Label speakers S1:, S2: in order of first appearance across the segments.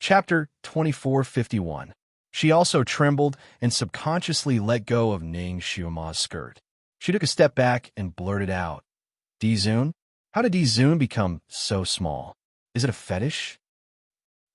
S1: Chapter 2451. She also trembled and subconsciously let go of Ning Xiuma's skirt. She took a step back and blurted out, "Dizun? How did Dizun become so small? Is it a fetish?"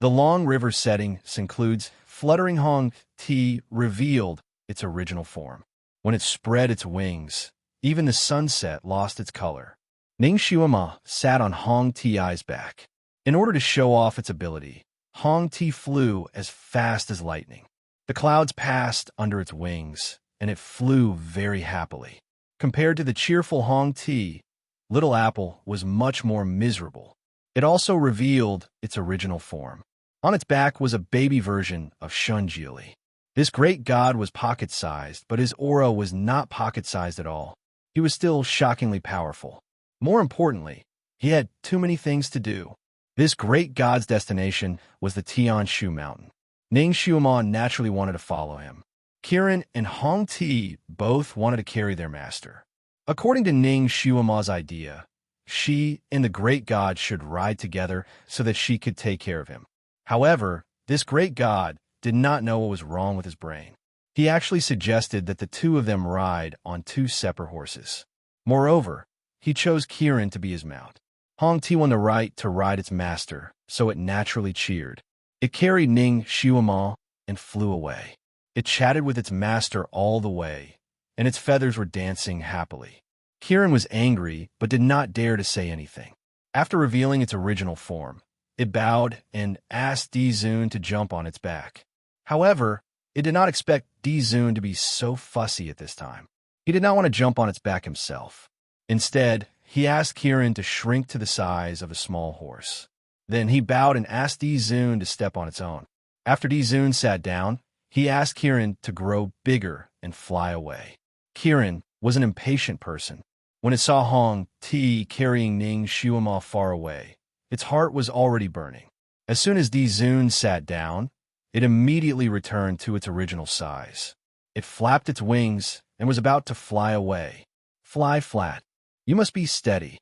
S1: The long river setting includes fluttering Hong Ti revealed its original form. When it spread its wings, even the sunset lost its color. Ning Xiuma sat on Hong Ti's back. In order to show off its ability, Hong Ti flew as fast as lightning. The clouds passed under its wings, and it flew very happily. Compared to the cheerful Hong Ti, Little Apple was much more miserable. It also revealed its original form. On its back was a baby version of Shunjili. This great god was pocket-sized, but his aura was not pocket-sized at all. He was still shockingly powerful. More importantly, he had too many things to do. This great god's destination was the Tianshu Mountain. Ning Xiuma naturally wanted to follow him. Kirin and Hong Ti both wanted to carry their master. According to Ning Xiuma's idea, she and the great god should ride together so that she could take care of him. However, this great god did not know what was wrong with his brain. He actually suggested that the two of them ride on two separate horses. Moreover, he chose Kirin to be his mount. Hong Ti won the right to ride its master, so it naturally cheered. It carried Ning Xiuma and flew away. It chatted with its master all the way, and its feathers were dancing happily. Kirin was angry, but did not dare to say anything. After revealing its original form, it bowed and asked Dizun to jump on its back. However, it did not expect Dizun to be so fussy at this time. He did not want to jump on its back himself. Instead, he asked Kirin to shrink to the size of a small horse. Then he bowed and asked Dizun to step on its own. After Dizun sat down, he asked Kirin to grow bigger and fly away. Kirin was an impatient person. When it saw Hong Ti carrying Ning Xiuma far away, its heart was already burning. As soon as Dizun sat down, it immediately returned to its original size. It flapped its wings and was about to fly away. "Fly flat. You must be steady."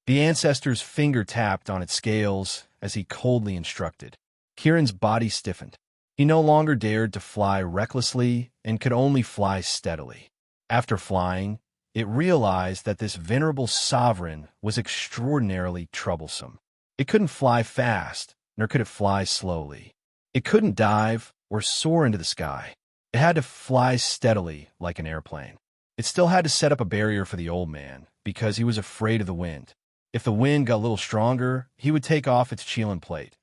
S1: The ancestor's finger tapped on its scales as he coldly instructed. Kirin's body stiffened. He no longer dared to fly recklessly and could only fly steadily. After flying, it realized that this venerable sovereign was extraordinarily troublesome. It couldn't fly fast, nor could it fly slowly. It couldn't dive or soar into the sky. It had to fly steadily like an airplane. It still had to set up a barrier for the old man, because he was afraid of the wind. If the wind got a little stronger, he would take off its Qilin plate.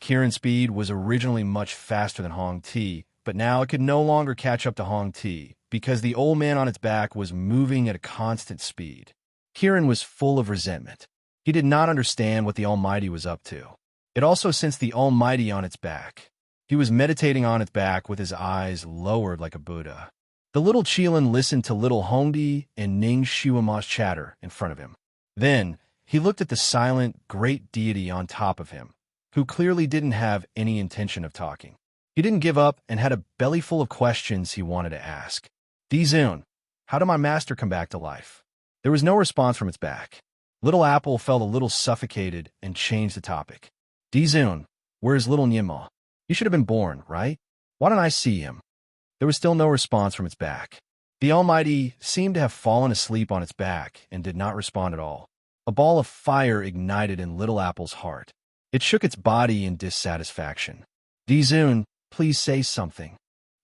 S1: Kirin's speed was originally much faster than Hong Ti, but now it could no longer catch up to Hong Ti, because the old man on its back was moving at a constant speed. Kirin was full of resentment. He did not understand what the Almighty was up to. It also sensed the Almighty on its back. He was meditating on its back with his eyes lowered like a Buddha. The little Qilin listened to little Hongdi and Ning Xiuma's chatter in front of him. Then, he looked at the silent, great deity on top of him, who clearly didn't have any intention of talking. He didn't give up and had a belly full of questions he wanted to ask. "Dizun, how did my master come back to life?" There was no response from its back. Little Apple felt a little suffocated and changed the topic. "Dizun, where is little Nyima? He should have been born, right? Why don't I see him?" There was still no response from its back. The Almighty seemed to have fallen asleep on its back and did not respond at all. A ball of fire ignited in Little Apple's heart. It shook its body in dissatisfaction. "Dizun, please say something."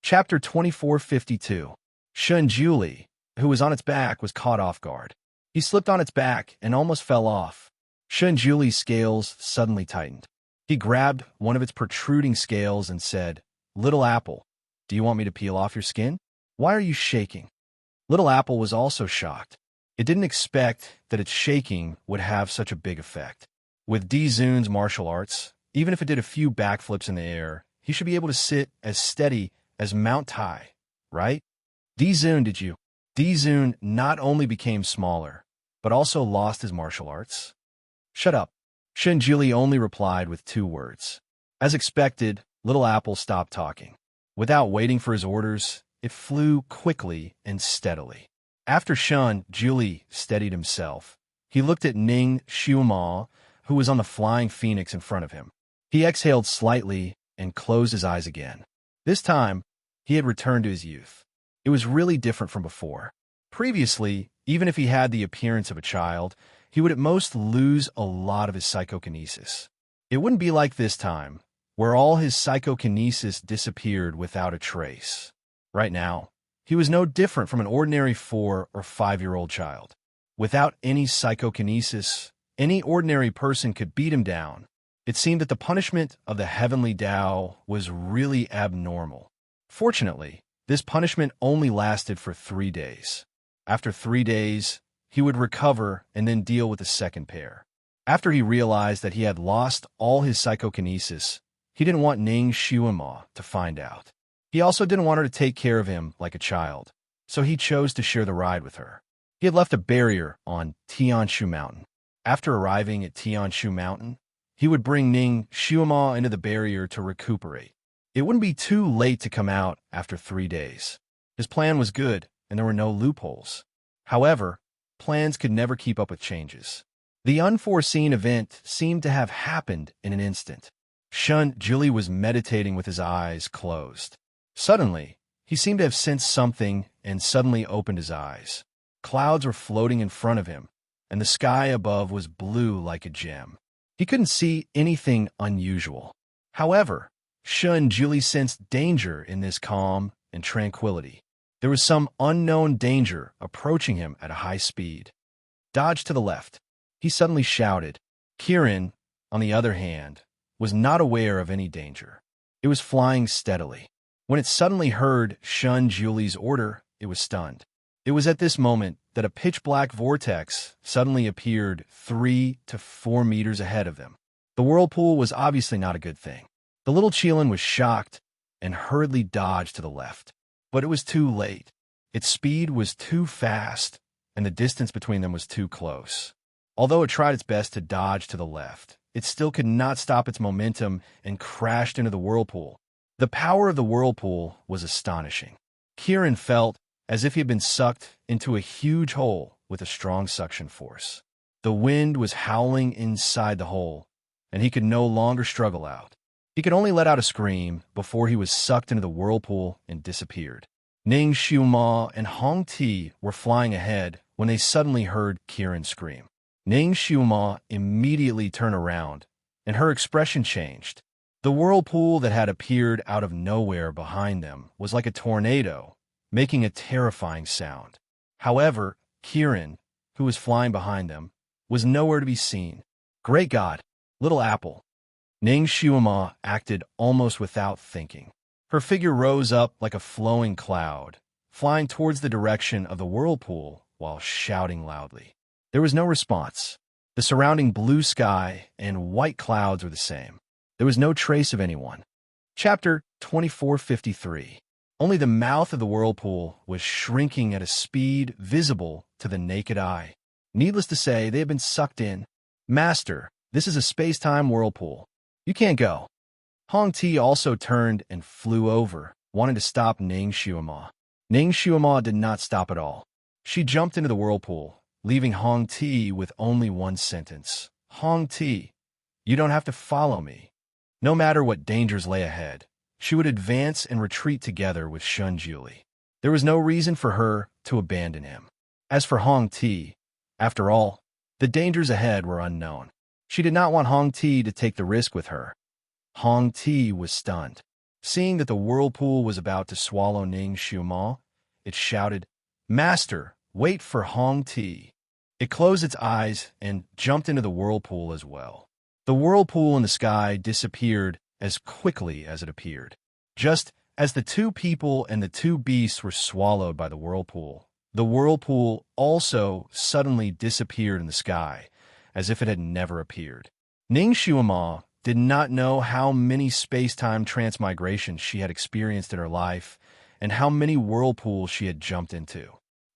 S1: Chapter 2452. Shunjuli, who was on its back, was caught off guard. He slipped on its back and almost fell off. Shunjuli's scales suddenly tightened. He grabbed one of its protruding scales and said, "Little Apple, do you want me to peel off your skin? Why are you shaking?" Little Apple was also shocked. It didn't expect that its shaking would have such a big effect. With Dizun's martial arts, even if it did a few backflips in the air, he should be able to sit as steady as Mount Tai, right? "Dizun, did you?" Dizun not only became smaller, but also lost his martial arts. "Shut up." Shunjuli only replied with 2 words. As expected, Little Apple stopped talking. Without waiting for his orders, it flew quickly and steadily. After Shunjuli steadied himself, he looked at Ning Xiuma, who was on the flying phoenix in front of him. He exhaled slightly and closed his eyes again. This time, he had returned to his youth. It was really different from before. Previously, even if he had the appearance of a child, he would at most lose a lot of his psychokinesis. It wouldn't be like this time, where all his psychokinesis disappeared without a trace. Right now, he was no different from an ordinary 4- or 5-year-old child. Without any psychokinesis, any ordinary person could beat him down. It seemed that the punishment of the heavenly Tao was really abnormal. Fortunately, this punishment only lasted for 3 days. After 3 days, he would recover and then deal with the second pair. After he realized that he had lost all his psychokinesis, he didn't want Ning Xiuma to find out. He also didn't want her to take care of him like a child, so he chose to share the ride with her. He had left a barrier on Tianshu Mountain. After arriving at Tianshu Mountain, he would bring Ning Xiuma into the barrier to recuperate. It wouldn't be too late to come out after 3 days. His plan was good, and there were no loopholes. However, plans could never keep up with changes. The unforeseen event seemed to have happened in an instant. Shun Juli was meditating with his eyes closed. Suddenly, he seemed to have sensed something and suddenly opened his eyes. Clouds were floating in front of him, and the sky above was blue like a gem. He couldn't see anything unusual. However, Shun Juli sensed danger in this calm and tranquility. There was some unknown danger approaching him at a high speed. Dodge to the left, he suddenly shouted. Kirin, on the other hand, was not aware of any danger. It was flying steadily. When it suddenly heard Shun Juli's order, it was stunned. It was at this moment that a pitch-black vortex suddenly appeared 3 to 4 meters ahead of them. The whirlpool was obviously not a good thing. The little Qilin was shocked and hurriedly dodged to the left. But it was too late. Its speed was too fast, and the distance between them was too close. Although it tried its best to dodge to the left, it still could not stop its momentum and crashed into the whirlpool. The power of the whirlpool was astonishing. Kirin felt as if he had been sucked into a huge hole with a strong suction force. The wind was howling inside the hole, and he could no longer struggle out. He could only let out a scream before he was sucked into the whirlpool and disappeared. Ning Xiuma and Hong Ti were flying ahead when they suddenly heard Kirin scream. Ning Xiuma immediately turned around, and her expression changed. The whirlpool that had appeared out of nowhere behind them was like a tornado, making a terrifying sound. However, Kirin, who was flying behind them, was nowhere to be seen. Great God, little apple. Ning Xiuma acted almost without thinking. Her figure rose up like a flowing cloud, flying towards the direction of the whirlpool while shouting loudly. There was no response. The surrounding blue sky and white clouds were the same. There was no trace of anyone. Chapter 2453. Only the mouth of the whirlpool was shrinking at a speed visible to the naked eye. Needless to say, they had been sucked in. Master, this is a space-time whirlpool. You can't go. Hong Ti also turned and flew over, wanting to stop Ning Xiuma. Ning Xiuma did not stop at all. She jumped into the whirlpool, leaving Hong Ti with only one sentence. Hong Ti, you don't have to follow me. No matter what dangers lay ahead, she would advance and retreat together with Shun Juli. There was no reason for her to abandon him. As for Hong Ti, after all, the dangers ahead were unknown. She did not want Hong Ti to take the risk with her. Hong Ti was stunned. Seeing that the whirlpool was about to swallow Ning Xiuma, it shouted, Master, wait for Hong Ti. It closed its eyes and jumped into the whirlpool as well. The whirlpool in the sky disappeared as quickly as it appeared. Just as the 2 people and the 2 beasts were swallowed by the whirlpool also suddenly disappeared in the sky, as if it had never appeared. Ning Xiuma did not know how many space-time transmigrations she had experienced in her life and how many whirlpools she had jumped into.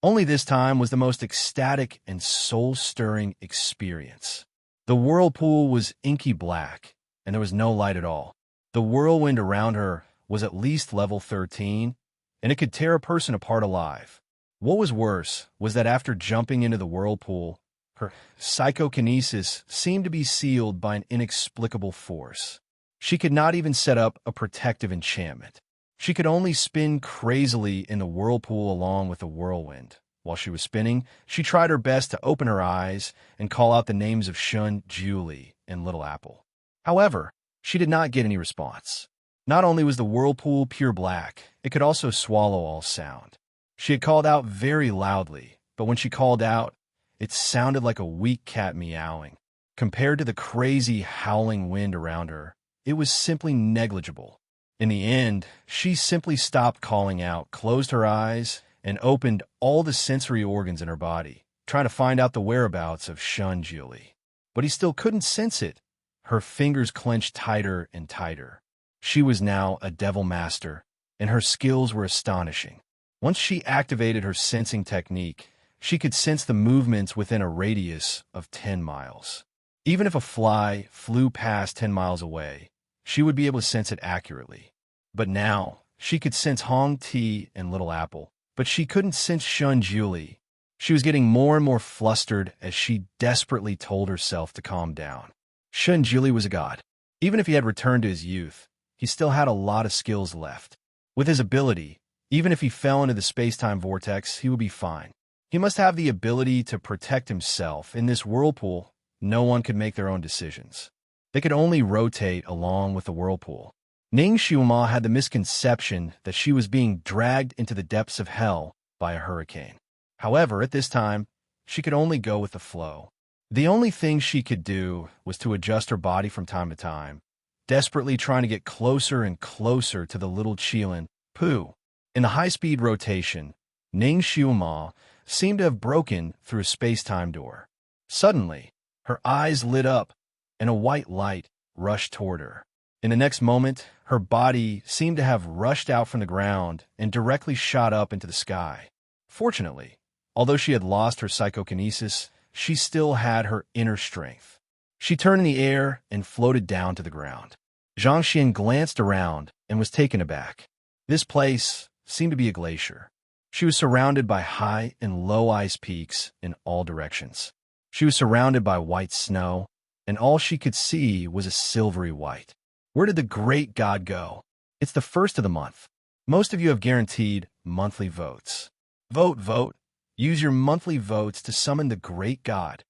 S1: Only this time was the most ecstatic and soul-stirring experience. The whirlpool was inky black, and there was no light at all. The whirlwind around her was at least level 13, and it could tear a person apart alive. What was worse was that after jumping into the whirlpool, her psychokinesis seemed to be sealed by an inexplicable force. She could not even set up a protective enchantment. She could only spin crazily in the whirlpool along with the whirlwind. While she was spinning, she tried her best to open her eyes and call out the names of Shun, Julie, and Little Apple. However, she did not get any response. Not only was the whirlpool pure black, it could also swallow all sound. She had called out very loudly, but when she called out, it sounded like a weak cat meowing. Compared to the crazy howling wind around her, it was simply negligible. In the end, she simply stopped calling out, closed her eyes, and opened all the sensory organs in her body, trying to find out the whereabouts of Shun Julie. But he still couldn't sense it. Her fingers clenched tighter and tighter. She was now a devil master, and her skills were astonishing. Once she activated her sensing technique, she could sense the movements within a radius of 10 miles. Even if a fly flew past 10 miles away, she would be able to sense it accurately. But now, she could sense Hong Ti and Little Apple, but she couldn't sense Shun Julie. She was getting more and more flustered as she desperately told herself to calm down. Shun Julie was a god. Even if he had returned to his youth, he still had a lot of skills left. With his ability, even if he fell into the space-time vortex, he would be fine. He must have the ability to protect himself. In this whirlpool, no one could make their own decisions. They could only rotate along with the whirlpool. Ning Xiuma had the misconception that she was being dragged into the depths of hell by a hurricane. However, at this time, she could only go with the flow. The only thing she could do was to adjust her body from time to time, desperately trying to get closer and closer to the little Qilin Pooh. In the high-speed rotation, Ning Xiuma seemed to have broken through a space-time door. Suddenly, her eyes lit up, and a white light rushed toward her. In the next moment, her body seemed to have rushed out from the ground and directly shot up into the sky. Fortunately, although she had lost her psychokinesis, she still had her inner strength. She turned in the air and floated down to the ground. Zhang Xian glanced around and was taken aback. This place seemed to be a glacier. She was surrounded by high and low ice peaks in all directions. She was surrounded by white snow, and all she could see was a silvery white. Where did the great god go? It's the first of the month. Most of you have guaranteed monthly votes. Vote, vote. Use your monthly votes to summon the great god.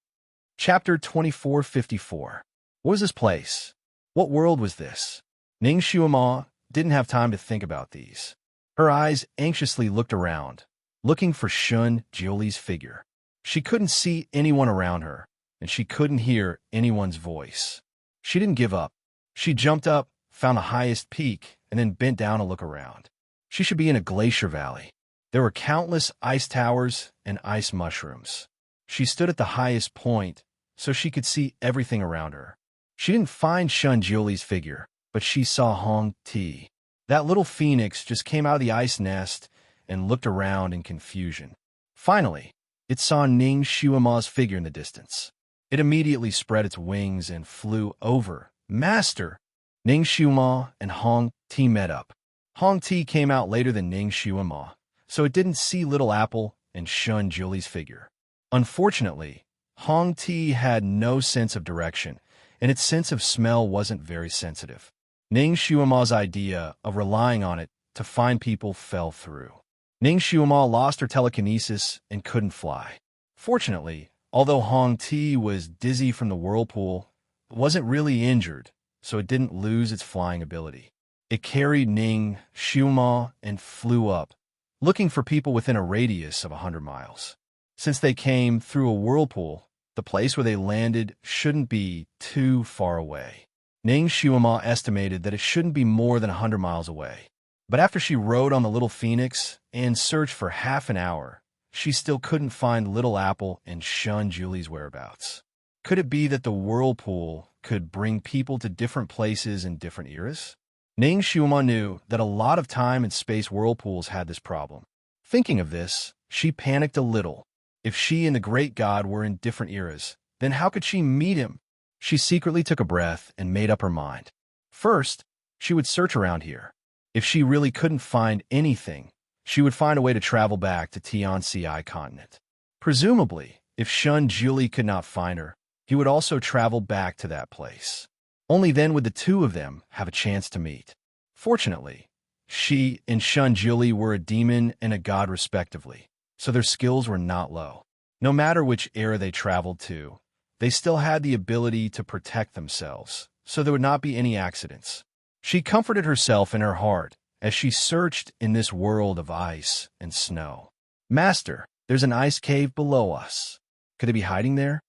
S1: Chapter 2454. What was this place? What world was this? Ning Xiuma didn't have time to think about these. Her eyes anxiously looked around, looking for Shun Julie's figure. She couldn't see anyone around her, and she couldn't hear anyone's voice. She didn't give up. She jumped up, found the highest peak, and then bent down to look around. She should be in a glacier valley. There were countless ice towers and ice mushrooms. She stood at the highest point, so she could see everything around her. She didn't find Shun Julie's figure, but she saw Hong Ti. That little phoenix just came out of the ice nest and looked around in confusion. Finally, it saw Ning Xiuma's figure in the distance. It immediately spread its wings and flew over. Master! Ning Xiuma and Hong Ti met up. Hong Ti came out later than Ning Xiuma, so it didn't see Little Apple and Shun Julie's figure. Unfortunately, Hong Ti had no sense of direction, and its sense of smell wasn't very sensitive. Ning Xiuma's idea of relying on it to find people fell through. Ning Xiuma lost her telekinesis and couldn't fly. Fortunately, although Hong Ti was dizzy from the whirlpool, it wasn't really injured, so it didn't lose its flying ability. It carried Ning Xiuma and flew up, looking for people within a radius of 100 miles. Since they came through a whirlpool, the place where they landed shouldn't be too far away. Ning Xiuma estimated that it shouldn't be more than 100 miles away. But after she rode on the little phoenix and searched for half an hour, she still couldn't find Little Apple and Shun Julie's whereabouts. Could it be that the whirlpool could bring people to different places in different eras? Ning Xiuma knew that a lot of time and space whirlpools had this problem. Thinking of this, she panicked a little. If she and the great god were in different eras, then how could she meet him? She secretly took a breath and made up her mind. First, she would search around here. If she really couldn't find anything, she would find a way to travel back to Tianci continent. Presumably, if Shun Julie could not find her, he would also travel back to that place. Only then would the two of them have a chance to meet. Fortunately, she and Shun Jili were a demon and a god respectively, so their skills were not low. No matter which era they traveled to, they still had the ability to protect themselves, so there would not be any accidents. She comforted herself in her heart as she searched in this world of ice and snow. Master, there's an ice cave below us. Could it be hiding there?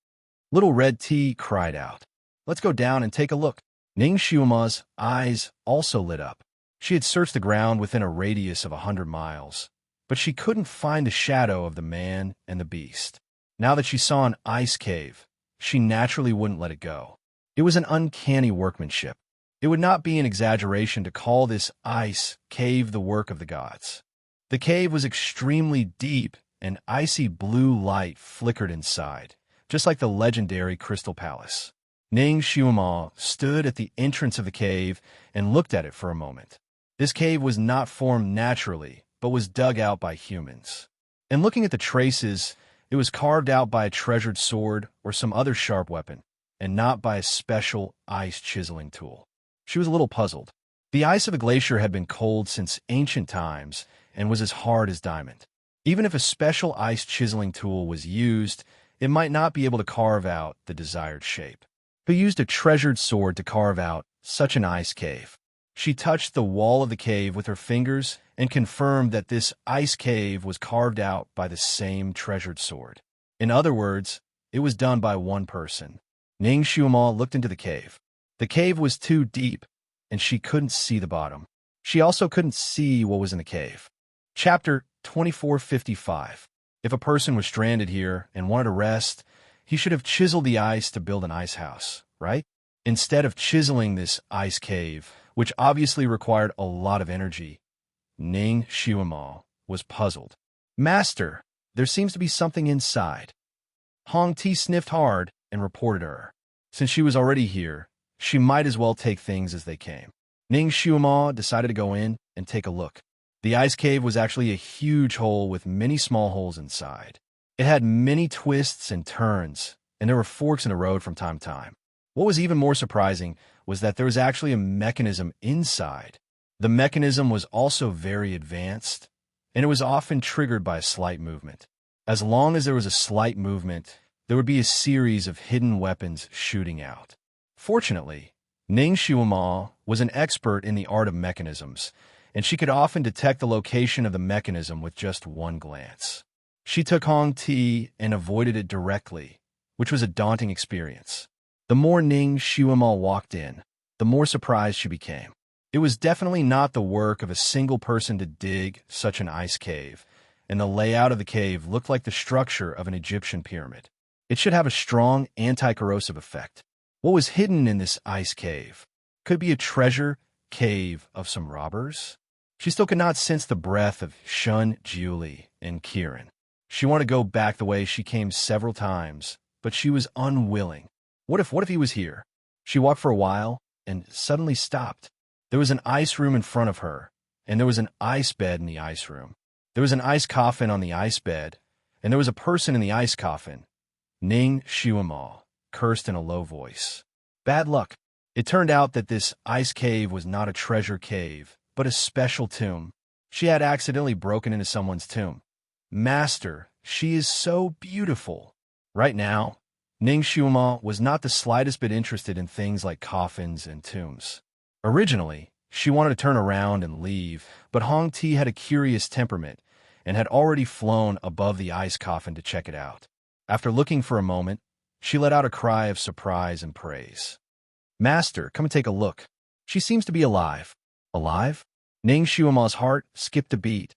S1: Little Red Tea cried out. Let's go down and take a look. Ning Xiuma's eyes also lit up. She had searched the ground within a radius of 100 miles, but she couldn't find the shadow of the man and the beast. Now that she saw an ice cave, she naturally wouldn't let it go. It was an uncanny workmanship. It would not be an exaggeration to call this ice cave the work of the gods. The cave was extremely deep, and icy blue light flickered inside, just like the legendary Crystal Palace. Ning Xiuma stood at the entrance of the cave and looked at it for a moment. This cave was not formed naturally, but was dug out by humans. And looking at the traces, it was carved out by a treasured sword or some other sharp weapon, and not by a special ice chiseling tool. She was a little puzzled. The ice of a glacier had been cold since ancient times and was as hard as diamond. Even if a special ice chiseling tool was used, it might not be able to carve out the desired shape. Who used a treasured sword to carve out such an ice cave? She touched the wall of the cave with her fingers and confirmed that this ice cave was carved out by the same treasured sword. In other words, it was done by one person. Ning Xiuma looked into the cave. The cave was too deep, and she couldn't see the bottom. She also couldn't see what was in the cave. Chapter 2455. If a person was stranded here and wanted to rest, he should have chiseled the ice to build an ice house, right? Instead of chiseling this ice cave, which obviously required a lot of energy, Ning Xiuma was puzzled. Master, there seems to be something inside. Hong Ti sniffed hard and reported her. Since she was already here, she might as well take things as they came. Ning Xiuma decided to go in and take a look. The ice cave was actually a huge hole with many small holes inside. It had many twists and turns, and there were forks in the road from time to time. What was even more surprising was that there was actually a mechanism inside. The mechanism was also very advanced, and it was often triggered by a slight movement. As long as there was a slight movement, there would be a series of hidden weapons shooting out. Fortunately, Ning Xiuma was an expert in the art of mechanisms, and she could often detect the location of the mechanism with just one glance. She took Hong Ti and avoided it directly, which was a daunting experience. The more Ning Xiuma walked in, the more surprised she became. It was definitely not the work of a single person to dig such an ice cave, and the layout of the cave looked like the structure of an Egyptian pyramid. It should have a strong anti-corrosive effect. What was hidden in this ice cave? Could it be a treasure cave of some robbers? She still could not sense the breath of Shun Jili and Kieran. She wanted to go back the way she came several times, but she was unwilling. What if he was here? She walked for a while and suddenly stopped. There was an ice room in front of her, and there was an ice bed in the ice room. There was an ice coffin on the ice bed, and there was a person in the ice coffin. Ning Xiuma cursed in a low voice. Bad luck. It turned out that this ice cave was not a treasure cave, but a special tomb. She had accidentally broken into someone's tomb. Master, she is so beautiful. Right now, Ning Xiuma was not the slightest bit interested in things like coffins and tombs. Originally, she wanted to turn around and leave, but Hong Ti had a curious temperament and had already flown above the ice coffin to check it out. After looking for a moment, she let out a cry of surprise and praise. Master, come and take a look. She seems to be alive. Alive? Ning Xiuma's heart skipped a beat,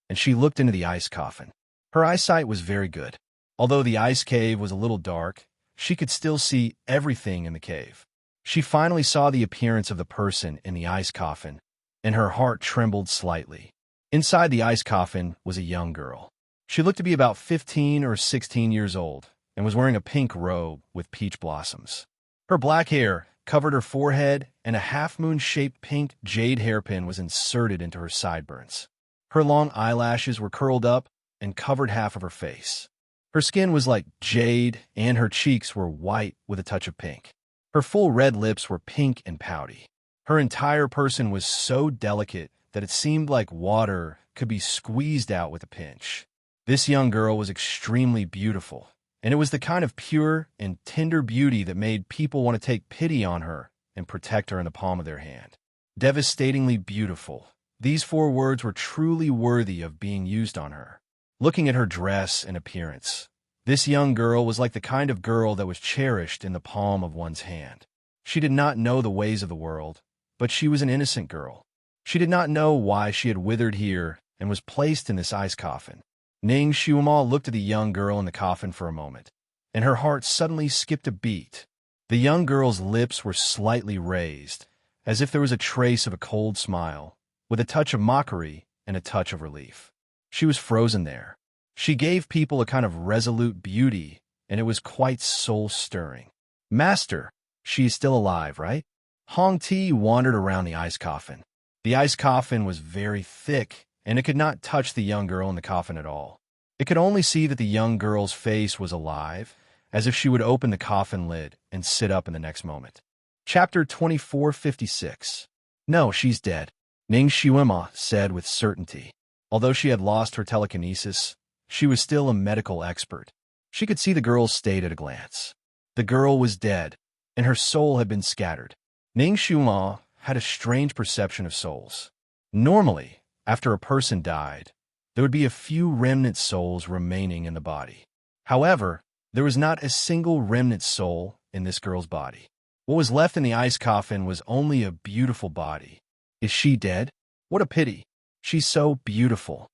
S1: and she looked into the ice coffin. Her eyesight was very good. Although the ice cave was a little dark, she could still see everything in the cave. She finally saw the appearance of the person in the ice coffin, and her heart trembled slightly. Inside the ice coffin was a young girl. She looked to be about 15 or 16 years old, and was wearing a pink robe with peach blossoms. Her black hair covered her forehead, and a half-moon-shaped pink jade hairpin was inserted into her sideburns. Her long eyelashes were curled up and covered half of her face. Her skin was like jade, and her cheeks were white with a touch of pink. Her full red lips were pink and pouty. Her entire person was so delicate that it seemed like water could be squeezed out with a pinch. This young girl was extremely beautiful, and it was the kind of pure and tender beauty that made people want to take pity on her and protect her in the palm of their hand. Devastatingly beautiful. These 4 words were truly worthy of being used on her. Looking at her dress and appearance, this young girl was like the kind of girl that was cherished in the palm of one's hand. She did not know the ways of the world, but she was an innocent girl. She did not know why she had withered here and was placed in this ice coffin. Ning Xiuma looked at the young girl in the coffin for a moment, and her heart suddenly skipped a beat. The young girl's lips were slightly raised, as if there was a trace of a cold smile, with a touch of mockery and a touch of relief. She was frozen there. She gave people a kind of resolute beauty, and it was quite soul-stirring. Master, she is still alive, right? Hong Ti wandered around the ice coffin. The ice coffin was very thick, and it could not touch the young girl in the coffin at all. It could only see that the young girl's face was alive, as if she would open the coffin lid and sit up in the next moment. Chapter 2456. No, she's dead, Ning Xiuma said with certainty. Although she had lost her telekinesis, she was still a medical expert. She could see the girl's state at a glance. The girl was dead, and her soul had been scattered. Ning Xiuma had a strange perception of souls. Normally, after a person died, there would be a few remnant souls remaining in the body. However, there was not a single remnant soul in this girl's body. What was left in the ice coffin was only a beautiful body. Is she dead? What a pity. She's so beautiful.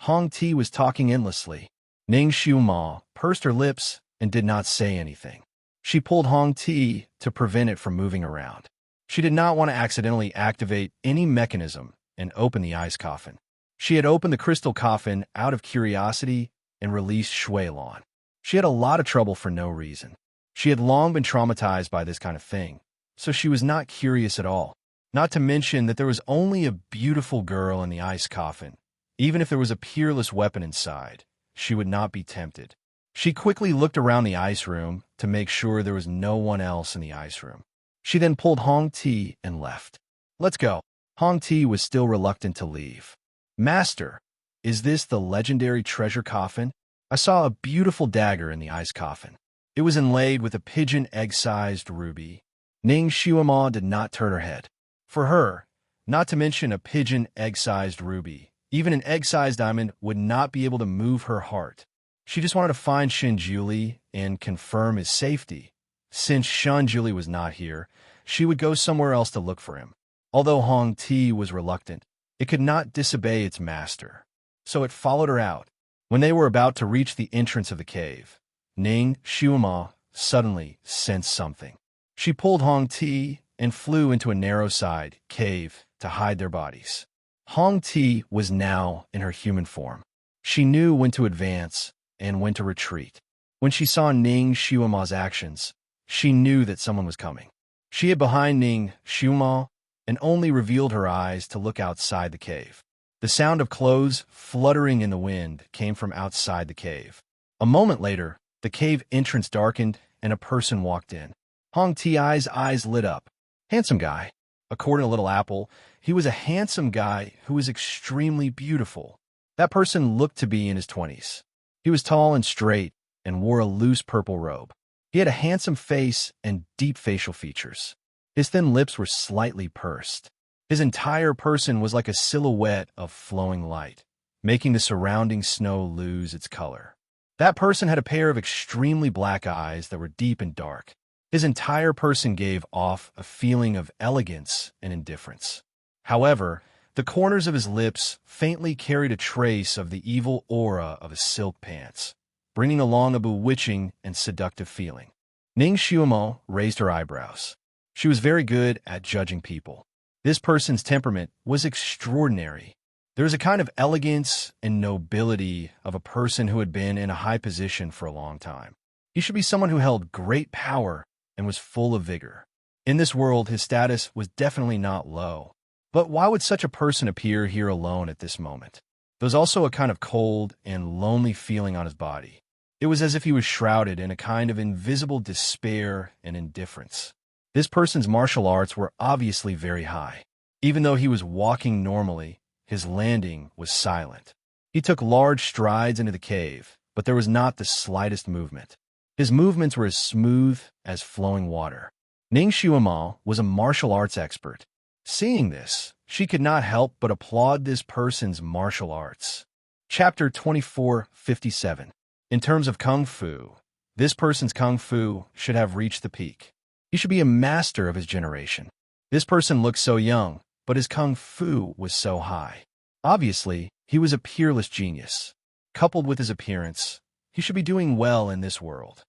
S1: Hong Ti was talking endlessly. Ning Xiuma pursed her lips and did not say anything. She pulled Hong Ti to prevent it from moving around. She did not want to accidentally activate any mechanism and open the ice coffin. She had opened the crystal coffin out of curiosity and released Shui Lan. She had a lot of trouble for no reason. She had long been traumatized by this kind of thing, so she was not curious at all. Not to mention that there was only a beautiful girl in the ice coffin. Even if there was a peerless weapon inside, she would not be tempted. She quickly looked around the ice room to make sure there was no one else in the ice room. She then pulled Hong Ti and left. Let's go. Hong Ti was still reluctant to leave. Master, is this the legendary treasure coffin? I saw a beautiful dagger in the ice coffin. It was inlaid with a pigeon egg-sized ruby. Ning Xiuma did not turn her head. For her, not to mention a pigeon egg-sized ruby, even an egg-sized diamond would not be able to move her heart. She just wanted to find Shinjuli and confirm his safety. Since Shinjuli was not here, she would go somewhere else to look for him. Although Hong Ti was reluctant, it could not disobey its master, so it followed her out. When they were about to reach the entrance of the cave, Ning Xiuma suddenly sensed something. She pulled Hong Ti and flew into a narrow side cave to hide their bodies. Hong Ti was now in her human form. She knew when to advance and when to retreat. When she saw Ning Xiuma's actions, she knew that someone was coming. She hid behind Ning Xiuma and only revealed her eyes to look outside the cave. The sound of clothes fluttering in the wind came from outside the cave. A moment later, the cave entrance darkened and a person walked in. Hong Ti's eyes lit up. Handsome guy. According to Little Apple, he was a handsome guy who was extremely beautiful. That person looked to be in his 20s. He was tall and straight and wore a loose purple robe. He had a handsome face and deep facial features. His thin lips were slightly pursed. His entire person was like a silhouette of flowing light, making the surrounding snow lose its color. That person had a pair of extremely black eyes that were deep and dark. His entire person gave off a feeling of elegance and indifference. However, the corners of his lips faintly carried a trace of the evil aura of his silk pants, bringing along a bewitching and seductive feeling. Ning Xiumo raised her eyebrows. She was very good at judging people. This person's temperament was extraordinary. There was a kind of elegance and nobility of a person who had been in a high position for a long time. He should be someone who held great power and was full of vigor. In this world, his status was definitely not low. But why would such a person appear here alone at this moment? There was also a kind of cold and lonely feeling on his body. It was as if he was shrouded in a kind of invisible despair and indifference. This person's martial arts were obviously very high. Even though he was walking normally, his landing was silent. He took large strides into the cave, but there was not the slightest movement. His movements were as smooth as flowing water. Ning Xuemo was a martial arts expert. Seeing this, she could not help but applaud this person's martial arts. Chapter 2457. In terms of Kung Fu, this person's Kung Fu should have reached the peak. He should be a master of his generation. This person looked so young, but his Kung Fu was so high. Obviously, he was a peerless genius. Coupled with his appearance, he should be doing well in this world,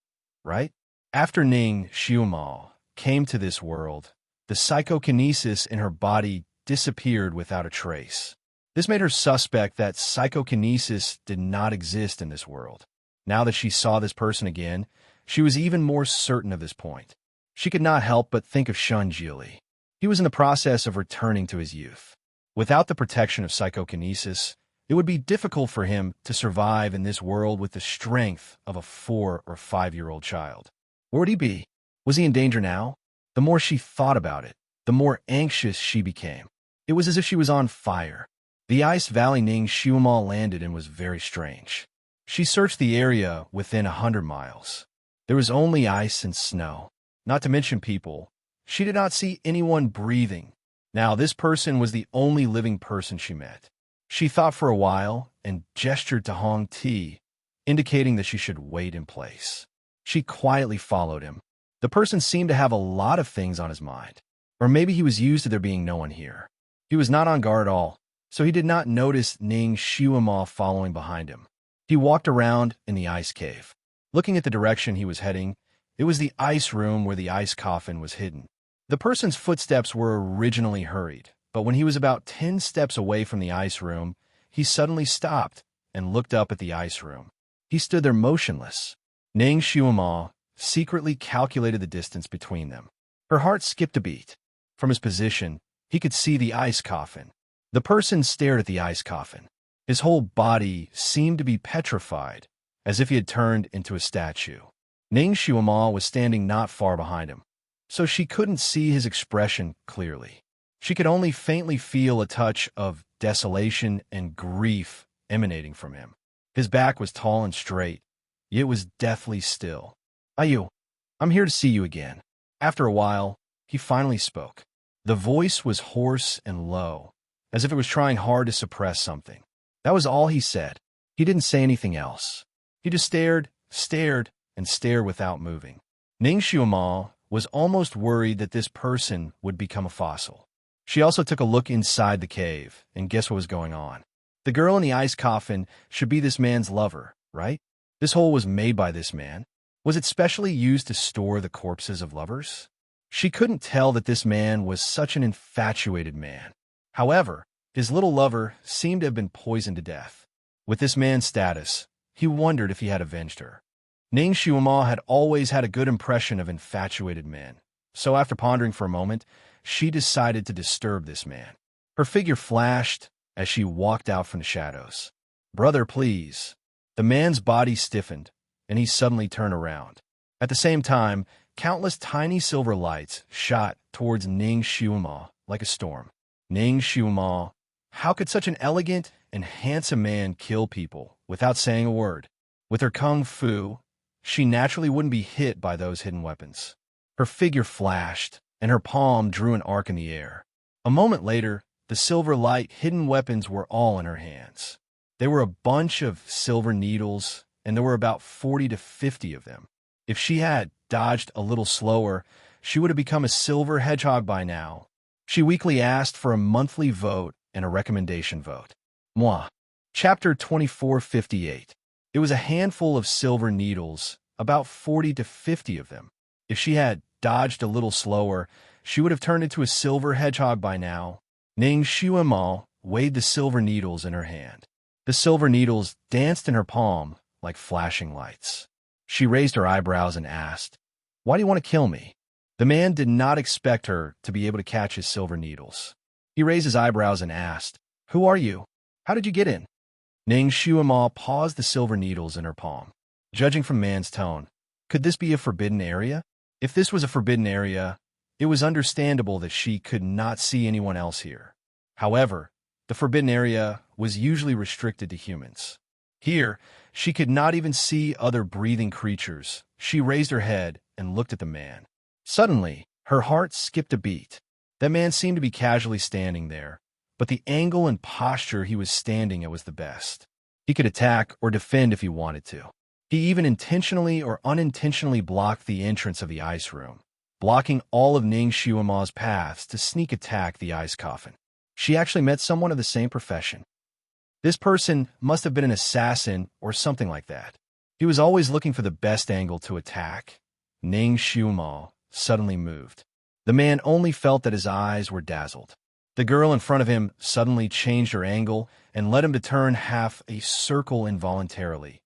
S1: right? After Ning Xuemo came to this world, the psychokinesis in her body disappeared without a trace. This made her suspect that psychokinesis did not exist in this world. Now that she saw this person again, she was even more certain of this point. She could not help but think of Shun Jili. He was in the process of returning to his youth. Without the protection of psychokinesis, it would be difficult for him to survive in this world with the strength of a 4 or 5-year-old child. Where would he be? Was he in danger now? The more she thought about it, the more anxious she became. It was as if she was on fire. The ice valley Ning Xuemo landed in was very strange. She searched the area within 100 miles. There was only ice and snow, not to mention people. She did not see anyone breathing. Now this person was the only living person she met. She thought for a while and gestured to Hong Ti, indicating that she should wait in place. She quietly followed him. The person seemed to have a lot of things on his mind. Or maybe he was used to there being no one here. He was not on guard at all, so he did not notice Ning Xuemo following behind him. He walked around in the ice cave. Looking at the direction he was heading, it was the ice room where the ice coffin was hidden. The person's footsteps were originally hurried, but when he was about 10 steps away from the ice room, he suddenly stopped and looked up at the ice room. He stood there motionless. Ning Xuemo secretly calculated the distance between them. Her heart skipped a beat. From his position, he could see the ice coffin. The person stared at the ice coffin. His whole body seemed to be petrified, as if he had turned into a statue. Ning Xuemo was standing not far behind him, so she couldn't see his expression clearly. She could only faintly feel a touch of desolation and grief emanating from him. His back was tall and straight, yet was deathly still. "Ayu, I'm here to see you again." After a while, he finally spoke. The voice was hoarse and low, as if it was trying hard to suppress something. That was all he said. He didn't say anything else. He just stared, and stared without moving. Ning Xuemo was almost worried that this person would become a fossil. She also took a look inside the cave, and guess what was going on? The girl in the ice coffin should be this man's lover, right? This hole was made by this man. Was it specially used to store the corpses of lovers? She couldn't tell that this man was such an infatuated man. However, his little lover seemed to have been poisoned to death. With this man's status, he wondered if he had avenged her. Ning Xuemo had always had a good impression of infatuated men, so after pondering for a moment, she decided to disturb this man. Her figure flashed as she walked out from the shadows. "Brother, please." The man's body stiffened, and he suddenly turned around. At the same time, countless tiny silver lights shot towards Ning Xuemo like a storm. Ning Xuemo, how could such an elegant and handsome man kill people without saying a word? With her kung fu, she naturally wouldn't be hit by those hidden weapons. Her figure flashed, and her palm drew an arc in the air. A moment later, the silver light hidden weapons were all in her hands. They were a bunch of silver needles, and there were about 40 to 50 of them. If she had dodged a little slower, she would have become a silver hedgehog by now. She weakly asked for a monthly vote and a recommendation vote. Moi. Chapter 2458. It was a handful of silver needles, about 40 to 50 of them. If she had dodged a little slower, she would have turned into a silver hedgehog by now. Ning Xuemo weighed the silver needles in her hand. The silver needles danced in her palm like flashing lights. She raised her eyebrows and asked, "Why do you want to kill me?" The man did not expect her to be able to catch his silver needles. He raised his eyebrows and asked, "Who are you? How did you get in?" Ning Xuemo paused the silver needles in her palm. Judging from man's tone, could this be a forbidden area? If this was a forbidden area, It was understandable that she could not see anyone else here. However, the forbidden area was usually restricted to humans. Here, she could not even see other breathing creatures. She raised her head and looked at the man. Suddenly, her heart skipped a beat. That man seemed to be casually standing there, but the angle and posture he was standing at was the best. He could attack or defend if he wanted to. He even intentionally or unintentionally blocked the entrance of the ice room, blocking all of Ning Xiuma's paths to sneak attack the ice coffin. She actually met someone of the same profession. This person must have been an assassin or something like that. He was always looking for the best angle to attack. Ning Xiuma suddenly moved. The man only felt that his eyes were dazzled. The girl in front of him suddenly changed her angle and led him to turn half a circle involuntarily.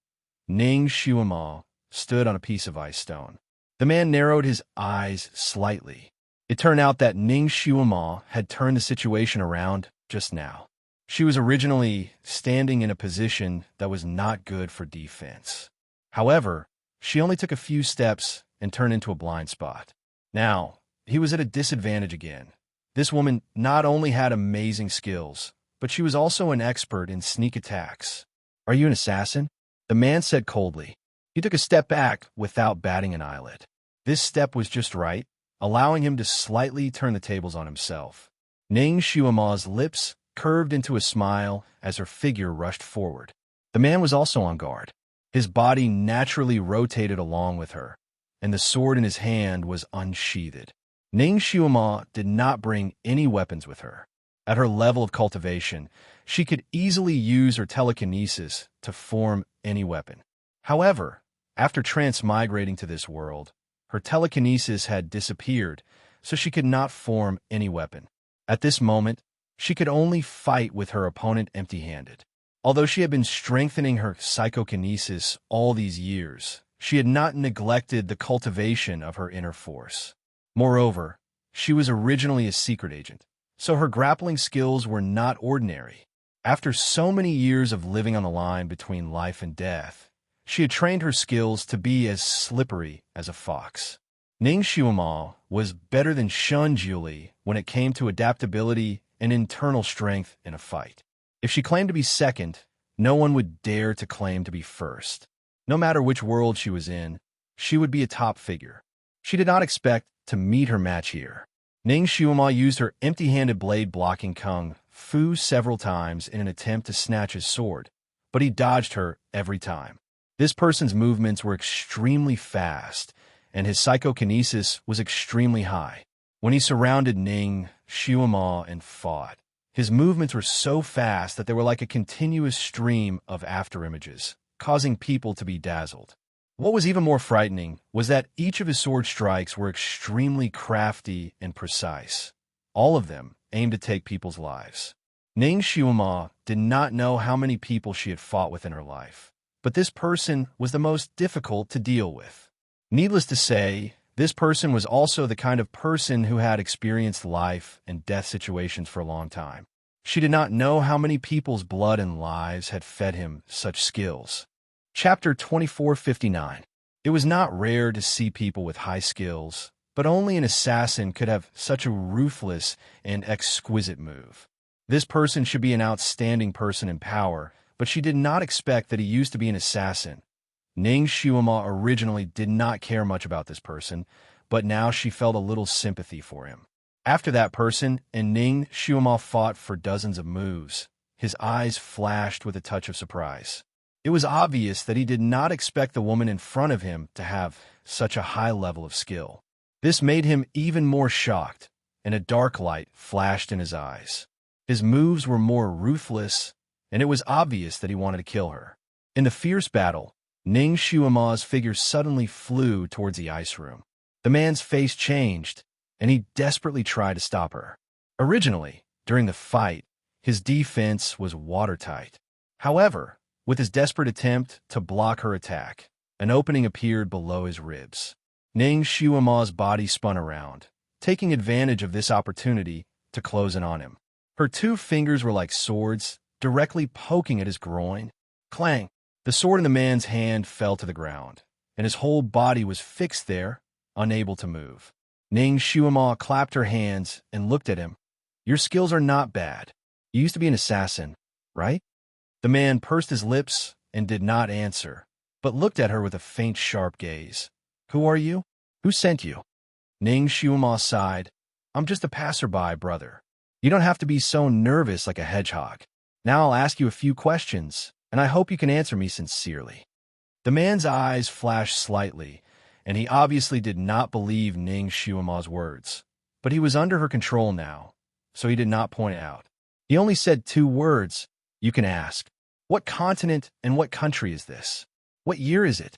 S1: Ning Xiuma stood on a piece of ice stone. The man narrowed his eyes slightly. It turned out that Ning Xiuma had turned the situation around just now. She was originally standing in a position that was not good for defense. However, she only took a few steps and turned into a blind spot. Now, he was at a disadvantage again. This woman not only had amazing skills, but she was also an expert in sneak attacks. "Are you an assassin?" the man said coldly. He took a step back without batting an eyelid. This step was just right, allowing him to slightly turn the tables on himself. Ning Xiuma's lips curved into a smile as her figure rushed forward. The man was also on guard. His body naturally rotated along with her, and the sword in his hand was unsheathed. Ning Xiuma did not bring any weapons with her. At her level of cultivation, she could easily use her telekinesis to form any weapon. However, after transmigrating to this world, her telekinesis had disappeared, so she could not form any weapon. At this moment, she could only fight with her opponent empty-handed. Although she had been strengthening her psychokinesis all these years, she had not neglected the cultivation of her inner force. Moreover, she was originally a secret agent, so her grappling skills were not ordinary. After so many years of living on the line between life and death, she had trained her skills to be as slippery as a fox. Ning Xiuma was better than Shun Jiuli when it came to adaptability and internal strength in a fight. If she claimed to be second, no one would dare to claim to be first. No matter which world she was in, she would be a top figure. She did not expect to meet her match here. Ning Xiuma used her empty-handed blade blocking Kung Fu several times in an attempt to snatch his sword, but he dodged her every time. This person's movements were extremely fast, and his psychokinesis was extremely high. When he surrounded Ning Xiuma and fought, his movements were so fast that they were like a continuous stream of afterimages, causing people to be dazzled. What was even more frightening was that each of his sword strikes were extremely crafty and precise. All of them aimed to take people's lives. Ning Xiuma did not know how many people she had fought with in her life, but this person was the most difficult to deal with. Needless to say, this person was also the kind of person who had experienced life and death situations for a long time. She did not know how many people's blood and lives had fed him such skills. Chapter 2459. It was not rare to see people with high skills, but only an assassin could have such a ruthless and exquisite move. This person should be an outstanding person in power, but she did not expect that he used to be an assassin. Ning Xiuma originally did not care much about this person, but now she felt a little sympathy for him. After that person and Ning Xiuma fought for dozens of moves, his eyes flashed with a touch of surprise. It was obvious that he did not expect the woman in front of him to have such a high level of skill. This made him even more shocked, and a dark light flashed in his eyes. His moves were more ruthless, and it was obvious that he wanted to kill her. In the fierce battle, Ning Xiuma's figure suddenly flew towards the ice room. The man's face changed, and he desperately tried to stop her. Originally, during the fight, his defense was watertight. However, with his desperate attempt to block her attack, an opening appeared below his ribs. Ning Xiuma's body spun around, taking advantage of this opportunity to close in on him. Her two fingers were like swords, directly poking at his groin. Clang! The sword in the man's hand fell to the ground, and his whole body was fixed there, unable to move. Ning Shuima clapped her hands and looked at him. Your skills are not bad. You used to be an assassin, right? The man pursed his lips and did not answer, but looked at her with a faint, sharp gaze. Who are you? Who sent you? Ning Shuima sighed. I'm just a passerby, brother. You don't have to be so nervous like a hedgehog. Now I'll ask you a few questions, and I hope you can answer me sincerely. The man's eyes flashed slightly, and he obviously did not believe Ning Shuima's words. But he was under her control now, so he did not point it out. He only said 2 words. You can ask. What continent and what country is this? What year is it?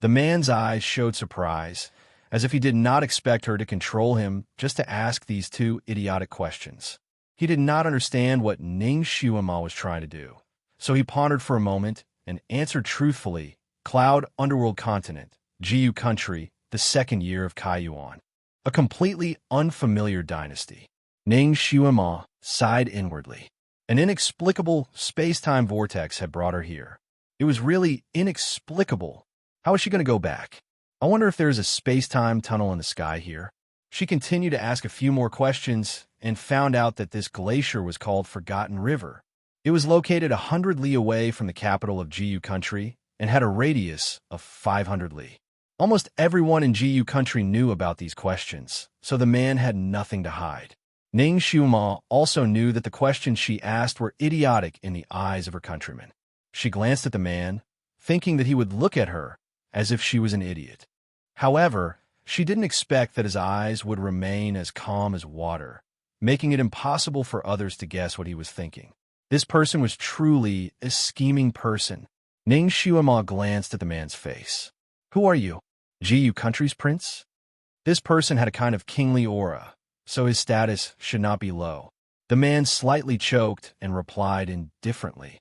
S1: The man's eyes showed surprise, as if he did not expect her to control him just to ask these 2 idiotic questions. He did not understand what Ning Shuima was trying to do, so he pondered for a moment and answered truthfully, Cloud Underworld Continent, Jiu Country, the 2nd year of Kaiyuan. A completely unfamiliar dynasty. Ning Shuima sighed inwardly. An inexplicable space-time vortex had brought her here. It was really inexplicable. How is she going to go back? I wonder if there is a space-time tunnel in the sky here. She continued to ask a few more questions and found out that this glacier was called Forgotten River. It was located 100 li away from the capital of Jiu Country and had a radius of 500 li. Almost everyone in Jiu Country knew about these questions, so the man had nothing to hide. Ning Shuima also knew that the questions she asked were idiotic in the eyes of her countrymen. She glanced at the man, thinking that he would look at her as if she was an idiot. However, she didn't expect that his eyes would remain as calm as water, making it impossible for others to guess what he was thinking. This person was truly a scheming person. Ning Shuima glanced at the man's face. Who are you? Jiu Country's prince? This person had a kind of kingly aura, so his status should not be low. The man slightly choked and replied indifferently.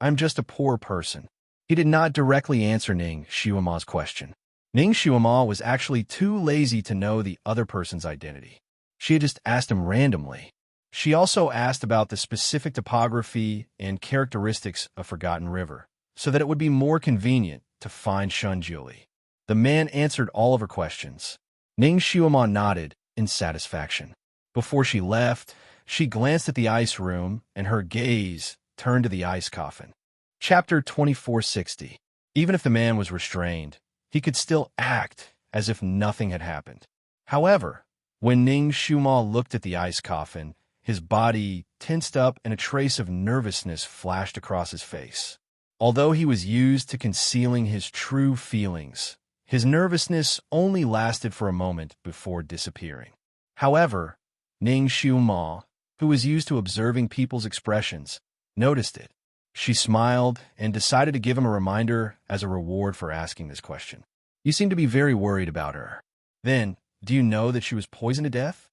S1: I'm just a poor person. He did not directly answer Ning Shuima's question. Ning Shuima was actually too lazy to know the other person's identity. She had just asked him randomly. She also asked about the specific topography and characteristics of Forgotten River, so that it would be more convenient to find Shunjuli. The man answered all of her questions. Ning Shuima nodded in satisfaction. Before she left, she glanced at the ice room, and her gaze turned to the ice coffin. Chapter 2460. Even if the man was restrained, he could still act as if nothing had happened. However, when Ning Shuima looked at the ice coffin, his body tensed up and a trace of nervousness flashed across his face. Although he was used to concealing his true feelings, his nervousness only lasted for a moment before disappearing. However, Ning Shuima, who was used to observing people's expressions, noticed it. She smiled and decided to give him a reminder as a reward for asking this question. You seem to be very worried about her. Then, do you know that she was poisoned to death?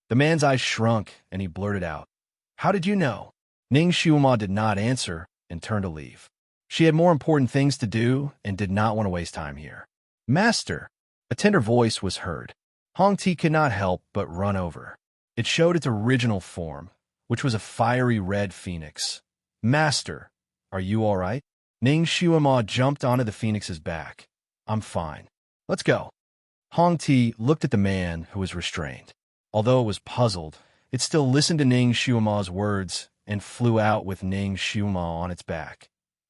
S1: The man's eyes shrunk and he blurted out, How did you know? Ning Shuima did not answer and turned to leave. She had more important things to do and did not want to waste time here. Master! A tender voice was heard. Hong Ti could not help but run over. It showed its original form, which was a fiery red phoenix. Master, are you all right? Ning Shuima jumped onto the phoenix's back. I'm fine. Let's go. Hong Ti looked at the man who was restrained. Although it was puzzled, it still listened to Ning Shuima's words and flew out with Ning Shuima on its back.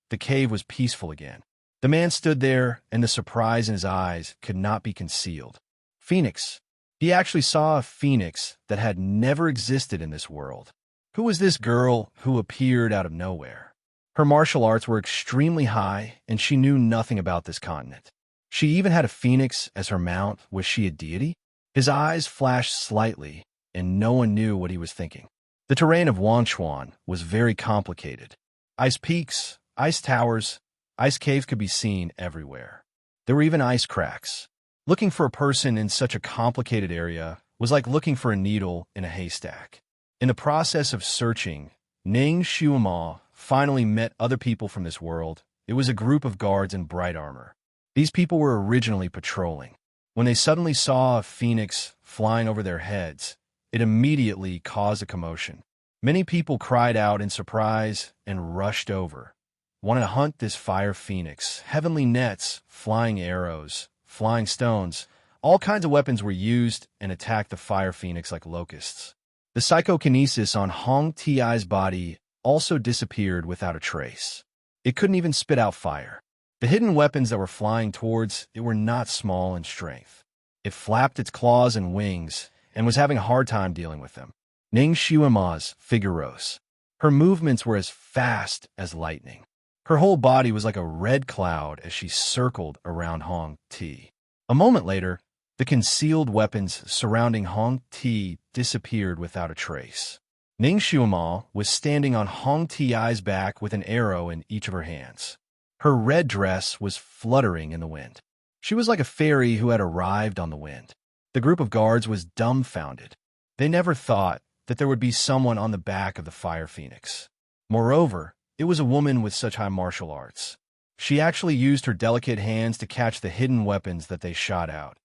S1: The cave was peaceful again. The man stood there, and the surprise in his eyes could not be concealed. Phoenix. He actually saw a phoenix that had never existed in this world. Who was this girl who appeared out of nowhere? Her martial arts were extremely high, and she knew nothing about this continent. She even had a phoenix as her mount. Was she a deity? His eyes flashed slightly, and no one knew what he was thinking. The terrain of Wangchuan was very complicated. Ice peaks, ice towers, ice caves could be seen everywhere. There were even ice cracks. Looking for a person in such a complicated area was like looking for a needle in a haystack. In the process of searching, Ning Shuima finally met other people from this world. It was a group of guards in bright armor. These people were originally patrolling. When they suddenly saw a phoenix flying over their heads, it immediately caused a commotion. Many people cried out in surprise and rushed over, wanting to hunt this fire phoenix. Heavenly nets, flying arrows, flying stones, All kinds of weapons were used and attacked the fire phoenix like locusts. The psychokinesis on Hong Ti's body also disappeared without a trace. It couldn't even spit out fire. The hidden weapons that were flying towards it were not small in strength. It flapped its claws and wings and was having a hard time dealing with them. Ning Xiuma's figure rose. Her movements were as fast as lightning. Her whole body was like a red cloud as she circled around Hong Ti. A moment later, the concealed weapons surrounding Hong Ti disappeared without a trace. Ning Xiuma was standing on Hong Ti's back with an arrow in each of her hands. Her red dress was fluttering in the wind. She was like a fairy who had arrived on the wind. The group of guards was dumbfounded. They never thought that there would be someone on the back of the fire phoenix. Moreover, it was a woman with such high martial arts. She actually used her delicate hands to catch the hidden weapons that they shot out.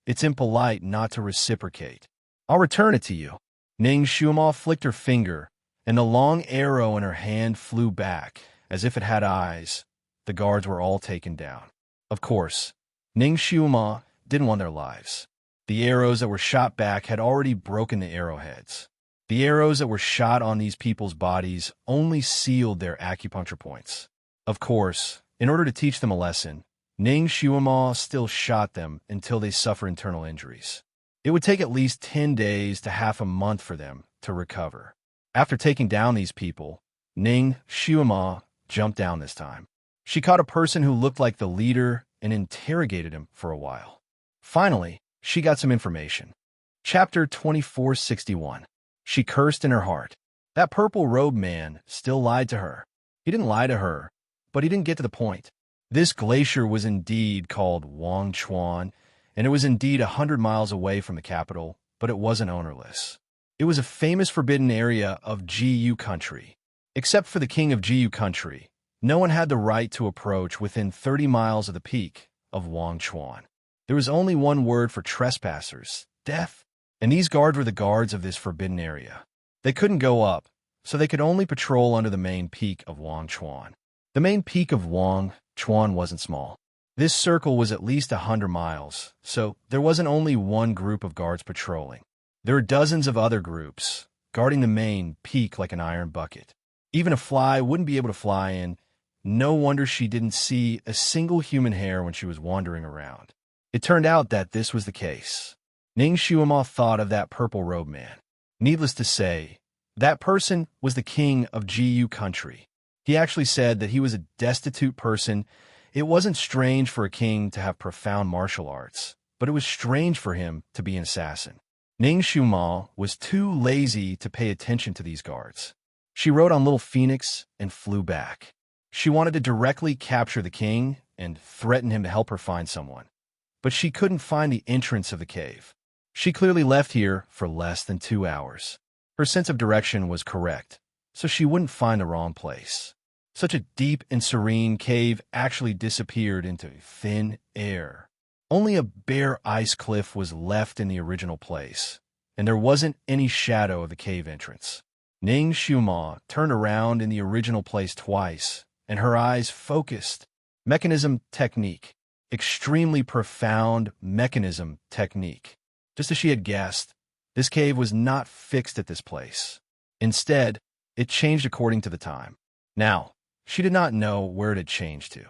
S1: It's impolite not to reciprocate. I'll return it to you. Ning Xiuma flicked her finger, and the long arrow in her hand flew back, as if it had eyes. The guards were all taken down. Of course, Ning Xiuma didn't want their lives. The arrows that were shot back had already broken the arrowheads. The arrows that were shot on these people's bodies only sealed their acupuncture points. Of course, in order to teach them a lesson, Ning Xiuma still shot them until they suffered internal injuries. It would take at least 10 days to half a month for them to recover. After taking down these people, Ning Xiuma jumped down this time. She caught a person who looked like the leader and interrogated him for a while. Finally, she got some information. Chapter 2461. She cursed in her heart. That purple-robed man still lied to her. He didn't lie to her, but he didn't get to the point. This glacier was indeed called Wangchuan, and it was indeed 100 miles away from the capital, but it wasn't ownerless. It was a famous forbidden area of Jiyu country. Except for the king of Jiyu country, no one had the right to approach within 30 miles of the peak of Wangchuan. There was only one word for trespassers: death. And these guards were the guards of this forbidden area. They couldn't go up, so they could only patrol under the main peak of Wangchuan. The main peak of Wangchuan wasn't small. This circle was at least 100 miles, so there wasn't only one group of guards patrolling. There were dozens of other groups, guarding the main peak like an iron bucket. Even a fly wouldn't be able to fly in. No wonder she didn't see a single human hair when she was wandering around. It turned out that this was the case. Ning Xiuma thought of that purple-robed man. Needless to say, that person was the king of Jiyu country. He actually said that he was a destitute person. It wasn't strange for a king to have profound martial arts, but it was strange for him to be an assassin. Ning Xiuma was too lazy to pay attention to these guards. She rode on Little Phoenix and flew back. She wanted to directly capture the king and threaten him to help her find someone. But she couldn't find the entrance of the cave. She clearly left here for less than 2 hours. Her sense of direction was correct, so she wouldn't find the wrong place. Such a deep and serene cave actually disappeared into thin air. Only a bare ice cliff was left in the original place, and there wasn't any shadow of the cave entrance. Ning Xiuma turned around in the original place twice, and her eyes focused. Mechanism technique. Extremely profound mechanism technique. Just as she had guessed, this cave was not fixed at this place. Instead, it changed according to the time. Now, she did not know where it had changed to.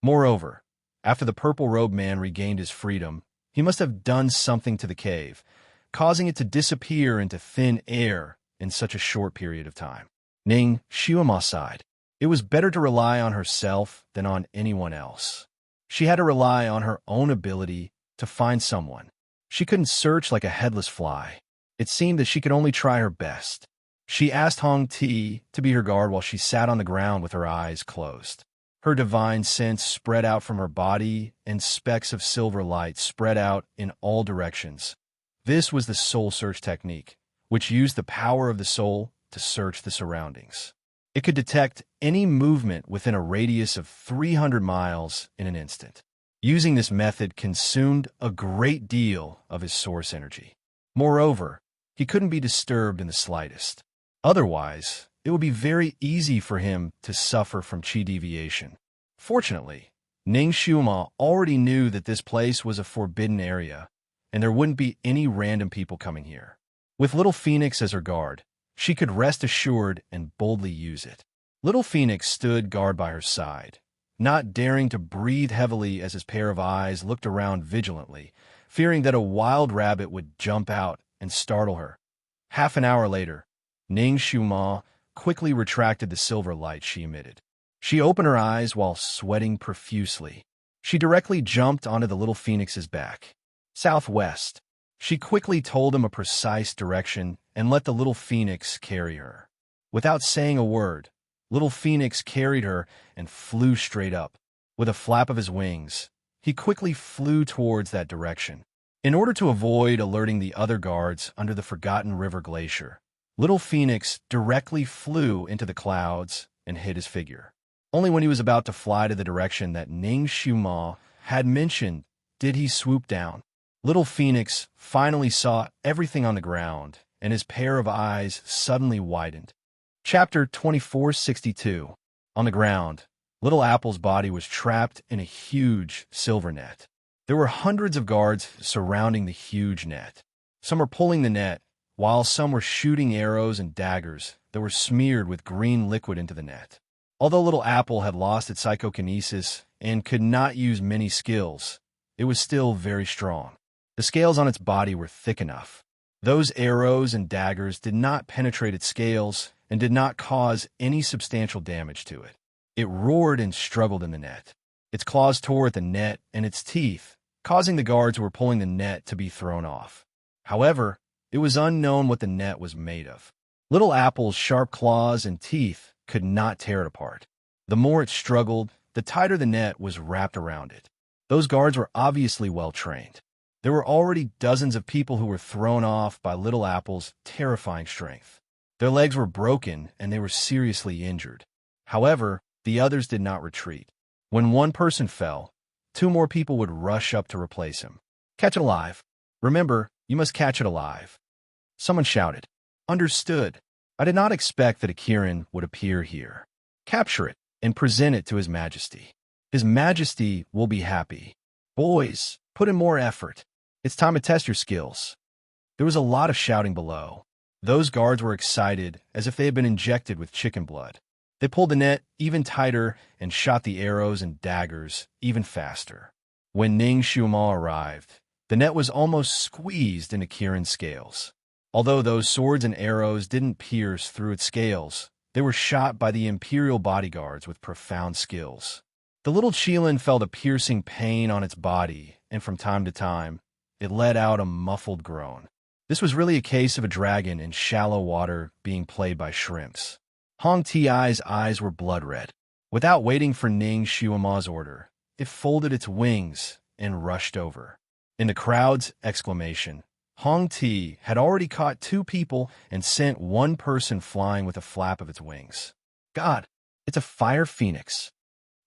S1: Moreover, after the purple-robed man regained his freedom, he must have done something to the cave, causing it to disappear into thin air in such a short period of time. Ning Xiuma sighed. It was better to rely on herself than on anyone else. She had to rely on her own ability to find someone. She couldn't search like a headless fly. It seemed that she could only try her best. She asked Hong Ti to be her guard while she sat on the ground with her eyes closed. Her divine sense spread out from her body, and specks of silver light spread out in all directions. This was the soul search technique, which used the power of the soul to search the surroundings. It could detect any movement within a radius of 300 miles in an instant. Using this method consumed a great deal of his source energy. Moreover, he couldn't be disturbed in the slightest. Otherwise, it would be very easy for him to suffer from qi deviation. Fortunately, Ning Xiuma already knew that this place was a forbidden area, and there wouldn't be any random people coming here. With Little Phoenix as her guard, she could rest assured and boldly use it. Little Phoenix stood guard by her side, not daring to breathe heavily as his pair of eyes looked around vigilantly, fearing that a wild rabbit would jump out and startle her. Half an hour later, Ning Xiuma quickly retracted the silver light she emitted. She opened her eyes while sweating profusely. She directly jumped onto the Little Phoenix's back. Southwest. She quickly told him a precise direction and let the Little Phoenix carry her. Without saying a word, Little Phoenix carried her and flew straight up. With a flap of his wings, he quickly flew towards that direction. In order to avoid alerting the other guards under the Forgotten River Glacier, Little Phoenix directly flew into the clouds and hid his figure. Only when he was about to fly to the direction that Ning Xiuma had mentioned did he swoop down. Little Phoenix finally saw everything on the ground, and his pair of eyes suddenly widened. Chapter 2462. On the ground, Little Apple's body was trapped in a huge silver net. There were hundreds of guards surrounding the huge net. Some were pulling the net, while some were shooting arrows and daggers that were smeared with green liquid into the net. Although Little Apple had lost its psychokinesis and could not use many skills, it was still very strong. The scales on its body were thick enough. Those arrows and daggers did not penetrate its scales and did not cause any substantial damage to it. It roared and struggled in the net. Its claws tore at the net and its teeth, causing the guards who were pulling the net to be thrown off. However, it was unknown what the net was made of. Little Apple's sharp claws and teeth could not tear it apart. The more it struggled, the tighter the net was wrapped around it. Those guards were obviously well trained. There were already dozens of people who were thrown off by Little Apple's terrifying strength. Their legs were broken and they were seriously injured. However, the others did not retreat. When one person fell, 2 more people would rush up to replace him. Catch it alive. Remember, you must catch it alive. Someone shouted. Understood. I did not expect that a Kirin would appear here. Capture it and present it to His Majesty. His Majesty will be happy. Boys, put in more effort. It's time to test your skills. There was a lot of shouting below. Those guards were excited as if they had been injected with chicken blood. They pulled the net even tighter and shot the arrows and daggers even faster. When Ning Xiuma arrived, the net was almost squeezed into Kirin's scales. Although those swords and arrows didn't pierce through its scales, they were shot by the Imperial bodyguards with profound skills. The little Qilin felt a piercing pain on its body, and from time to time, it let out a muffled groan. This was really a case of a dragon in shallow water being played by shrimps. Hong Ti's eyes were blood red. Without waiting for Ning Xiuma's order, it folded its wings and rushed over. In the crowd's exclamation, Hong Ti had already caught 2 people and sent 1 person flying with a flap of its wings. God, it's a fire phoenix.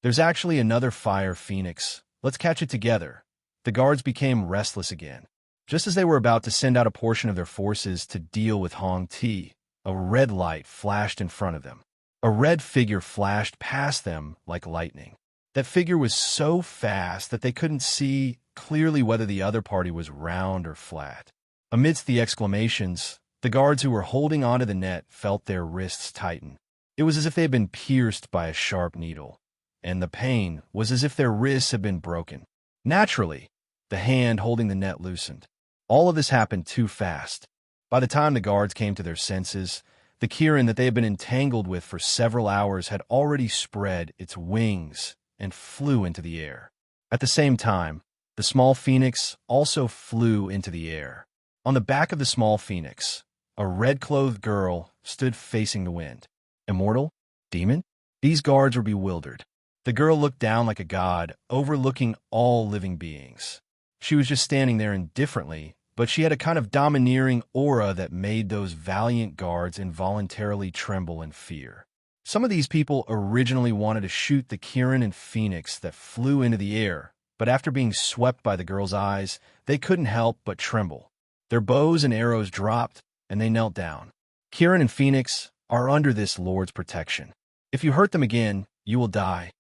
S1: There's actually another fire phoenix. Let's catch it together. The guards became restless again. Just as they were about to send out a portion of their forces to deal with Hong Ti, a red light flashed in front of them. A red figure flashed past them like lightning. That figure was so fast that they couldn't see clearly whether the other party was round or flat. Amidst the exclamations, the guards who were holding onto the net felt their wrists tighten. It was as if they had been pierced by a sharp needle, and the pain was as if their wrists had been broken. Naturally, the hand holding the net loosened. All of this happened too fast. By the time the guards came to their senses, the Kirin that they had been entangled with for several hours had already spread its wings and flew into the air. At the same time, the small phoenix also flew into the air. On the back of the small phoenix, a red-clothed girl stood facing the wind. Immortal? Demon? These guards were bewildered. The girl looked down like a god, overlooking all living beings. She was just standing there indifferently, but she had a kind of domineering aura that made those valiant guards involuntarily tremble in fear. Some of these people originally wanted to shoot the Kirin and Phoenix that flew into the air, but after being swept by the girl's eyes, they couldn't help but tremble. Their bows and arrows dropped, and they knelt down. Kirin and Phoenix are under this Lord's protection. If you hurt them again, you will die.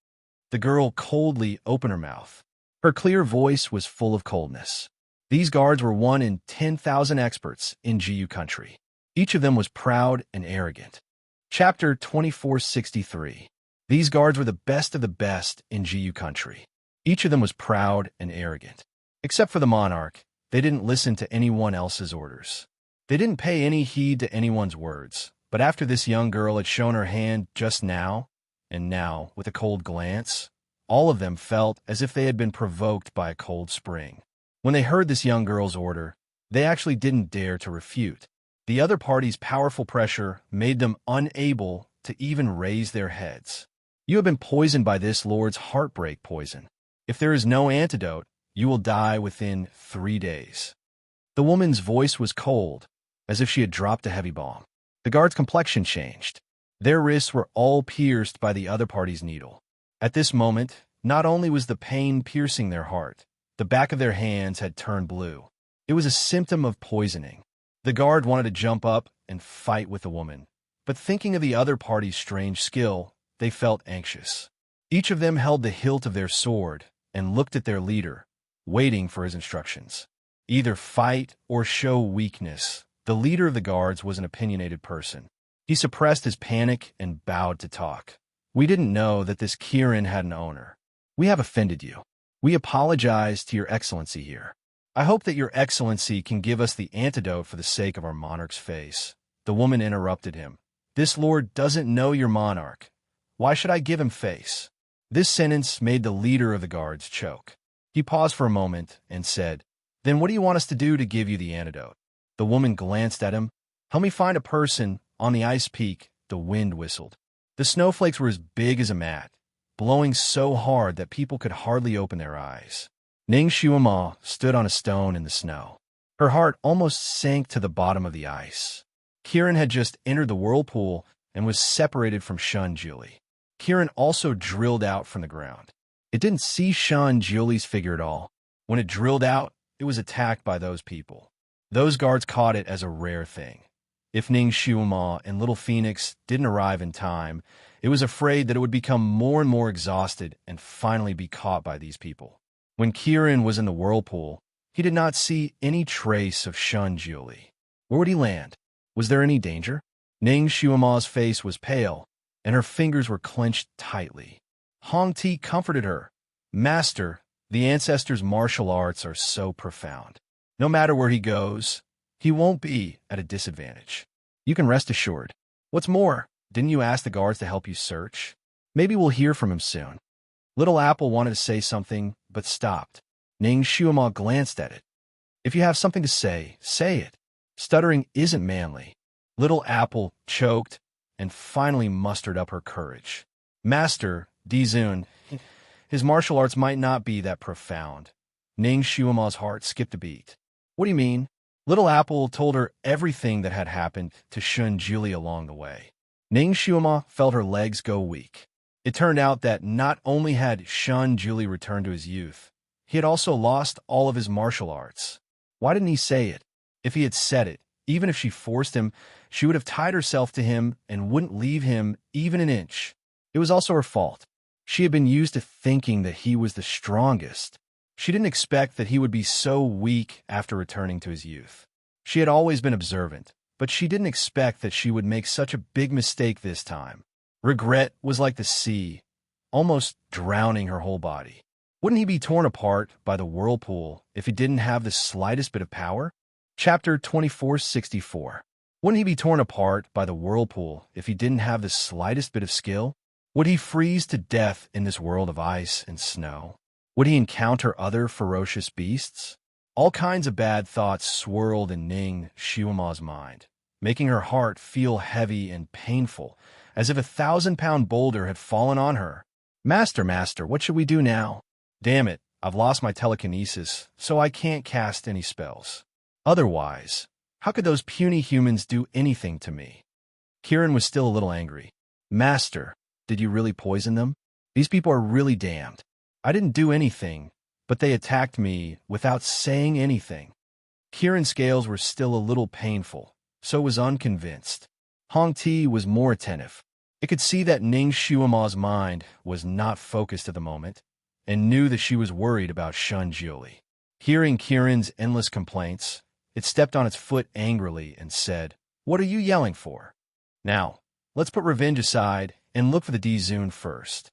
S1: The girl coldly opened her mouth. Her clear voice was full of coldness. These guards were 1 in 10,000 experts in GU country. Each of them was proud and arrogant. Chapter 2463. These guards were the best of the best in GU country. Each of them was proud and arrogant. Except for the monarch, they didn't listen to anyone else's orders. They didn't pay any heed to anyone's words. But after this young girl had shown her hand just now, and now, with a cold glance, all of them felt as if they had been provoked by a cold spring. When they heard this young girl's order, they actually didn't dare to refute. The other party's powerful pressure made them unable to even raise their heads. You have been poisoned by this lord's heartbreak poison. If there is no antidote, you will die within 3 days. The woman's voice was cold, as if she had dropped a heavy bomb. The guard's complexion changed. Their wrists were all pierced by the other party's needle. At this moment, not only was the pain piercing their heart, the back of their hands had turned blue. It was a symptom of poisoning. The guard wanted to jump up and fight with the woman, but thinking of the other party's strange skill, they felt anxious. Each of them held the hilt of their sword and looked at their leader, waiting for his instructions. Either fight or show weakness. The leader of the guards was an opinionated person. He suppressed his panic and bowed to talk. We didn't know that this Kirin had an owner. We have offended you. We apologize to your excellency here. I hope that your excellency can give us the antidote for the sake of our monarch's face. The woman interrupted him. This lord doesn't know your monarch. Why should I give him face? This sentence made the leader of the guards choke. He paused for a moment and said, Then what do you want us to do to give you the antidote? The woman glanced at him. Help me find a person on the ice peak. The wind whistled. The snowflakes were as big as a mat, blowing so hard that people could hardly open their eyes. Ning Shuama stood on a stone in the snow. Her heart almost sank to the bottom of the ice. Kirin had just entered the whirlpool and was separated from Shun Julie. Kirin also drilled out from the ground. It didn't see Shun Julie's figure at all. When it drilled out, it was attacked by those people. Those guards caught it as a rare thing. If Ning Shuama and Little Phoenix didn't arrive in time, it was afraid that it would become more and more exhausted and finally be caught by these people. When Kirin was in the whirlpool, he did not see any trace of Shun Julie. Where would he land? Was there any danger? Ning Shuama's face was pale, and her fingers were clenched tightly. Hong Ti comforted her. Master, the ancestors' martial arts are so profound. No matter where he goes, he won't be at a disadvantage. You can rest assured. What's more, didn't you ask the guards to help you search? Maybe we'll hear from him soon. Little Apple wanted to say something, but stopped. Ning Shuama glanced at it. If you have something to say it. Stuttering isn't manly. Little Apple choked and finally mustered up her courage. Master, Dizun, his martial arts might not be that profound. Ning Shuama's heart skipped a beat. What do you mean? Little Apple told her everything that had happened to Shun Julie along the way. Ning Shuama felt her legs go weak. It turned out that not only had Shun Julie returned to his youth, he had also lost all of his martial arts. Why didn't he say it? If he had said it, even if she forced him, she would have tied herself to him and wouldn't leave him even an inch. It was also her fault. She had been used to thinking that he was the strongest. She didn't expect that he would be so weak after returning to his youth. She had always been observant, but she didn't expect that she would make such a big mistake this time. Regret was like the sea, almost drowning her whole body. Wouldn't he be torn apart by the whirlpool if he didn't have the slightest bit of power? Chapter 2464. Wouldn't he be torn apart by the whirlpool if he didn't have the slightest bit of skill? Would he freeze to death in this world of ice and snow? Would he encounter other ferocious beasts? All kinds of bad thoughts swirled in Ning Shuama's mind, making her heart feel heavy and painful, as if a 1,000-pound boulder had fallen on her. Master, what should we do now? Damn it, I've lost my telekinesis, so I can't cast any spells. Otherwise, how could those puny humans do anything to me? Kirin was still a little angry. Master, did you really poison them? These people are really damned. I didn't do anything, but they attacked me without saying anything. Kirin's scales were still a little painful, so was unconvinced. Hong Ti was more attentive. It could see that Ning Shuama's mind was not focused at the moment, and knew that she was worried about Shun Julie. Hearing Kieran's endless complaints, it stepped on its foot angrily and said, "What are you yelling for? Now, let's put revenge aside and look for the Dizun first."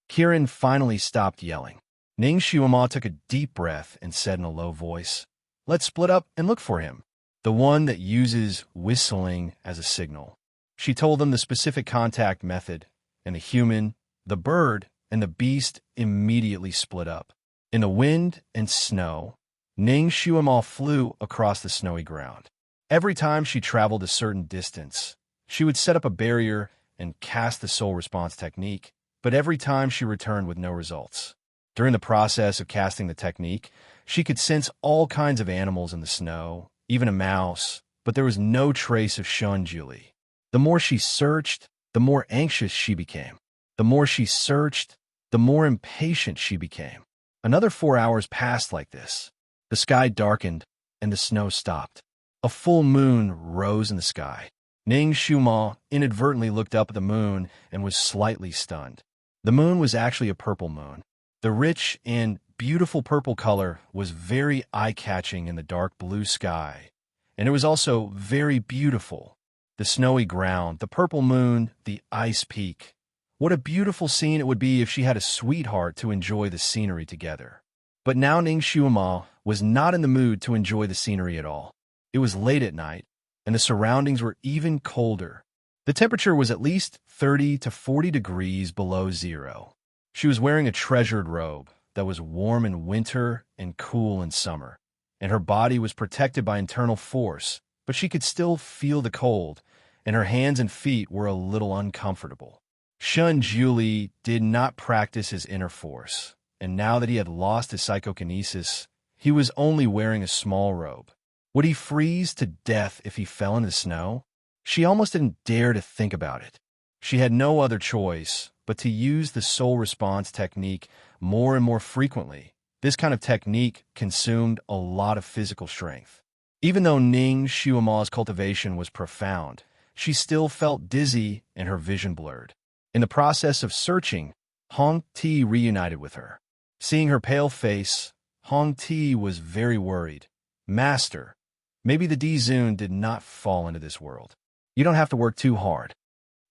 S1: Kieran finally stopped yelling. Ning Shuama took a deep breath and said in a low voice, "Let's split up and look for him, the one that uses whistling as a signal." She told them the specific contact method, and the human, the bird, and the beast immediately split up. In the wind and snow, Ning Shuama flew across the snowy ground. Every time she traveled a certain distance, she would set up a barrier and cast the soul response technique, but every time she returned with no results. During the process of casting the technique, she could sense all kinds of animals in the snow, even a mouse, but there was no trace of Shun Julie. The more she searched, the more anxious she became. The more she searched, the more impatient she became. Another 4 hours passed like this. The sky darkened, and the snow stopped. A full moon rose in the sky. Ning Shuama inadvertently looked up at the moon and was slightly stunned. The moon was actually a purple moon. The rich and beautiful purple color was very eye-catching in the dark blue sky, and it was also very beautiful. The snowy ground, the purple moon, the ice peak. What a beautiful scene it would be if she had a sweetheart to enjoy the scenery together. But now Ning Shuama was not in the mood to enjoy the scenery at all. It was late at night, and the surroundings were even colder. The temperature was at least 30 to 40 degrees below zero. She was wearing a treasured robe that was warm in winter and cool in summer, and her body was protected by internal force, but she could still feel the cold, and her hands and feet were a little uncomfortable. Shun Julie did not practice his inner force, and now that he had lost his psychokinesis, he was only wearing a small robe. Would he freeze to death if he fell into the snow? She almost didn't dare to think about it. She had no other choice but to use the soul response technique more and more frequently. This kind of technique consumed a lot of physical strength. Even though Ning Shuama's cultivation was profound, she still felt dizzy and her vision blurred. In the process of searching, Hong Ti reunited with her. Seeing her pale face, Hong Ti was very worried. "Master, maybe the Dizun did not fall into this world. You don't have to work too hard."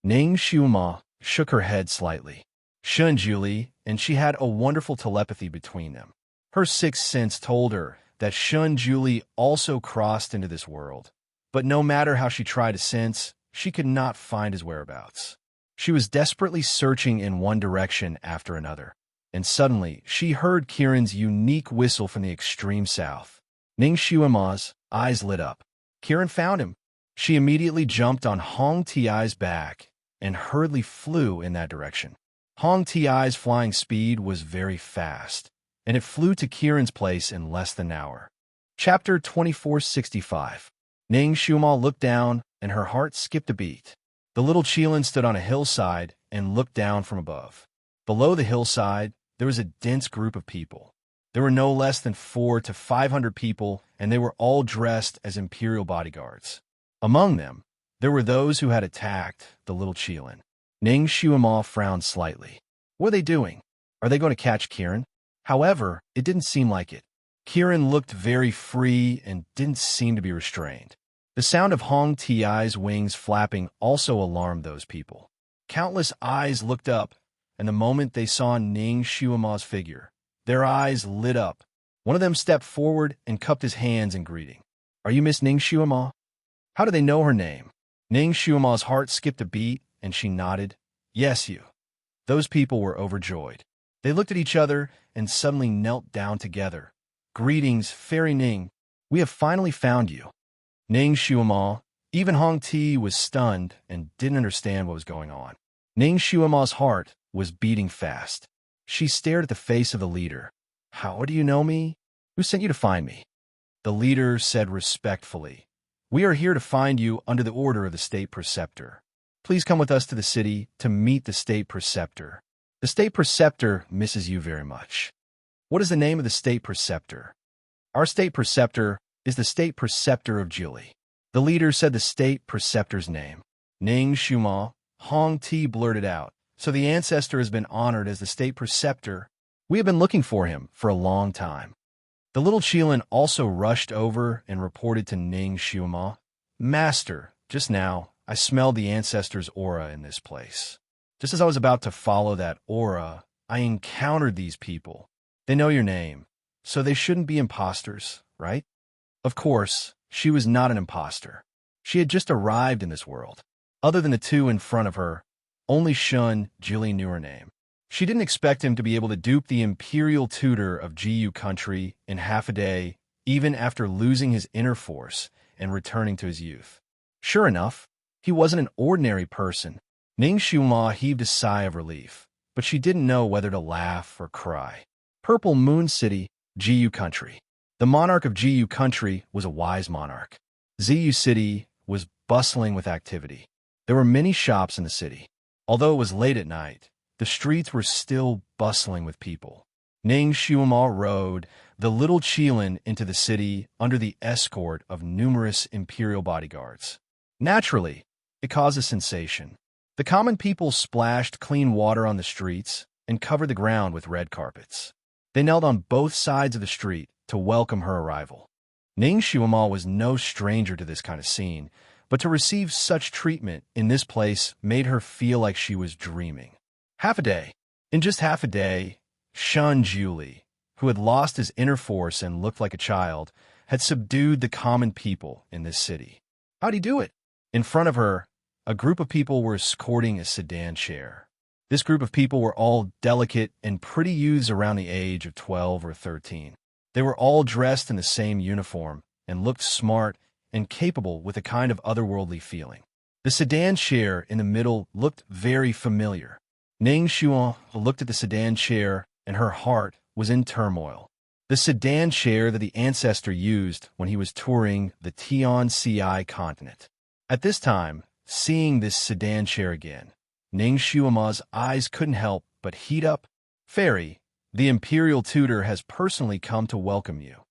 S1: Ning Shuama shook her head slightly. Shun Julie and she had a wonderful telepathy between them. Her sixth sense told her that Shun Julie also crossed into this world, but no matter how she tried to sense, she could not find his whereabouts. She was desperately searching in one direction after another, and suddenly she heard Kieran's unique whistle from the extreme south. Ning Shuama's eyes lit up. Kieran found him. She immediately jumped on Hong Ti's back and hurriedly flew in that direction. Hong Ti's flying speed was very fast, and it flew to Kieran's place in less than an hour. Chapter 2465. Ning Shuama looked down, and her heart skipped a beat. The little Qilin stood on a hillside and looked down from above. Below the hillside, there was a dense group of people. There were no less than 400 to 500 people, and they were all dressed as imperial bodyguards. Among them, there were those who had attacked the little Qilin. Ning Shuama frowned slightly. What are they doing? Are they going to catch Kieran? However, it didn't seem like it. Kieran looked very free and didn't seem to be restrained. The sound of Hong Ti's wings flapping also alarmed those people. Countless eyes looked up, and the moment they saw Ning Shuama's figure, their eyes lit up. One of them stepped forward and cupped his hands in greeting. "Are you Miss Ning Shuama?" How do they know her name? Ning Shuama's heart skipped a beat, and she nodded. "Yes, you." Those people were overjoyed. They looked at each other and suddenly knelt down together. "Greetings, Fairy Ning. We have finally found you." Ning Shuama, even Hong Ti was stunned and didn't understand what was going on. Ning Shuama's heart was beating fast. She stared at the face of the leader. "How do you know me? Who sent you to find me?" The leader said respectfully, "We are here to find you under the order of the state preceptor. Please come with us to the city to meet the state preceptor. The state preceptor misses you very much." "What is the name of the state preceptor?" "Our state preceptor is the state preceptor of Julie." The leader said the state preceptor's name. Ning Shuama, Hong Ti blurted out, "So the ancestor has been honored as the state preceptor. We have been looking for him for a long time." The little Qilin also rushed over and reported to Ning Xiuma, "Master, just now, I smelled the ancestor's aura in this place. Just as I was about to follow that aura, I encountered these people. They know your name, so they shouldn't be imposters, right?" Of course, she was not an imposter. She had just arrived in this world. Other than the two in front of her, only Shun Jili knew her name. She didn't expect him to be able to dupe the imperial tutor of Jiyu country in half a day, even after losing his inner force and returning to his youth. Sure enough, he wasn't an ordinary person. Ning Xiuma heaved a sigh of relief, but she didn't know whether to laugh or cry. Purple Moon City, Jiyu country. The monarch of Jiyu country was a wise monarch. Ziyu City was bustling with activity. There were many shops in the city. Although it was late at night, the streets were still bustling with people. Ning Xiuma rode the little Qilin into the city under the escort of numerous imperial bodyguards. Naturally, it caused a sensation. The common people splashed clean water on the streets and covered the ground with red carpets. They knelt on both sides of the street to welcome her arrival. Ning Xiuma was no stranger to this kind of scene, but to receive such treatment in this place made her feel like she was dreaming. In just half a day, Shun Jili, who had lost his inner force and looked like a child, had subdued the common people in this city. How'd he do it? In front of her, a group of people were escorting a sedan chair. This group of people were all delicate and pretty youths around the age of 12 or 13. They were all dressed in the same uniform and looked smart and capable with a kind of otherworldly feeling. The sedan chair in the middle looked very familiar. Ning Xiuma looked at the sedan chair, and her heart was in turmoil. The sedan chair that the ancestor used when he was touring the Tian-Ci continent. At this time, seeing this sedan chair again, Ning Xiuma's eyes couldn't help but heat up. "Fairy, the imperial tutor has personally come to welcome you."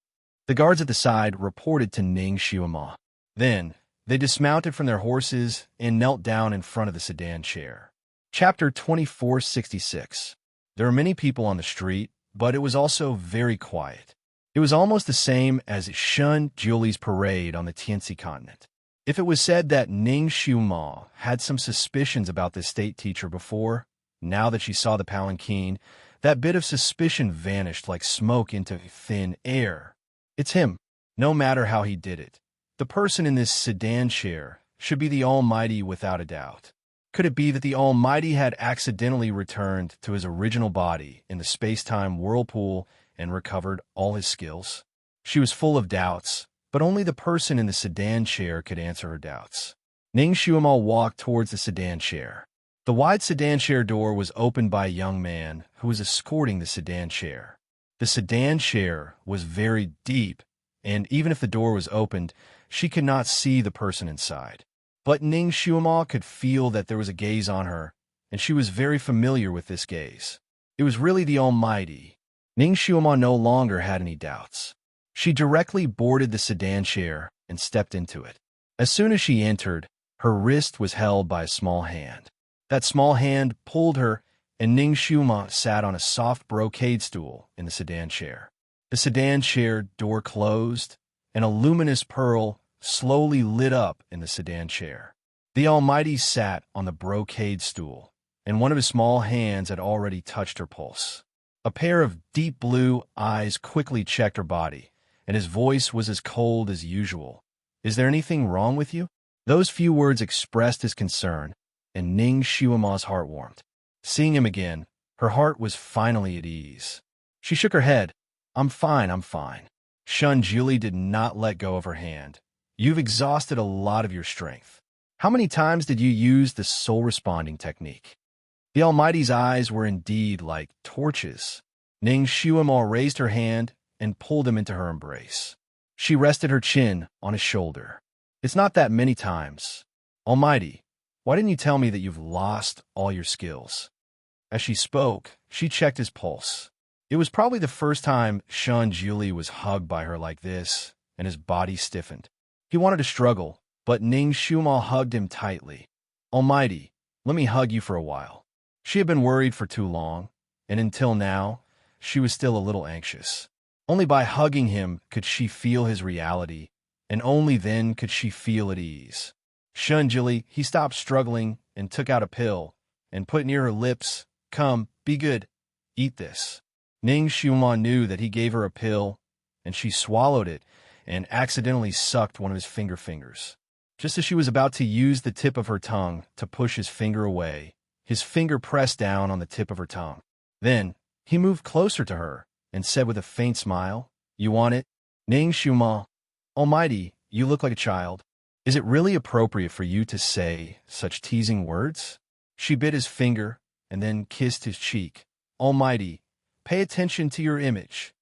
S1: The guards at the side reported to Ning Xiuma. Then, they dismounted from their horses and knelt down in front of the sedan chair. Chapter 2466. There were many people on the street, but it was also very quiet. It was almost the same as Shun Juli's parade on the Tianxi continent. If it was said that Ning Xiuma had some suspicions about this state teacher before, now that she saw the palanquin, that bit of suspicion vanished like smoke into thin air. It's him, no matter how he did it. The person in this sedan chair should be the Almighty without a doubt. Could it be that the Almighty had accidentally returned to his original body in the space-time whirlpool and recovered all his skills? She was full of doubts, but only the person in the sedan chair could answer her doubts. Ning Xiuma walked towards the sedan chair. The wide sedan chair door was opened by a young man who was escorting the sedan chair. The sedan chair was very deep, and even if the door was opened, she could not see the person inside. But Ning Xiuma could feel that there was a gaze on her, and she was very familiar with this gaze. It was really the Almighty. Ning Xiuma no longer had any doubts. She directly boarded the sedan chair and stepped into it. As soon as she entered, her wrist was held by a small hand. That small hand pulled her, and Ning Xiuma sat on a soft brocade stool in the sedan chair. The sedan chair door closed, and a luminous pearl slowly lit up in the sedan chair. The Almighty sat on the brocade stool, and one of his small hands had already touched her pulse. A pair of deep blue eyes quickly checked her body, and his voice was as cold as usual. "Is there anything wrong with you?" Those few words expressed his concern, and Ning Xiuma's heart warmed. Seeing him again, her heart was finally at ease. She shook her head. I'm fine. Shun Jili did not let go of her hand. "You've exhausted a lot of your strength. How many times did you use the soul responding technique?" The Almighty's eyes were indeed like torches. Ning Xiuma raised her hand and pulled him into her embrace. She rested her chin on his shoulder. "It's not that many times. Almighty, why didn't you tell me that you've lost all your skills?" As she spoke, she checked his pulse. It was probably the first time Shun Jili was hugged by her like this, and his body stiffened. He wanted to struggle, but Ning Xiuma hugged him tightly. "Almighty, let me hug you for a while." She had been worried for too long, and until now, she was still a little anxious. Only by hugging him could she feel his reality, and only then could she feel at ease. Shunjili, he stopped struggling and took out a pill and put near her lips. Come, be good, eat this. Ning Xiuma knew that he gave her a pill, and she swallowed it and accidentally sucked one of his fingers. Just as she was about to use the tip of her tongue to push his finger away, his finger pressed down on the tip of her tongue. Then, he moved closer to her and said with a faint smile, You want it? Ning Xiuma, Almighty, you look like a child. Is it really appropriate for you to say such teasing words? She bit his finger and then kissed his cheek. Almighty, pay attention to your image.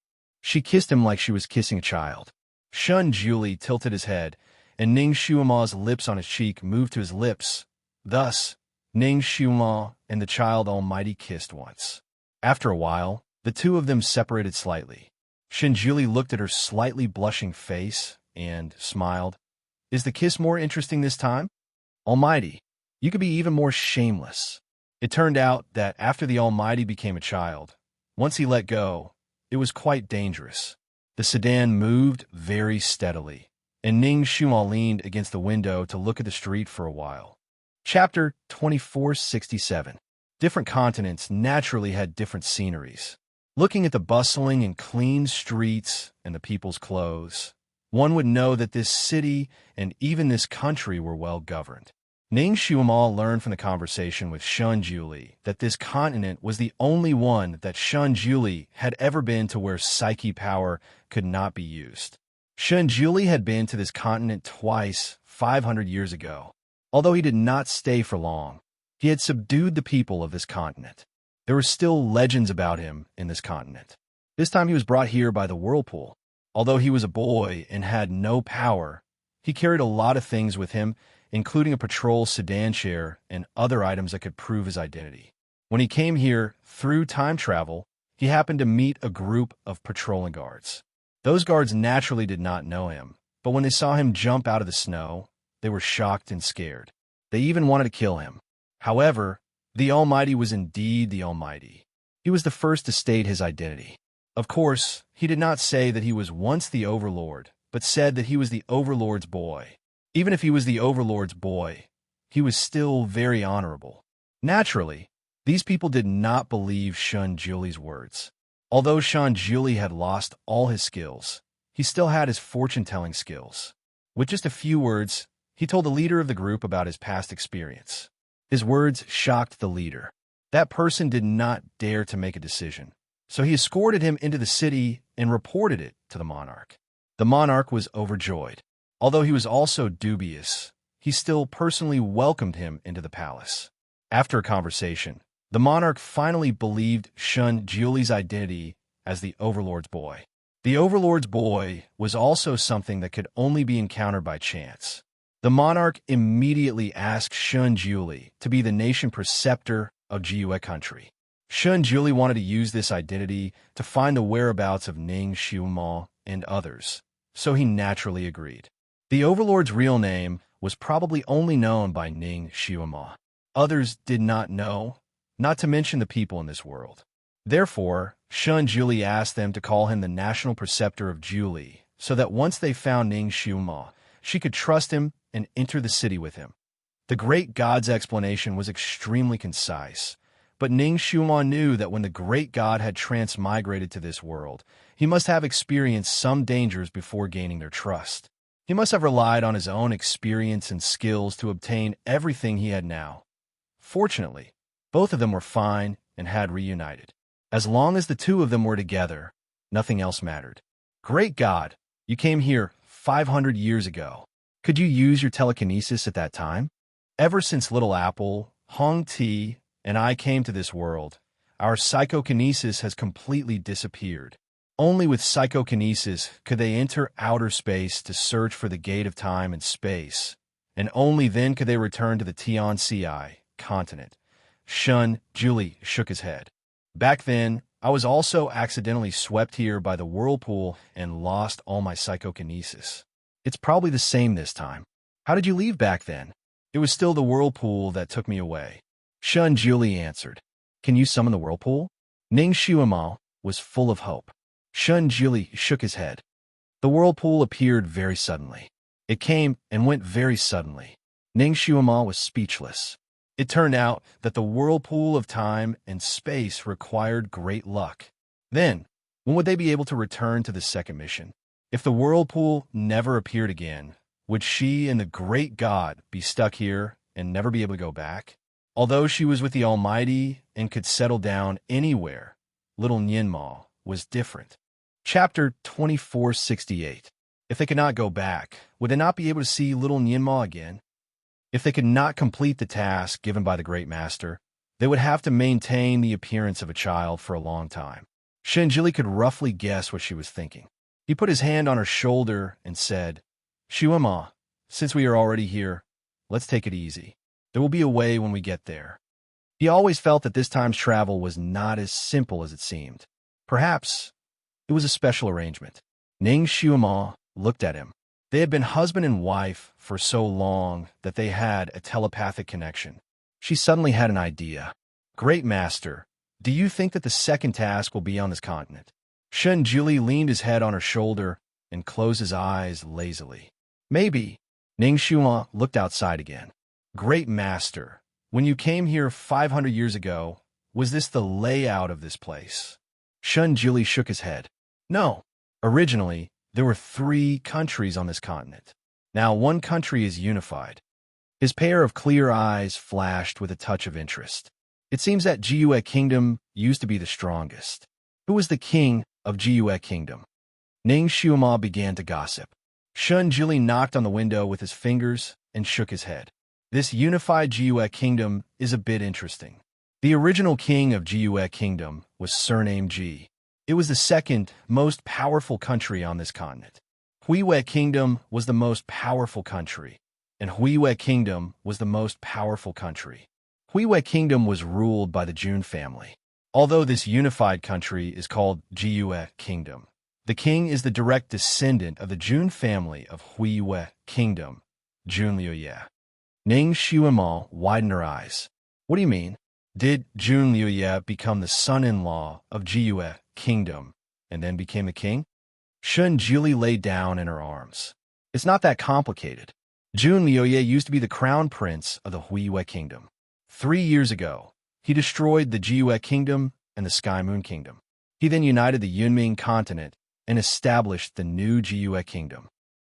S1: She kissed him like she was kissing a child. Shun Juli tilted his head, and Ning Xiuma's lips on his cheek moved to his lips. Thus, Ning Xiuma and the child Almighty kissed once. After a while, the two of them separated slightly. Shinjuli looked at her slightly blushing face and smiled. Is the kiss more interesting this time? Almighty, you could be even more shameless. It turned out that after the Almighty became a child, once he let go, it was quite dangerous. The sedan moved very steadily, and Ning Xiuma leaned against the window to look at the street for a while. Chapter 2467. Different continents naturally had different sceneries. Looking at the bustling and clean streets and the people's clothes, one would know that this city and even this country were well governed. Ning Xiuma learned from the conversation with Shun Juli that this continent was the only one that Shun Juli had ever been to where psyche power could not be used. Shun Juli had been to this continent twice 500 years ago. Although he did not stay for long, he had subdued the people of this continent. There were still legends about him in this continent. This time he was brought here by the whirlpool. Although he was a boy and had no power, he carried a lot of things with him, including a patrol sedan chair and other items that could prove his identity. When he came here through time travel, he happened to meet a group of patrolling guards. Those guards naturally did not know him, but when they saw him jump out of the snow, they were shocked and scared. They even wanted to kill him. However, the Almighty was indeed the Almighty. He was the first to state his identity. Of course, he did not say that he was once the Overlord, but said that he was the Overlord's boy. Even if he was the Overlord's boy, he was still very honorable. Naturally, these people did not believe Shun Juli's words. Although Shun Juli had lost all his skills, he still had his fortune-telling skills. With just a few words, he told the leader of the group about his past experience. His words shocked the leader. That person did not dare to make a decision, so he escorted him into the city and reported it to the monarch. The monarch was overjoyed. Although he was also dubious, he still personally welcomed him into the palace. After a conversation, the monarch finally believed Shun Juli's identity as the Overlord's boy. The Overlord's boy was also something that could only be encountered by chance. The monarch immediately asked Shun Juli to be the nation preceptor of Jiue country. Shun Juli wanted to use this identity to find the whereabouts of Ning Xiuma and others, so he naturally agreed. The Overlord's real name was probably only known by Ning Xiuma. Others did not know, not to mention the people in this world. Therefore, Shun Juli asked them to call him the national preceptor of Juli, so that once they found Ning Xiuma, she could trust him and enter the city with him. The great god's explanation was extremely concise, but Ning Xiuma knew that when the great god had transmigrated to this world, he must have experienced some dangers before gaining their trust. He must have relied on his own experience and skills to obtain everything he had now. Fortunately, both of them were fine and had reunited. As long as the two of them were together, nothing else mattered. Great God, you came here 500 years ago. Could you use your telekinesis at that time? Ever since Little Apple, Hong Ti, and I came to this world, our psychokinesis has completely disappeared. Only with psychokinesis could they enter outer space to search for the gate of time and space, and only then could they return to the Tianci continent. Shun Juli shook his head. Back then, I was also accidentally swept here by the whirlpool and lost all my psychokinesis. It's probably the same this time. How did you leave back then? It was still the whirlpool that took me away. Shun Juli answered. Can you summon the whirlpool? Ning Xiuma was full of hope. Shun Jili shook his head. The whirlpool appeared very suddenly. It came and went very suddenly. Ning Xuema was speechless. It turned out that the whirlpool of time and space required great luck. Then, when would they be able to return to the second mission? If the whirlpool never appeared again, would she and the great god be stuck here and never be able to go back? Although she was with the Almighty and could settle down anywhere, little Nianma was different. Chapter 2468. If they could not go back, would they not be able to see little Nianma again? If they could not complete the task given by the Great Master, they would have to maintain the appearance of a child for a long time. Shenjili could roughly guess what she was thinking. He put his hand on her shoulder and said, Xuema, since we are already here, let's take it easy. There will be a way when we get there. He always felt that this time's travel was not as simple as it seemed. Perhaps it was a special arrangement. Ning Xuema looked at him. They had been husband and wife for so long that they had a telepathic connection. She suddenly had an idea. Great Master, do you think that the second task will be on this continent? Shen Jili leaned his head on her shoulder and closed his eyes lazily. Maybe. Ning Xuema looked outside again. Great Master, when you came here 500 years ago, was this the layout of this place? Shun Jili shook his head. No. Originally, there were 3 countries on this continent. Now one country is unified. His pair of clear eyes flashed with a touch of interest. It seems that Jiyue Kingdom used to be the strongest. Who was the king of Jiyue Kingdom? Ning Xuema began to gossip. Shun Jili knocked on the window with his fingers and shook his head. This unified Jiyue Kingdom is a bit interesting. The original king of Jiyue Kingdom was surnamed Ji. It was the second most powerful country on this continent. Huiyue Kingdom was the most powerful country, and Huiyue Kingdom was the most powerful country. Huiyue Kingdom was ruled by the Jun family. Although this unified country is called Jiyue Kingdom, the king is the direct descendant of the Jun family of Huiyue Kingdom, Jun Liuye. Ning Xuema widened her eyes. What do you mean? Did Jun Liuye become the son-in-law of Jiyue Kingdom and then became a king? Shun Jili lay down in her arms. It's not that complicated. Jun Liuye used to be the crown prince of the Huiyue Kingdom. 3 years ago, he destroyed the Jiyue Kingdom and the Sky Moon Kingdom. He then united the Yunming continent and established the new Jiyue Kingdom.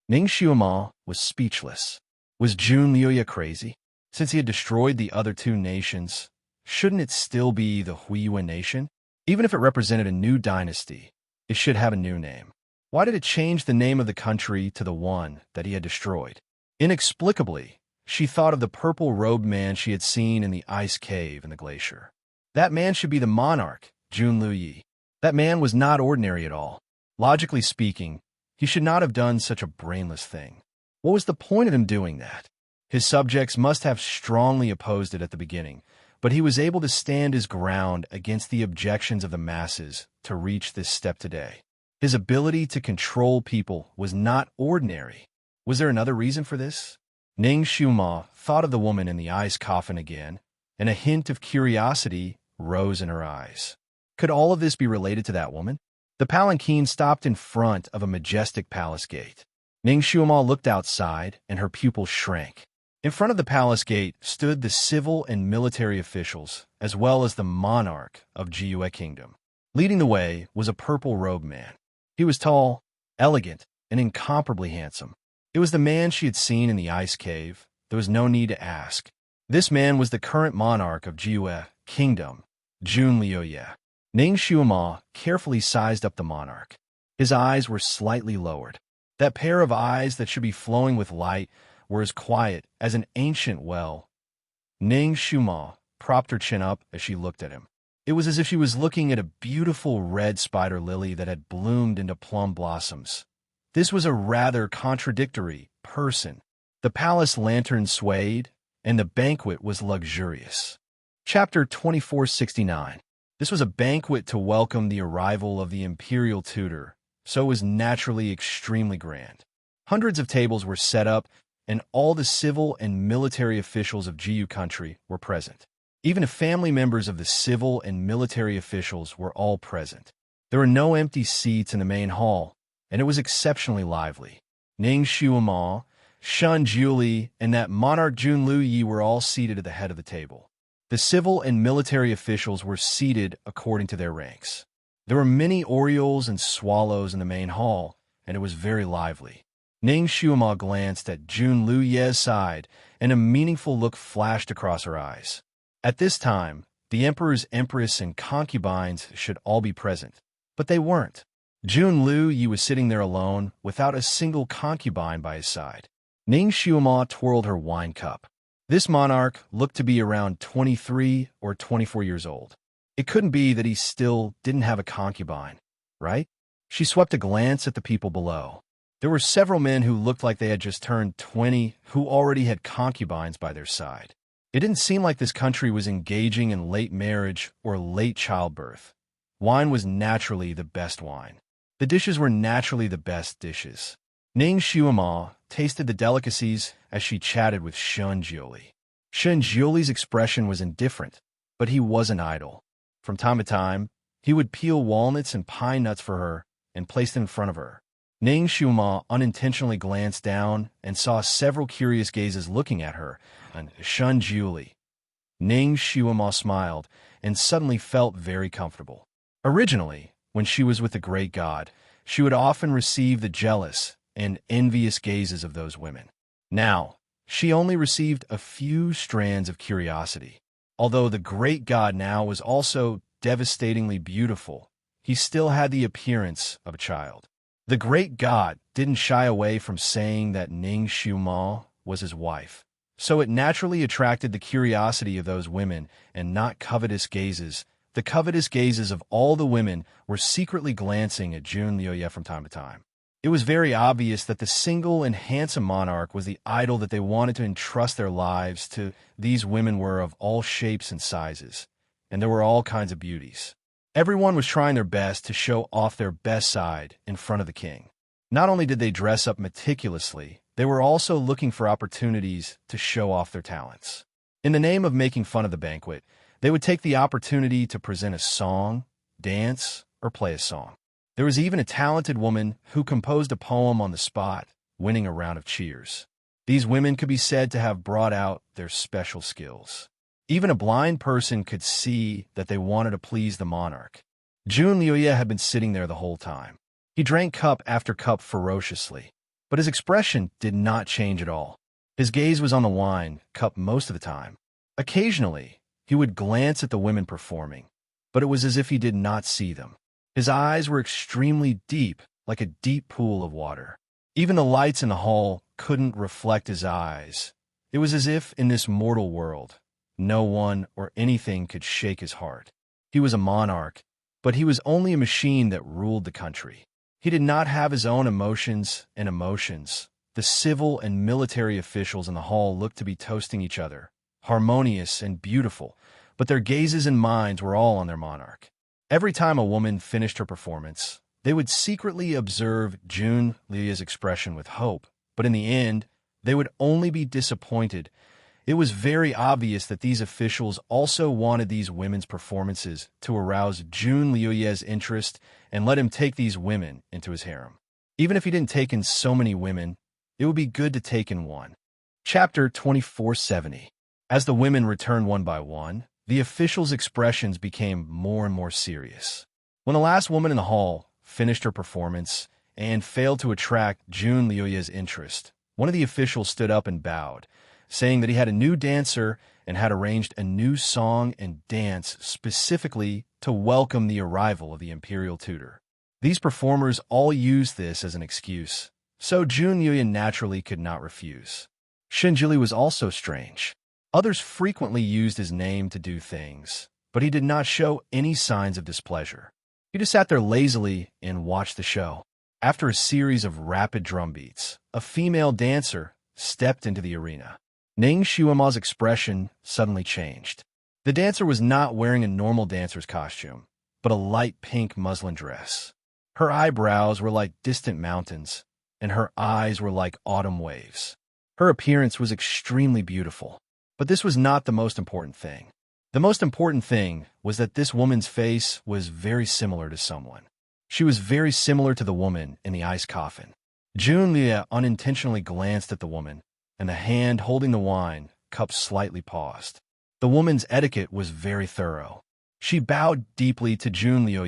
S1: Ning Xuema was speechless. Was Jun Liuye crazy? Since he had destroyed the other 2 nations, shouldn't it still be the Huiyue nation? Even if it represented a new dynasty, it should have a new name. Why did it change the name of the country to the one that he had destroyed? Inexplicably, she thought of the purple-robed man she had seen in the ice cave in the glacier. That man should be the monarch, Jun Liuye. That man was not ordinary at all. Logically speaking, he should not have done such a brainless thing. What was the point of him doing that? His subjects must have strongly opposed it at the beginning, but he was able to stand his ground against the objections of the masses to reach this step today. His ability to control people was not ordinary. Was there another reason for this? Ning Xuema thought of the woman in the ice coffin again, and a hint of curiosity rose in her eyes. Could all of this be related to that woman? The palanquin stopped in front of a majestic palace gate. Ning Xuema looked outside, and her pupils shrank. In front of the palace gate stood the civil and military officials, as well as the monarch of Jiyue Kingdom. Leading the way was a purple-robed man. He was tall, elegant, and incomparably handsome. It was the man she had seen in the ice cave. There was no need to ask. This man was the current monarch of Jiyue Kingdom, Jun Liuye. Ning Xuema carefully sized up the monarch. His eyes were slightly lowered. That pair of eyes that should be flowing with light were as quiet as an ancient well. Ning Xuema propped her chin up as she looked at him. It was as if she was looking at a beautiful red spider lily that had bloomed into plum blossoms. This was a rather contradictory person. The palace lantern swayed, and the banquet was luxurious. Chapter 2469. This was a banquet to welcome the arrival of the imperial tutor, so it was naturally extremely grand. Hundreds of tables were set up, and all the civil and military officials of Jiyue country were present. Even family members of the civil and military officials were all present. There were no empty seats in the main hall, and it was exceptionally lively. Ning Xuema, Shun Juli, and that monarch Jun Luyi were all seated at the head of the table. The civil and military officials were seated according to their ranks. There were many orioles and swallows in the main hall, and it was very lively. Ning Xuema glanced at Jun Luyi's side, and a meaningful look flashed across her eyes. At this time, the emperor's empress and concubines should all be present, but they weren't. Jun Luyi was sitting there alone, without a single concubine by his side. Ning Xuema twirled her wine cup. This monarch looked to be around 23 or 24 years old. It couldn't be that he still didn't have a concubine, right? She swept a glance at the people below. There were several men who looked like they had just turned 20 who already had concubines by their side. It didn't seem like this country was engaging in late marriage or late childbirth. Wine was naturally the best wine. The dishes were naturally the best dishes. Ning Xuema tasted the delicacies as she chatted with Shun Jiuli. Shun Jiuli's expression was indifferent, but he wasn't idle. From time to time, he would peel walnuts and pine nuts for her and place them in front of her. Ning Xuema unintentionally glanced down and saw several curious gazes looking at her and Shun Jiuli. Ning Xuema smiled and suddenly felt very comfortable. Originally, when she was with the great god, she would often receive the jealous and envious gazes of those women. Now, she only received a few strands of curiosity. Although the great god now was also devastatingly beautiful, he still had the appearance of a child. The great god didn't shy away from saying that Ning Xuema was his wife, so it naturally attracted the curiosity of those women and not covetous gazes. The covetous gazes of all the women were secretly glancing at Jun Luyi from time to time. It was very obvious that the single and handsome monarch was the idol that they wanted to entrust their lives to. These women were of all shapes and sizes, and there were all kinds of beauties. Everyone was trying their best to show off their best side in front of the king. Not only did they dress up meticulously, they were also looking for opportunities to show off their talents. In the name of making fun of the banquet, they would take the opportunity to present a song, dance, or play a song. There was even a talented woman who composed a poem on the spot, winning a round of cheers. These women could be said to have brought out their special skills. Even a blind person could see that they wanted to please the monarch. Jun Luyi had been sitting there the whole time. He drank cup after cup ferociously, but his expression did not change at all. His gaze was on the wine cup most of the time. Occasionally, he would glance at the women performing, but it was as if he did not see them. His eyes were extremely deep, like a deep pool of water. Even the lights in the hall couldn't reflect his eyes. It was as if in this mortal world, no one or anything could shake his heart. He was a monarch, but he was only a machine that ruled the country. He did not have his own emotions and emotions. The civil and military officials in the hall looked to be toasting each other, harmonious and beautiful, but their gazes and minds were all on their monarch. Every time a woman finished her performance, they would secretly observe Jun Luyi's expression with hope, but in the end, they would only be disappointed. It was very obvious that these officials also wanted these women's performances to arouse Jun Luyi's interest and let him take these women into his harem. Even if he didn't take in so many women, it would be good to take in one. Chapter 2470. As the women returned one by one, the officials' expressions became more and more serious. When the last woman in the hall finished her performance and failed to attract Jun Luyi's interest, one of the officials stood up and bowed, saying that he had a new dancer and had arranged a new song and dance specifically to welcome the arrival of the imperial tutor. These performers all used this as an excuse, so Jun Luyi naturally could not refuse. Shinjili was also strange. Others frequently used his name to do things, but he did not show any signs of displeasure. He just sat there lazily and watched the show. After a series of rapid drum beats, a female dancer stepped into the arena. Ning Xuema's expression suddenly changed. The dancer was not wearing a normal dancer's costume, but a light pink muslin dress. Her eyebrows were like distant mountains, and her eyes were like autumn waves. Her appearance was extremely beautiful. But this was not the most important thing. The most important thing was that this woman's face was very similar to someone. She was very similar to the woman in the ice coffin. June Liu unintentionally glanced at the woman, and the hand holding the wine cup slightly paused. The woman's etiquette was very thorough. She bowed deeply to June Liu,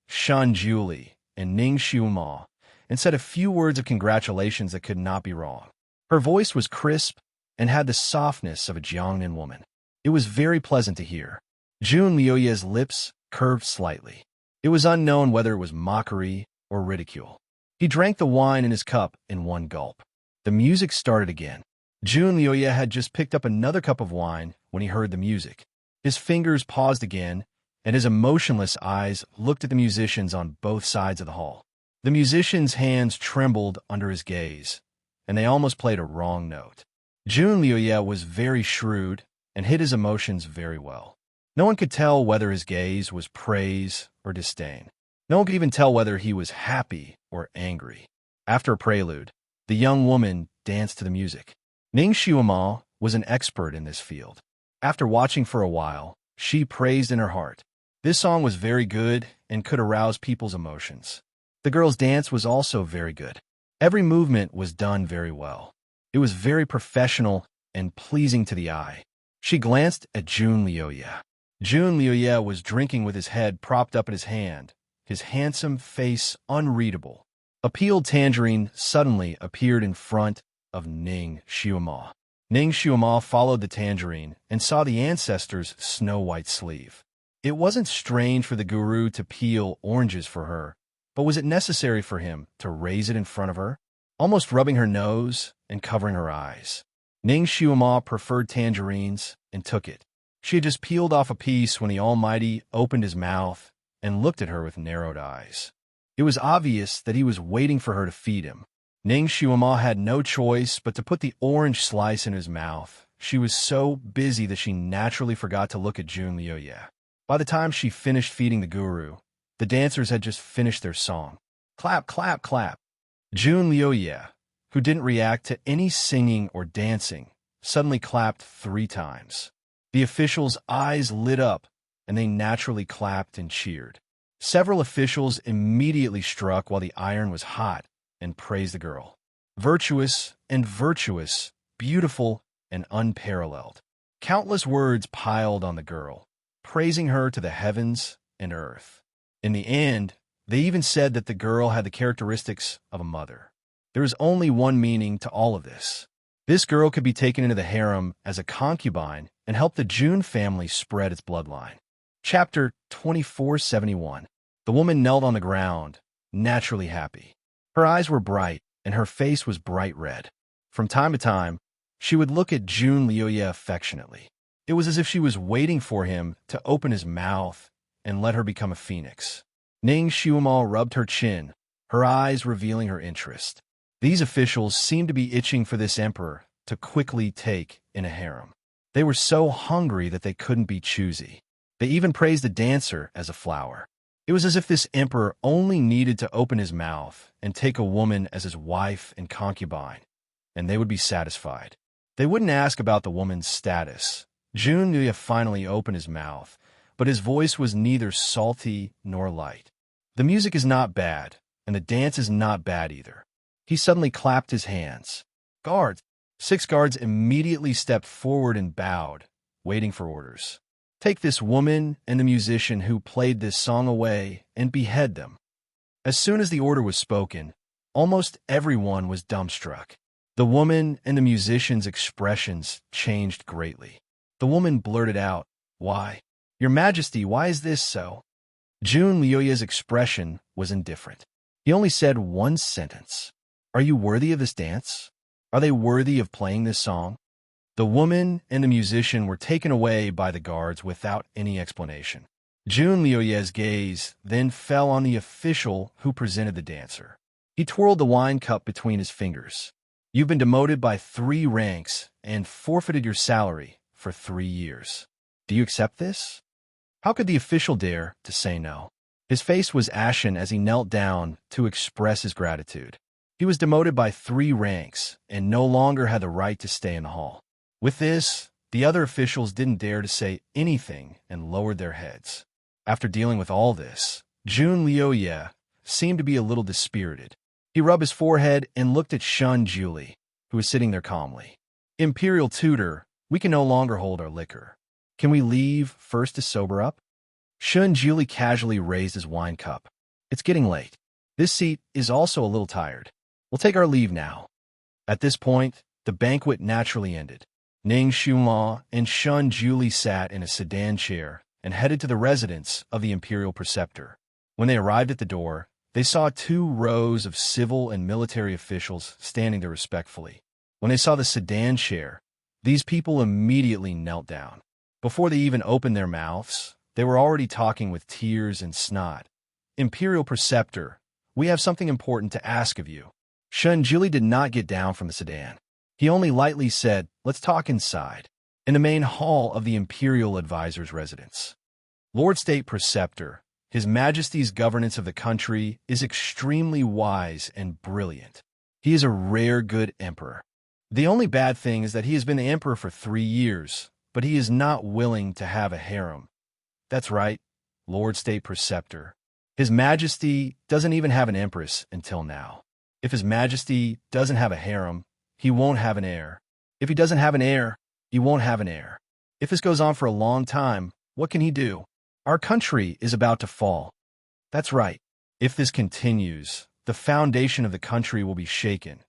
S1: Shan Julie, and Ning Xiuma, and said a few words of congratulations that could not be wrong. Her voice was crisp and had the softness of a Jiangnan woman. It was very pleasant to hear. June Liu's lips curved slightly. It was unknown whether it was mockery or ridicule. He drank the wine in his cup in one gulp. The music started again. June Liu had just picked up another cup of wine when he heard the music. His fingers paused again, and his emotionless eyes looked at the musicians on both sides of the hall. The musicians' hands trembled under his gaze, and they almost played a wrong note. June Liu was very shrewd and hid his emotions very well. No one could tell whether his gaze was praise or disdain. No one could even tell whether he was happy or angry. After a prelude, the young woman danced to the music. Ning Xiuma was an expert in this field. After watching for a while, she praised in her heart. This song was very good and could arouse people's emotions. The girl's dance was also very good. Every movement was done very well. It was very professional and pleasing to the eye. She glanced at June Liu. June Liu was drinking with his head propped up in his hand, his handsome face unreadable. A peeled tangerine suddenly appeared in front of Ning Xiuma. Ning Xiuma followed the tangerine and saw the ancestor's snow-white sleeve. It wasn't strange for the guru to peel oranges for her, but was it necessary for him to raise it in front of her, almost rubbing her nose and covering her eyes? Ning Xiuma preferred tangerines and took it. She had just peeled off a piece when the Almighty opened his mouth and looked at her with narrowed eyes. It was obvious that he was waiting for her to feed him. Ning Xiuma had no choice but to put the orange slice in his mouth. She was so busy that she naturally forgot to look at June Liu. By the time she finished feeding the guru, the dancers had just finished their song. Clap, clap, clap. June Liu, who didn't react to any singing or dancing, suddenly clapped 3 times. The officials' eyes lit up, and they naturally clapped and cheered. Several officials immediately struck while the iron was hot and praised the girl. Virtuous and virtuous, beautiful and unparalleled. Countless words piled on the girl, praising her to the heavens and earth. In the end, they even said that the girl had the characteristics of a mother. There is only one meaning to all of this. This girl could be taken into the harem as a concubine and help the June family spread its bloodline. Chapter 2471. The woman knelt on the ground, naturally happy. Her eyes were bright, and her face was bright red. From time to time, she would look at June Liu affectionately. It was as if she was waiting for him to open his mouth and let her become a phoenix. Ning Xiuma rubbed her chin, her eyes revealing her interest. These officials seemed to be itching for this emperor to quickly take in a harem. They were so hungry that they couldn't be choosy. They even praised the dancer as a flower. It was as if this emperor only needed to open his mouth and take a woman as his wife and concubine, and they would be satisfied. They wouldn't ask about the woman's status. June Liu finally opened his mouth, but his voice was neither salty nor light. The music is not bad, and the dance is not bad either. He suddenly clapped his hands. Guards! 6 guards immediately stepped forward and bowed, waiting for orders. Take this woman and the musician who played this song away and behead them. As soon as the order was spoken, almost everyone was dumbstruck. The woman and the musician's expressions changed greatly. The woman blurted out, "Why? Your Majesty, why is this so?" June Liu's expression was indifferent. He only said one sentence. "Are you worthy of this dance? Are they worthy of playing this song?" The woman and the musician were taken away by the guards without any explanation. June Liu's gaze then fell on the official who presented the dancer. He twirled the wine cup between his fingers. "You've been demoted by 3 ranks and forfeited your salary for 3 years. Do you accept this?" How could the official dare to say no? His face was ashen as he knelt down to express his gratitude. He was demoted by 3 ranks and no longer had the right to stay in the hall. With this, the other officials didn't dare to say anything and lowered their heads. After dealing with all this, June Liu seemed to be a little dispirited. He rubbed his forehead and looked at Shun Julie, who was sitting there calmly. Imperial tutor, we can no longer hold our liquor. Can we leave first to sober up? Shun Julie casually raised his wine cup. It's getting late. This seat is also a little tired. We'll take our leave now. At this point, the banquet naturally ended. Ning Shuma and Shun Julie sat in a sedan chair and headed to the residence of the Imperial Preceptor. When they arrived at the door, they saw 2 rows of civil and military officials standing there respectfully. When they saw the sedan chair, these people immediately knelt down. Before they even opened their mouths, they were already talking with tears and snot. Imperial Preceptor, we have something important to ask of you. Shun Julie did not get down from the sedan. He only lightly said, let's talk inside, in the main hall of the Imperial Advisor's residence. Lord State Preceptor, His Majesty's governance of the country is extremely wise and brilliant. He is a rare good emperor. The only bad thing is that he has been the emperor for 3 years, but he is not willing to have a harem. That's right, Lord State Preceptor. His Majesty doesn't even have an empress until now. If His Majesty doesn't have a harem, he won't have an heir. If he doesn't have an heir, he won't have an heir. If this goes on for a long time, what can he do? Our country is about to fall. That's right. If this continues, the foundation of the country will be shaken.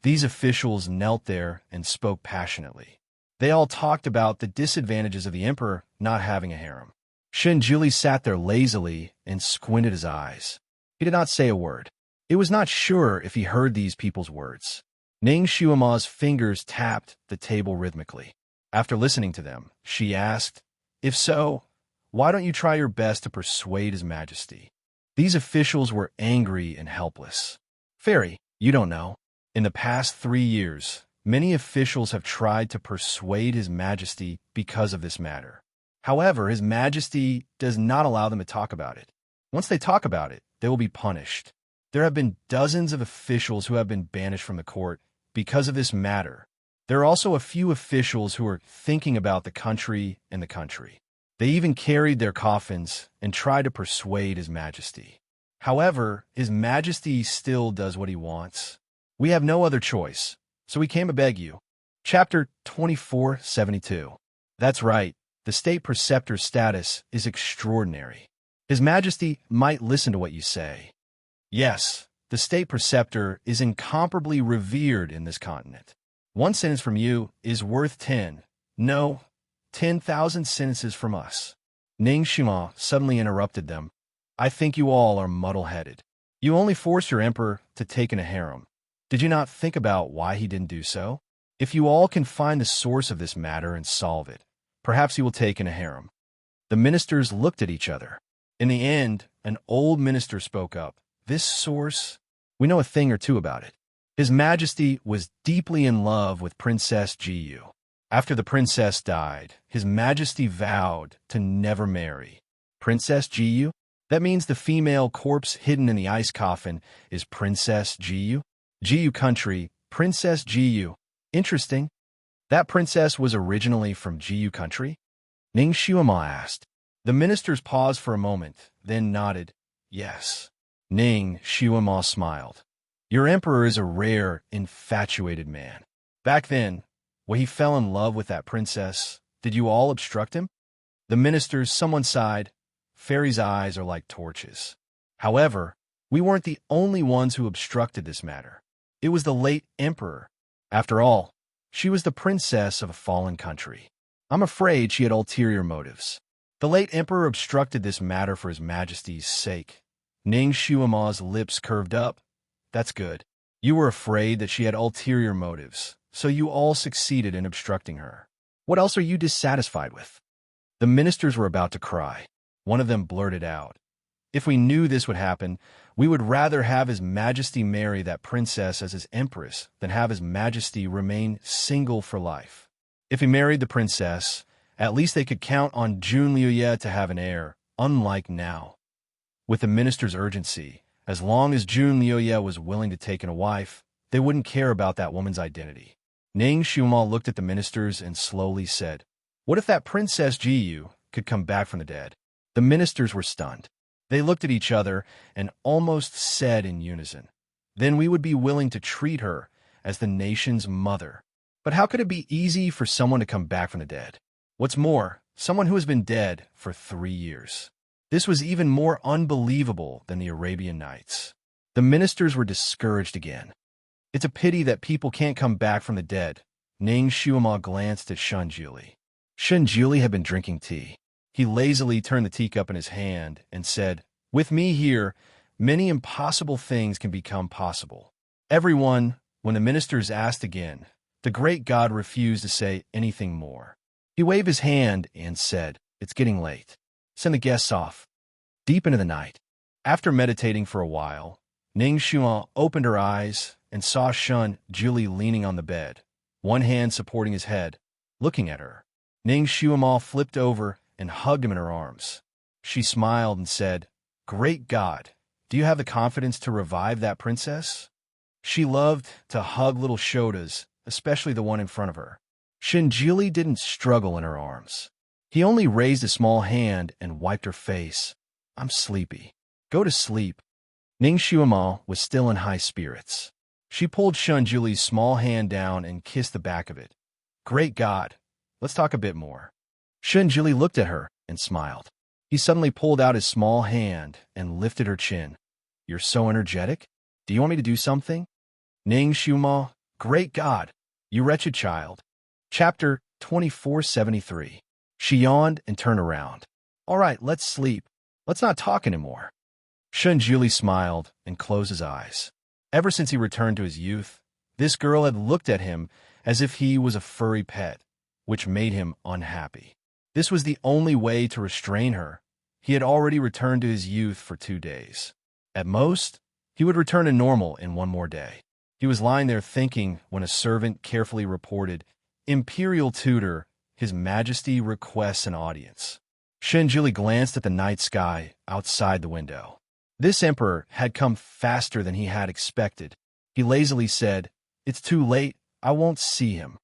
S1: These officials knelt there and spoke passionately. They all talked about the disadvantages of the emperor not having a harem. Shun Julie sat there lazily and squinted his eyes. He did not say a word. He was not sure if he heard these people's words. Ning Shuama's fingers tapped the table rhythmically. After listening to them, she asked, if so, why don't you try your best to persuade His Majesty? These officials were angry and helpless. Fairy, you don't know. In the past 3 years, many officials have tried to persuade His Majesty because of this matter. However, His Majesty does not allow them to talk about it. Once they talk about it, they will be punished. There have been dozens of officials who have been banished from the court because of this matter. There are also a few officials who are thinking about the country and the country. They even carried their coffins and tried to persuade His Majesty. However, His Majesty still does what he wants. We have no other choice, so we came to beg you. Chapter 2472. That's right, the State Preceptor's status is extraordinary. His Majesty might listen to what you say. Yes, the State Preceptor is incomparably revered in this continent. 1 sentence from you is worth 10,000 sentences from us. Ning Shima suddenly interrupted them. I think you all are muddle-headed. You only forced your emperor to take in a harem. Did you not think about why he didn't do so? If you all can find the source of this matter and solve it, perhaps he will take in a harem. The ministers looked at each other. In the end, an old minister spoke up. This source, we know a thing or two about it. His Majesty was deeply in love with Princess Jiyu. After the princess died, His Majesty vowed to never marry. Princess Jiyu? That means the female corpse hidden in the ice coffin is Princess Jiyu? Jiyu country, Princess Jiyu. Interesting. That princess was originally from Jiyu country? Ning Shuama asked. The ministers paused for a moment, then nodded. Yes. Ning Shuama smiled. Your emperor is a rare, infatuated man. Back then, when he fell in love with that princess, did you all obstruct him? The ministers, someone sighed. Fairy's eyes are like torches. However, we weren't the only ones who obstructed this matter. It was the late emperor. After all, she was the princess of a fallen country. I'm afraid she had ulterior motives. The late emperor obstructed this matter for His Majesty's sake. Ning Shuama's lips curved up. That's good. You were afraid that she had ulterior motives, so you all succeeded in obstructing her. What else are you dissatisfied with? The ministers were about to cry. One of them blurted out, if we knew this would happen, we would rather have His Majesty marry that princess as his empress than have His Majesty remain single for life. If he married the princess, at least they could count on Jun Liuye to have an heir, unlike now. With the minister's urgency, as long as Jun Liuye was willing to take in a wife, they wouldn't care about that woman's identity. Ning Shuma looked at the ministers and slowly said, what if that Princess Jiyu could come back from the dead? The ministers were stunned. They looked at each other and almost said in unison, "Then we would be willing to treat her as the nation's mother." But how could it be easy for someone to come back from the dead? What's more, someone who has been dead for 3 years. This was even more unbelievable than the Arabian Nights. The ministers were discouraged again. It's a pity that people can't come back from the dead. Ning Shuima glanced at Shunjuli. Shunjuli had been drinking tea. He lazily turned the teacup in his hand and said, "With me here, many impossible things can become possible." Everyone, when the ministers asked again, the great god refused to say anything more. He waved his hand and said, "It's getting late. Send the guests off." Deep into the night, after meditating for a while, Ning Shuima opened her eyes and saw Shun Juli leaning on the bed, one hand supporting his head, looking at her. Ning Shuima flipped over and hugged him in her arms. She smiled and said, "Great God, do you have the confidence to revive that princess?" She loved to hug little Shotas, especially the one in front of her. Shinjili didn't struggle in her arms. He only raised a small hand and wiped her face. "I'm sleepy. Go to sleep." Ning Shuima was still in high spirits. She pulled Shunjuli's small hand down and kissed the back of it. "Great God, let's talk a bit more." Shunjuli looked at her and smiled. He suddenly pulled out his small hand and lifted her chin. "You're so energetic. Do you want me to do something?" Ning Shuima, "Great God, you wretched child." Chapter 2473. She yawned and turned around. "All right, let's sleep. Let's not talk anymore." Shunjuli smiled and closed his eyes. Ever since he returned to his youth, this girl had looked at him as if he was a furry pet, which made him unhappy. This was the only way to restrain her. He had already returned to his youth for 2 days. At most, he would return to normal in 1 more day. He was lying there thinking when a servant carefully reported, "Imperial tutor, His Majesty requests an audience." Shunjuli glanced at the night sky outside the window. This emperor had come faster than he had expected. He lazily said, "It's too late. I won't see him."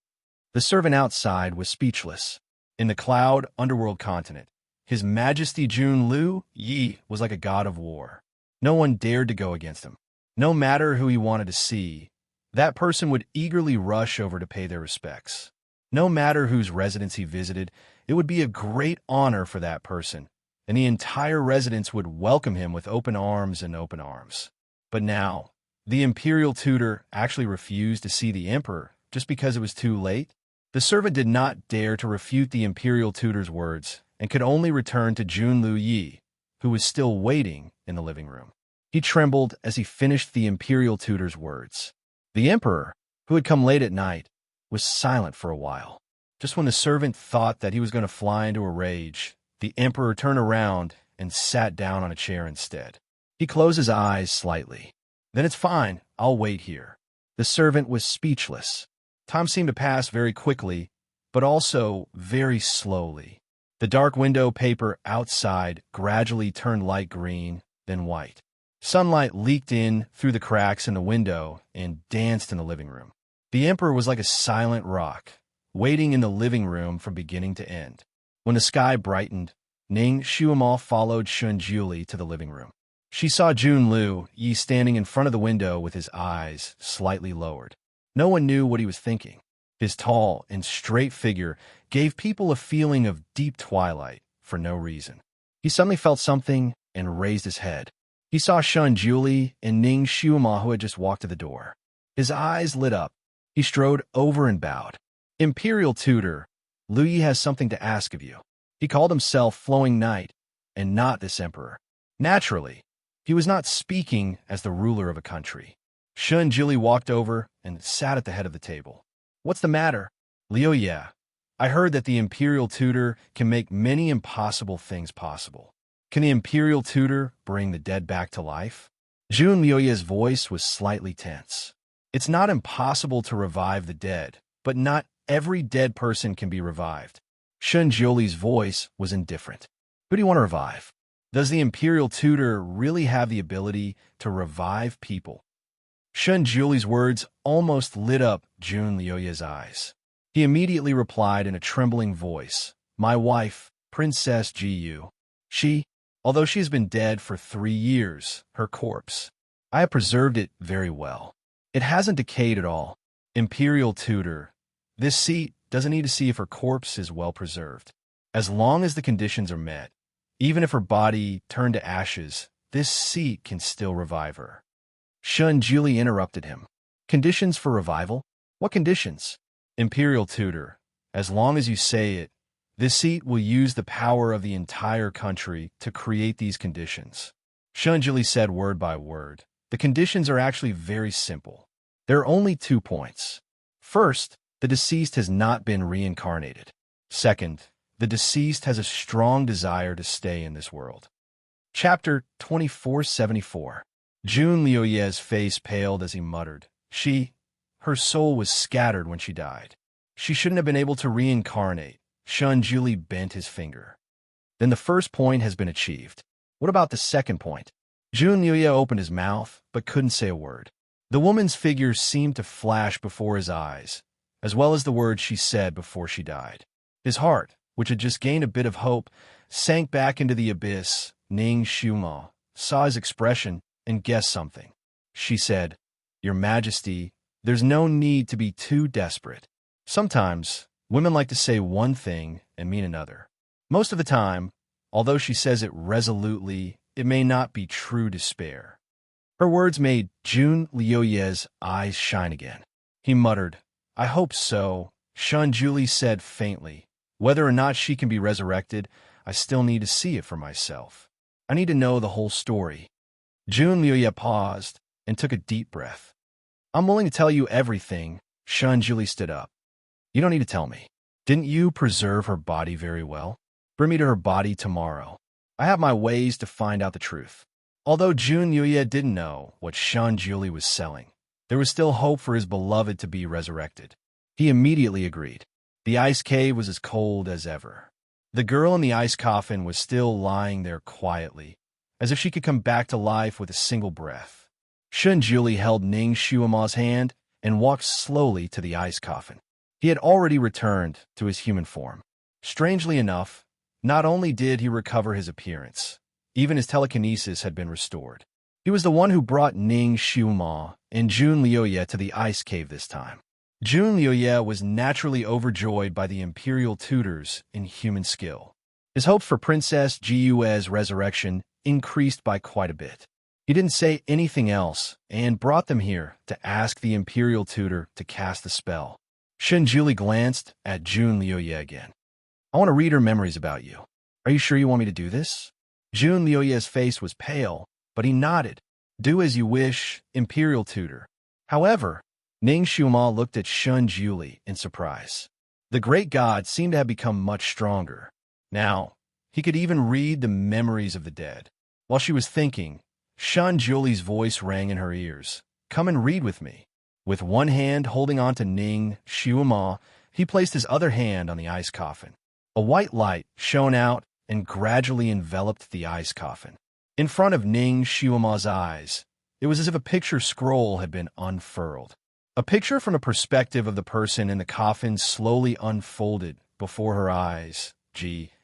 S1: The servant outside was speechless. In the cloud underworld continent, His Majesty Junlu Yi was like a god of war. No one dared to go against him. No matter who he wanted to see, that person would eagerly rush over to pay their respects. No matter whose residence he visited, it would be a great honor for that person, and the entire residence would welcome him with open arms and open arms. But now, the imperial tutor actually refused to see the emperor just because it was too late. The servant did not dare to refute the imperial tutor's words and could only return to Junlu Yi, who was still waiting in the living room. He trembled as he finished the imperial tutor's words. The emperor, who had come late at night, was silent for a while. Just when the servant thought that he was going to fly into a rage, the emperor turned around and sat down on a chair instead. He closed his eyes slightly. "Then it's fine. I'll wait here." The servant was speechless. Time seemed to pass very quickly, but also very slowly. The dark window paper outside gradually turned light green, then white. Sunlight leaked in through the cracks in the window and danced in the living room. The emperor was like a silent rock, waiting in the living room from beginning to end. When the sky brightened, Ning Shuima followed Shunjuli to the living room. She saw Junlu Yi standing in front of the window with his eyes slightly lowered. No one knew what he was thinking. His tall and straight figure gave people a feeling of deep twilight for no reason. He suddenly felt something and raised his head. He saw Shunjuli and Ning Shuima, who had just walked to the door. His eyes lit up. He strode over and bowed. "Imperial tutor, Lu Yi has something to ask of you." He called himself Flowing Knight, and not this emperor. Naturally, he was not speaking as the ruler of a country. Shunjuli walked over and sat at the head of the table. "What's the matter?" "Liu, yeah. I heard that the imperial tutor can make many impossible things possible. Can the imperial tutor bring the dead back to life?" Jun Liuya's voice was slightly tense. "It's not impossible to revive the dead, but not every dead person can be revived." Shunjuli's voice was indifferent. "Who do you want to revive? Does the imperial tutor really have the ability to revive people?" Shunjuli's words almost lit up Jun Liuya's eyes. He immediately replied in a trembling voice, "My wife, Princess Jiyu. She..." Although she has been dead for 3 years, her corpse, I have preserved it very well. It hasn't decayed at all. Imperial tutor, this seat doesn't need to see if her corpse is well preserved. As long as the conditions are met, even if her body turned to ashes, this seat can still revive her. Shun Juli interrupted him. Conditions for revival? What conditions? Imperial tutor, as long as you say it, this seat will use the power of the entire country to create these conditions. Shun Juli said word by word. The conditions are actually very simple. There are only 2 points. First, the deceased has not been reincarnated. Second, the deceased has a strong desire to stay in this world. Chapter 2474. Jun Liuye's face paled as he muttered. Her soul was scattered when she died. She shouldn't have been able to reincarnate. Shun Juli bent his finger. Then the first point has been achieved. What about the second point? Jun Liuye opened his mouth, but couldn't say a word. The woman's figure seemed to flash before his eyes, as well as the words she said before she died. His heart, which had just gained a bit of hope, sank back into the abyss. Ning Xiuma saw his expression and guessed something. She said, Your Majesty, there's no need to be too desperate. Sometimes, women like to say one thing and mean another. Most of the time, although she says it resolutely, it may not be true despair. Her words made Jun Liuye's eyes shine again. He muttered, I hope so. Shun Juli said faintly, Whether or not she can be resurrected, I still need to see it for myself. I need to know the whole story. Jun Liuye paused and took a deep breath. I'm willing to tell you everything. Shun Juli stood up. You don't need to tell me. Didn't you preserve her body very well? Bring me to her body tomorrow. I have my ways to find out the truth. Although Jun Liuye didn't know what Shun Juli was selling, there was still hope for his beloved to be resurrected. He immediately agreed. The ice cave was as cold as ever. The girl in the ice coffin was still lying there quietly, as if she could come back to life with a single breath. Shun Juli held Ning Xiuma's hand and walked slowly to the ice coffin. He had already returned to his human form. Strangely enough, not only did he recover his appearance, even his telekinesis had been restored. He was the one who brought Ning Xiuma and Jun Liuye to the ice cave this time. Jun Liuye was naturally overjoyed by the imperial tutors in human skill. His hopes for Princess Jiyue's resurrection increased by quite a bit. He didn't say anything else and brought them here to ask the imperial tutor to cast the spell. Shun Juli glanced at Jun Liuye again. I want to read her memories about you. Are you sure you want me to do this? Jun Liuye's face was pale, but he nodded. Do as you wish, imperial tutor. However, Ning Xiuma looked at Shun Juli in surprise. The great god seemed to have become much stronger. Now, he could even read the memories of the dead. While she was thinking, Shun Juli's voice rang in her ears. Come and read with me. With one hand holding on to Ning Xiuma, he placed his other hand on the ice coffin. A white light shone out and gradually enveloped the ice coffin. In front of Ning Xiuma's eyes, it was as if a picture scroll had been unfurled. A picture from the perspective of the person in the coffin slowly unfolded before her eyes.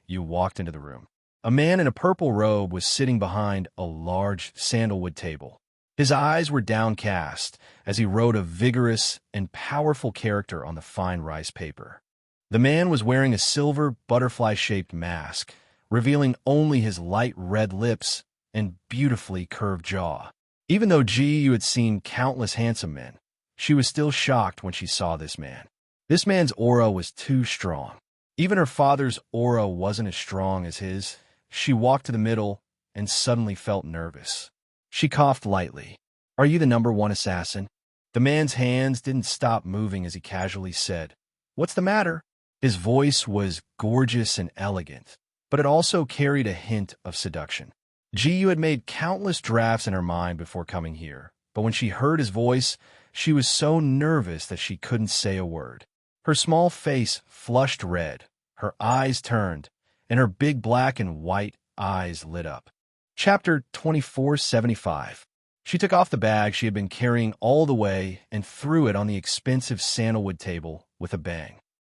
S1: You walked into the room. A man in a purple robe was sitting behind a large sandalwood table. His eyes were downcast as he wrote a vigorous and powerful character on the fine rice paper. The man was wearing a silver butterfly-shaped mask, revealing only his light red lips and beautifully curved jaw. Even though Ji had seen countless handsome men, she was still shocked when she saw this man. This man's aura was too strong. Even her father's aura wasn't as strong as his. She walked to the middle and suddenly felt nervous. She coughed lightly. Are you the #1 assassin? The man's hands didn't stop moving as he casually said, What's the matter? His voice was gorgeous and elegant, but it also carried a hint of seduction. Ji had made countless drafts in her mind before coming here, but when she heard his voice, she was so nervous that she couldn't say a word. Her small face flushed red, her eyes turned, and her big black and white eyes lit up. Chapter 2475. She took off the bag she had been carrying all the way and threw it on the expensive sandalwood table with a bang.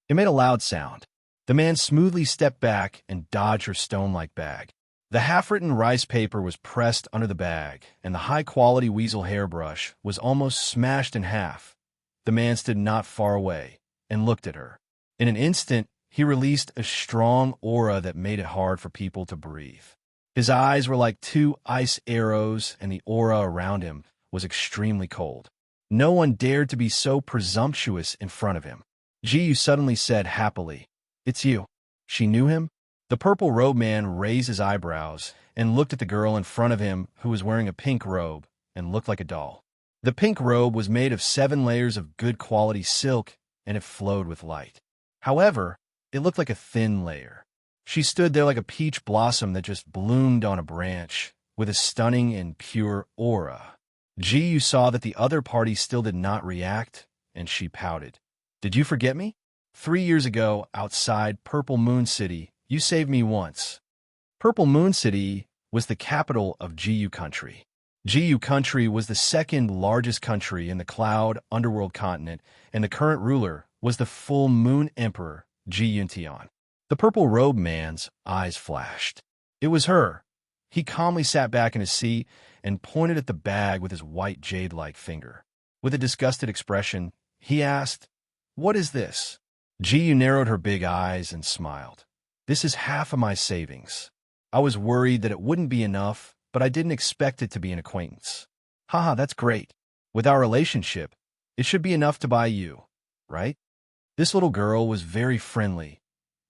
S1: It made a loud sound. The man smoothly stepped back and dodged her stone-like bag. The half-written rice paper was pressed under the bag, and the high-quality weasel hairbrush was almost smashed in half. The man stood not far away and looked at her. In an instant, he released a strong aura that made it hard for people to breathe. His eyes were like two ice arrows, and the aura around him was extremely cold. No one dared to be so presumptuous in front of him. Ji suddenly said happily, "It's you." She knew him? The purple-robed man raised his eyebrows and looked at the girl in front of him who was wearing a pink robe and looked like a doll. The pink robe was made of 7 layers of good quality silk, and it flowed with light. However, it looked like a thin layer. She stood there like a peach blossom that just bloomed on a branch, with a stunning and pure aura. Ji saw that the other party still did not react, and she pouted. "Did you forget me? 3 years ago, outside Purple Moon City, you saved me once." Purple Moon City was the capital of Jiu Country. Jiu Country was the second largest country in the Cloud Underworld continent, and the current ruler was the Full Moon Emperor, Jiuntian. The purple-robed man's eyes flashed. It was her. He calmly sat back in his seat and pointed at the bag with his white jade-like finger. With a disgusted expression, he asked, "What is this?" Jiu narrowed her big eyes and smiled. "This is half of my savings. I was worried that it wouldn't be enough, but I didn't expect it to be an acquaintance." "Haha, that's great. With our relationship, it should be enough to buy you, right?" This little girl was very friendly,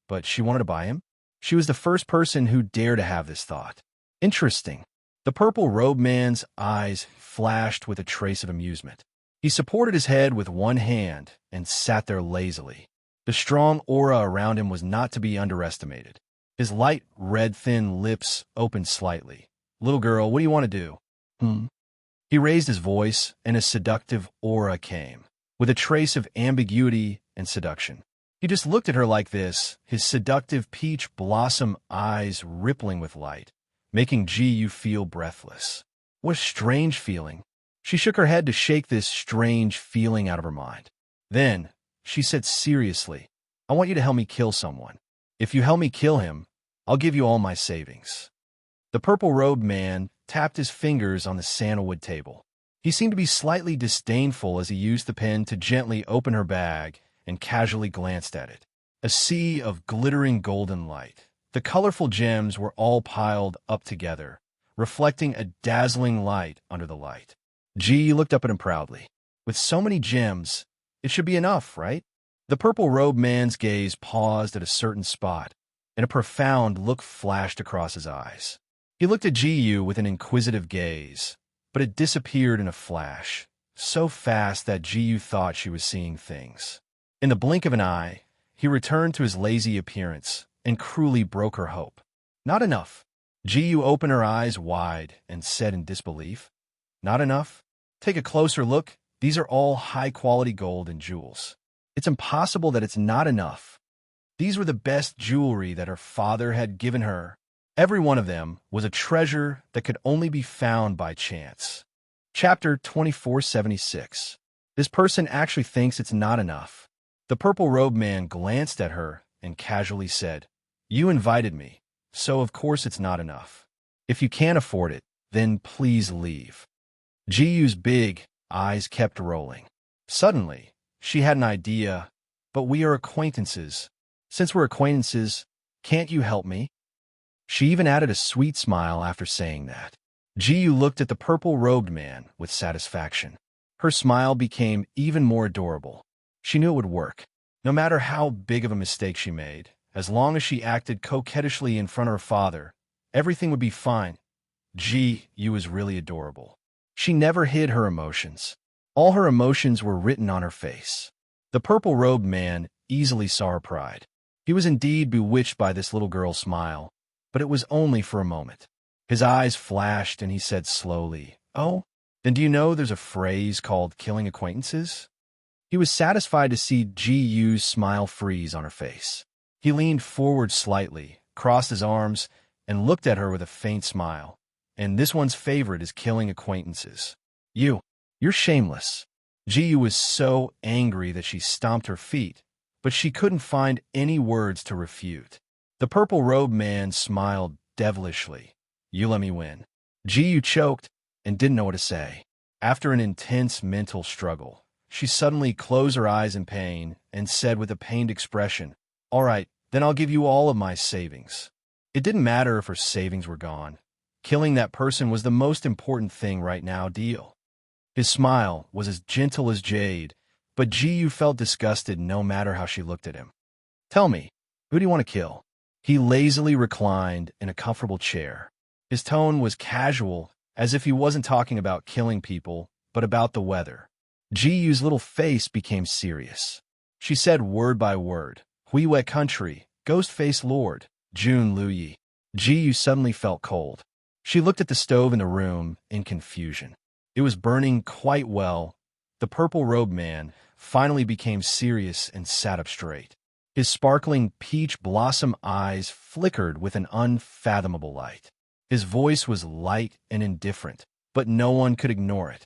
S1: but she wanted to buy him. She was the first person who dared to have this thought. Interesting. The purple-robed man's eyes flashed with a trace of amusement. He supported his head with one hand and sat there lazily. The strong aura around him was not to be underestimated. His light red thin lips opened slightly. "Little girl, what do you want to do?" He raised his voice, and a seductive aura came, with a trace of ambiguity and seduction. He just looked at her like this, his seductive peach blossom eyes rippling with light, making Ji feel breathless. What a strange feeling. She shook her head to shake this strange feeling out of her mind. Then, she said seriously, "I want you to help me kill someone. If you help me kill him, I'll give you all my savings." The purple-robed man tapped his fingers on the sandalwood table. He seemed to be slightly disdainful as he used the pen to gently open her bag and casually glanced at it. A sea of glittering golden light. The colorful gems were all piled up together, reflecting a dazzling light under the light. Ji looked up at him proudly. "With so many gems, it should be enough, right?" The purple-robed man's gaze paused at a certain spot, and a profound look flashed across his eyes. He looked at Ji with an inquisitive gaze, but it disappeared in a flash, so fast that Ji thought she was seeing things. In the blink of an eye, he returned to his lazy appearance and cruelly broke her hope. "Not enough." Ji opened her eyes wide and said in disbelief, "Not enough? Take a closer look. These are all high-quality gold and jewels. It's impossible that it's not enough. These were the best jewelry that her father had given her. Every one of them was a treasure that could only be found by chance." Chapter 2476. This person actually thinks it's not enough. The purple-robed man glanced at her and casually said, "You invited me, so of course it's not enough. If you can't afford it, then please leave." Jiu's big eyes kept rolling. Suddenly, she had an idea. "But we are acquaintances. Since we're acquaintances, can't you help me?" She even added a sweet smile after saying that. Jiu looked at the purple-robed man with satisfaction. Her smile became even more adorable. She knew it would work. No matter how big of a mistake she made, as long as she acted coquettishly in front of her father, everything would be fine. Jiu was really adorable. She never hid her emotions. All her emotions were written on her face. The purple-robed man easily saw her pride. He was indeed bewitched by this little girl's smile, but it was only for a moment. His eyes flashed and he said slowly, "Oh, then do you know there's a phrase called killing acquaintances?" He was satisfied to see Jiu's smile freeze on her face. He leaned forward slightly, crossed his arms, and looked at her with a faint smile. "And this one's favorite is killing acquaintances. You're shameless." Jiu was so angry that she stomped her feet, but she couldn't find any words to refute. The purple-robed man smiled devilishly. You let me win. Ji choked and didn't know what to say. After an intense mental struggle, she suddenly closed her eyes in pain and said with a pained expression, "All right, then I'll give you all of my savings." It didn't matter if her savings were gone. Killing that person was the most important thing right now, deal. His smile was as gentle as jade, but Ji felt disgusted no matter how she looked at him. "Tell me, who do you want to kill?" He lazily reclined in a comfortable chair. His tone was casual, as if he wasn't talking about killing people, but about the weather. Ji's little face became serious. She said word by word, "Hui Wet Country, Ghost-Faced Lord, Jun Luyi." Ji suddenly felt cold. She looked at the stove in the room in confusion. It was burning quite well. The purple-robed man finally became serious and sat up straight. His sparkling peach blossom eyes flickered with an unfathomable light. His voice was light and indifferent, but no one could ignore it.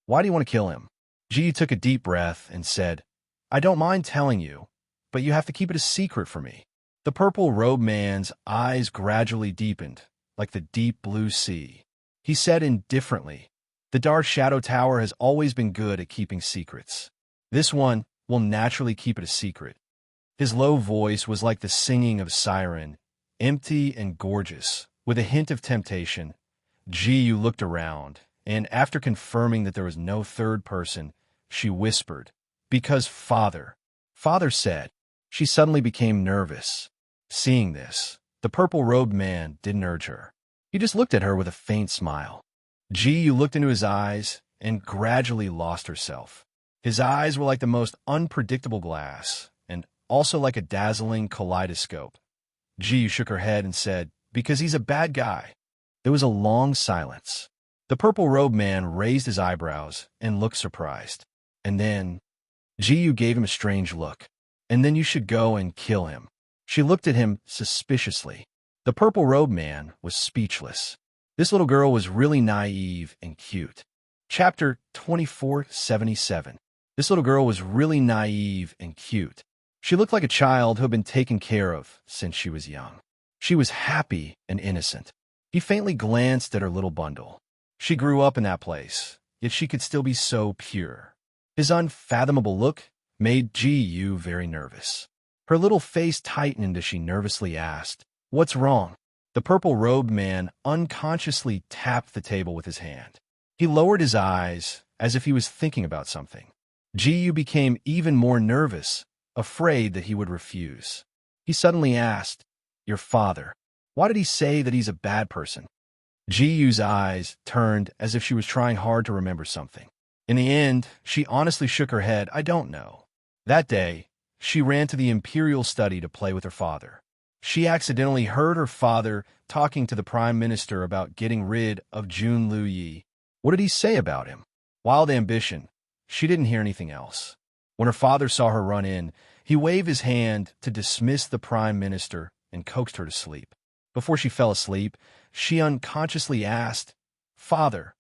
S1: "Why do you want to kill him?" Ji took a deep breath and said, "I don't mind telling you, but you have to keep it a secret for me." The purple-robed man's eyes gradually deepened, like the deep blue sea. He said indifferently, "The Dark Shadow Tower has always been good at keeping secrets. This one will naturally keep it a secret." His low voice was like the singing of a siren, empty and gorgeous, with a hint of temptation. Ji looked around, and after confirming that there was no third person, she whispered, "Because Father." "Father said." She suddenly became nervous. Seeing this, the purple-robed man didn't urge her. He just looked at her with a faint smile. Ji looked into his eyes and gradually lost herself. His eyes were like the most unpredictable glass, and also like a dazzling kaleidoscope. Ji shook her head and said, "Because he's a bad guy." There was a long silence. The purple-robed man raised his eyebrows and looked surprised. And then, Ji gave him a strange look. "And then you should go and kill him." She looked at him suspiciously. The purple-robed man was speechless. This little girl was really naive and cute. Chapter 2477. This little girl was really naive and cute. She looked like a child who had been taken care of since she was young. She was happy and innocent. He faintly glanced at her little bundle. She grew up in that place, yet she could still be so pure. His unfathomable look made Ji very nervous. Her little face tightened as she nervously asked, "What's wrong?" The purple-robed man unconsciously tapped the table with his hand. He lowered his eyes as if he was thinking about something. Ji became even more nervous, afraid that he would refuse. He suddenly asked, "Your father, why did he say that he's a bad person?" Ji's eyes turned as if she was trying hard to remember something. In the end, she honestly shook her head, "I don't know." That day, she ran to the Imperial Study to play with her father. She accidentally heard her father talking to the Prime Minister about getting rid of Jun Luyi. What did he say about him? Wild ambition. She didn't hear anything else. When her father saw her run in, he waved his hand to dismiss the Prime Minister and coaxed her to sleep. Before she fell asleep, she unconsciously asked, "Father,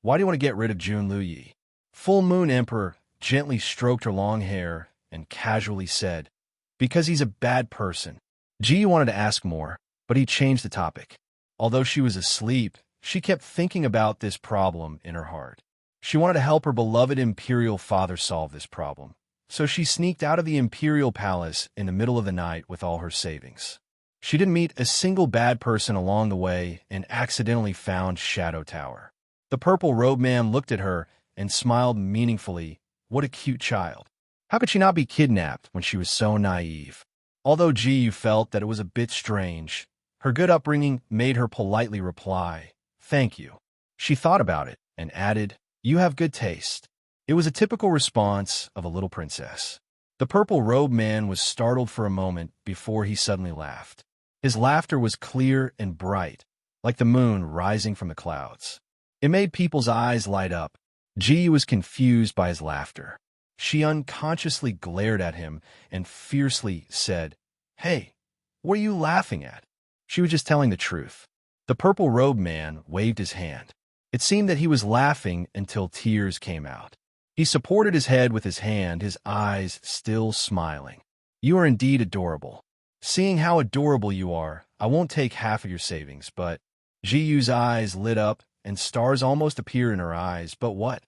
S1: why do you want to get rid of Jun Luyi?" Full Moon Emperor gently stroked her long hair and casually said, "Because he's a bad person." Ji wanted to ask more, but he changed the topic. Although she was asleep, she kept thinking about this problem in her heart. She wanted to help her beloved Imperial father solve this problem. So she sneaked out of the Imperial Palace in the middle of the night with all her savings. She didn't meet a single bad person along the way and accidentally found Shadow Tower. The purple-robed man looked at her and smiled meaningfully. What a cute child. How could she not be kidnapped when she was so naive? Although Ji felt that it was a bit strange, her good upbringing made her politely reply, "Thank you." She thought about it and added, "You have good taste." It was a typical response of a little princess. The purple-robed man was startled for a moment before he suddenly laughed. His laughter was clear and bright, like the moon rising from the clouds. It made people's eyes light up. Ji was confused by his laughter. She unconsciously glared at him and fiercely said, "Hey, what are you laughing at?" She was just telling the truth. The purple-robed man waved his hand. It seemed that he was laughing until tears came out. He supported his head with his hand, his eyes still smiling. "You are indeed adorable." Seeing how adorable you are, I won't take half of your savings, but Ji Yu's eyes lit up and stars almost appeared in her eyes. But what?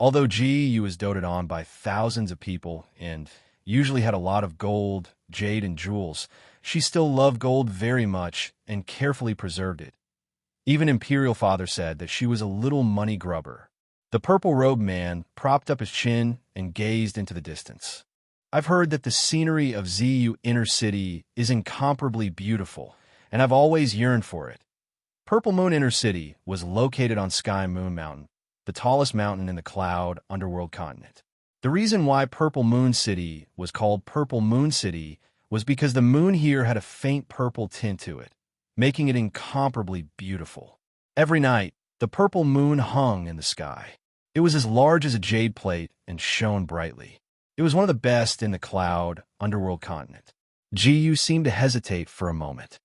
S1: Although Ji Yu was doted on by thousands of people and usually had a lot of gold, jade, and jewels, she still loved gold very much and carefully preserved it. Even Imperial Father said that she was a little money grubber. The purple-robed man propped up his chin and gazed into the distance. I've heard that the scenery of Ziyu Inner City is incomparably beautiful, and I've always yearned for it. Purple Moon Inner City was located on Sky Moon Mountain, the tallest mountain in the Cloud Underworld continent. The reason why Purple Moon City was called Purple Moon City was because the moon here had a faint purple tint to it, making it incomparably beautiful. Every night, the purple moon hung in the sky. It was as large as a jade plate and shone brightly. It was one of the best in the Cloud Underworld continent. Ji Yu seemed to hesitate for a moment.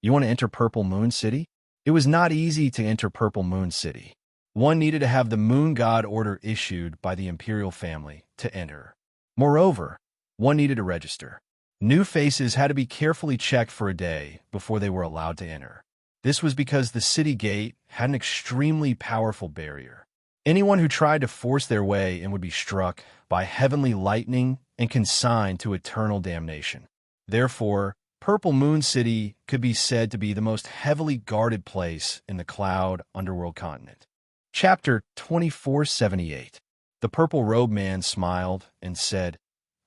S1: You want to enter Purple Moon City? It was not easy to enter Purple Moon City. One needed to have the Moon God order issued by the imperial family to enter. Moreover, one needed to register. New faces had to be carefully checked for a day before they were allowed to enter. This was because the city gate had an extremely powerful barrier. Anyone who tried to force their way in would be struck by heavenly lightning and consigned to eternal damnation. Therefore, Purple Moon City could be said to be the most heavily guarded place in the Cloud Underworld continent. Chapter 2478. The purple-robed man smiled and said,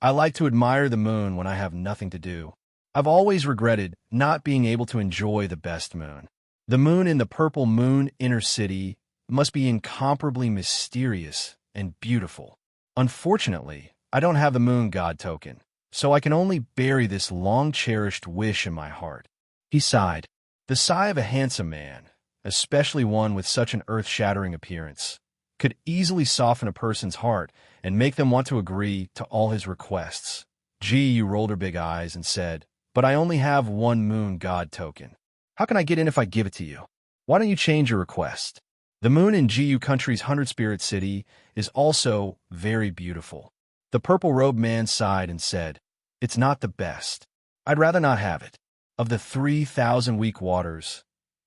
S1: I like to admire the moon when I have nothing to do. I've always regretted not being able to enjoy the best moon. The moon in the Purple Moon Inner City must be incomparably mysterious and beautiful. Unfortunately, I don't have the Moon God token, so I can only bury this long-cherished wish in my heart. He sighed. The sigh of a handsome man, especially one with such an earth-shattering appearance, could easily soften a person's heart and make them want to agree to all his requests. Ji Yu rolled her big eyes and said, But I only have one Moon God token. How can I get in if I give it to you? Why don't you change your request? The moon in Ji Yu Country's 100-Spirit City is also very beautiful. The purple-robed man sighed and said, It's not the best. I'd rather not have it. Of the 3,000 weak waters,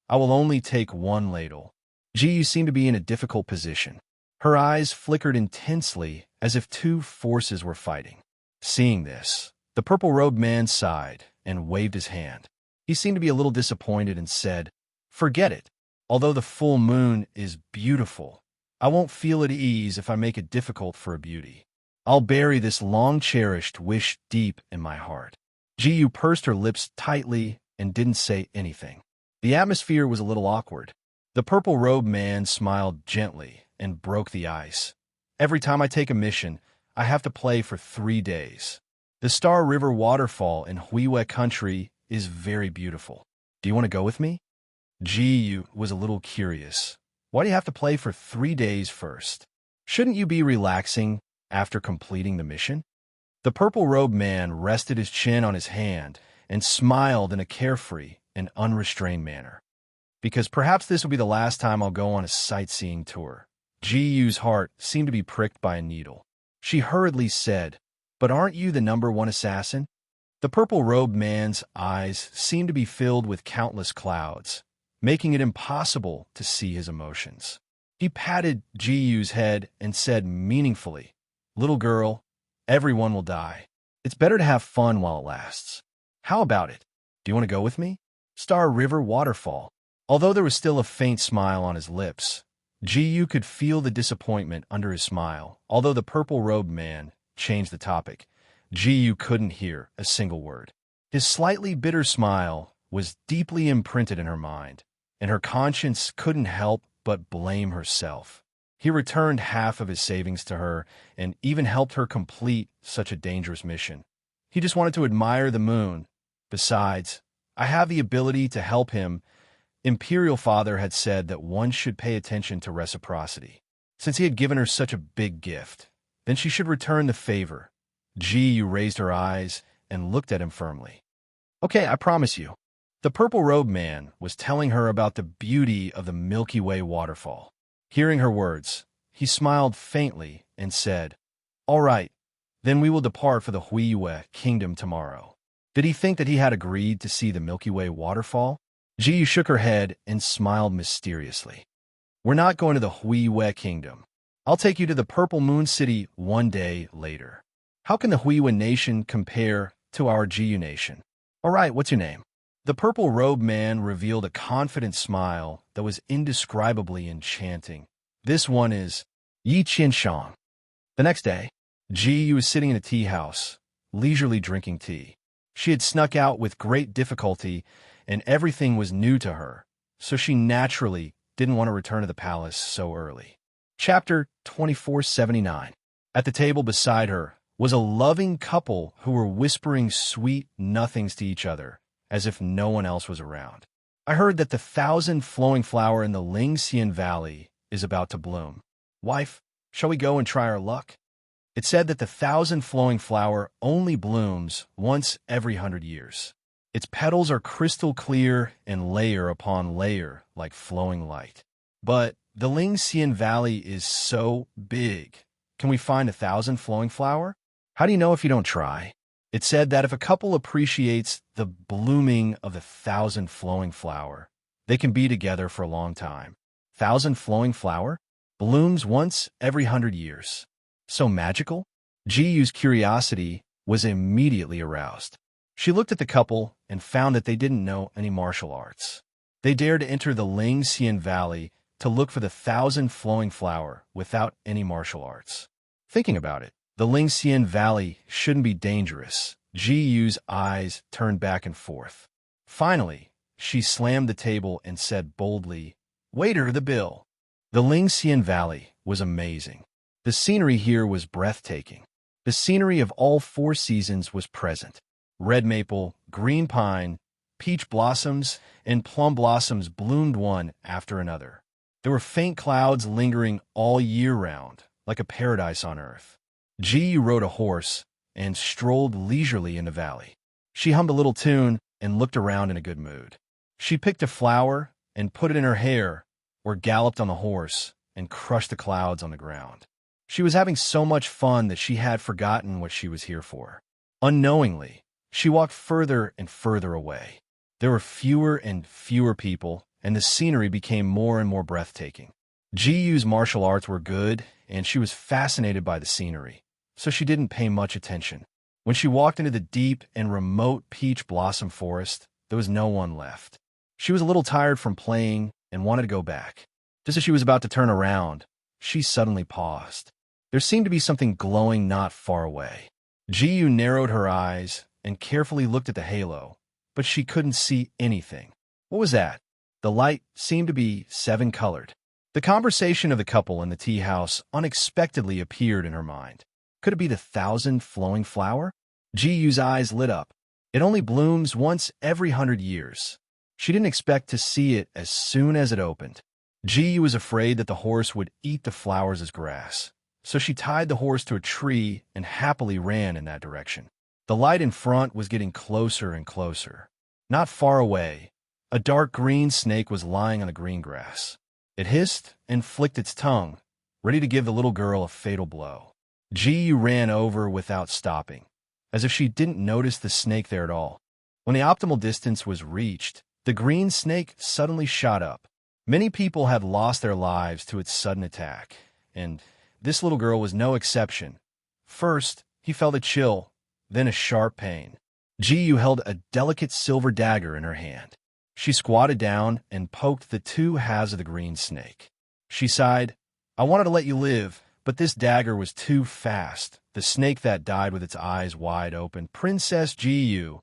S1: I will only take one ladle. Ji Yu seemed to be in a difficult position. Her eyes flickered intensely as if two forces were fighting. Seeing this, the purple-robed man sighed and waved his hand. He seemed to be a little disappointed and said, Forget it. Although the full moon is beautiful, I won't feel at ease if I make it difficult for a beauty. I'll bury this long-cherished wish deep in my heart. Ji Yu pursed her lips tightly and didn't say anything. The atmosphere was a little awkward. The purple-robed man smiled gently and broke the ice. Every time I take a mission, I have to play for 3 days. The Star River waterfall in Huiwe Country is very beautiful. Do you want to go with me? Ji Yu was a little curious. Why do you have to play for 3 days first? Shouldn't you be relaxing after completing the mission? The purple-robed man rested his chin on his hand and smiled in a carefree and unrestrained manner. Because perhaps this will be the last time I'll go on a sightseeing tour. Ji Yu's heart seemed to be pricked by a needle. She hurriedly said, But aren't you the #1 assassin? The purple-robed man's eyes seemed to be filled with countless clouds, making it impossible to see his emotions. He patted Ji Yu's head and said meaningfully, Little girl, everyone will die. It's better to have fun while it lasts. How about it? Do you want to go with me? Star River Waterfall. Although there was still a faint smile on his lips, Ji Yu could feel the disappointment under his smile. Although the purple-robed man changed the topic, Ji Yu couldn't hear a single word. His slightly bitter smile was deeply imprinted in her mind, and her conscience couldn't help but blame herself. He returned half of his savings to her and even helped her complete such a dangerous mission. He just wanted to admire the moon. Besides, I have the ability to help him. Imperial Father had said that one should pay attention to reciprocity. Since he had given her such a big gift, then she should return the favor. Ji Yu raised her eyes and looked at him firmly. Okay, I promise you. The purple-robed man was telling her about the beauty of the Milky Way waterfall. Hearing her words, he smiled faintly and said, All right, then we will depart for the Huiwe kingdom tomorrow. Did he think that he had agreed to see the Milky Way waterfall? Ji shook her head and smiled mysteriously. We're not going to the Huiwe Kingdom. I'll take you to the Purple Moon City one day later. How can the Huiwe Nation compare to our Jiyu Nation? All right, what's your name? The purple-robed man revealed a confident smile that was indescribably enchanting. This one is Yi Qianshang. The next day, Ji was sitting in a tea house, leisurely drinking tea. She had snuck out with great difficulty, and everything was new to her, so she naturally didn't want to return to the palace so early. Chapter 2479. At the table beside her was a loving couple who were whispering sweet nothings to each other, as if no one else was around. I heard that the 1,000 flowing flower in the Lingxian Valley is about to bloom. Wife, shall we go and try our luck? It said that the 1,000 flowing flower only blooms once every 100 years. Its petals are crystal clear and layer upon layer like flowing light. But the Lingxian Valley is so big. Can we find 1,000 flowing flower? How do you know if you don't try? It said that if a couple appreciates the blooming of the 1,000 flowing flower, they can be together for a long time. 1,000 flowing flower blooms once every 100 years. So magical? Jiyu's curiosity was immediately aroused. She looked at the couple and found that they didn't know any martial arts. They dared to enter the Lingxian Valley to look for the 1,000 flowing flower without any martial arts. Thinking about it, the Lingxian Valley shouldn't be dangerous. Jiyu's eyes turned back and forth. Finally, she slammed the table and said boldly, "Waiter, the bill." The Lingxian Valley was amazing. The scenery here was breathtaking. The scenery of all 4 seasons was present. Red maple, green pine, peach blossoms, and plum blossoms bloomed one after another. There were faint clouds lingering all year round, like a paradise on earth. Jiyu rode a horse and strolled leisurely in the valley. She hummed a little tune and looked around in a good mood. She picked a flower and put it in her hair, or galloped on the horse and crushed the clouds on the ground. She was having so much fun that she had forgotten what she was here for. Unknowingly, she walked further and further away. There were fewer and fewer people, and the scenery became more and more breathtaking. Jiyu's martial arts were good, and she was fascinated by the scenery, so she didn't pay much attention. When she walked into the deep and remote peach blossom forest, there was no one left. She was a little tired from playing and wanted to go back. Just as she was about to turn around, she suddenly paused. There seemed to be something glowing not far away. Jiyu narrowed her eyes and carefully looked at the halo, but she couldn't see anything. What was that? The light seemed to be 7-colored. The conversation of the couple in the tea house unexpectedly appeared in her mind. Could it be the 1,000 flowing flower? Jiyu's eyes lit up. It only blooms once every 100 years. She didn't expect to see it as soon as it opened. Jiyu was afraid that the horse would eat the flowers as grass, so she tied the horse to a tree and happily ran in that direction. The light in front was getting closer and closer. Not far away, a dark green snake was lying on the green grass. It hissed and flicked its tongue, ready to give the little girl a fatal blow. Jiyu ran over without stopping, as if she didn't notice the snake there at all. When the optimal distance was reached, the green snake suddenly shot up. Many people had lost their lives to its sudden attack, and this little girl was no exception. First, he felt a chill, then a sharp pain. Jiyu held a delicate silver dagger in her hand. She squatted down and poked the 2 halves of the green snake. She sighed, "I wanted to let you live, but this dagger was too fast." The snake that died with its eyes wide open, Princess Jiyu,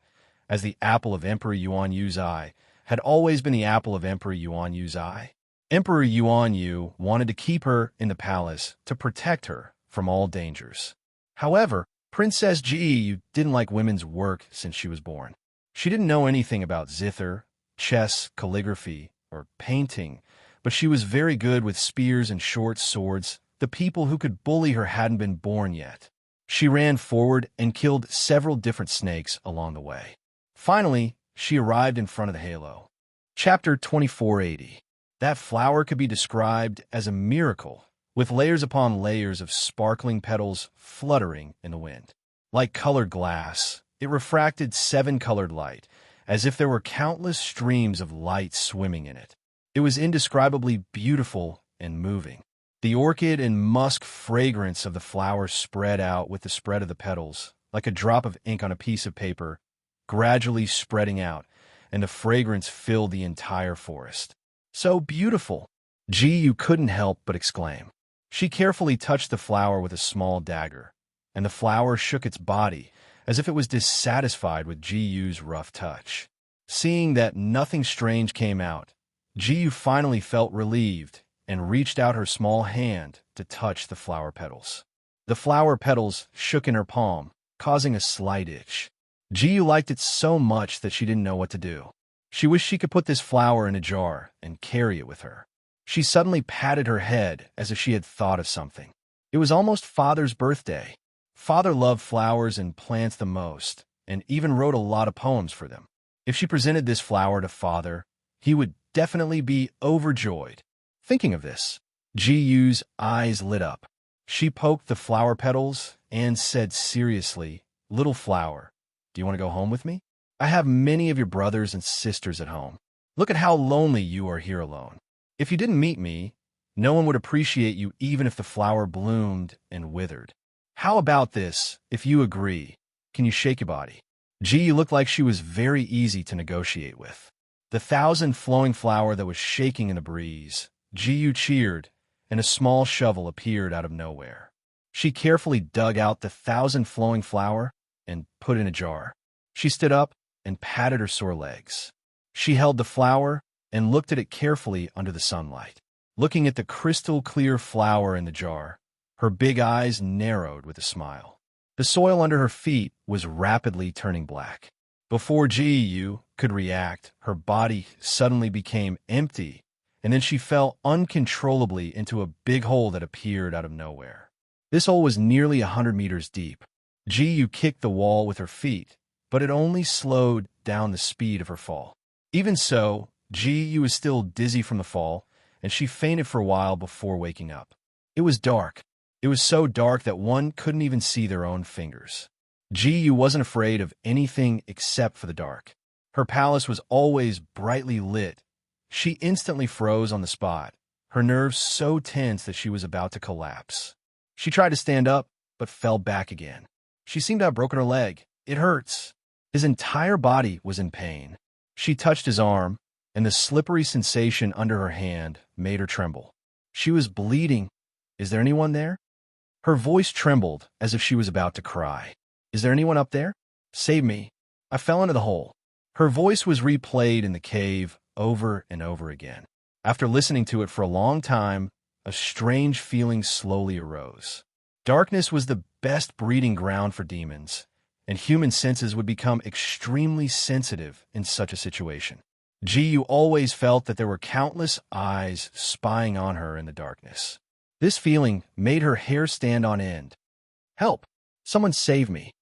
S1: as the apple of Emperor Yuan Yu's eye, had always been the apple of Emperor Yuan Yu's eye. Emperor Yuan Yu wanted to keep her in the palace to protect her from all dangers. However, Princess Jiyu didn't like women's work since she was born. She didn't know anything about zither, chess, calligraphy, or painting, but she was very good with spears and short swords. The people who could bully her hadn't been born yet. She ran forward and killed several different snakes along the way. Finally, she arrived in front of the halo. Chapter 2480. That flower could be described as a miracle, with layers upon layers of sparkling petals fluttering in the wind. Like colored glass, It refracted 7-colored light, as if there were countless streams of light swimming in it. It was indescribably beautiful and moving. The orchid and musk fragrance of the flower spread out with the spread of the petals, like a drop of ink on a piece of paper, gradually spreading out, and the fragrance filled the entire forest. So beautiful! Ji-Yu couldn't help but exclaim. She carefully touched the flower with a small dagger, and the flower shook its body as if it was dissatisfied with Ji-Yu's rough touch. Seeing that nothing strange came out, Ji-Yu finally felt relieved and reached out her small hand to touch the flower petals. The flower petals shook in her palm, causing a slight itch. Ji-Yu liked it so much that she didn't know what to do. She wished she could put this flower in a jar and carry it with her. She suddenly patted her head as if she had thought of something. It was almost Father's birthday. Father loved flowers and plants the most, and even wrote a lot of poems for them. If she presented this flower to Father, he would definitely be overjoyed. Thinking of this, Ji-Yu's eyes lit up. She poked the flower petals and said seriously, "Little flower, do you want to go home with me? I have many of your brothers and sisters at home. Look at how lonely you are here alone. If you didn't meet me, no one would appreciate you even if the flower bloomed and withered. How about this, if you agree? Can you shake your body?" Ji looked like she was very easy to negotiate with. The 1,000-flowing flower that was shaking in the breeze, Ji cheered, and a small shovel appeared out of nowhere. She carefully dug out the 1,000-flowing flower and put it in a jar. She stood up and patted her sore legs. She held the flower and looked at it carefully under the sunlight. Looking at the crystal-clear flower in the jar, her big eyes narrowed with a smile. The soil under her feet was rapidly turning black. Before Ji could react, her body suddenly became empty, and then she fell uncontrollably into a big hole that appeared out of nowhere. This hole was nearly 100 meters deep. Ji kicked the wall with her feet, but it only slowed down the speed of her fall. Even so, Ji was still dizzy from the fall, and she fainted for a while before waking up. It was dark. It was so dark that one couldn't even see their own fingers. Ji wasn't afraid of anything except for the dark. Her palace was always brightly lit. She instantly froze on the spot, her nerves so tense that she was about to collapse. She tried to stand up, but fell back again. She seemed to have broken her leg. "It hurts." His entire body was in pain. She touched his arm, and the slippery sensation under her hand made her tremble. She was bleeding. "Is there anyone there?" Her voice trembled as if she was about to cry. "Is there anyone up there? Save me. I fell into the hole." Her voice was replayed in the cave over and over again. After listening to it for a long time, a strange feeling slowly arose. Darkness was the best breeding ground for demons, and human senses would become extremely sensitive in such a situation. Ji always felt that there were countless eyes spying on her in the darkness. This feeling made her hair stand on end. "Help! Someone save me!"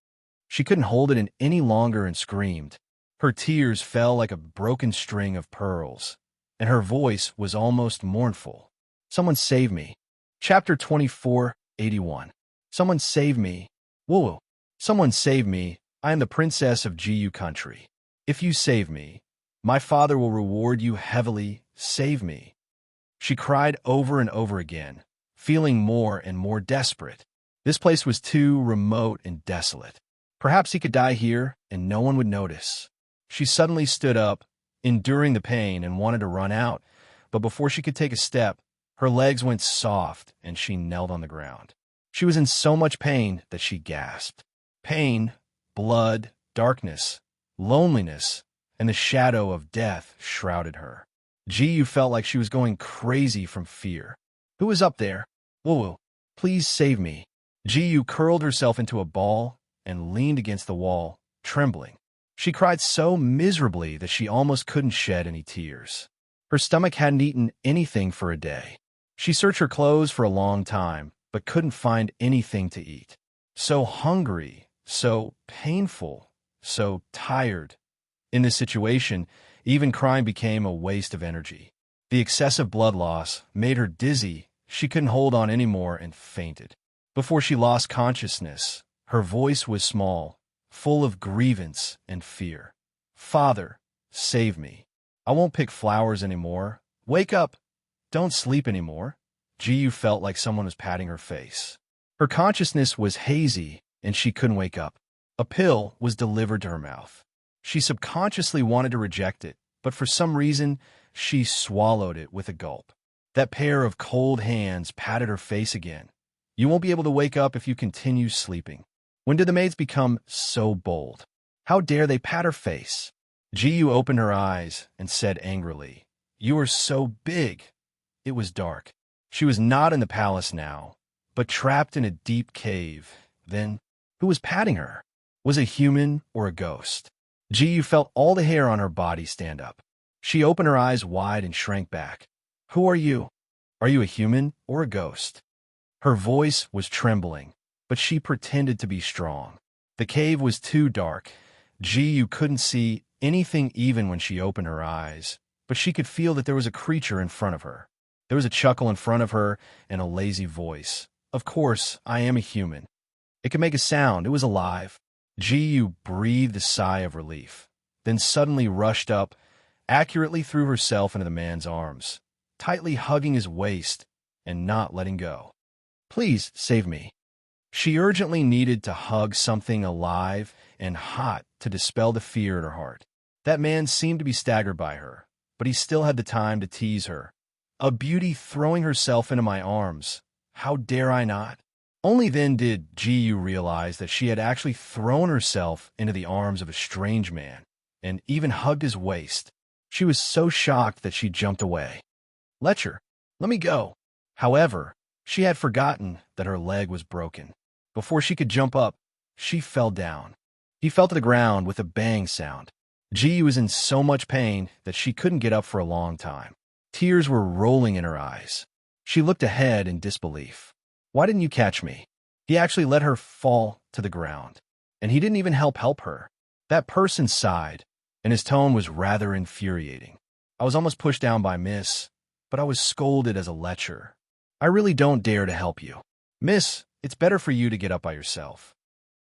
S1: She couldn't hold it in any longer and screamed. Her tears fell like a broken string of pearls, and her voice was almost mournful. "Someone save me." Chapter 2481. Someone save me. Woo! Someone save me. I am the princess of Jiu country. If you save me, my father will reward you heavily. Save me. She cried over and over again, feeling more and more desperate. This place was too remote and desolate. Perhaps he could die here, and no one would notice. She suddenly stood up, enduring the pain, and wanted to run out, but before she could take a step, her legs went soft, and she knelt on the ground. She was in so much pain that she gasped. Pain, blood, darkness, loneliness, and the shadow of death shrouded her. Ji felt like she was going crazy from fear. "Who is up there? Woo, please save me." Ji curled herself into a ball and leaned against the wall, trembling. She cried so miserably that she almost couldn't shed any tears. Her stomach hadn't eaten anything for a day. She searched her clothes for a long time, but couldn't find anything to eat. So hungry, so painful, so tired. In this situation, even crying became a waste of energy. The excessive blood loss made her dizzy. She couldn't hold on anymore and fainted. Before she lost consciousness, her voice was small, full of grievance and fear. "Father, save me. I won't pick flowers anymore. Wake up. Don't sleep anymore." Jiyu felt like someone was patting her face. Her consciousness was hazy, and she couldn't wake up. A pill was delivered to her mouth. She subconsciously wanted to reject it, but for some reason, she swallowed it with a gulp. That pair of cold hands patted her face again. "You won't be able to wake up if you continue sleeping." When did the maids become so bold? How dare they pat her face? Jiyu opened her eyes and said angrily, "You are so big." It was dark. She was not in the palace now, but trapped in a deep cave. Then, who was patting her? Was it a human or a ghost? Jiyu felt all the hair on her body stand up. She opened her eyes wide and shrank back. "Who are you? Are you a human or a ghost?" Her voice was trembling, but she pretended to be strong. The cave was too dark. Jiyu couldn't see anything even when she opened her eyes, but she could feel that there was a creature in front of her. There was a chuckle in front of her and a lazy voice. "Of course, I am a human." It could make a sound. It was alive. Jiyu breathed a sigh of relief, then suddenly rushed up, accurately threw herself into the man's arms, tightly hugging his waist and not letting go. "Please save me." She urgently needed to hug something alive and hot to dispel the fear in her heart. That man seemed to be staggered by her, but he still had the time to tease her. "A beauty throwing herself into my arms. How dare I not?" Only then did Jiyu realize that she had actually thrown herself into the arms of a strange man and even hugged his waist. She was so shocked that she jumped away. "Let me go." However, she had forgotten that her leg was broken. Before she could jump up, she fell down. He fell to the ground with a bang sound. Jiyu was in so much pain that she couldn't get up for a long time. Tears were rolling in her eyes. She looked ahead in disbelief. "Why didn't you catch me?" He actually let her fall to the ground, and he didn't even help her. That person sighed, and his tone was rather infuriating. "I was almost pushed down by Miss, but I was scolded as a lecher. I really don't dare to help you. Miss, it's better for you to get up by yourself."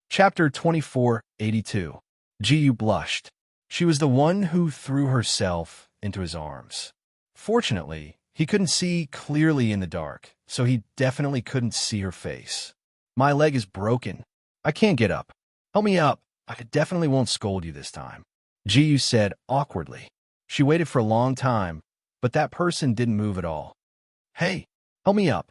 S1: Chapter 2482. Jiyu blushed. She was the one who threw herself into his arms. Fortunately, he couldn't see clearly in the dark, so he definitely couldn't see her face. "My leg is broken. I can't get up. Help me up. I definitely won't scold you this time," Jiyu said awkwardly. She waited for a long time, but that person didn't move at all. "Hey, help me up,"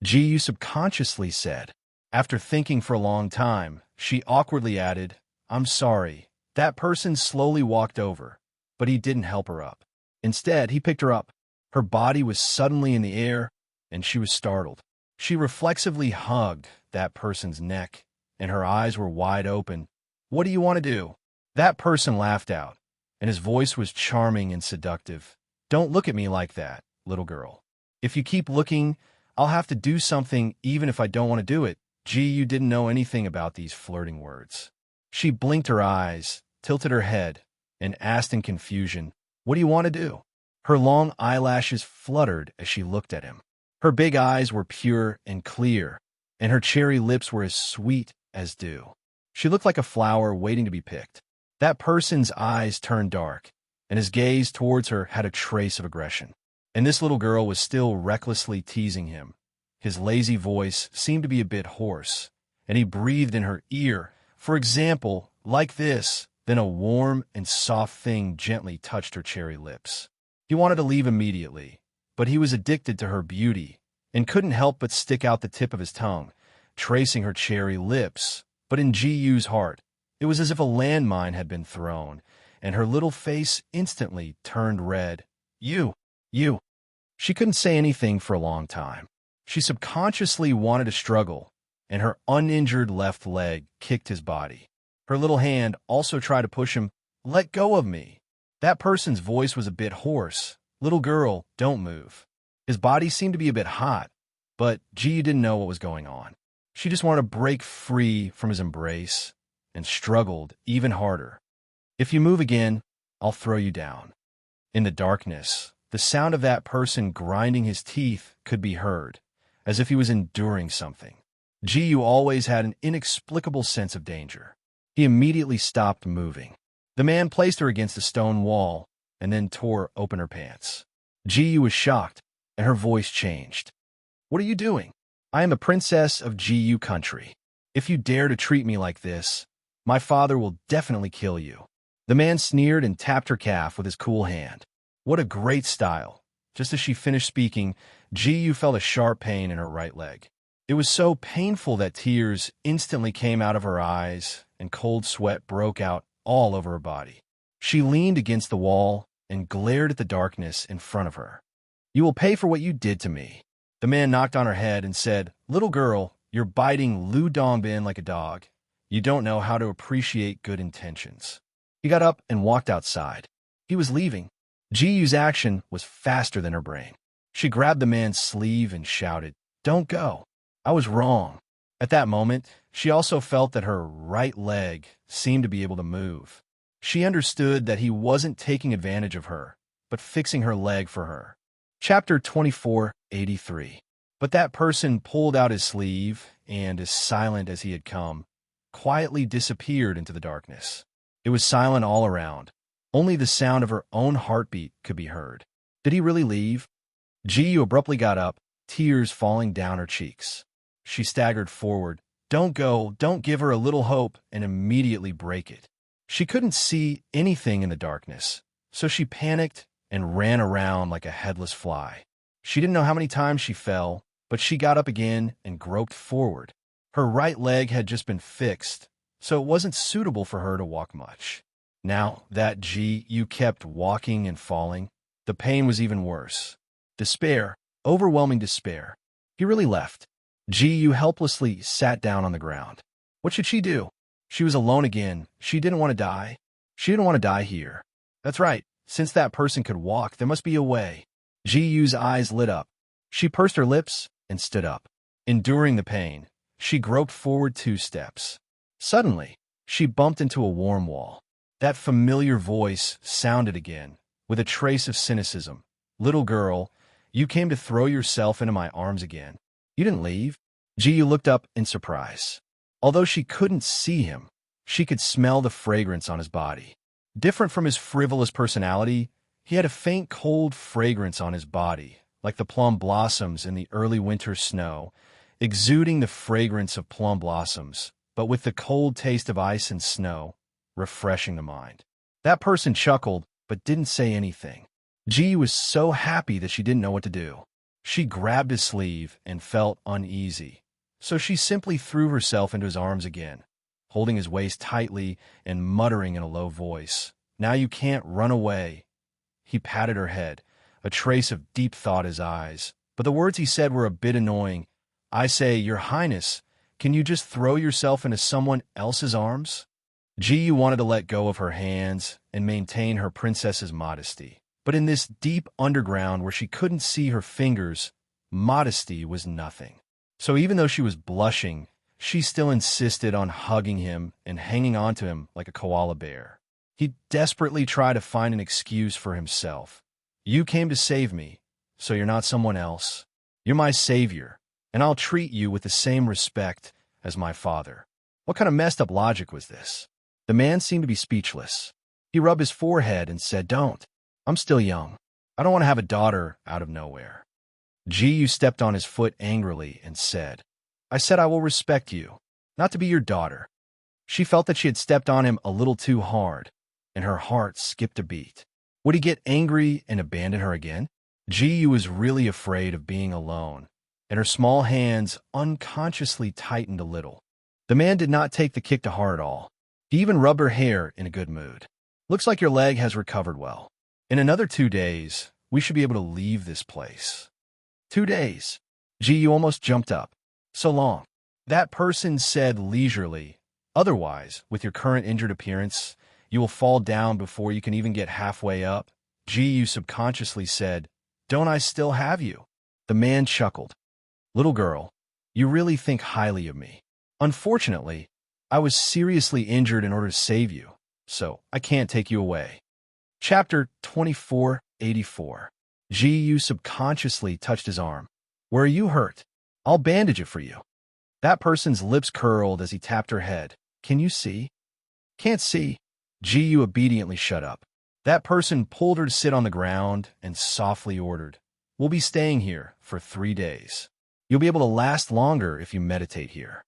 S1: Jiyu subconsciously said. After thinking for a long time, she awkwardly added, "I'm sorry." That person slowly walked over, but he didn't help her up. Instead, he picked her up. Her body was suddenly in the air, and she was startled. She reflexively hugged that person's neck, and her eyes were wide open. "What do you want to do?" That person laughed out, and his voice was charming and seductive. "Don't look at me like that, little girl. If you keep looking, I'll have to do something even if I don't want to do it." You didn't know anything about these flirting words. She blinked her eyes, tilted her head, and asked in confusion, "What do you want to do?" Her long eyelashes fluttered as she looked at him. Her big eyes were pure and clear, and her cherry lips were as sweet as dew. She looked like a flower waiting to be picked. That person's eyes turned dark, and his gaze towards her had a trace of aggression. And this little girl was still recklessly teasing him. His lazy voice seemed to be a bit hoarse, and he breathed in her ear, for example, like this. Then a warm and soft thing gently touched her cherry lips. He wanted to leave immediately, but he was addicted to her beauty and couldn't help but stick out the tip of his tongue, tracing her cherry lips. But in Jiyu's heart, it was as if a landmine had been thrown, and her little face instantly turned red. You. She couldn't say anything for a long time. She subconsciously wanted to struggle, and her uninjured left leg kicked his body. Her little hand also tried to push him. "Let go of me." That person's voice was a bit hoarse. "Little girl, don't move." His body seemed to be a bit hot, but Jiyu didn't know what was going on. She just wanted to break free from his embrace and struggled even harder. "If you move again, I'll throw you down." In the darkness, the sound of that person grinding his teeth could be heard, as if he was enduring something. Jiyu always had an inexplicable sense of danger. He immediately stopped moving. The man placed her against a stone wall and then tore open her pants. Ji was shocked, and her voice changed. "What are you doing? I am a princess of Ji country. If you dare to treat me like this, my father will definitely kill you." The man sneered and tapped her calf with his cool hand. "What a great style." Just as she finished speaking, Ji felt a sharp pain in her right leg. It was so painful that tears instantly came out of her eyes and cold sweat broke out all over her body. She leaned against the wall and glared at the darkness in front of her. "You will pay for what you did to me." The man knocked on her head and said, "Little girl, you're biting Lu Dongbin like a dog. You don't know how to appreciate good intentions." He got up and walked outside. He was leaving. Ji action was faster than her brain. She grabbed the man's sleeve and shouted, "Don't go. I was wrong." At that moment, she also felt that her right leg seemed to be able to move. She understood that he wasn't taking advantage of her, but fixing her leg for her. Chapter 2483. But that person pulled out his sleeve and, as silent as he had come, quietly disappeared into the darkness. It was silent all around. Only the sound of her own heartbeat could be heard. Did he really leave? Ji abruptly got up, tears falling down her cheeks. She staggered forward. "Don't go, don't give her a little hope and immediately break it." She couldn't see anything in the darkness, so she panicked and ran around like a headless fly. She didn't know how many times she fell, but she got up again and groped forward. Her right leg had just been fixed, so it wasn't suitable for her to walk much. Now that Ji kept walking and falling, the pain was even worse. Despair, overwhelming despair. He really left. Ji helplessly sat down on the ground. What should she do? She was alone again. She didn't want to die. She didn't want to die here. That's right. Since that person could walk, there must be a way. Ji's eyes lit up. She pursed her lips and stood up. Enduring the pain, she groped forward 2 steps. Suddenly, she bumped into a warm wall. That familiar voice sounded again, with a trace of cynicism. "Little girl, you came to throw yourself into my arms again. You didn't leave." Ji looked up in surprise. Although she couldn't see him, she could smell the fragrance on his body. Different from his frivolous personality, he had a faint cold fragrance on his body, like the plum blossoms in the early winter snow, exuding the fragrance of plum blossoms, but with the cold taste of ice and snow, refreshing the mind. That person chuckled, but didn't say anything. Ji was so happy that she didn't know what to do. She grabbed his sleeve and felt uneasy, so she simply threw herself into his arms again, holding his waist tightly and muttering in a low voice, "Now you can't run away." He patted her head, a trace of deep thought in his eyes, but the words he said were a bit annoying. "I say, Your Highness, can you just throw yourself into someone else's arms?" Ji wanted to let go of her hands and maintain her princess's modesty. But in this deep underground where she couldn't see her fingers, modesty was nothing. So even though she was blushing, she still insisted on hugging him and hanging on to him like a koala bear. He desperately tried to find an excuse for himself. "You came to save me, so you're not someone else. You're my savior, and I'll treat you with the same respect as my father." What kind of messed up logic was this? The man seemed to be speechless. He rubbed his forehead and said, "Don't. I'm still young. I don't want to have a daughter out of nowhere." Ji stepped on his foot angrily and said, "I said I will respect you, not to be your daughter." She felt that she had stepped on him a little too hard, and her heart skipped a beat. Would he get angry and abandon her again? Ji was really afraid of being alone, and her small hands unconsciously tightened a little. The man did not take the kick to heart at all. He even rubbed her hair in a good mood. "Looks like your leg has recovered well. In another 2 days, we should be able to leave this place." 2 days. Ji almost jumped up. "So long." That person said leisurely, "Otherwise, with your current injured appearance, you will fall down before you can even get halfway up." Ji subconsciously said, "Don't I still have you?" The man chuckled. "Little girl, you really think highly of me. Unfortunately, I was seriously injured in order to save you, so I can't take you away." Chapter 2484. Ji subconsciously touched his arm. "Where are you hurt? I'll bandage it for you." That person's lips curled as he tapped her head. "Can you see?" Can't see. Ji obediently shut up. That person pulled her to sit on the ground and softly ordered, "We'll be staying here for 3 days. You'll be able to last longer if you meditate here."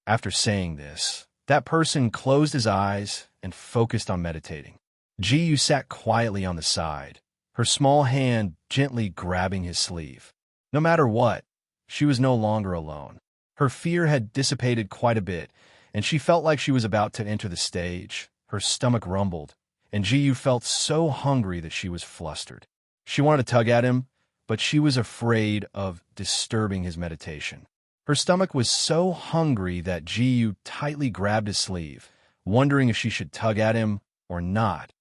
S1: After saying this, that person closed his eyes and focused on meditating. Ji sat quietly on the side, her small hand gently grabbing his sleeve. No matter what, she was no longer alone. Her fear had dissipated quite a bit, and she felt like she was about to enter the stage. Her stomach rumbled, and Ji felt so hungry that she was flustered. She wanted to tug at him, but she was afraid of disturbing his meditation. Her stomach was so hungry that Ji tightly grabbed his sleeve, wondering if she should tug at him or not.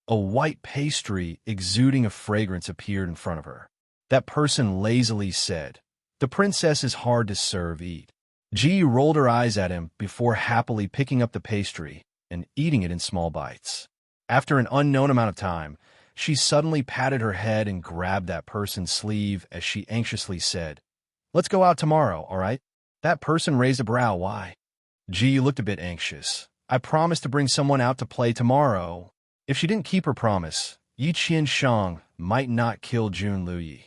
S1: A white pastry exuding a fragrance appeared in front of her. That person lazily said, "The princess is hard to serve, eat." Ji rolled her eyes at him before happily picking up the pastry and eating it in small bites. After an unknown amount of time, she suddenly patted her head and grabbed that person's sleeve as she anxiously said, "Let's go out tomorrow, all right?" That person raised a brow. Why? Ji looked a bit anxious. "I promised to bring someone out to play tomorrow." If she didn't keep her promise, Yi Qianshang might not kill Jun Luyi.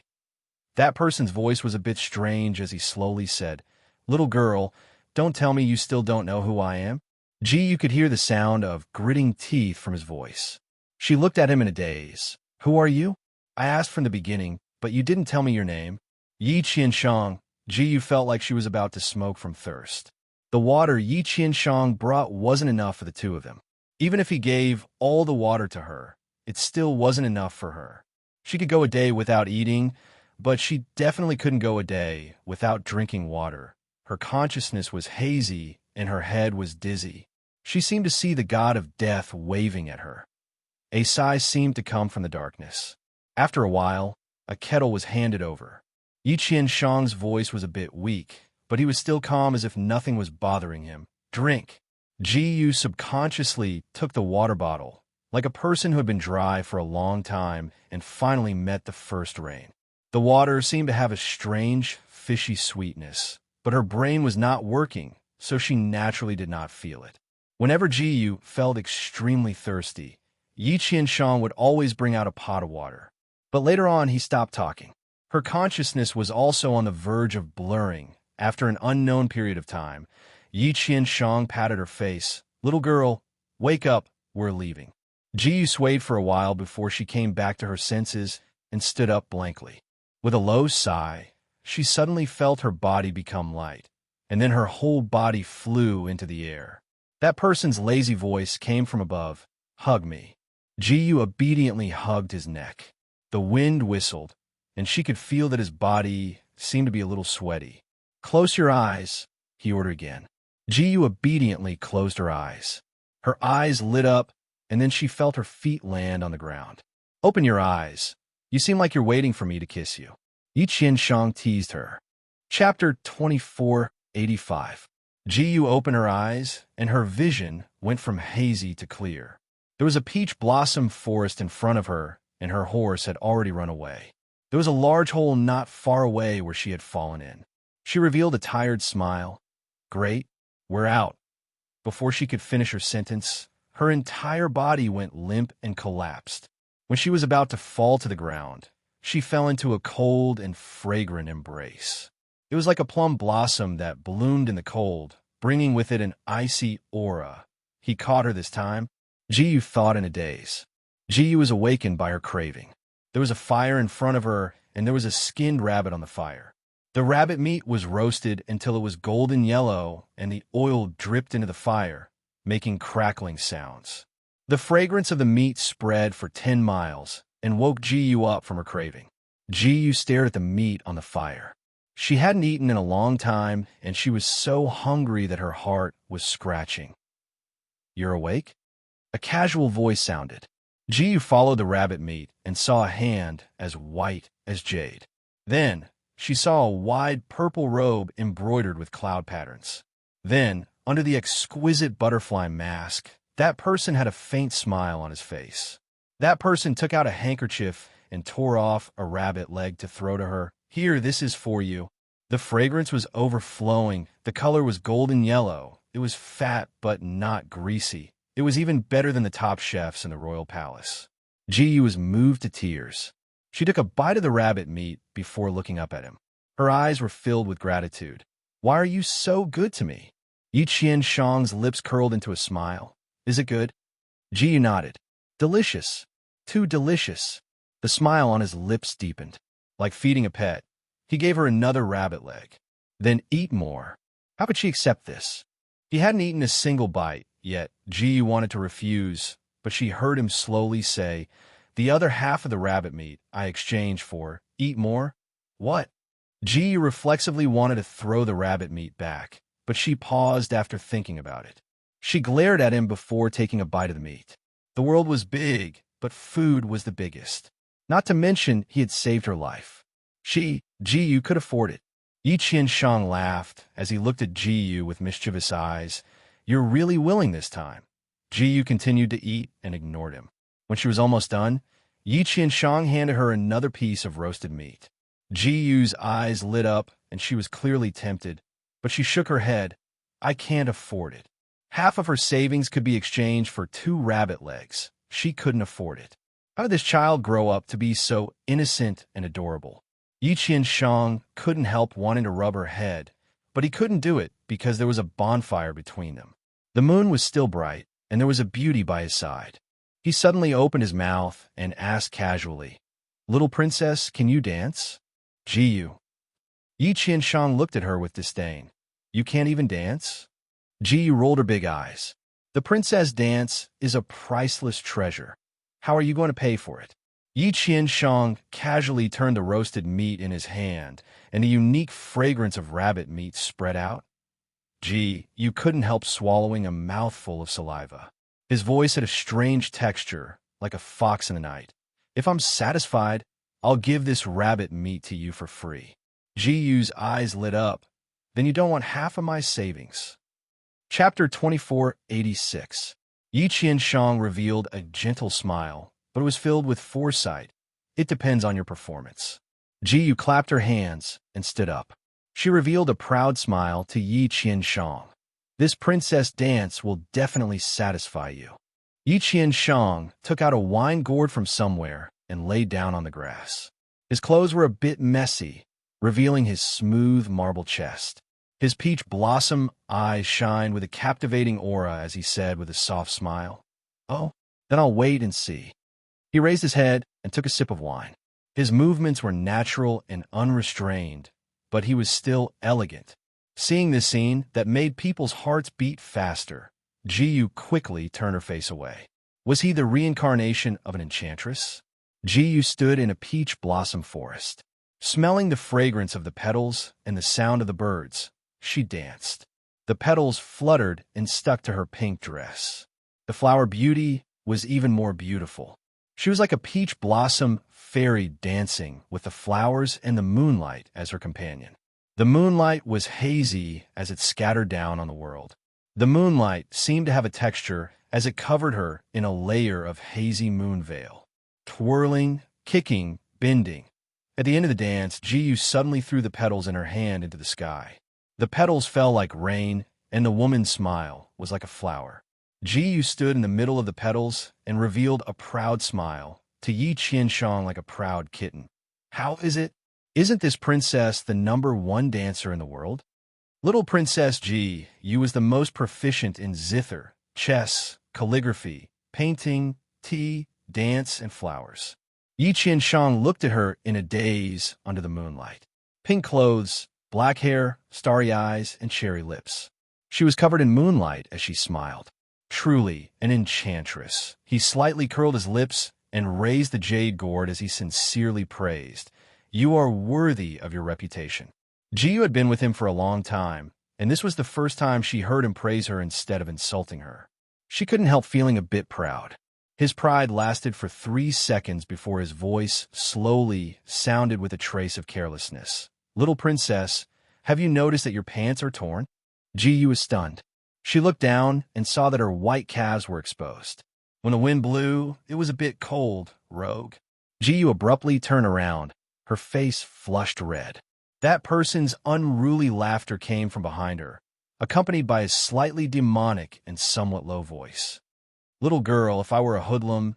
S1: That person's voice was a bit strange as he slowly said, "Little girl, don't tell me you still don't know who I am?" Ji could hear the sound of gritting teeth from his voice. She looked at him in a daze. "Who are you? I asked from the beginning, but you didn't tell me your name." Yi Qianshang. Ji felt like she was about to smoke from thirst. The water Yi Qianshang brought wasn't enough for the two of them. Even if he gave all the water to her, it still wasn't enough for her. She could go a day without eating, but she definitely couldn't go a day without drinking water. Her consciousness was hazy and her head was dizzy. She seemed to see the god of death waving at her. A sigh seemed to come from the darkness. After a while, a kettle was handed over. Yi Qianshang's voice was a bit weak, but he was still calm as if nothing was bothering him. "Drink." Ji subconsciously took the water bottle, like a person who had been dry for a long time and finally met the first rain. The water seemed to have a strange, fishy sweetness, but her brain was not working, so she naturally did not feel it. Whenever Ji felt extremely thirsty, Yi Qianshang would always bring out a pot of water. But later on, he stopped talking. Her consciousness was also on the verge of blurring. After an unknown period of time, Yi Qianshang patted her face. "Little girl, wake up, we're leaving." Ji swayed for a while before she came back to her senses and stood up blankly. With a low sigh, she suddenly felt her body become light, and then her whole body flew into the air. That person's lazy voice came from above, "Hug me." Ji obediently hugged his neck. The wind whistled, and she could feel that his body seemed to be a little sweaty. "Close your eyes," he ordered again. Ji obediently closed her eyes. Her eyes lit up, and then she felt her feet land on the ground. "Open your eyes. You seem like you're waiting for me to kiss you." Yi Qianshang teased her. Chapter 2485. Ji opened her eyes, and her vision went from hazy to clear. There was a peach blossom forest in front of her, and her horse had already run away. There was a large hole not far away where she had fallen in. She revealed a tired smile. "Great, we're out." Before she could finish her sentence, her entire body went limp and collapsed. When she was about to fall to the ground, she fell into a cold and fragrant embrace. It was like a plum blossom that bloomed in the cold, bringing with it an icy aura. He caught her this time. Ji thought in a daze. Ji was awakened by her craving. There was a fire in front of her, and there was a skinned rabbit on the fire. The rabbit meat was roasted until it was golden yellow, and the oil dripped into the fire, making crackling sounds. The fragrance of the meat spread for 10 miles and woke Ji up from her craving. Ji stared at the meat on the fire. She hadn't eaten in a long time, and she was so hungry that her heart was scratching. "You're awake?" A casual voice sounded. Ji followed the rabbit meat and saw a hand as white as jade. Then, she saw a wide purple robe embroidered with cloud patterns. Then, under the exquisite butterfly mask, that person had a faint smile on his face. That person took out a handkerchief and tore off a rabbit leg to throw to her. "Here, this is for you." The fragrance was overflowing. The color was golden yellow. It was fat but not greasy. It was even better than the top chefs in the royal palace. Ji was moved to tears. She took a bite of the rabbit meat before looking up at him. Her eyes were filled with gratitude. "Why are you so good to me?" Yi Qianshang's lips curled into a smile. "Is it good?" Ji nodded. "Delicious. Too delicious." The smile on his lips deepened. Like feeding a pet, he gave her another rabbit leg. "Then eat more." How could she accept this? He hadn't eaten a single bite yet. Ji wanted to refuse, but she heard him slowly say, "The other half of the rabbit meat I exchange for eat more." "What?" Ji reflexively wanted to throw the rabbit meat back, but she paused after thinking about it. She glared at him before taking a bite of the meat. The world was big, but food was the biggest. Not to mention, he had saved her life. Ji could afford it. Yi Qianshang laughed as he looked at Ji with mischievous eyes. "You're really willing this time." Ji continued to eat and ignored him. When she was almost done, Yi Qianshang handed her another piece of roasted meat. Ji's eyes lit up, and she was clearly tempted, but she shook her head. "I can't afford it." Half of her savings could be exchanged for 2 rabbit legs. She couldn't afford it. How did this child grow up to be so innocent and adorable? Yi Qianshang couldn't help wanting to rub her head, but he couldn't do it because there was a bonfire between them. The moon was still bright, and there was a beauty by his side. He suddenly opened his mouth and asked casually, "Little princess, can you dance?" Yi Qianshang looked at her with disdain. "You can't even dance?" Ji rolled her big eyes. "The princess dance is a priceless treasure. How are you going to pay for it?" Yi Qianshang casually turned the roasted meat in his hand, and a unique fragrance of rabbit meat spread out. Ji, you couldn't help swallowing a mouthful of saliva. His voice had a strange texture, like a fox in the night. "If I'm satisfied, I'll give this rabbit meat to you for free." Ji's eyes lit up. "Then you don't want half of my savings." Chapter 2486. Yi Qianshang revealed a gentle smile, but it was filled with foresight. "It depends on your performance." Ji clapped her hands and stood up. She revealed a proud smile to Yi Qianshang. "This princess dance will definitely satisfy you." Yi Qianshang took out a wine gourd from somewhere and lay down on the grass. His clothes were a bit messy, revealing his smooth marble chest. His peach blossom eyes shined with a captivating aura as he said with a soft smile, "Oh, then I'll wait and see." He raised his head and took a sip of wine. His movements were natural and unrestrained, but he was still elegant. Seeing this scene that made people's hearts beat faster, Ji quickly turned her face away. Was he the reincarnation of an enchantress? Ji stood in a peach blossom forest. Smelling the fragrance of the petals and the sound of the birds, she danced. The petals fluttered and stuck to her pink dress. The flower beauty was even more beautiful. She was like a peach blossom fairy dancing with the flowers and the moonlight as her companion. The moonlight was hazy as it scattered down on the world. The moonlight seemed to have a texture as it covered her in a layer of hazy moon veil. Twirling, kicking, bending. At the end of the dance, Ji suddenly threw the petals in her hand into the sky. The petals fell like rain, and the woman's smile was like a flower. Ji stood in the middle of the petals and revealed a proud smile to Yi Qianshang like a proud kitten. "How is it? Isn't this princess the #1 dancer in the world?" Little Princess Ji, you was the most proficient in zither, chess, calligraphy, painting, tea, dance, and flowers. Yi Qianshang looked at her in a daze under the moonlight. Pink clothes, black hair, starry eyes, and cherry lips. She was covered in moonlight as she smiled. Truly an enchantress. He slightly curled his lips and raised the jade gourd as he sincerely praised. "You are worthy of your reputation." Ji had been with him for a long time, and this was the first time she heard him praise her instead of insulting her. She couldn't help feeling a bit proud. His pride lasted for 3 seconds before his voice slowly sounded with a trace of carelessness. "Little princess, have you noticed that your pants are torn?" Ji was stunned. She looked down and saw that her white calves were exposed. "When the wind blew, it was a bit cold, rogue." Ji abruptly turned around, her face flushed red. That person's unruly laughter came from behind her, accompanied by a slightly demonic and somewhat low voice. Little girl, if I were a hoodlum,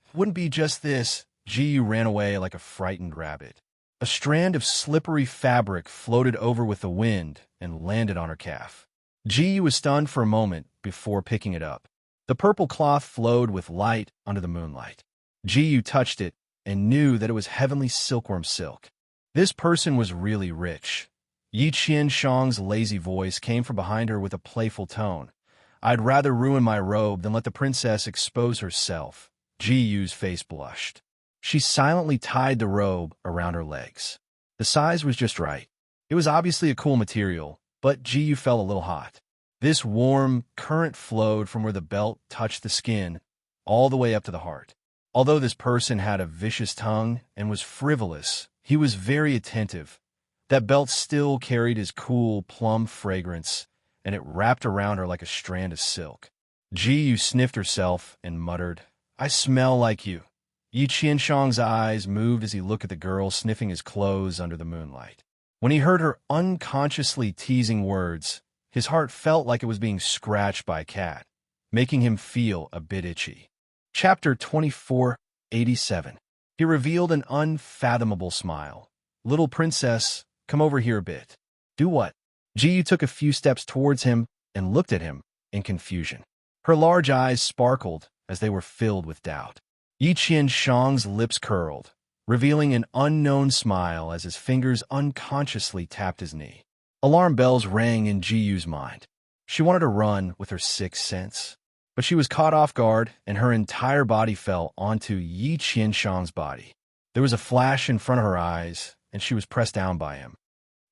S1: it wouldn't be just this. Ji ran away like a frightened rabbit. A strand of slippery fabric floated over with the wind and landed on her calf. Ji was stunned for a moment before picking it up. The purple cloth flowed with light under the moonlight. Ji touched it and knew that it was heavenly silkworm silk. This person was really rich. Yi Qianshang's lazy voice came from behind her with a playful tone. I'd rather ruin my robe than let the princess expose herself. Ji Yu's face blushed. She silently tied the robe around her legs. The size was just right. It was obviously a cool material, but Ji Yu felt a little hot. This warm current flowed from where the belt touched the skin, all the way up to the heart. Although this person had a vicious tongue and was frivolous, he was very attentive. That belt still carried his cool plum fragrance, and it wrapped around her like a strand of silk. Ji Yu sniffed herself and muttered, I smell like you. Yi Qianshang's eyes moved as he looked at the girl sniffing his clothes under the moonlight. When he heard her unconsciously teasing words, his heart felt like it was being scratched by a cat, making him feel a bit itchy. Chapter 2487. He revealed an unfathomable smile. Little princess, come over here a bit. Do what? Ji Yu took a few steps towards him and looked at him in confusion. Her large eyes sparkled as they were filled with doubt. Yi Qianshang's lips curled, revealing an unknown smile as his fingers unconsciously tapped his knee. Alarm bells rang in Ji Yu's mind. She wanted to run with her sixth sense, but she was caught off guard and her entire body fell onto Yi Qianshang's body. There was a flash in front of her eyes, and she was pressed down by him.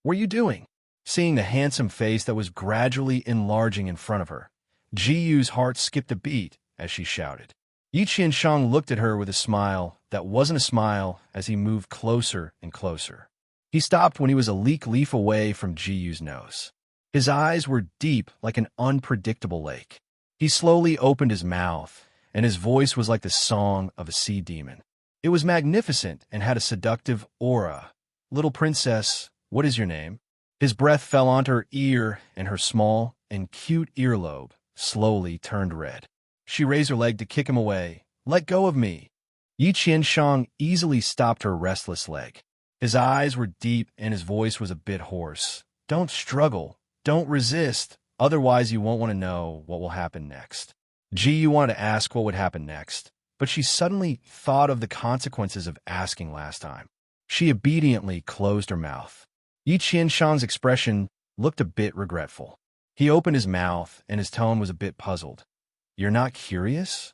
S1: What are you doing? Seeing the handsome face that was gradually enlarging in front of her, Ji Yu's heart skipped a beat as she shouted. Yi Qianshang looked at her with a smile that wasn't a smile as he moved closer and closer. He stopped when he was a leaf away from Ji Yu's nose. His eyes were deep like an unpredictable lake. He slowly opened his mouth, and his voice was like the song of a sea demon. It was magnificent and had a seductive aura. Little princess, what is your name? His breath fell onto her ear, and her small and cute earlobe slowly turned red. She raised her leg to kick him away. Let go of me. Yi Qianshang easily stopped her restless leg. His eyes were deep and his voice was a bit hoarse. Don't struggle. Don't resist. Otherwise you won't want to know what will happen next. Ji Yu wanted to ask what would happen next, but she suddenly thought of the consequences of asking last time. She obediently closed her mouth. Yi Qianshang's expression looked a bit regretful. He opened his mouth and his tone was a bit puzzled. You're not curious?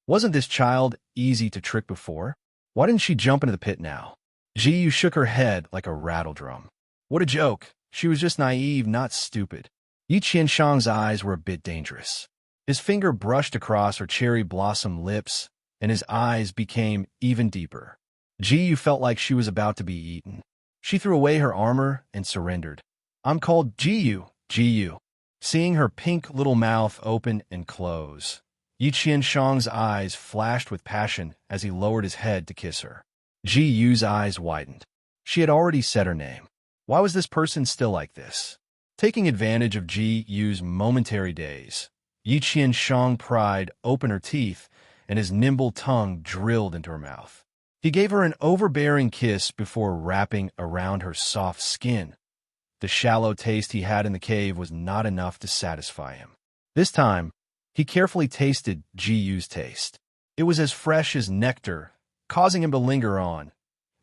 S1: Wasn't this child easy to trick before? Why didn't she jump into the pit now? Ji Yu shook her head like a rattle drum. What a joke. She was just naive, not stupid. Yi Qianshang's eyes were a bit dangerous. His finger brushed across her cherry blossom lips, and his eyes became even deeper. Ji Yu felt like she was about to be eaten. She threw away her armor and surrendered. I'm called Ji Yu, Ji Yu. Seeing her pink little mouth open and close, Yi Qianshang's eyes flashed with passion as he lowered his head to kiss her. Ji Yu's eyes widened. She had already said her name. Why was this person still like this? Taking advantage of Ji Yu's momentary daze, Yi Qianshang pried open her teeth, and his nimble tongue drilled into her mouth. He gave her an overbearing kiss before wrapping around her soft skin. The shallow taste he had in the cave was not enough to satisfy him. This time, he carefully tasted Ji Yu's taste. It was as fresh as nectar, causing him to linger on.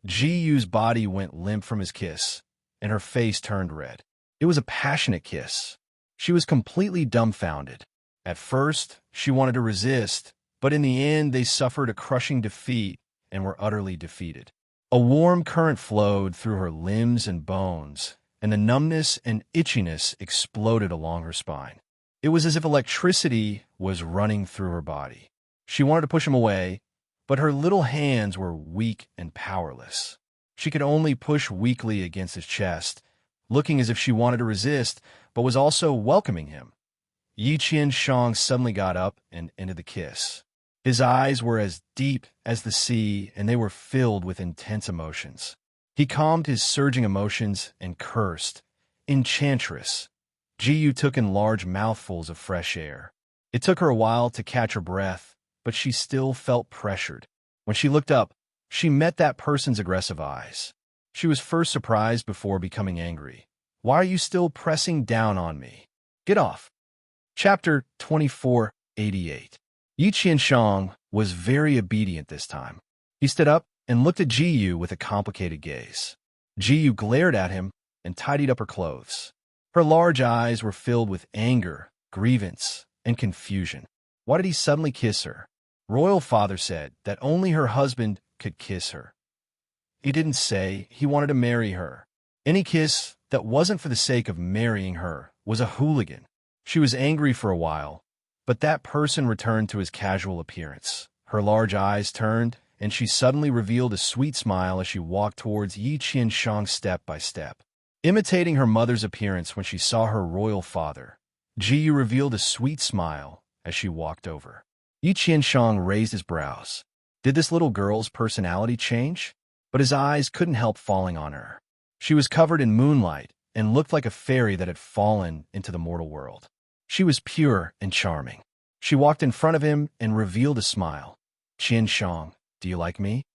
S1: Ji Yu's body went limp from his kiss, and her face turned red. It was a passionate kiss. She was completely dumbfounded. At first, she wanted to resist, but in the end they suffered a crushing defeat and were utterly defeated. A warm current flowed through her limbs and bones, and the numbness and itchiness exploded along her spine. It was as if electricity was running through her body. She wanted to push him away, but her little hands were weak and powerless. She could only push weakly against his chest, looking as if she wanted to resist, but was also welcoming him. Yi Qianshang suddenly got up and ended the kiss. His eyes were as deep as the sea, and they were filled with intense emotions. He calmed his surging emotions and cursed, Enchantress. Ji Yu took in large mouthfuls of fresh air. It took her a while to catch her breath, but she still felt pressured. When she looked up, she met that person's aggressive eyes. She was first surprised before becoming angry. "Why are you still pressing down on me? Get off." Chapter 2488. Yi Qianshang was very obedient this time. He stood up and looked at Ji Yu with a complicated gaze. Ji Yu glared at him and tidied up her clothes. Her large eyes were filled with anger, grievance, and confusion. Why did he suddenly kiss her? Royal father said that only her husband could kiss her. He didn't say he wanted to marry her. Any kiss that wasn't for the sake of marrying her was a hooligan. She was angry for a while, but that person returned to his casual appearance. Her large eyes turned, and she suddenly revealed a sweet smile as she walked towards Yi Qianshang step by step. Imitating her mother's appearance when she saw her royal father, Ji Yu revealed a sweet smile as she walked over. Yi Qianshang raised his brows. Did this little girl's personality change? But his eyes couldn't help falling on her. She was covered in moonlight and looked like a fairy that had fallen into the mortal world. She was pure and charming. She walked in front of him and revealed a smile. "Qianshang, do you like me?"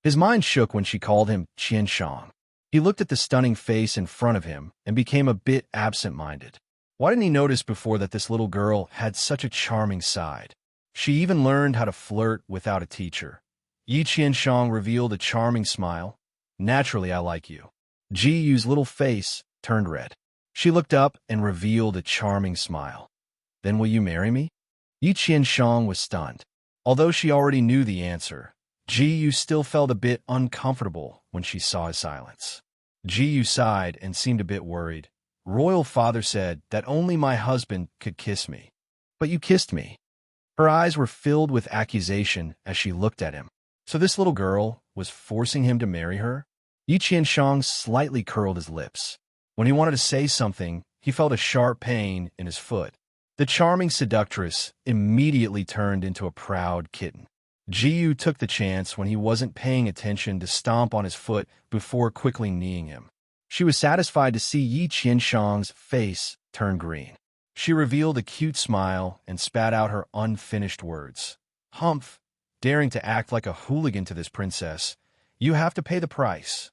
S1: His mind shook when she called him Qianshang. He looked at the stunning face in front of him and became a bit absent-minded. Why didn't he notice before that this little girl had such a charming side? She even learned how to flirt without a teacher. Yi Qianshang revealed a charming smile. "Naturally, I like you." Ji Yu's little face turned red. She looked up and revealed a charming smile. "Then will you marry me?" Yi Qianshang was stunned. Although she already knew the answer, Ji Yu still felt a bit uncomfortable when she saw his silence. Ji Yu sighed and seemed a bit worried. "Royal father said that only my husband could kiss me. But you kissed me." Her eyes were filled with accusation as she looked at him. So this little girl was forcing him to marry her? Yi Qianshang slightly curled his lips. When he wanted to say something, he felt a sharp pain in his foot. The charming seductress immediately turned into a proud kitten. Ji Yu took the chance when he wasn't paying attention to stomp on his foot before quickly kneeing him. She was satisfied to see Yi Qianshang's face turn green. She revealed a cute smile and spat out her unfinished words. "Humph, daring to act like a hooligan to this princess. You have to pay the price."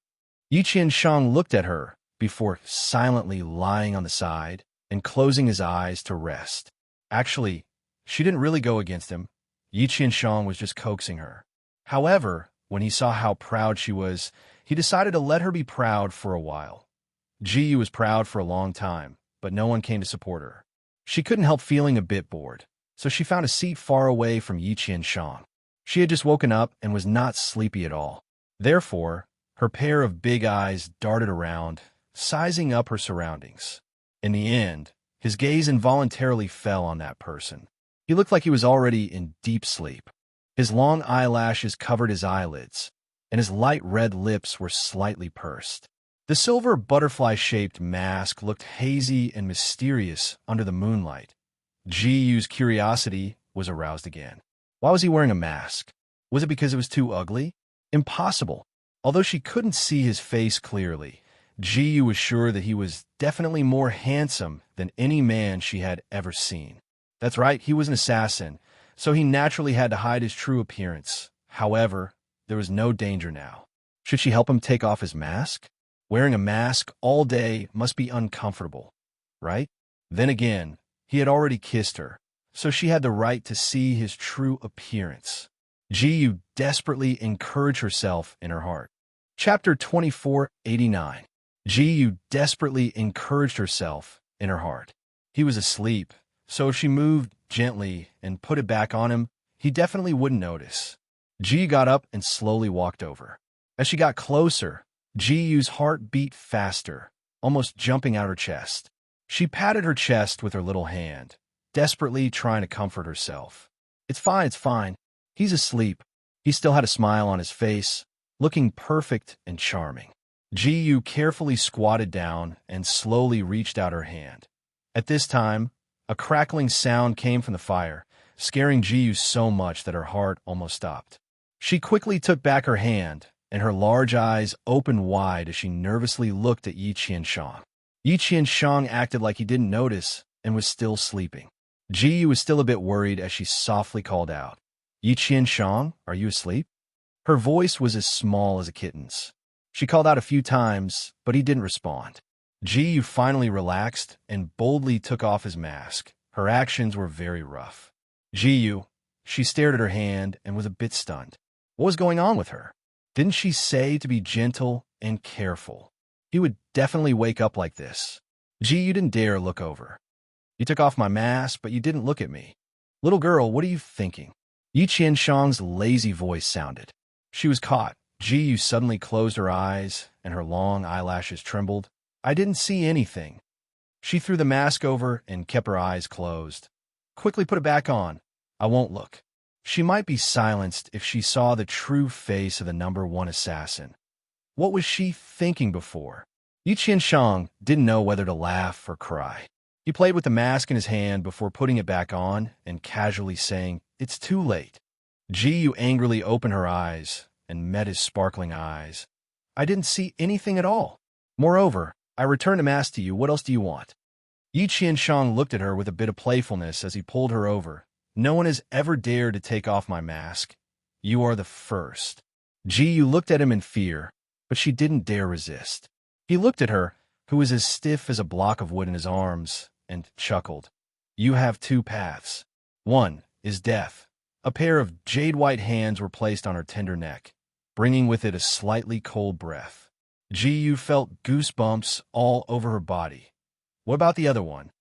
S1: Yi Qianshang looked at her before silently lying on the side and closing his eyes to rest. Actually, she didn't really go against him. Yi Qianshang was just coaxing her. However, when he saw how proud she was, he decided to let her be proud for a while. Ji Yu was proud for a long time, but no one came to support her. She couldn't help feeling a bit bored, so she found a seat far away from Yi Qianshang. She had just woken up and was not sleepy at all. Therefore, her pair of big eyes darted around, sizing up her surroundings. In the end, his gaze involuntarily fell on that person. He looked like he was already in deep sleep. His long eyelashes covered his eyelids, and his light red lips were slightly pursed. The silver butterfly-shaped mask looked hazy and mysterious under the moonlight. Ji Yu's curiosity was aroused again. Why was he wearing a mask? Was it because it was too ugly? Impossible. Although she couldn't see his face clearly, Ji Yu was sure that he was definitely more handsome than any man she had ever seen. That's right, he was an assassin, so he naturally had to hide his true appearance. However, there was no danger now. Should she help him take off his mask? Wearing a mask all day must be uncomfortable, right? Then again, he had already kissed her, so she had the right to see his true appearance. Ji Yu desperately encouraged herself in her heart. Chapter 2489. Ji Yu desperately encouraged herself in her heart. He was asleep, so if she moved gently and put it back on him, he definitely wouldn't notice. Ji got up and slowly walked over. As she got closer, Ji Yu's heart beat faster, almost jumping out her chest. She patted her chest with her little hand, desperately trying to comfort herself. It's fine. He's asleep." He still had a smile on his face, looking perfect and charming. Ji Yu carefully squatted down and slowly reached out her hand. At this time, a crackling sound came from the fire, scaring Ji Yu so much that her heart almost stopped. She quickly took back her hand, and her large eyes opened wide as she nervously looked at Yi Qianshang. Yi Qianshang acted like he didn't notice and was still sleeping. Ji Yu was still a bit worried as she softly called out, Yi Qian-shang, are you asleep? Her voice was as small as a kitten's. She called out a few times, but he didn't respond. Ji Yu finally relaxed and boldly took off his mask. Her actions were very rough. Ji Yu, she stared at her hand and was a bit stunned. What was going on with her? Didn't she say to be gentle and careful? He would definitely wake up like this. Ji Yu didn't dare look over. You took off my mask, but you didn't look at me. Little girl, what are you thinking? Yi Qian-shang's lazy voice sounded. She was caught. Ji Yu suddenly closed her eyes, and her long eyelashes trembled. I didn't see anything. She threw the mask over and kept her eyes closed. Quickly put it back on. I won't look. She might be silenced if she saw the true face of the #1 assassin. What was she thinking before? Yi Qian-shang didn't know whether to laugh or cry. He played with the mask in his hand before putting it back on and casually saying, It's too late. Ji Yu angrily opened her eyes and met his sparkling eyes. I didn't see anything at all. Moreover, I returned the mask to you. What else do you want? Yi Qian-shang looked at her with a bit of playfulness as he pulled her over. No one has ever dared to take off my mask. You are the first. Ji Yu looked at him in fear, but she didn't dare resist. He looked at her, who was as stiff as a block of wood in his arms, and chuckled. You have two paths. One is death. A pair of jade-white hands were placed on her tender neck, bringing with it a slightly cold breath. Ji Yu felt goosebumps all over her body. What about the other one?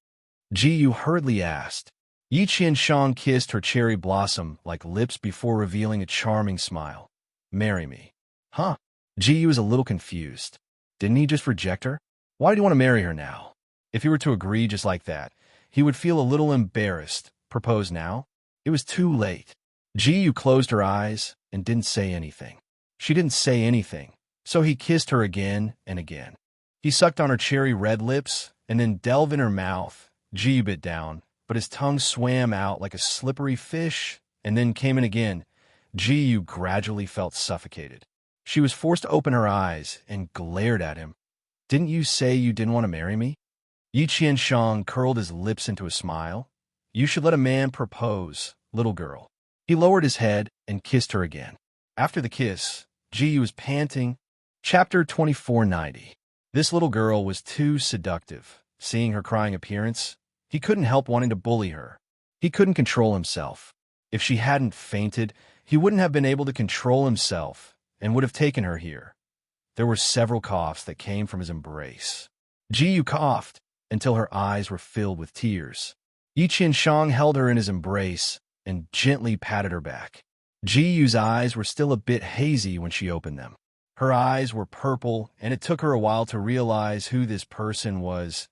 S1: Ji Yu hurriedly asked. Yi Qian-shang kissed her cherry blossom-like lips before revealing a charming smile. Marry me. Huh? Ji Yu was a little confused. Didn't he just reject her? Why do you want to marry her now? If he were to agree just like that, he would feel a little embarrassed. Propose now? It was too late. Ji Yu closed her eyes and didn't say anything. She didn't say anything, so he kissed her again and again. He sucked on her cherry red lips and then delved in her mouth. Ji Yu bit down, but his tongue swam out like a slippery fish and then came in again. Ji Yu gradually felt suffocated. She was forced to open her eyes and glared at him. Didn't you say you didn't want to marry me? Yi Qian-shang curled his lips into a smile. You should let a man propose, little girl. He lowered his head and kissed her again. After the kiss, Ji Yu was panting. Chapter 2490. This little girl was too seductive. Seeing her crying appearance, he couldn't help wanting to bully her. He couldn't control himself. If she hadn't fainted, he wouldn't have been able to control himself and would have taken her here. There were several coughs that came from his embrace. Ji Yu coughed until her eyes were filled with tears. Yi Qian-shang held her in his embrace and gently patted her back. Ji Yu's eyes were still a bit hazy when she opened them. Her eyes were purple, and it took her a while to realize who this person was.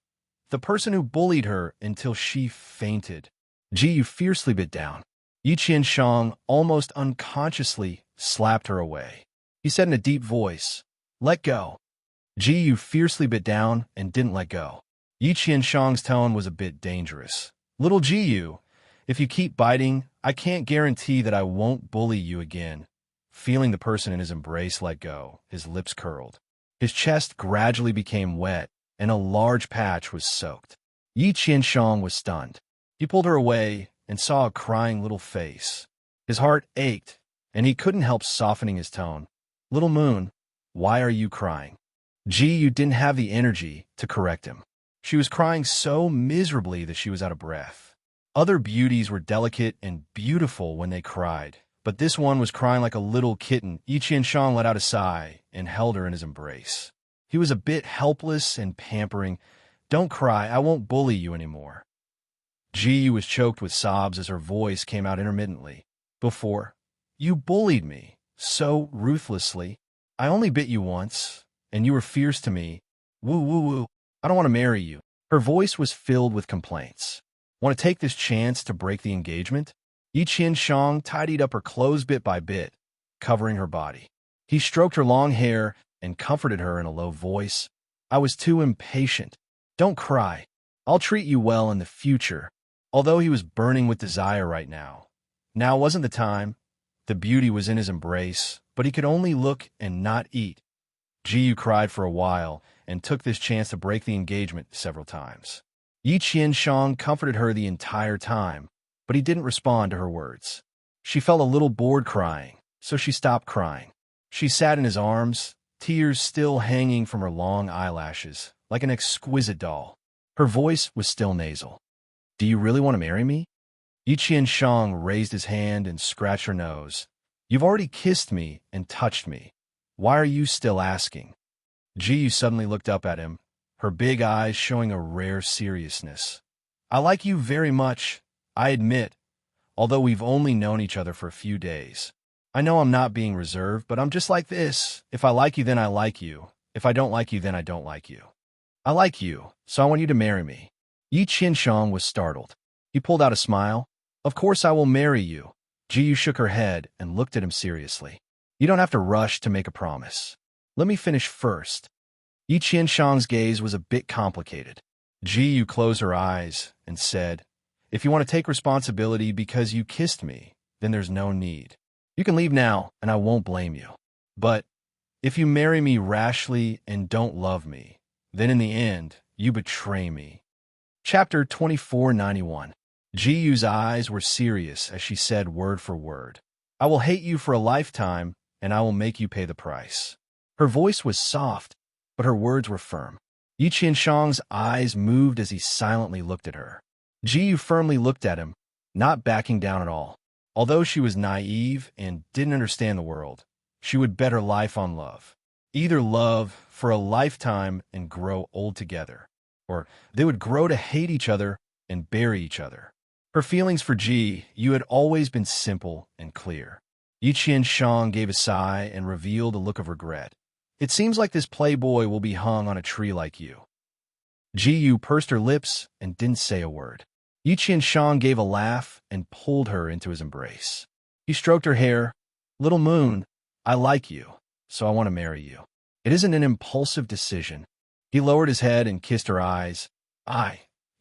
S1: The person who bullied her until she fainted. Ji Yu fiercely bit down. Yi Qian-shang almost unconsciously slapped her away. He said in a deep voice, Let go. Ji Yu fiercely bit down and didn't let go. Yi Qian-shang's tone was a bit dangerous. Little Ji Yu, if you keep biting, I can't guarantee that I won't bully you again. Feeling the person in his embrace let go, his lips curled. His chest gradually became wet, and a large patch was soaked. Yi Qian-shang was stunned. He pulled her away and saw a crying little face. His heart ached, and he couldn't help softening his tone. Little Moon, why are you crying? Ji Yu didn't have the energy to correct him. She was crying so miserably that she was out of breath. Other beauties were delicate and beautiful when they cried, but this one was crying like a little kitten. Yi Qian-shang let out a sigh and held her in his embrace. He was a bit helpless and pampering. Don't cry, I won't bully you anymore. Ji Yu was choked with sobs as her voice came out intermittently. Before, you bullied me so ruthlessly. I only bit you once, and you were fierce to me. Woo, woo, woo. I don't want to marry you. Her voice was filled with complaints. Want to take this chance to break the engagement? Yi Qian-shang tidied up her clothes bit by bit, covering her body. He stroked her long hair and comforted her in a low voice. I was too impatient. Don't cry. I'll treat you well in the future. Although he was burning with desire right now. Now wasn't the time. The beauty was in his embrace, but he could only look and not eat. Ji Yu cried for a while and took this chance to break the engagement several times. Yi Qian-shang comforted her the entire time, but he didn't respond to her words. She felt a little bored crying, so she stopped crying. She sat in his arms, tears still hanging from her long eyelashes, like an exquisite doll. Her voice was still nasal. Do you really want to marry me? Yi Qianshang raised his hand and scratched her nose. You've already kissed me and touched me. Why are you still asking? Ji Yu suddenly looked up at him, her big eyes showing a rare seriousness. I like you very much, I admit, although we've only known each other for a few days. I know I'm not being reserved, but I'm just like this. If I like you, then I like you. If I don't like you, then I don't like you. I like you, so I want you to marry me. Yi Qianshang was startled. He pulled out a smile. Of course I will marry you. Ji Yu shook her head and looked at him seriously. You don't have to rush to make a promise. Let me finish first. Yi Qianshang's gaze was a bit complicated. Ji Yu closed her eyes and said, If you want to take responsibility because you kissed me, then there's no need. You can leave now, and I won't blame you. But if you marry me rashly and don't love me, then in the end, you betray me. Chapter 2491. Ji Yu's eyes were serious as she said word for word, I will hate you for a lifetime, and I will make you pay the price. Her voice was soft, but her words were firm. Yi Qianshang's eyes moved as he silently looked at her. Ji Yu firmly looked at him, not backing down at all. Although she was naive and didn't understand the world, she would bet her life on love. Either love for a lifetime and grow old together, or they would grow to hate each other and bury each other. Her feelings for Ji Yu had always been simple and clear. Yi Qianshang gave a sigh and revealed a look of regret. It seems like this playboy will be hung on a tree like you. Ji Yu pursed her lips and didn't say a word. Yi Qianshang gave a laugh and pulled her into his embrace. He stroked her hair. Little moon, I like you, so I want to marry you. It isn't an impulsive decision. He lowered his head and kissed her eyes.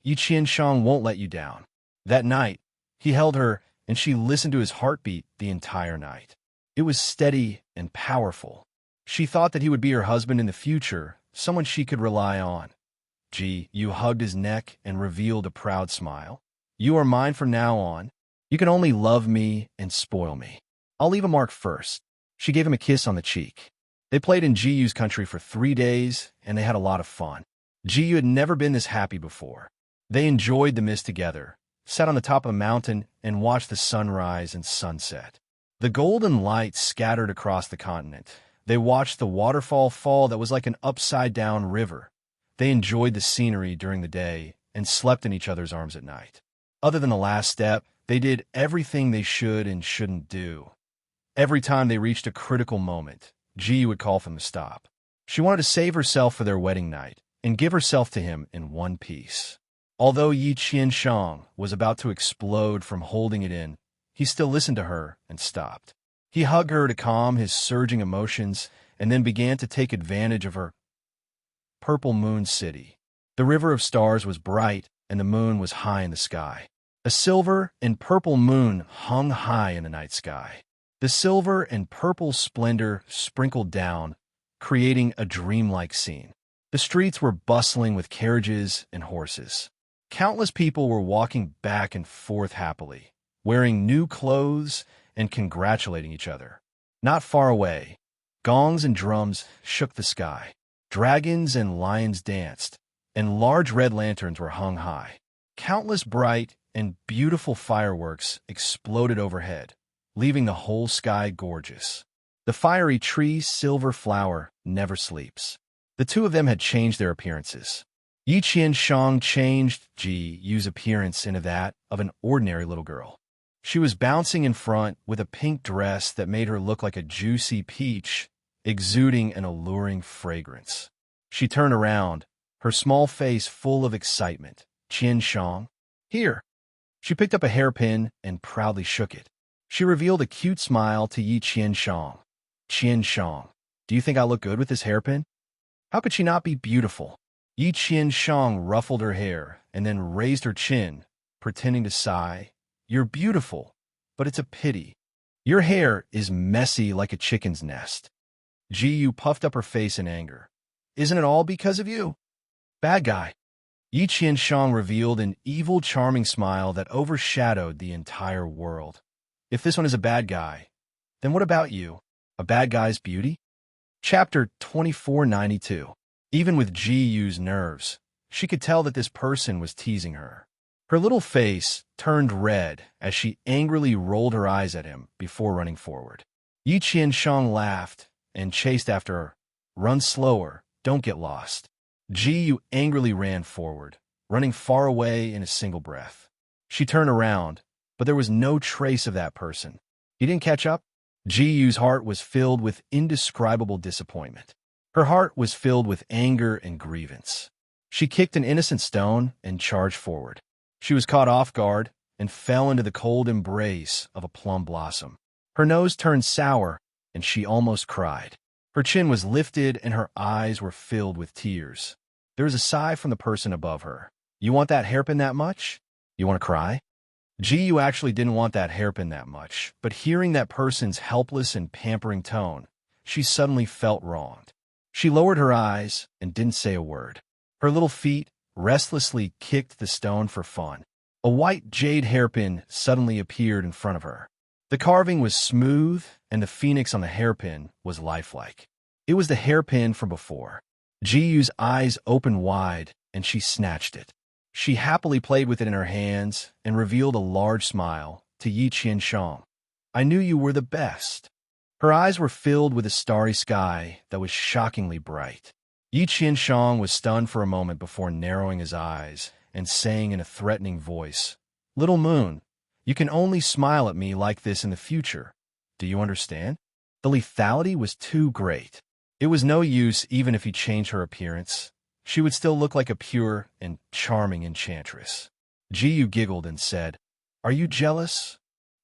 S1: Yi Qianshang won't let you down. That night, he held her and she listened to his heartbeat the entire night. It was steady and powerful. She thought that he would be her husband in the future, someone she could rely on. Ji Yu hugged his neck and revealed a proud smile. You are mine from now on. You can only love me and spoil me. I'll leave a mark first. She gave him a kiss on the cheek. They played in Ji Yu's country for 3 days, and they had a lot of fun. Ji Yu had never been this happy before. They enjoyed the mist together, sat on the top of a mountain, and watched the sunrise and sunset. The golden light scattered across the continent. They watched the waterfall fall that was like an upside-down river. They enjoyed the scenery during the day and slept in each other's arms at night. Other than the last step, they did everything they should and shouldn't do. Every time they reached a critical moment, Ji would call for them to stop. She wanted to save herself for their wedding night and give herself to him in one piece. Although Yi Qianshang was about to explode from holding it in, he still listened to her and stopped. He hugged her to calm his surging emotions and then began to take advantage of her. Purple Moon City. The river of stars was bright, and the moon was high in the sky. A silver and purple moon hung high in the night sky. The silver and purple splendor sprinkled down, creating a dreamlike scene. The streets were bustling with carriages and horses. Countless people were walking back and forth happily, wearing new clothes and congratulating each other. Not far away, gongs and drums shook the sky. Dragons and lions danced, and large red lanterns were hung high. Countless bright and beautiful fireworks exploded overhead, leaving the whole sky gorgeous. The fiery tree silver flower never sleeps. The two of them had changed their appearances. Yi Qianshang changed Ji Yu's appearance into that of an ordinary little girl. She was bouncing in front with a pink dress that made her look like a juicy peach, exuding an alluring fragrance. She turned around, her small face full of excitement. Qianshang, here. She picked up a hairpin and proudly shook it. She revealed a cute smile to Yi Qianshang. Qianshang, do you think I look good with this hairpin? How could she not be beautiful? Yi Qianshang ruffled her hair and then raised her chin, pretending to sigh. You're beautiful, but it's a pity. Your hair is messy like a chicken's nest. Ji Yu puffed up her face in anger. Isn't it all because of you? Bad guy. Yi Qianshang revealed an evil, charming smile that overshadowed the entire world. If this one is a bad guy, then what about you? A bad guy's beauty? Chapter 2492. Even with Ji-Yu's nerves, she could tell that this person was teasing her. Her little face turned red as she angrily rolled her eyes at him before running forward. Yi Qianshang laughed and chased after her. Run slower, don't get lost. Ji-Yu angrily ran forward, running far away in a single breath. She turned around, but there was no trace of that person. He didn't catch up? Ji-Yu's heart was filled with indescribable disappointment. Her heart was filled with anger and grievance. She kicked an innocent stone and charged forward. She was caught off guard and fell into the cold embrace of a plum blossom. Her nose turned sour, and she almost cried. Her chin was lifted, and her eyes were filled with tears. There was a sigh from the person above her. You want that hairpin that much? You want to cry? Ji-Yu actually didn't want that hairpin that much, but hearing that person's helpless and pampering tone, she suddenly felt wronged. She lowered her eyes and didn't say a word. Her little feet restlessly kicked the stone for fun. A white jade hairpin suddenly appeared in front of her. The carving was smooth, and the phoenix on the hairpin was lifelike. It was the hairpin from before. Ji-Yu's eyes opened wide, and she snatched it. She happily played with it in her hands and revealed a large smile to Yi Qianshang. I knew you were the best. Her eyes were filled with a starry sky that was shockingly bright. Yi Qianshang was stunned for a moment before narrowing his eyes and saying in a threatening voice, Little Moon, you can only smile at me like this in the future. Do you understand? The lethality was too great. It was no use even if he changed her appearance. She would still look like a pure and charming enchantress. Ji-Yu giggled and said, Are you jealous?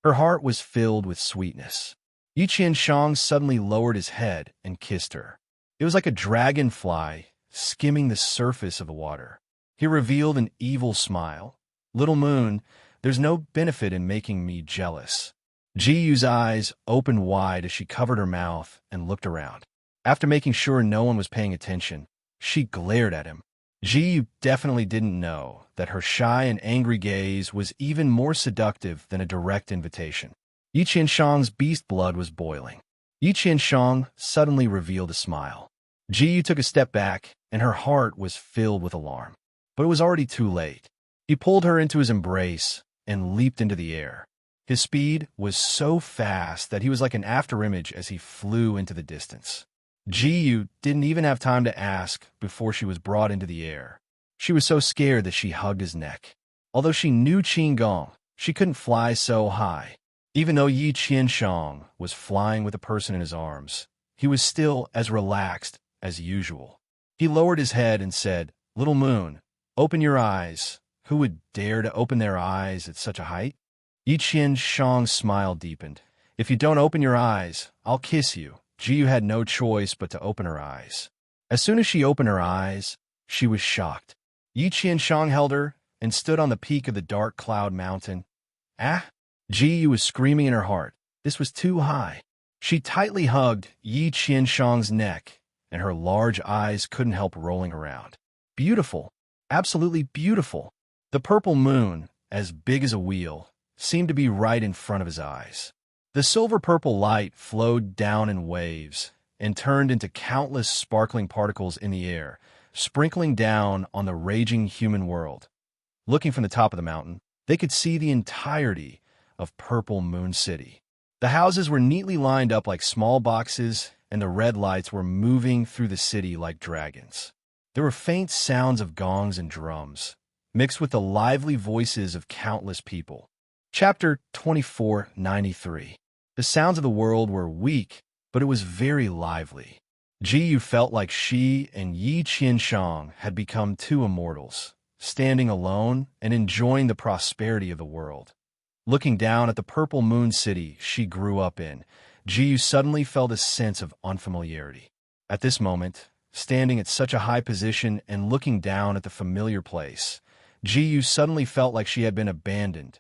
S1: Her heart was filled with sweetness. Yi Qianshang suddenly lowered his head and kissed her. It was like a dragonfly skimming the surface of the water. He revealed an evil smile. Little Moon, there's no benefit in making me jealous. Ji-Yu's eyes opened wide as she covered her mouth and looked around. After making sure no one was paying attention, she glared at him. Ji-Yu definitely didn't know that her shy and angry gaze was even more seductive than a direct invitation. Yi Qianshang's beast blood was boiling. Yi Qianshang suddenly revealed a smile. Ji-Yu took a step back, and her heart was filled with alarm. But it was already too late. He pulled her into his embrace and leaped into the air. His speed was so fast that he was like an afterimage as he flew into the distance. Ji-Yu didn't even have time to ask before she was brought into the air. She was so scared that she hugged his neck. Although she knew Qinggong, she couldn't fly so high. Even though Yi Qianshang was flying with a person in his arms, he was still as relaxed as usual. He lowered his head and said, Little Moon, open your eyes. Who would dare to open their eyes at such a height? Yi Qianshang's smile deepened. If you don't open your eyes, I'll kiss you. Ji-Yu had no choice but to open her eyes. As soon as she opened her eyes, she was shocked. Yi Qianshang held her and stood on the peak of the dark cloud mountain. Ah! Ji-Yu was screaming in her heart. This was too high. She tightly hugged Yi Qianshang's neck, and her large eyes couldn't help rolling around. Beautiful. Absolutely beautiful. The purple moon, as big as a wheel, seemed to be right in front of his eyes. The silver-purple light flowed down in waves and turned into countless sparkling particles in the air, sprinkling down on the raging human world. Looking from the top of the mountain, they could see the entirety of Purple Moon City. The houses were neatly lined up like small boxes, and the red lights were moving through the city like dragons. There were faint sounds of gongs and drums, mixed with the lively voices of countless people. Chapter 2493. The sounds of the world were weak, but it was very lively. Ji-Yu felt like she and Yi Qianshang had become two immortals, standing alone and enjoying the prosperity of the world. Looking down at the Purple Moon City she grew up in, Ji-Yu suddenly felt a sense of unfamiliarity. At this moment, standing at such a high position and looking down at the familiar place, Ji-Yu suddenly felt like she had been abandoned.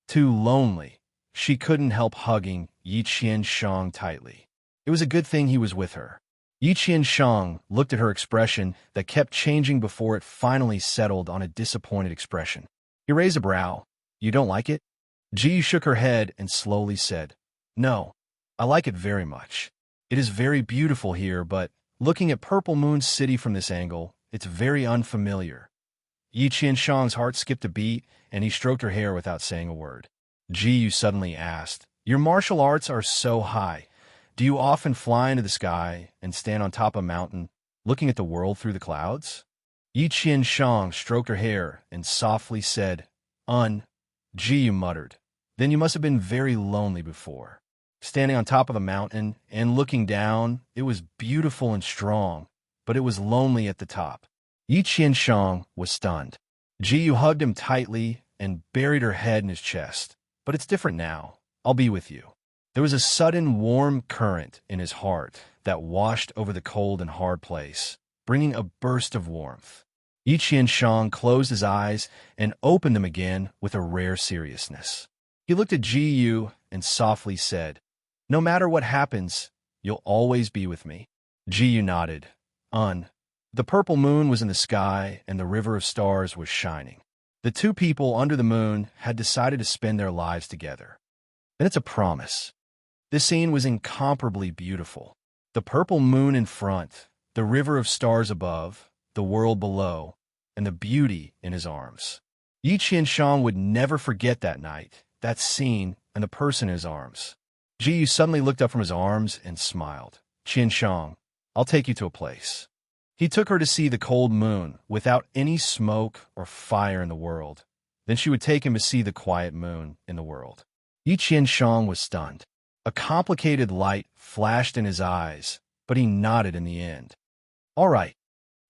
S1: Too lonely, she couldn't help hugging Yi Qianshang tightly. It was a good thing he was with her. Yi Qianshang looked at her expression that kept changing before it finally settled on a disappointed expression. He raised a brow. You don't like it? Ji shook her head and slowly said, "No, I like it very much. It is very beautiful here, but looking at Purple Moon City from this angle, it's very unfamiliar." Yi Qianshang's heart skipped a beat, and he stroked her hair without saying a word. Ji suddenly asked, "Your martial arts are so high. Do you often fly into the sky and stand on top of a mountain, looking at the world through the clouds?" Yi Qianshang stroked her hair and softly said, Ji muttered. "Then you must have been very lonely before. Standing on top of a mountain and looking down, it was beautiful and strong, but it was lonely at the top." Yi Qianshang was stunned. Ji hugged him tightly and buried her head in his chest. "But it's different now. I'll be with you." There was a sudden warm current in his heart that washed over the cold and hard place, bringing a burst of warmth. Yi Qianshang closed his eyes and opened them again with a rare seriousness. He looked at Ji Yu and softly said, "No matter what happens, you'll always be with me." Ji Yu nodded. The purple moon was in the sky and the river of stars was shining. The two people under the moon had decided to spend their lives together. And it's a promise. This scene was incomparably beautiful. The purple moon in front, the river of stars above, the world below, and the beauty in his arms. Yi Qianshang would never forget that night, that scene, and the person in his arms. Ji Yu suddenly looked up from his arms and smiled. "Qianshang, I'll take you to a place." He took her to see the cold moon without any smoke or fire in the world. Then she would take him to see the quiet moon in the world. Yi Qianshang was stunned. A complicated light flashed in his eyes, but he nodded in the end. All right.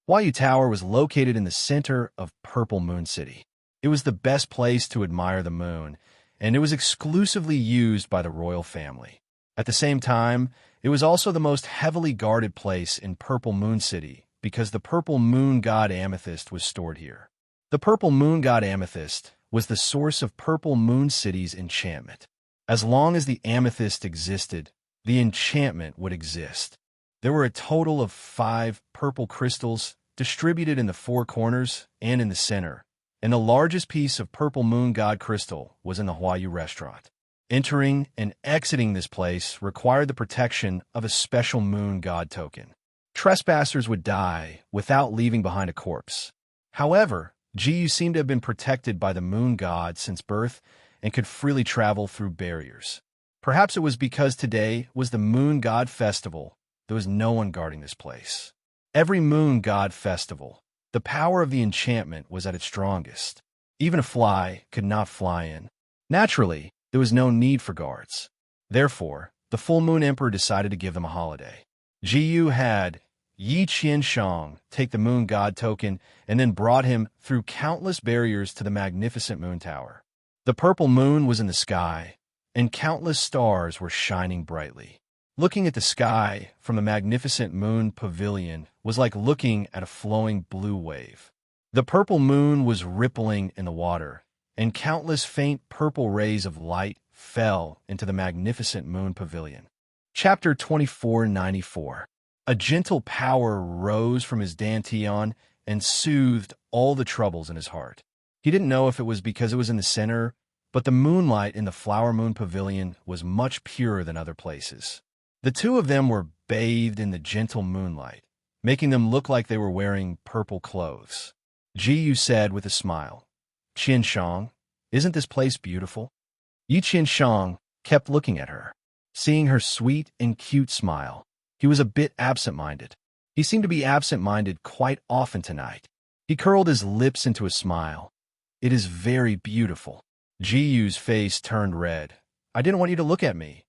S1: Huayu Tower was located in the center of Purple Moon City. It was the best place to admire the moon, and it was exclusively used by the royal family. At the same time, it was also the most heavily guarded place in Purple Moon City because the purple moon god amethyst was stored here. The purple moon god amethyst was the source of Purple Moon City's enchantment. As long as the amethyst existed, the enchantment would exist. There were a total of 5 purple crystals distributed in the 4 corners and in the center, and the largest piece of purple moon god crystal was in the Huayu restaurant. Entering and exiting this place required the protection of a special moon god token. Trespassers would die without leaving behind a corpse. However, Ji Yu seemed to have been protected by the moon god since birth and could freely travel through barriers. Perhaps it was because today was the moon god festival. There was no one guarding this place. Every moon god festival, the power of the enchantment was at its strongest. Even a fly could not fly in. Naturally, there was no need for guards. Therefore, the full moon emperor decided to give them a holiday. Ji Yu had Yi Qianshang take the moon god token and then brought him through countless barriers to the magnificent moon tower. The purple moon was in the sky, and countless stars were shining brightly. Looking at the sky from the magnificent moon pavilion was like looking at a flowing blue wave. The purple moon was rippling in the water, and countless faint purple rays of light fell into the magnificent moon pavilion. Chapter 2494. A gentle power rose from his dantian and soothed all the troubles in his heart. He didn't know if it was because it was in the center, but the moonlight in the flower moon pavilion was much purer than other places. The two of them were bathed in the gentle moonlight, making them look like they were wearing purple clothes. Ji Yu said with a smile, "Qianshang, isn't this place beautiful?" Yi Qianshang kept looking at her, seeing her sweet and cute smile. He was a bit absent-minded. He seemed to be absent-minded quite often tonight. He curled his lips into a smile. "It is very beautiful." Ji Yu's face turned red. "I didn't want you to look at me."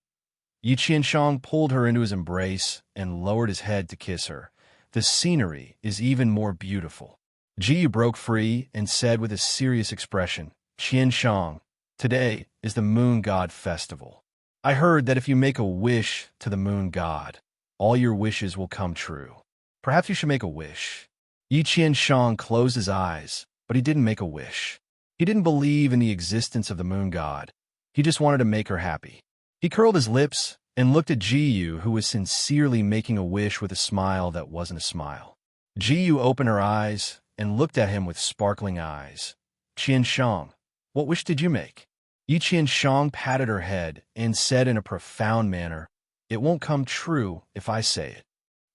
S1: Yi Qianshang pulled her into his embrace and lowered his head to kiss her. "The scenery is even more beautiful." Ji Yu broke free and said with a serious expression, "Qianshang, today is the moon god festival. I heard that if you make a wish to the moon god, all your wishes will come true. Perhaps you should make a wish." Yi Qianshang closed his eyes, but he didn't make a wish. He didn't believe in the existence of the moon god. He just wanted to make her happy. He curled his lips and looked at Ji Yu, who was sincerely making a wish with a smile that wasn't a smile. Ji Yu opened her eyes and looked at him with sparkling eyes. "Qianshang, what wish did you make?" Yi Qianshang patted her head and said in a profound manner, "It won't come true if I say it."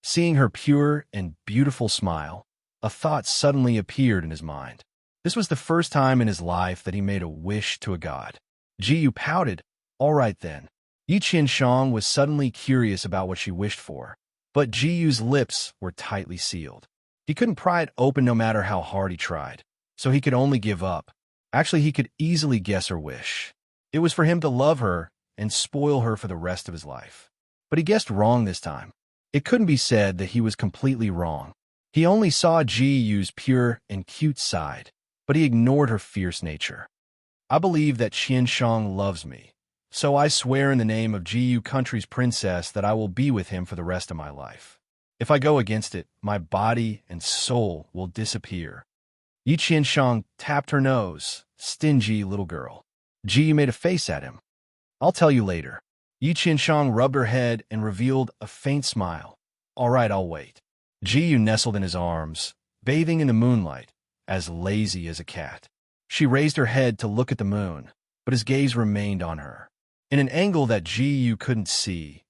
S1: Seeing her pure and beautiful smile, a thought suddenly appeared in his mind. This was the first time in his life that he made a wish to a god. Ji Yu pouted. "All right then." Yi Qianshang was suddenly curious about what she wished for, but Ji Yu's lips were tightly sealed. He couldn't pry it open no matter how hard he tried, so he could only give up. Actually, he could easily guess her wish. It was for him to love her and spoil her for the rest of his life. But he guessed wrong this time. It couldn't be said that he was completely wrong. He only saw Ji Yu's pure and cute side, but he ignored her fierce nature. "I believe that Qianshang loves me, so I swear in the name of Ji Yu country's princess that I will be with him for the rest of my life. If I go against it, my body and soul will disappear." Yi Qianshang tapped her nose. "Stingy little girl." Ji Yu made a face at him. "I'll tell you later." Yi Qianshang rubbed her head and revealed a faint smile. "All right, I'll wait." Ji Yu nestled in his arms, bathing in the moonlight, as lazy as a cat. She raised her head to look at the moon, but his gaze remained on her. In an angle that Ji Yu couldn't see,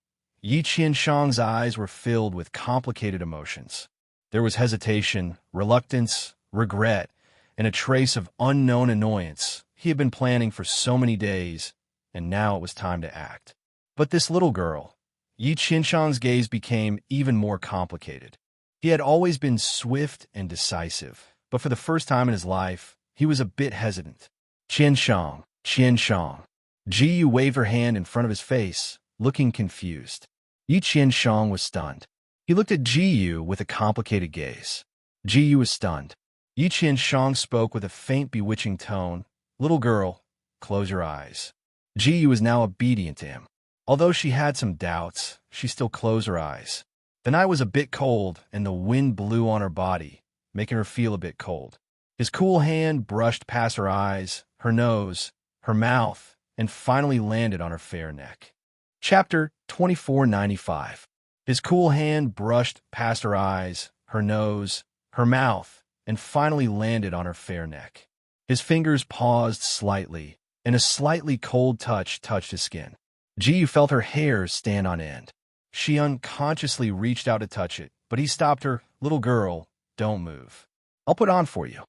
S1: Yi Qianshang's eyes were filled with complicated emotions. There was hesitation, reluctance, regret, and a trace of unknown annoyance. He had been planning for so many days, and now it was time to act. But this little girl, Yi Qianshang's gaze became even more complicated. He had always been swift and decisive, but for the first time in his life, he was a bit hesitant. "Qianshang, Qianshang." Ji Yu waved her hand in front of his face, looking confused. Yi Qianshang was stunned. He looked at Ji Yu with a complicated gaze. Ji Yu was stunned. Yi Qianshang spoke with a faint, bewitching tone. "Little girl, close your eyes." Ji Yu was now obedient to him. Although she had some doubts, she still closed her eyes. The night was a bit cold, and the wind blew on her body, making her feel a bit cold. His cool hand brushed past her eyes, her nose, her mouth, and finally landed on her fair neck. Chapter 2495. His cool hand brushed past her eyes, her nose, her mouth, and finally landed on her fair neck. His fingers paused slightly, and a slightly cold touch touched his skin. Ji Yu felt her hair stand on end. She unconsciously reached out to touch it, but he stopped her. "Little girl, don't move. I'll put on for you."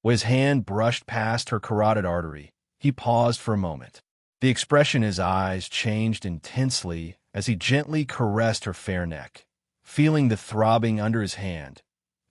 S1: When his hand brushed past her carotid artery, he paused for a moment. The expression in his eyes changed intensely as he gently caressed her fair neck. Feeling the throbbing under his hand,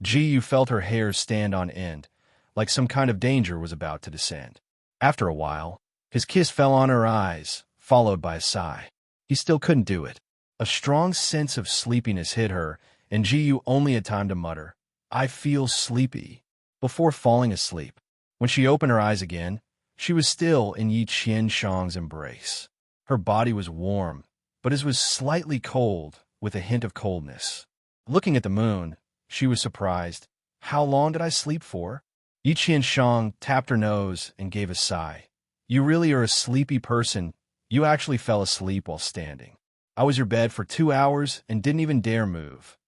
S1: Ji Yu felt her hair stand on end, like some kind of danger was about to descend. After a while, his kiss fell on her eyes, followed by a sigh. He still couldn't do it. A strong sense of sleepiness hit her, and Ji Yu only had time to mutter, "I feel sleepy," before falling asleep. When she opened her eyes again, she was still in Yi Qianshang's embrace. Her body was warm, but it was slightly cold, with a hint of coldness. Looking at the moon, she was surprised. "How long did I sleep for?" Yi Qianshang tapped her nose and gave a sigh. "You really are a sleepy person. You actually fell asleep while standing. I was your bed for 2 hours and didn't even dare move."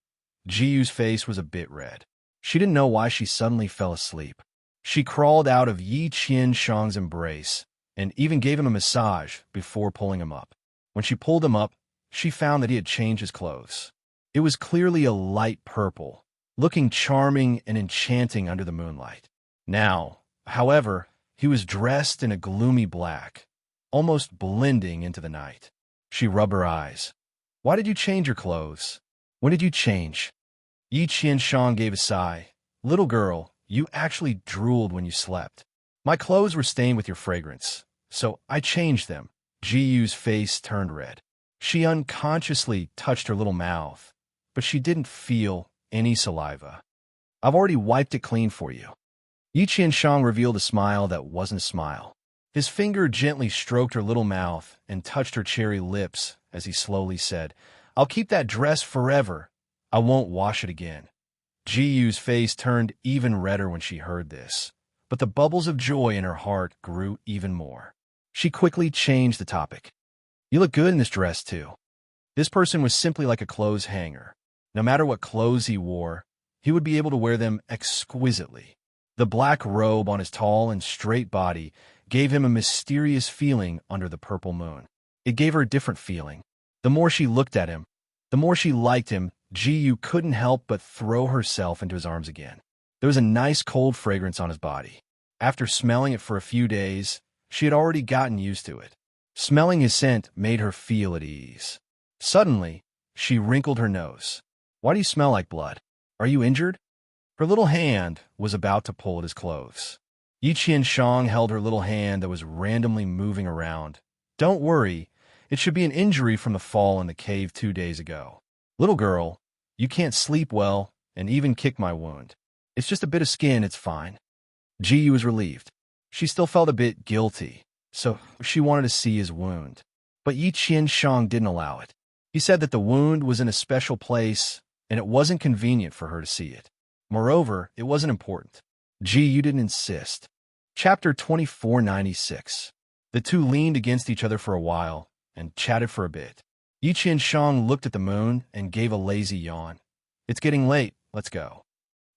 S1: Ji Yu's face was a bit red. She didn't know why she suddenly fell asleep. She crawled out of Yi Qianshang's embrace and even gave him a massage before pulling him up. When she pulled him up, she found that he had changed his clothes. It was clearly a light purple, looking charming and enchanting under the moonlight. Now, however, he was dressed in a gloomy black, almost blending into the night. She rubbed her eyes. "Why did you change your clothes? When did you change?" Yi Qianshang gave a sigh. "Little girl, you actually drooled when you slept. My clothes were stained with your fragrance, so I changed them." Ji Yu's face turned red. She unconsciously touched her little mouth, but she didn't feel any saliva. "I've already wiped it clean for you." Yi Qianshang revealed a smile that wasn't a smile. His finger gently stroked her little mouth and touched her cherry lips as he slowly said, "I'll keep that dress forever. I won't wash it again." Ji Yu's face turned even redder when she heard this, but the bubbles of joy in her heart grew even more. She quickly changed the topic. "You look good in this dress, too." This person was simply like a clothes hanger. No matter what clothes he wore, he would be able to wear them exquisitely. The black robe on his tall and straight body gave him a mysterious feeling under the purple moon. It gave her a different feeling. The more she looked at him, the more she liked him. Ji-yu couldn't help but throw herself into his arms again. There was a nice cold fragrance on his body. After smelling it for a few days, she had already gotten used to it. Smelling his scent made her feel at ease. Suddenly, she wrinkled her nose. "Why do you smell like blood? Are you injured?" Her little hand was about to pull at his clothes. Yi Qianshang held her little hand that was randomly moving around. "Don't worry, it should be an injury from the fall in the cave 2 days ago. Little girl, you can't sleep well and even kick my wound. It's just a bit of skin, it's fine." Ji-yu was relieved. She still felt a bit guilty, so she wanted to see his wound. But Yi Qianshang didn't allow it. He said that the wound was in a special place and it wasn't convenient for her to see it. Moreover, it wasn't important. Ji-yu didn't insist. Chapter 2496. The two leaned against each other for a while and chatted for a bit. Yi Qianshang looked at the moon and gave a lazy yawn. "It's getting late, let's go."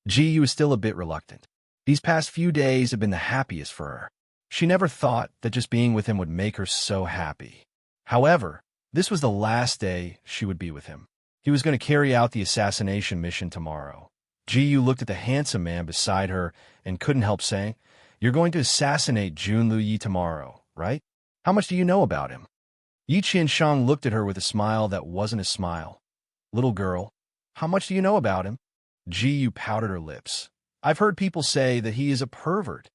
S1: Ji-yu was still a bit reluctant. These past few days had been the happiest for her. She never thought that just being with him would make her so happy. However, this was the last day she would be with him. He was going to carry out the assassination mission tomorrow. Ji-yu looked at the handsome man beside her and couldn't help saying, "You're going to assassinate Jun Luyi tomorrow, right? How much do you know about him?" Yi Qianshang looked at her with a smile that wasn't a smile. "Little girl, how much do you know about him?" Ji-yu pouted her lips. "I've heard people say that he is a pervert."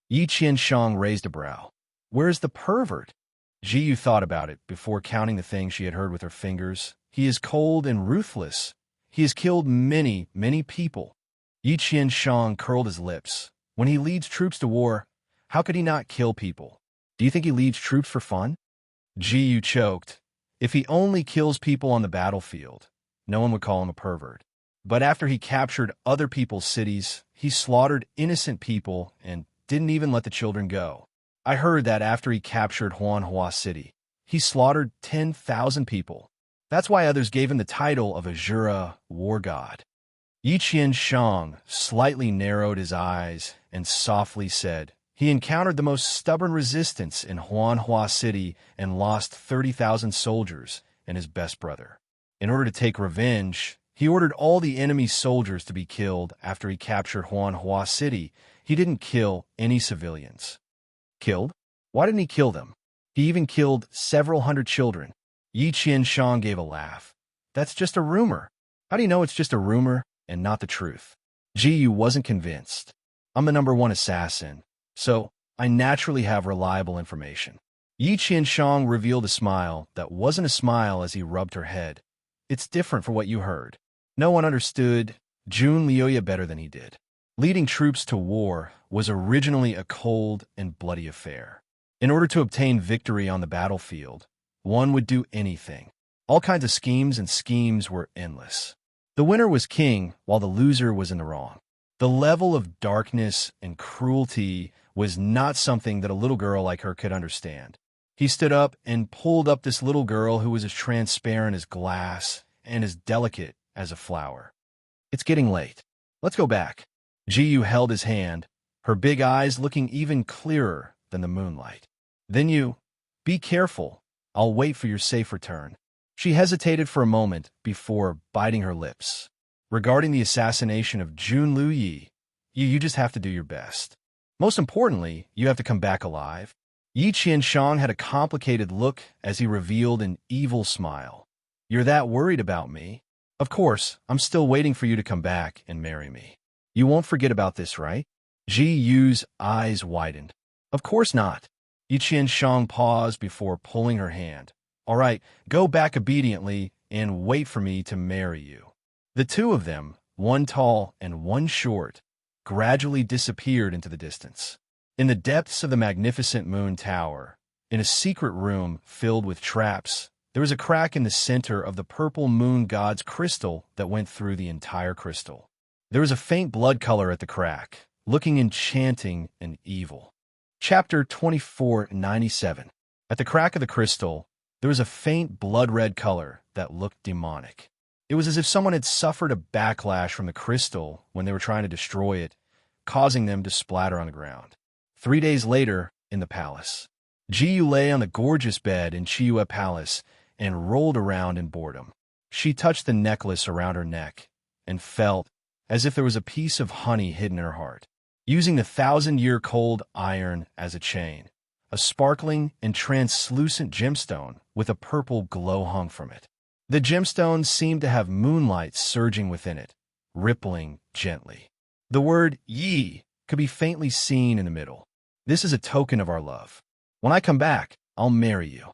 S1: Yi Qianshang raised a brow. "Where's the pervert?" Ji-yu thought about it before counting the things she had heard with her fingers. "He is cold and ruthless. He has killed many, many people." Yi Qianshang curled his lips. "When he leads troops to war, how could he not kill people? Do you think he leads troops for fun?" Ji-yu choked. If he only kills people on the battlefield, no one would call him a pervert. But after he captured other people's cities, he slaughtered innocent people and didn't even let the children go. I heard that after he captured Huanhua City, he slaughtered 10,000 people. That's why others gave him the title of Azura, war god. Yi Qianshang slightly narrowed his eyes and softly said, "He encountered the most stubborn resistance in Huanhua City and lost 30,000 soldiers and his best brother. In order to take revenge, he ordered all the enemy soldiers to be killed after he captured Huanhua City. He didn't kill any civilians." "Killed? Why didn't he kill them? He even killed several hundred children." Yi Qianshang gave a laugh. "That's just a rumor." "How do you know it's just a rumor and not the truth?" Ji-yu wasn't convinced. "I'm the #1 assassin, so I naturally have reliable information." Yi Qianshang revealed a smile that wasn't a smile as he rubbed her head. "It's different from what you heard. No one understood Jun Liuya better than he did. Leading troops to war was originally a cold and bloody affair. In order to obtain victory on the battlefield, one would do anything. All kinds of schemes were endless. The winner was king, while the loser was in the wrong. The level of darkness and cruelty was not something that a little girl like her could understand. He stood up and pulled up this little girl who was as transparent as glass and as delicate as a flower. "It's getting late. Let's go back." Ji-yu held his hand, her big eyes looking even clearer than the moonlight. "Then be careful. I'll wait for your safe return." She hesitated for a moment before biting her lips. "Regarding the assassination of Jun Luyi, you just have to do your best. Most importantly, you have to come back alive." Yi Qianshang had a complicated look as he revealed an evil smile. "You're that worried about me? Of course, I'm still waiting for you to come back and marry me. You won't forget about this, right?" Ji-yu's eyes widened. "Of course not." Yi Qianshang paused before pulling her hand. "All right, go back obediently and wait for me to marry you." The two of them, one tall and one short, gradually disappeared into the distance. In the depths of the magnificent moon tower, in a secret room filled with traps, there was a crack in the center of the purple moon god's crystal that went through the entire crystal. There was a faint blood color at the crack, looking enchanting and evil. Chapter 2497. At the crack of the crystal, there was a faint blood-red color that looked demonic. It was as if someone had suffered a backlash from the crystal when they were trying to destroy it, causing them to splatter on the ground. 3 days later, in the palace, Jiyu lay on the gorgeous bed in Chiyue Palace and rolled around in boredom. She touched the necklace around her neck and felt as if there was a piece of honey hidden in her heart. Using the 1,000-year-cold iron as a chain, a sparkling and translucent gemstone with a purple glow hung from it. The gemstone seemed to have moonlight surging within it, rippling gently. The word Yi could be faintly seen in the middle. This is a token of our love. When I come back, I'll marry you.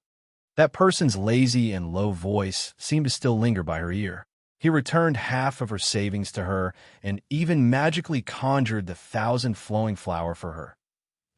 S1: That person's lazy and low voice seemed to still linger by her ear. He returned half of her savings to her and even magically conjured the 1,000 flowing flower for her.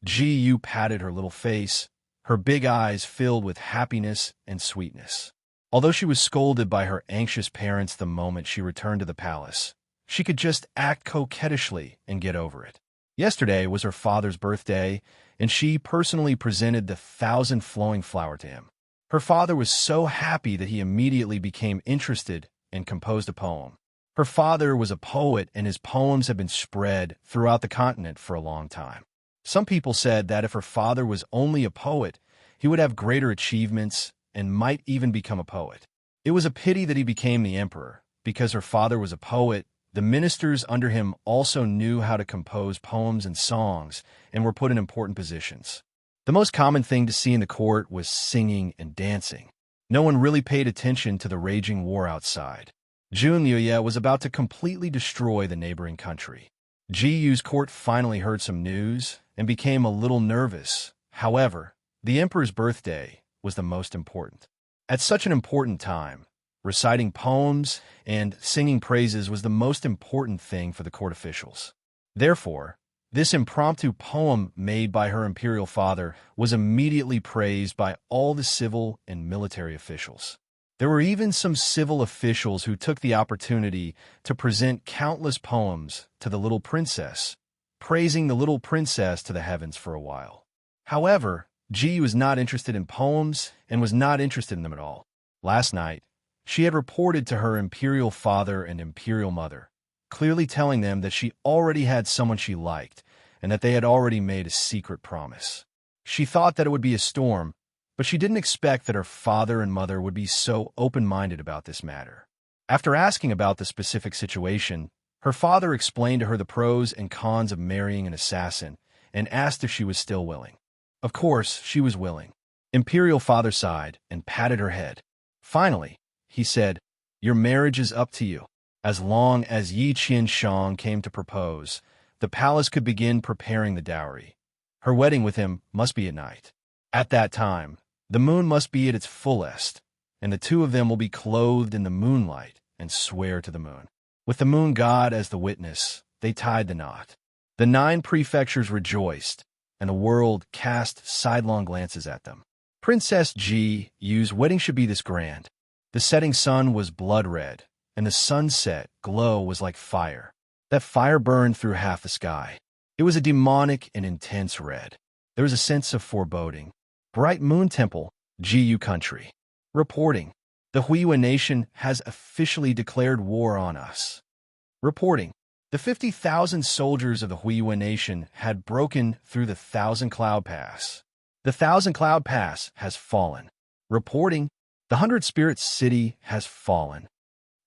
S1: Ji-Yu patted her little face, her big eyes filled with happiness and sweetness. Although she was scolded by her anxious parents the moment she returned to the palace, she could just act coquettishly and get over it. Yesterday was her father's birthday, and she personally presented the 1,000 flowing flower to him. Her father was so happy that he immediately became interested and composed a poem. Her father was a poet, and his poems have been spread throughout the continent for a long time. Some people said that if her father was only a poet, he would have greater achievements and might even become a poet. It was a pity that he became the emperor. Because her father was a poet, the ministers under him also knew how to compose poems and songs and were put in important positions. The most common thing to see in the court was singing and dancing. No one really paid attention to the raging war outside. Junliuye was about to completely destroy the neighboring country. Jiyu's court finally heard some news and became a little nervous. However, the emperor's birthday was the most important. At such an important time, reciting poems and singing praises was the most important thing for the court officials. Therefore, this impromptu poem made by her imperial father was immediately praised by all the civil and military officials. There were even some civil officials who took the opportunity to present countless poems to the little princess, praising the little princess to the heavens for a while. However, Ji was not interested in poems and was not interested in them at all. Last night, she had reported to her imperial father and imperial mother, clearly telling them that she already had someone she liked and that they had already made a secret promise. She thought that it would be a storm, but she didn't expect that her father and mother would be so open-minded about this matter. After asking about the specific situation, her father explained to her the pros and cons of marrying an assassin and asked if she was still willing. Of course, she was willing. Imperial father sighed and patted her head. Finally, he said, "Your marriage is up to you." As long as Yi Qianshang came to propose, the palace could begin preparing the dowry. Her wedding with him must be at night. At that time, the moon must be at its fullest, and the two of them will be clothed in the moonlight and swear to the moon. With the moon god as the witness, they tied the knot. The 9 prefectures rejoiced, and the world cast sidelong glances at them. Princess Ji-Yu's wedding should be this grand. The setting sun was blood red, and the sunset glow was like fire. That fire burned through half the sky. It was a demonic and intense red. There was a sense of foreboding. Bright Moon Temple, Jiyu Country. Reporting. The Huiyue Nation has officially declared war on us. Reporting. The 50,000 soldiers of the Huiyue Nation had broken through the 1,000 Cloud Pass. The 1,000 Cloud Pass has fallen. Reporting. The 100 Spirits City has fallen.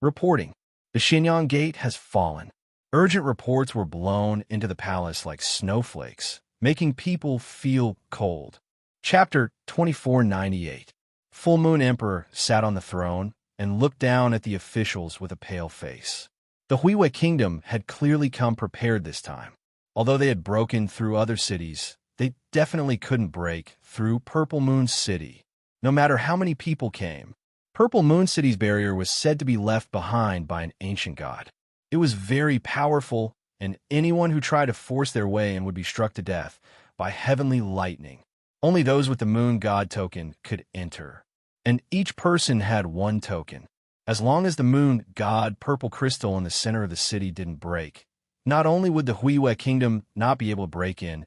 S1: Reporting. The Xinyang Gate has fallen. Urgent reports were blown into the palace like snowflakes, making people feel cold. Chapter 2498. Full Moon Emperor sat on the throne and looked down at the officials with a pale face. The Huiyue Kingdom had clearly come prepared this time. Although they had broken through other cities, they definitely couldn't break through Purple Moon City. No matter how many people came, Purple Moon City's barrier was said to be left behind by an ancient god. It was very powerful, and anyone who tried to force their way in would be struck to death by heavenly lightning. Only those with the moon god token could enter, and each person had one token. As long as the moon god purple crystal in the center of the city didn't break, not only would the Huiyue Kingdom not be able to break in,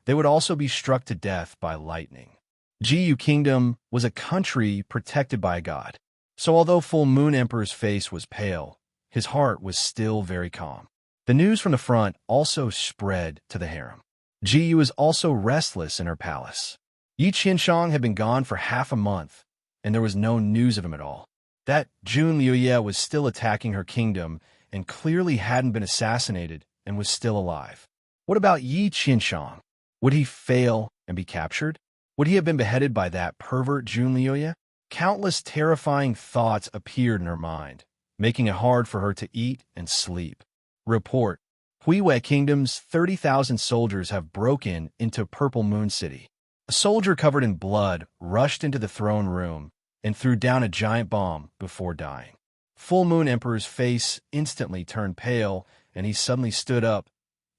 S1: they would also be struck to death by lightning. Jiyu Kingdom was a country protected by a god, so although Full Moon Emperor's face was pale, his heart was still very calm. The news from the front also spread to the harem. Ji was also restless in her palace. Yi Qianshang had been gone for half a month, and there was no news of him at all. That Jun Liuye was still attacking her kingdom and clearly hadn't been assassinated and was still alive. What about Yi Qianshang? Would he fail and be captured? Would he have been beheaded by that pervert Jun Liuye? Countless terrifying thoughts appeared in her mind, making it hard for her to eat and sleep. Report: Huiwei Kingdom's 30,000 soldiers have broken into Purple Moon City. A soldier covered in blood rushed into the throne room and threw down a giant bomb before dying. Full Moon Emperor's face instantly turned pale, and he suddenly stood up.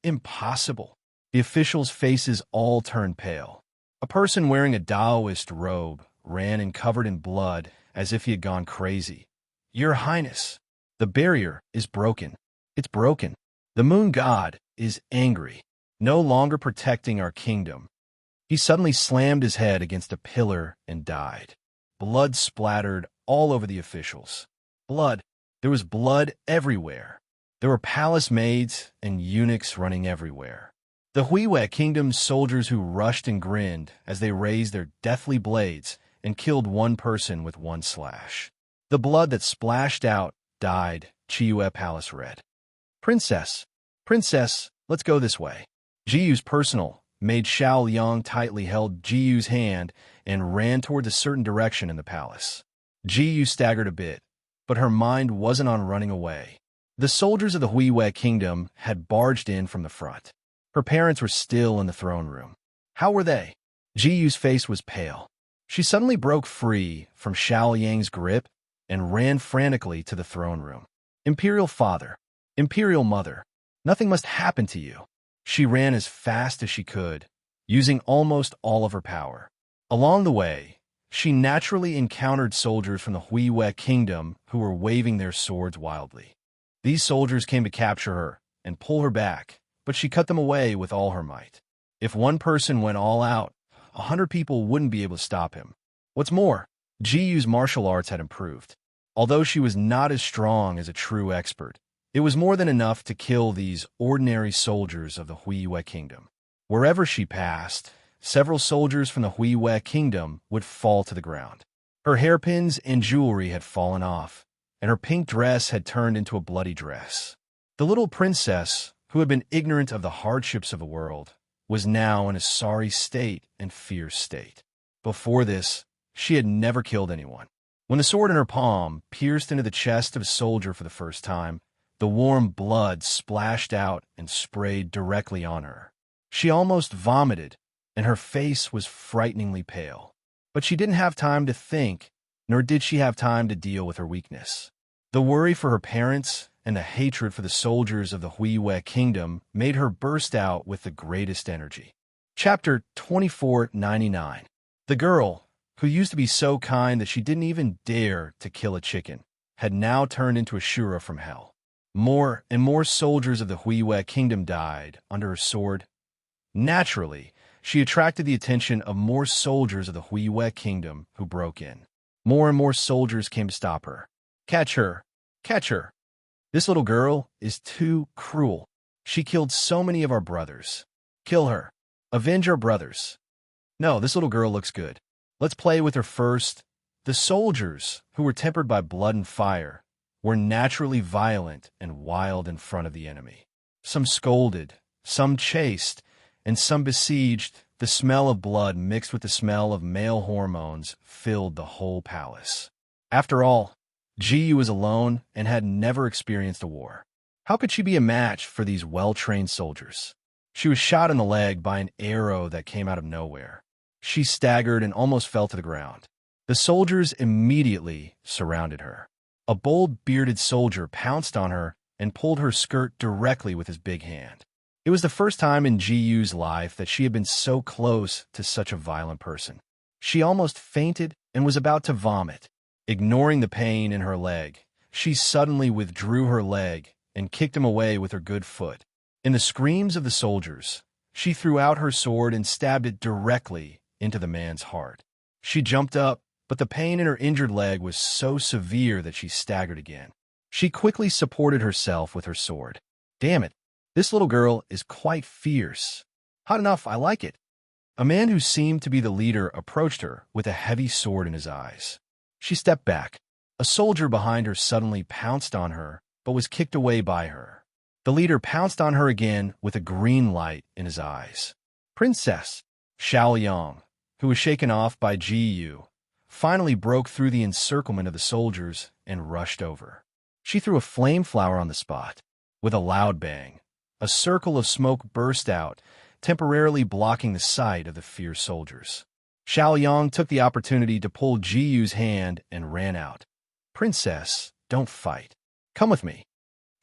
S1: Impossible. The officials' faces all turned pale. A person wearing a Taoist robe ran and covered in blood as if he had gone crazy. Your Highness, the barrier is broken. It's broken. The moon god is angry, no longer protecting our kingdom. He suddenly slammed his head against a pillar and died. Blood splattered all over the officials. Blood. There was blood everywhere. There were palace maids and eunuchs running everywhere. The Huiwei Kingdom's soldiers who rushed and grinned as they raised their deathly blades and killed one person with one slash. The blood that splashed out dyed Chiyue Palace red. Princess, let's go this way. Jiyu's personal maid Xiao Liang tightly held Jiyu's hand and ran toward a certain direction in the palace. Jiyu staggered a bit, but her mind wasn't on running away. The soldiers of the Huiwei Kingdom had barged in from the front. Her parents were still in the throne room. How were they? Jiyu's face was pale. She suddenly broke free from Xiao Yang's grip and ran frantically to the throne room. Imperial father, Imperial mother, nothing must happen to you. She ran as fast as she could, using almost all of her power. Along the way, she naturally encountered soldiers from the Huiwei Kingdom who were waving their swords wildly. These soldiers came to capture her and pull her back, but she cut them away with all her might. If one person went all out, 100 people wouldn't be able to stop him. What's more, Jiyu's martial arts had improved. Although she was not as strong as a true expert, it was more than enough to kill these ordinary soldiers of the Huiwei Kingdom. Wherever she passed, several soldiers from the Huiwei Kingdom would fall to the ground. Her hairpins and jewelry had fallen off, and her pink dress had turned into a bloody dress. The little princess, who had been ignorant of the hardships of the world, was now in a sorry state and fierce state. Before this, she had never killed anyone. When the sword in her palm pierced into the chest of a soldier for the first time, the warm blood splashed out and sprayed directly on her. She almost vomited, and her face was frighteningly pale. But she didn't have time to think, nor did she have time to deal with her weakness. The worry for her parents and the hatred for the soldiers of the Huiwei Kingdom made her burst out with the greatest energy. Chapter 2499. The girl, who used to be so kind that she didn't even dare to kill a chicken, had now turned into a Shura from hell. More and more soldiers of the Huiwei Kingdom died under her sword. Naturally, she attracted the attention of more soldiers of the Huiwei Kingdom who broke in. More and more soldiers came to stop her. Catch her! Catch her! This little girl is too cruel. She killed so many of our brothers. Kill her. Avenge our brothers. No, this little girl looks good. Let's play with her first. The soldiers, who were tempered by blood and fire, were naturally violent and wild in front of the enemy. Some scolded, some chased, and some besieged. The smell of blood mixed with the smell of male hormones filled the whole palace. After all, Jiyu was alone and had never experienced a war. How could she be a match for these well-trained soldiers? She was shot in the leg by an arrow that came out of nowhere. She staggered and almost fell to the ground. The soldiers immediately surrounded her. A bold, bearded soldier pounced on her and pulled her skirt directly with his big hand. It was the first time in Jiyu's life that she had been so close to such a violent person. She almost fainted and was about to vomit. Ignoring the pain in her leg, she suddenly withdrew her leg and kicked him away with her good foot. In the screams of the soldiers, she threw out her sword and stabbed it directly into the man's heart. She jumped up, but the pain in her injured leg was so severe that she staggered again. She quickly supported herself with her sword. Damn it, this little girl is quite fierce. Hot enough, I like it. A man who seemed to be the leader approached her with a heavy sword in his eyes. She stepped back. A soldier behind her suddenly pounced on her, but was kicked away by her. The leader pounced on her again with a green light in his eyes. Princess Xiaoyang, who was shaken off by Ji Yu, finally broke through the encirclement of the soldiers and rushed over. She threw a flame flower on the spot. With a loud bang, a circle of smoke burst out, temporarily blocking the sight of the fierce soldiers. Xiaoyang took the opportunity to pull Ji Yu's hand and ran out. Princess, don't fight. Come with me.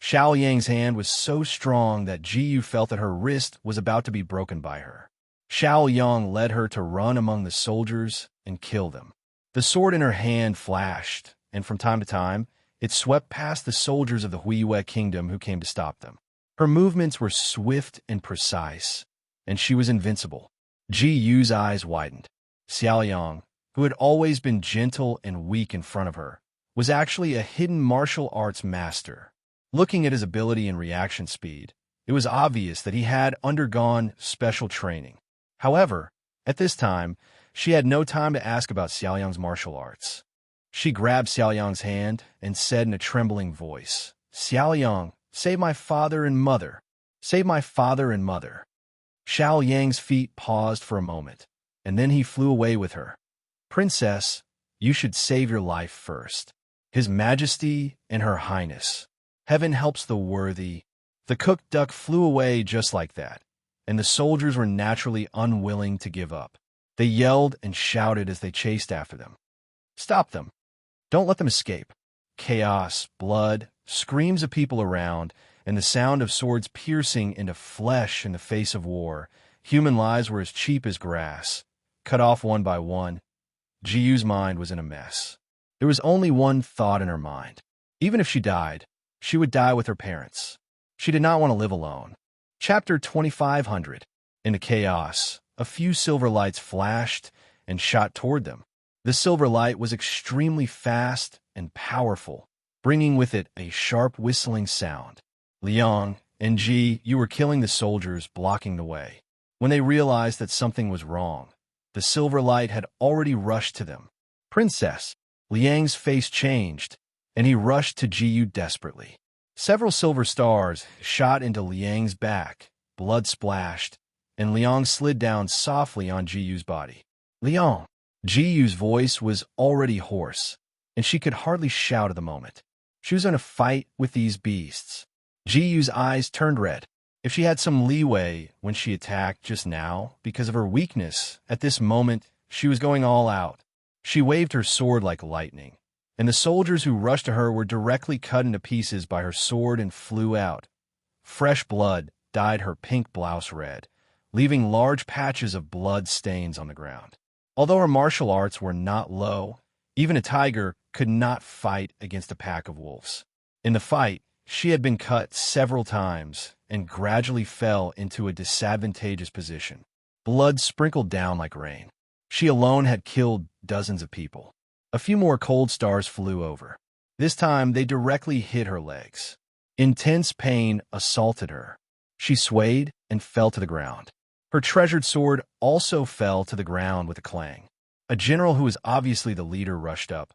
S1: Xiaoyang's hand was so strong that Ji Yu felt that her wrist was about to be broken by her. Xiaoyang led her to run among the soldiers and kill them. The sword in her hand flashed, and from time to time, it swept past the soldiers of the Huiyue kingdom who came to stop them. Her movements were swift and precise, and she was invincible. Ji Yu's eyes widened. Xiaoyang, who had always been gentle and weak in front of her, was actually a hidden martial arts master. Looking at his ability and reaction speed, it was obvious that he had undergone special training. However, at this time, she had no time to ask about Xiaoyang's martial arts. She grabbed Xiaoyang's hand and said in a trembling voice, Xiaoyang, save my father and mother. Save my father and mother. Xiaoyang's feet paused for a moment, and then he flew away with her. Princess, you should save your life first. His Majesty and Her Highness. Heaven helps the worthy. The cooked duck flew away just like that, and the soldiers were naturally unwilling to give up. They yelled and shouted as they chased after them. Stop them. Don't let them escape. Chaos, blood, screams of people around, and the sound of swords piercing into flesh in the face of war. Human lives were as cheap as grass, cut off one by one. Ji Yu's mind was in a mess. There was only one thought in her mind. Even if she died, she would die with her parents. She did not want to live alone. Chapter 2500. In the chaos, a few silver lights flashed and shot toward them. The silver light was extremely fast and powerful, bringing with it a sharp whistling sound. Liang and Ji, you were killing the soldiers blocking the way. When they realized that something was wrong, the silver light had already rushed to them. Princess, Liang's face changed, and he rushed to Ji Yu desperately. Several silver stars shot into Liang's back, blood splashed, and Liang slid down softly on Ji Yu's body. Liang! Ji Yu's voice was already hoarse, and she could hardly shout at the moment. She was in a fight with these beasts. Ji Yu's eyes turned red. If she had some leeway when she attacked just now, because of her weakness, at this moment, she was going all out. She waved her sword like lightning, and the soldiers who rushed to her were directly cut into pieces by her sword and flew out. Fresh blood dyed her pink blouse red, leaving large patches of blood stains on the ground. Although her martial arts were not low, even a tiger could not fight against a pack of wolves. In the fight, she had been cut several times and gradually fell into a disadvantageous position. Blood sprinkled down like rain. She alone had killed dozens of people. A few more cold stars flew over. This time, they directly hit her legs. Intense pain assaulted her. She swayed and fell to the ground. Her treasured sword also fell to the ground with a clang. A general who was obviously the leader rushed up.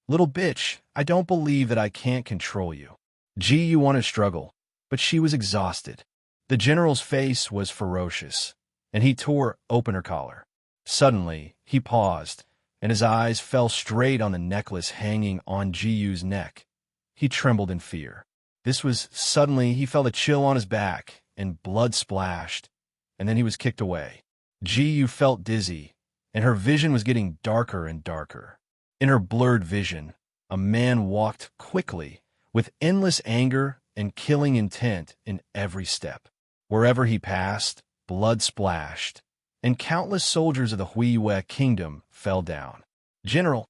S1: Little bitch, I don't believe that I can't control you. Ji Yu wanted to struggle, but she was exhausted. The general's face was ferocious, and he tore open her collar. Suddenly, he paused, and his eyes fell straight on the necklace hanging on Ji Yu's neck. He trembled in fear. Suddenly he felt a chill on his back, and blood splashed, and then he was kicked away. Ji Yu felt dizzy, and her vision was getting darker and darker. In her blurred vision, a man walked quickly, with endless anger and killing intent in every step. Wherever he passed, blood splashed, and countless soldiers of the Huiyue kingdom fell down. General,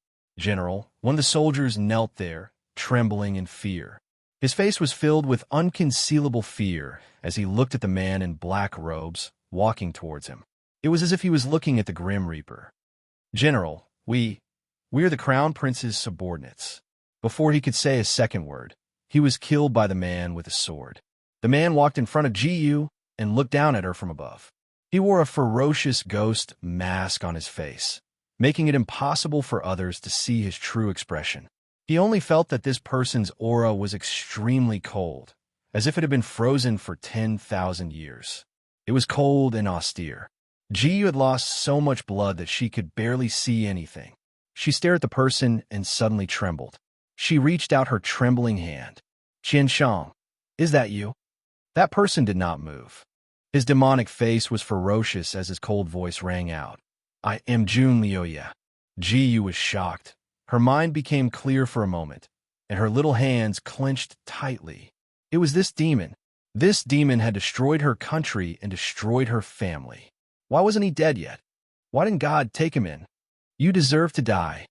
S1: one of the soldiers knelt there, trembling in fear. His face was filled with unconcealable fear as he looked at the man in black robes walking towards him. It was as if he was looking at the Grim Reaper. General, we are the Crown Prince's subordinates. Before he could say a second word, he was killed by the man with a sword. The man walked in front of Ji Yu and looked down at her from above. He wore a ferocious ghost mask on his face, making it impossible for others to see his true expression. He only felt that this person's aura was extremely cold, as if it had been frozen for 10,000 years. It was cold and austere. Ji had lost so much blood that she could barely see anything. She stared at the person and suddenly trembled. She reached out her trembling hand. "Qianshang, is that you?" That person did not move. His demonic face was ferocious as his cold voice rang out. "I am Jun Liuye." Ji was shocked. Her mind became clear for a moment, and her little hands clenched tightly. It was this demon. This demon had destroyed her country and destroyed her family. Why wasn't he dead yet? Why didn't God take him in? "You deserve to die."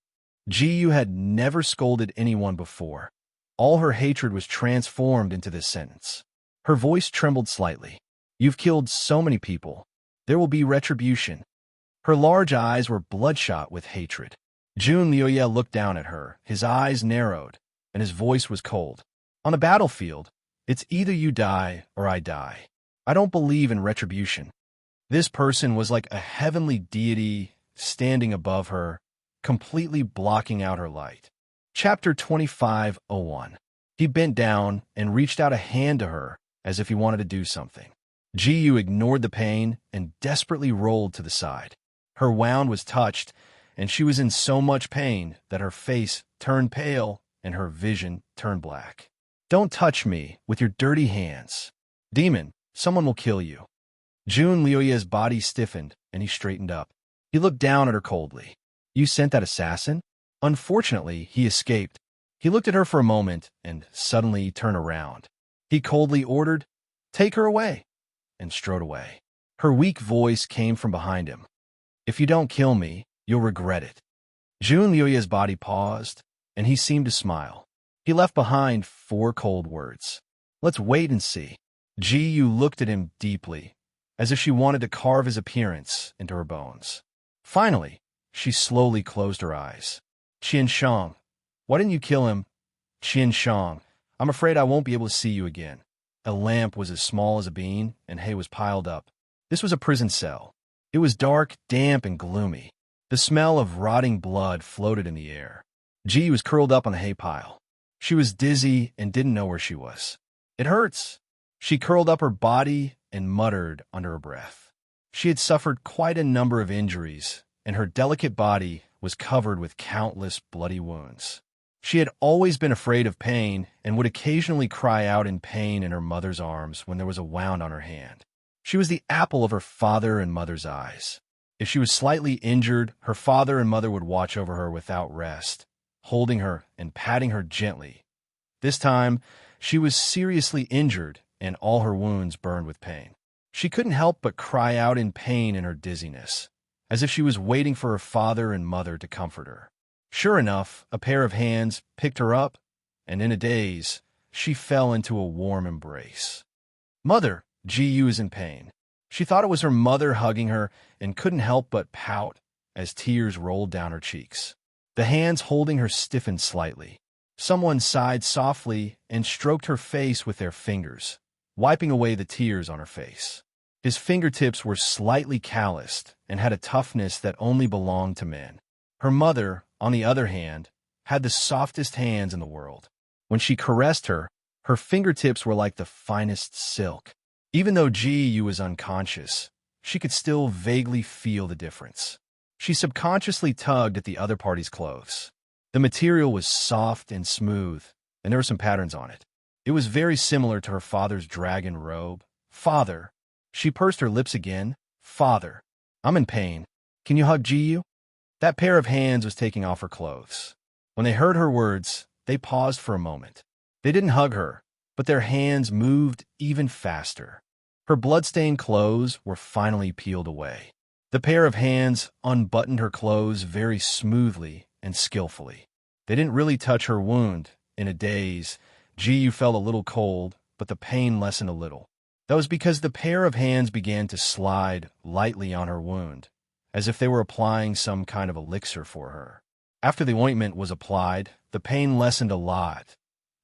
S1: Ji had never scolded anyone before. All her hatred was transformed into this sentence. Her voice trembled slightly. "You've killed so many people. There will be retribution." Her large eyes were bloodshot with hatred. Jun Liuye looked down at her. His eyes narrowed, and his voice was cold. "On a battlefield, it's either you die or I die. I don't believe in retribution." This person was like a heavenly deity standing above her, completely blocking out her light. Chapter 25:01. He bent down and reached out a hand to her as if he wanted to do something. Ji ignored the pain and desperately rolled to the side. Her wound was touched, and she was in so much pain that her face turned pale and her vision turned black. "Don't touch me with your dirty hands. Demon, someone will kill you." Jun Liuye's body stiffened, and he straightened up. He looked down at her coldly. "You sent that assassin?" Unfortunately, he escaped. He looked at her for a moment and suddenly turned around. He coldly ordered, "Take her away," and strode away. Her weak voice came from behind him. "If you don't kill me, you'll regret it." Jun Liuye's body paused, and he seemed to smile. He left behind 4 cold words. "Let's wait and see." Ji looked at him deeply, as if she wanted to carve his appearance into her bones. Finally, she slowly closed her eyes. "Qianshang, why didn't you kill him?" "Qianshang, I'm afraid I won't be able to see you again." A lamp was as small as a bean, and hay was piled up. This was a prison cell. It was dark, damp, and gloomy. The smell of rotting blood floated in the air. Ji was curled up on the hay pile. She was dizzy and didn't know where she was. "It hurts." She curled up her body and muttered under her breath. She had suffered quite a number of injuries, and her delicate body was covered with countless bloody wounds. She had always been afraid of pain and would occasionally cry out in pain in her mother's arms when there was a wound on her hand. She was the apple of her father and mother's eyes. If she was slightly injured, her father and mother would watch over her without rest, holding her and patting her gently. This time, she was seriously injured, and all her wounds burned with pain. She couldn't help but cry out in pain in her dizziness, as if she was waiting for her father and mother to comfort her. Sure enough, a pair of hands picked her up, and in a daze, she fell into a warm embrace. "Mother!" Ji was in pain. She thought it was her mother hugging her and couldn't help but pout as tears rolled down her cheeks. The hands holding her stiffened slightly. Someone sighed softly and stroked her face with their fingers, wiping away the tears on her face. His fingertips were slightly calloused and had a toughness that only belonged to men. Her mother, on the other hand, had the softest hands in the world. When she caressed her, her fingertips were like the finest silk. Even though Ji was unconscious, she could still vaguely feel the difference. She subconsciously tugged at the other party's clothes. The material was soft and smooth, and there were some patterns on it. It was very similar to her father's dragon robe. "Father." She pursed her lips again. "Father, I'm in pain. Can you hug Ji?" That pair of hands was taking off her clothes. When they heard her words, they paused for a moment. They didn't hug her, but their hands moved even faster. Her blood-stained clothes were finally peeled away. The pair of hands unbuttoned her clothes very smoothly and skillfully. They didn't really touch her wound. In a daze, Ji felt a little cold, but the pain lessened a little. That was because the pair of hands began to slide lightly on her wound, as if they were applying some kind of elixir for her. After the ointment was applied, the pain lessened a lot.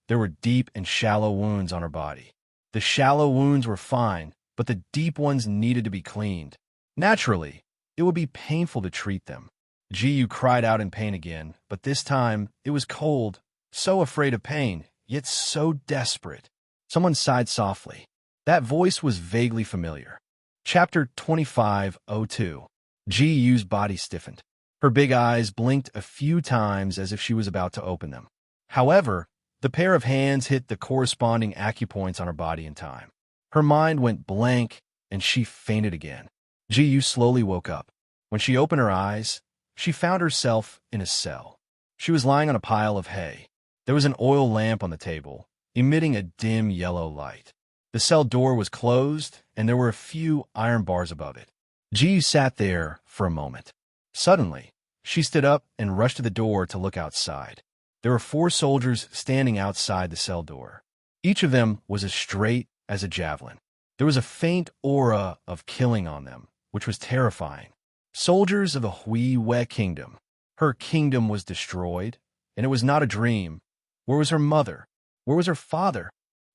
S1: There were deep and shallow wounds on her body. The shallow wounds were fine, but the deep ones needed to be cleaned. Naturally, it would be painful to treat them. Ji cried out in pain again, but this time it was cold, so afraid of pain, yet so desperate. Someone sighed softly. That voice was vaguely familiar. Chapter 25:02. Ji's body stiffened. Her big eyes blinked a few times as if she was about to open them. However, the pair of hands hit the corresponding acupoints on her body in time. Her mind went blank, and she fainted again. Ji slowly woke up. When she opened her eyes, she found herself in a cell. She was lying on a pile of hay. There was an oil lamp on the table, emitting a dim yellow light. The cell door was closed, and there were a few iron bars above it. Ji sat there for a moment. Suddenly, she stood up and rushed to the door to look outside. There were 4 soldiers standing outside the cell door. Each of them was as straight as a javelin. There was a faint aura of killing on them, which was terrifying. Soldiers of the Hui kingdom. Her kingdom was destroyed, and it was not a dream. Where was her mother? Where was her father?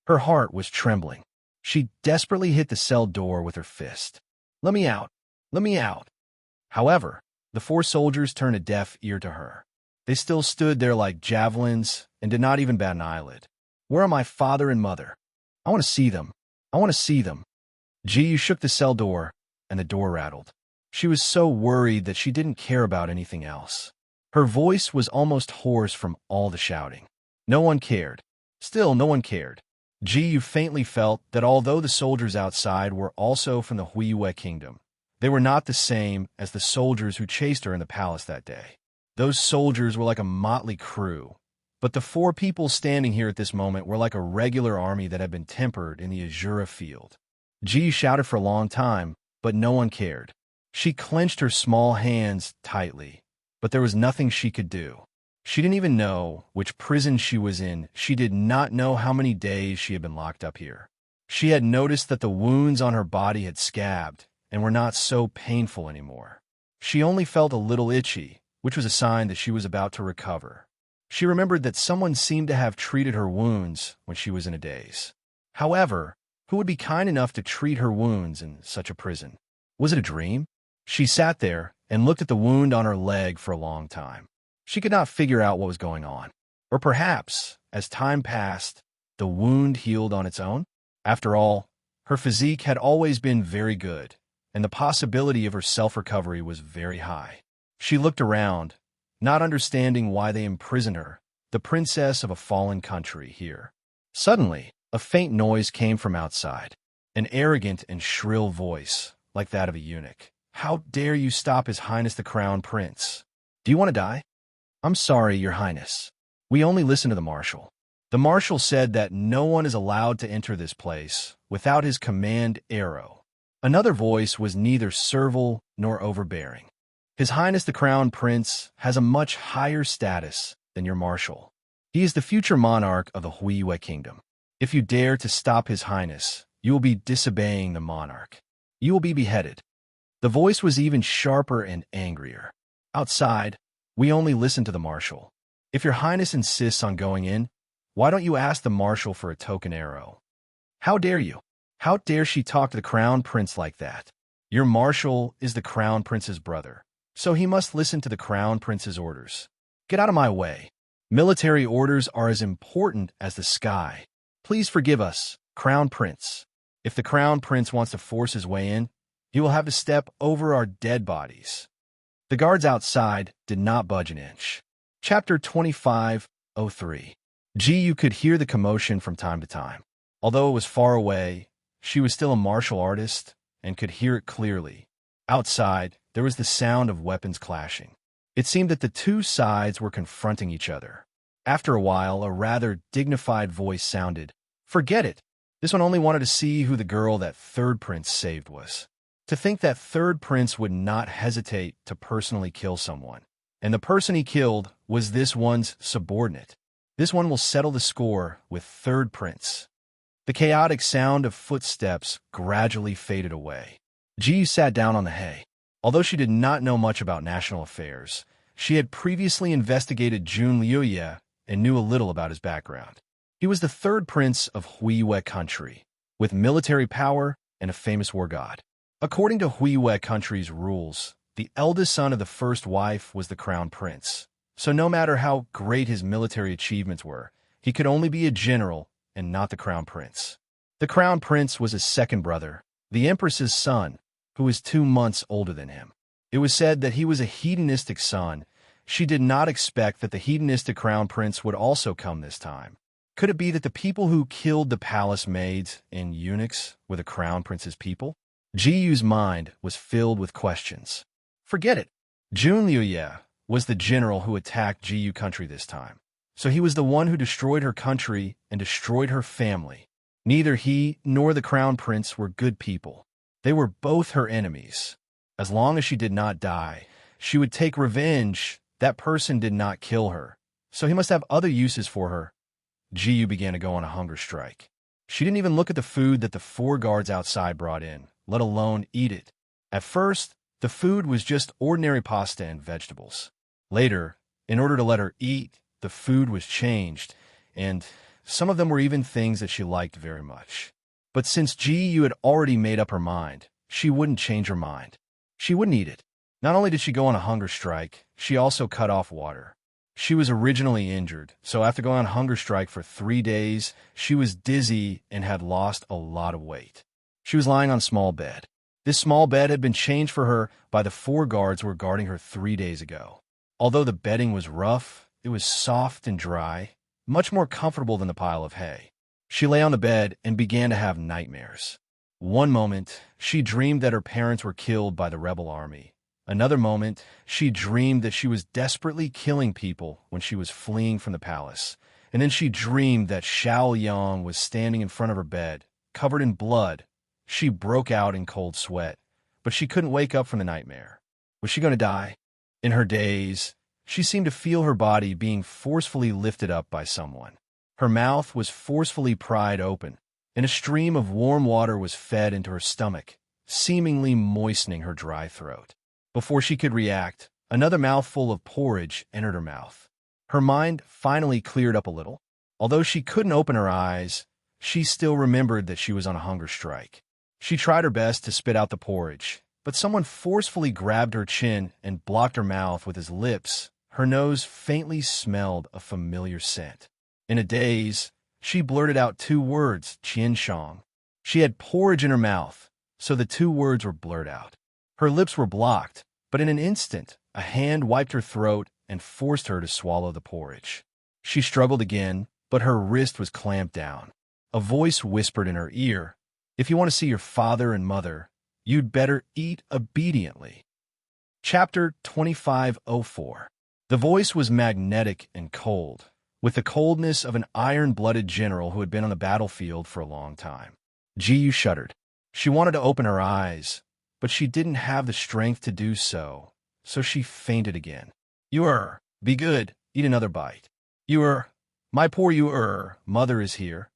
S1: Her heart was trembling. She desperately hit the cell door with her fist. "Let me out! Let me out!" However, the 4 soldiers turned a deaf ear to her. They still stood there like javelins and did not even bat an eyelid. "Where are my father and mother? I want to see them. I want to see them." Ji shook the cell door, and the door rattled. She was so worried that she didn't care about anything else. Her voice was almost hoarse from all the shouting. No one cared. Still, no one cared. Ji faintly felt that although the soldiers outside were also from the Hui kingdom, they were not the same as the soldiers who chased her in the palace that day. Those soldiers were like a motley crew, but the 4 people standing here at this moment were like a regular army that had been tempered in the Azura field. Ji shouted for a long time, but no one cared. She clenched her small hands tightly, but there was nothing she could do. She didn't even know which prison she was in. She did not know how many days she had been locked up here. She had noticed that the wounds on her body had scabbed and were not so painful anymore. She only felt a little itchy, which was a sign that she was about to recover. She remembered that someone seemed to have treated her wounds when she was in a daze. However, who would be kind enough to treat her wounds in such a prison? Was it a dream? She sat there and looked at the wound on her leg for a long time. She could not figure out what was going on. Or perhaps, as time passed, the wound healed on its own? After all, her physique had always been very good, and the possibility of her self-recovery was very high. She looked around, not understanding why they imprisoned her, the princess of a fallen country, here. Suddenly, a faint noise came from outside, an arrogant and shrill voice, like that of a eunuch. "How dare you stop His Highness the Crown Prince? Do you want to die?" "I'm sorry, Your Highness. We only listen to the Marshal." The Marshal said that no one is allowed to enter this place without his command arrow. Another voice was neither servile nor overbearing. "His Highness the Crown Prince has a much higher status than your Marshal. He is the future monarch of the Hui kingdom. If you dare to stop His Highness, you will be disobeying the monarch. You will be beheaded." The voice was even sharper and angrier. "Outside, we only listen to the Marshal. If your Highness insists on going in, why don't you ask the Marshal for a token arrow?" "How dare you? How dare she talk to the Crown Prince like that? Your Marshal is the Crown Prince's brother, so he must listen to the Crown Prince's orders. Get out of my way. Military orders are as important as the sky. Please forgive us, Crown Prince. If the Crown Prince wants to force his way in, he will have to step over our dead bodies." The guards outside did not budge an inch. Chapter 25:03. Ji could hear the commotion from time to time. Although it was far away, she was still a martial artist and could hear it clearly. Outside, there was the sound of weapons clashing. It seemed that the 2 sides were confronting each other. After a while, a rather dignified voice sounded, "Forget it. This one only wanted to see who the girl that 3rd prince saved was." To think that 3rd prince would not hesitate to personally kill someone. And the person he killed was this one's subordinate. This one will settle the score with 3rd prince. The chaotic sound of footsteps gradually faded away. Ji sat down on the hay. Although she did not know much about national affairs, she had previously investigated Jun Liuye and knew a little about his background. He was the 3rd prince of Hui country, with military power and a famous war god. According to Huiwe country's rules, the eldest son of the first wife was the crown prince. So no matter how great his military achievements were, he could only be a general and not the crown prince. The crown prince was his second brother, the empress's son, who was 2 months older than him. It was said that he was a hedonistic son. She did not expect that the hedonistic crown prince would also come this time. Could it be that the people who killed the palace maids and eunuchs were the crown prince's people? Jiyu's mind was filled with questions. Forget it. Jun Liuye was the general who attacked Jiyu country this time. So he was the one who destroyed her country and destroyed her family. Neither he nor the crown prince were good people. They were both her enemies. As long as she did not die, she would take revenge. That person did not kill her, so he must have other uses for her. Jiyu began to go on a hunger strike. She didn't even look at the food that the 4 guards outside brought in, let alone eat it. At first, the food was just ordinary pasta and vegetables. Later, in order to let her eat, the food was changed, and some of them were even things that she liked very much. But since Jiyu had already made up her mind, she wouldn't change her mind. She wouldn't eat it. Not only did she go on a hunger strike, she also cut off water. She was originally injured, so after going on hunger strike for 3 days, she was dizzy and had lost a lot of weight. She was lying on a small bed. This small bed had been changed for her by the 4 guards who were guarding her 3 days ago. Although the bedding was rough, it was soft and dry, much more comfortable than the pile of hay. She lay on the bed and began to have nightmares. One moment, she dreamed that her parents were killed by the rebel army. Another moment, she dreamed that she was desperately killing people when she was fleeing from the palace. And then she dreamed that Xiao Yang was standing in front of her bed, covered in blood. She broke out in cold sweat, but she couldn't wake up from the nightmare. Was she going to die? In her daze, she seemed to feel her body being forcefully lifted up by someone. Her mouth was forcefully pried open, and a stream of warm water was fed into her stomach, seemingly moistening her dry throat. Before she could react, another mouthful of porridge entered her mouth. Her mind finally cleared up a little. Although she couldn't open her eyes, she still remembered that she was on a hunger strike. She tried her best to spit out the porridge, but someone forcefully grabbed her chin and blocked her mouth with his lips. Her nose faintly smelled a familiar scent. In a daze, she blurted out 2 words, Qianshang. She had porridge in her mouth, so the 2 words were blurred out. Her lips were blocked, but in an instant, a hand wiped her throat and forced her to swallow the porridge. She struggled again, but her wrist was clamped down. A voice whispered in her ear, "If you want to see your father and mother, you'd better eat obediently." Chapter 2504. The voice was magnetic and cold, with the coldness of an iron-blooded general who had been on the battlefield for a long time. Jiyu shuddered. She wanted to open her eyes, but she didn't have the strength to do so, so she fainted again. Be good, eat another bite. My poor mother is here."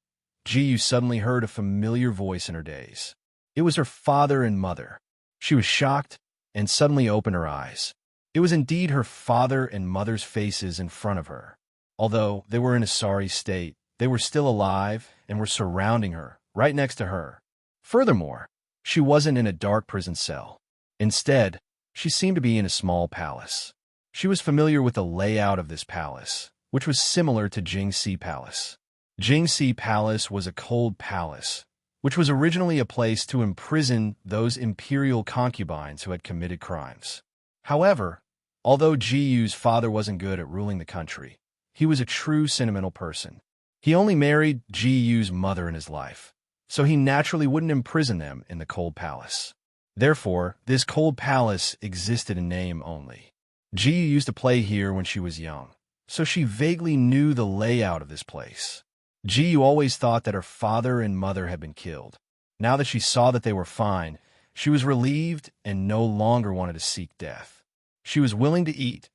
S1: Jiyu suddenly heard a familiar voice in her daze. It was her father and mother. She was shocked and suddenly opened her eyes. It was indeed her father and mother's faces in front of her. Although they were in a sorry state, they were still alive and were surrounding her, right next to her. Furthermore, she wasn't in a dark prison cell. Instead, she seemed to be in a small palace. She was familiar with the layout of this palace, which was similar to Jingxi Palace. Jingxi Palace was a cold palace, which was originally a place to imprison those imperial concubines who had committed crimes. However, although Jiyu's father wasn't good at ruling the country, he was a true sentimental person. He only married Jiyu's mother in his life, so he naturally wouldn't imprison them in the cold palace. Therefore, this cold palace existed in name only. Jiyu used to play here when she was young, so she vaguely knew the layout of this place. Jiyu always thought that her father and mother had been killed. Now that she saw that they were fine, she was relieved and no longer wanted to seek death. She was willing to eat.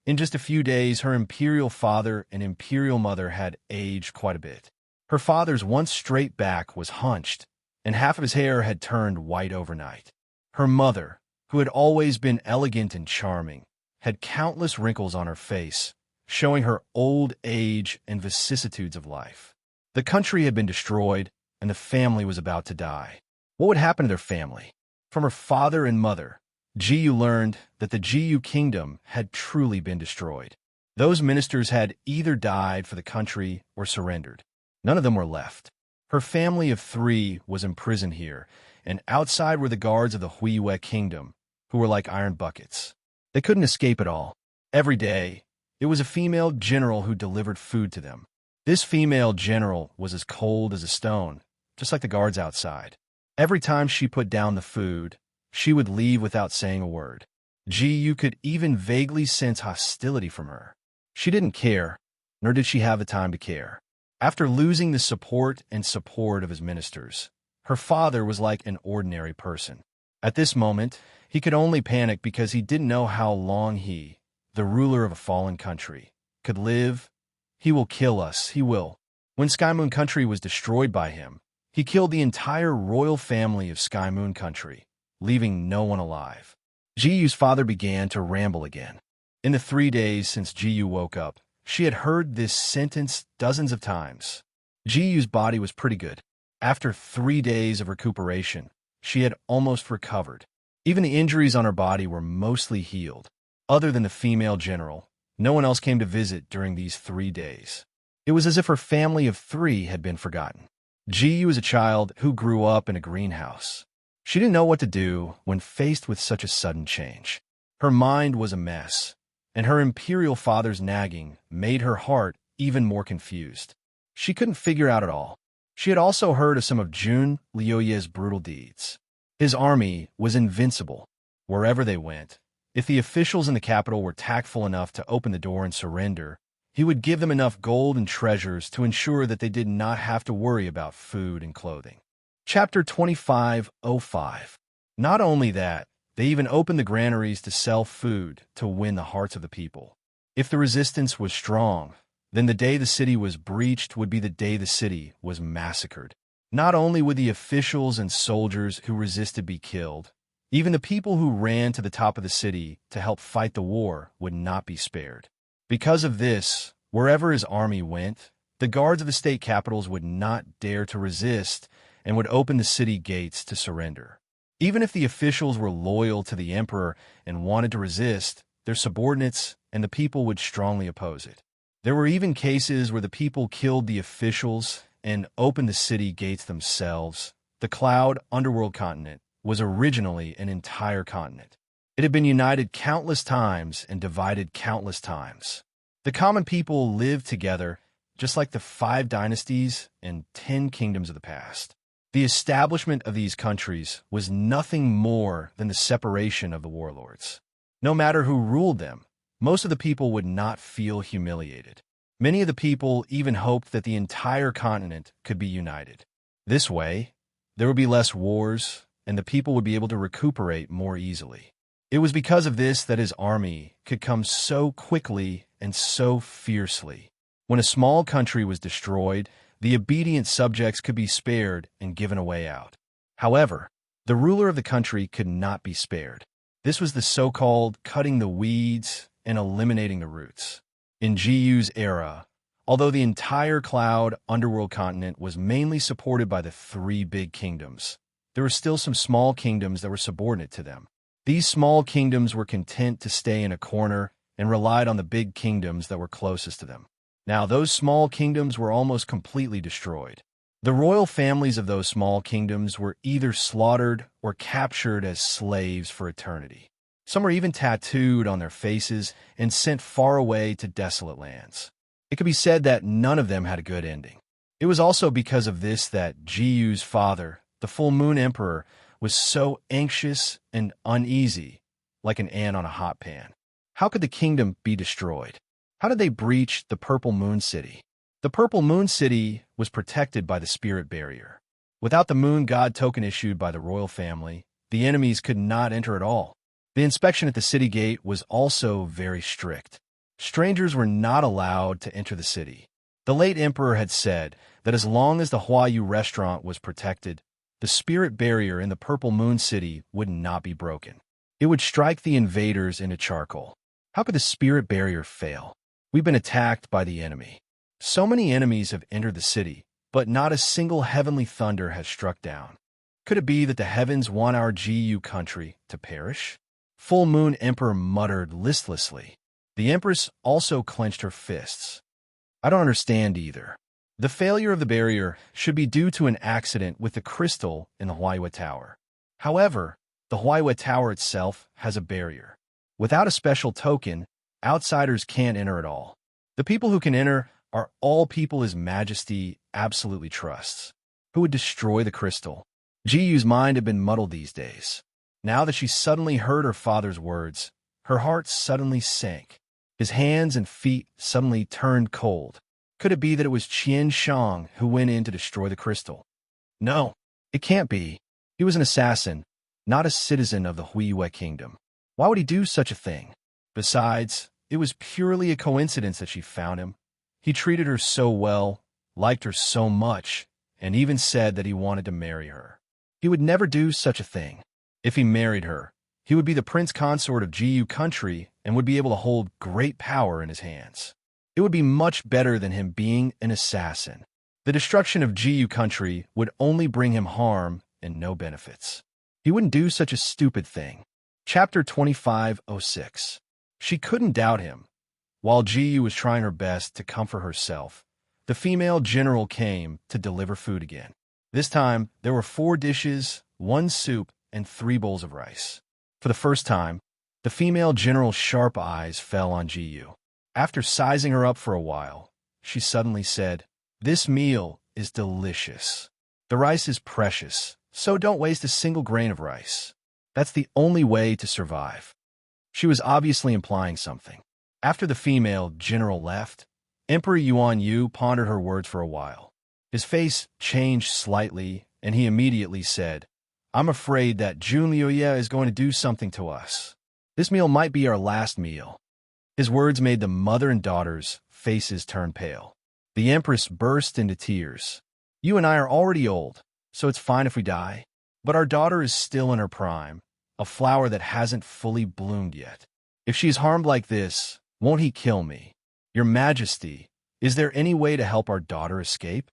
S1: In just a few days, her imperial father and imperial mother had aged quite a bit. Her father's once straight back was hunched, and half of his hair had turned white overnight. Her mother, who had always been elegant and charming, had countless wrinkles on her face, showing her old age and vicissitudes of life. The country had been destroyed, and the family was about to die. What would happen to their family? From her father and mother, Jiyu learned that the Jiyu kingdom had truly been destroyed. Those ministers had either died for the country or surrendered. None of them were left. Her family of 3 was imprisoned here, and outside were the guards of the Huiyue kingdom, who were like iron buckets. They couldn't escape at all. Every day, it was a female general who delivered food to them. This female general was as cold as a stone, just like the guards outside. Every time she put down the food, she would leave without saying a word. Jiyu could even vaguely sense hostility from her. She didn't care, nor did she have the time to care. After losing the support of his ministers, her father was like an ordinary person. At this moment, he could only panic because he didn't know how long he, the ruler of a fallen country, could live. He will kill us, he will. When Sky Moon Country was destroyed by him, he killed the entire royal family of Sky Moon Country, leaving no one alive. Jiyu's father began to ramble again. In the 3 days since Jiyu woke up, she had heard this sentence dozens of times. Jiyu's body was pretty good. After 3 days of recuperation, she had almost recovered. Even the injuries on her body were mostly healed. Other than the female general, no one else came to visit during these 3 days. It was as if her family of 3 had been forgotten. Jiyu was a child who grew up in a greenhouse. She didn't know what to do when faced with such a sudden change. Her mind was a mess, and her imperial father's nagging made her heart even more confused. She couldn't figure out at all. She had also heard of some of Jun Liuye's brutal deeds. His army was invincible wherever they went. If the officials in the capital were tactful enough to open the door and surrender, he would give them enough gold and treasures to ensure that they did not have to worry about food and clothing. Chapter 25:05. Not only that, they even opened the granaries to sell food to win the hearts of the people. If the resistance was strong, then the day the city was breached would be the day the city was massacred. Not only would the officials and soldiers who resisted be killed, even the people who ran to the top of the city to help fight the war would not be spared. Because of this, wherever his army went, the guards of the state capitals would not dare to resist and would open the city gates to surrender. Even if the officials were loyal to the emperor and wanted to resist, their subordinates and the people would strongly oppose it. There were even cases where the people killed the officials and opened the city gates themselves. The Cloud Underworld continent was originally an entire continent. It had been united countless times and divided countless times. The common people lived together just like the 5 dynasties and 10 kingdoms of the past. The establishment of these countries was nothing more than the separation of the warlords. No matter who ruled them, most of the people would not feel humiliated. Many of the people even hoped that the entire continent could be united. This way, there would be less wars, and the people would be able to recuperate more easily. It was because of this that his army could come so quickly and so fiercely. When a small country was destroyed, the obedient subjects could be spared and given a way out. However, the ruler of the country could not be spared. This was the so-called cutting the weeds and eliminating the roots. In Jiyu's era, although the entire Cloud Underworld continent was mainly supported by the 3 big kingdoms, there were still some small kingdoms that were subordinate to them. These small kingdoms were content to stay in a corner and relied on the big kingdoms that were closest to them. Now, those small kingdoms were almost completely destroyed. The royal families of those small kingdoms were either slaughtered or captured as slaves for eternity. Some were even tattooed on their faces and sent far away to desolate lands. It could be said that none of them had a good ending. It was also because of this that Jiyu's father, the Full Moon Emperor, was so anxious and uneasy, like an ant on a hot pan. How could the kingdom be destroyed? How did they breach the Purple Moon City? The Purple Moon City was protected by the Spirit Barrier. Without the Moon God token issued by the royal family, the enemies could not enter at all. The inspection at the city gate was also very strict. Strangers were not allowed to enter the city. The late emperor had said that as long as the Huayu restaurant was protected, the Spirit Barrier in the Purple Moon City would not be broken. It would strike the invaders into charcoal. How could the Spirit Barrier fail? We've been attacked by the enemy. So many enemies have entered the city, but not a single heavenly thunder has struck down. Could it be that the heavens want our GU country to perish? Full Moon Emperor muttered listlessly. The Empress also clenched her fists. I don't understand either. The failure of the barrier should be due to an accident with the crystal in the Huayue Tower. However, the Huayue Tower itself has a barrier. Without a special token, outsiders can't enter at all. The people who can enter are all people His Majesty absolutely trusts. Who would destroy the crystal? Jiyu's mind had been muddled these days. Now that she suddenly heard her father's words, her heart suddenly sank. His hands and feet suddenly turned cold. Could it be that it was Qian Shang who went in to destroy the crystal? No, it can't be. He was an assassin, not a citizen of the Huiyue Kingdom. Why would he do such a thing? Besides, it was purely a coincidence that she found him. He treated her so well, liked her so much, and even said that he wanted to marry her. He would never do such a thing. If he married her, he would be the prince consort of GU country and would be able to hold great power in his hands. It would be much better than him being an assassin. The destruction of GU country would only bring him harm and no benefits. He wouldn't do such a stupid thing. Chapter 2506. She couldn't doubt him. While GU was trying her best to comfort herself, the female general came to deliver food again. This time, there were 4 dishes, 1 soup, and 3 bowls of rice. For the first time, the female general's sharp eyes fell on GU. After sizing her up for a while, she suddenly said, "This meal is delicious. The rice is precious, so don't waste a single grain of rice. That's the only way to survive." She was obviously implying something. After the female general left, Emperor Yuan Yu pondered her words for a while. His face changed slightly, and he immediately said, "I'm afraid that Jun Liuye is going to do something to us. This meal might be our last meal." His words made the mother and daughter's faces turn pale. The Empress burst into tears. "You and I are already old, so it's fine if we die. But our daughter is still in her prime, a flower that hasn't fully bloomed yet. If she is harmed like this, won't he kill me? Your Majesty, is there any way to help our daughter escape?"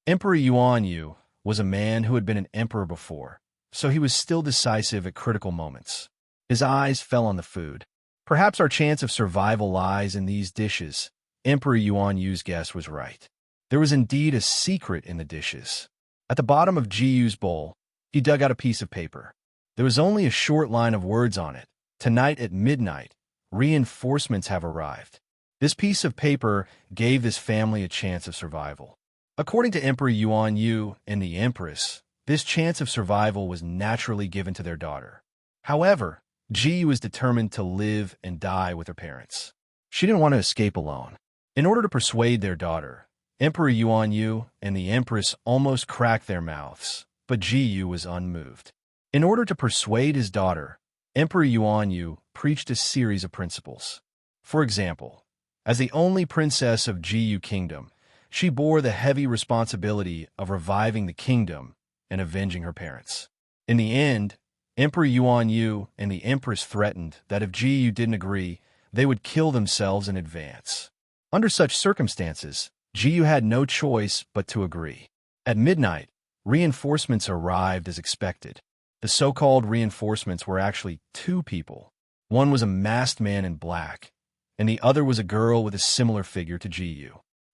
S1: Emperor Yuan Yu was a man who had been an emperor before, so he was still decisive at critical moments. His eyes fell on the food. "Perhaps our chance of survival lies in these dishes." Emperor Yuan Yu's guess was right. There was indeed a secret in the dishes. At the bottom of Jiyu's bowl, he dug out a piece of paper. There was only a short line of words on it. "Tonight at midnight, reinforcements have arrived." This piece of paper gave this family a chance of survival. According to Emperor Yuan Yu and the Empress, this chance of survival was naturally given to their daughter. However, Ji was determined to live and die with her parents. She didn't want to escape alone. In order to persuade their daughter, Emperor Yuan Yu and the Empress almost cracked their mouths, but Ji Yu was unmoved. In order to persuade his daughter, Emperor Yuan Yu preached a series of principles. For example, as the only princess of Ji Kingdom, she bore the heavy responsibility of reviving the kingdom and avenging her parents. In the end, Emperor Yuan Yu and the Empress threatened that if Ji didn't agree, they would kill themselves in advance. Under such circumstances, Ji had no choice but to agree. At midnight, reinforcements arrived as expected. The so-called reinforcements were actually 2 people. One was a masked man in black, and the other was a girl with a similar figure to Ji.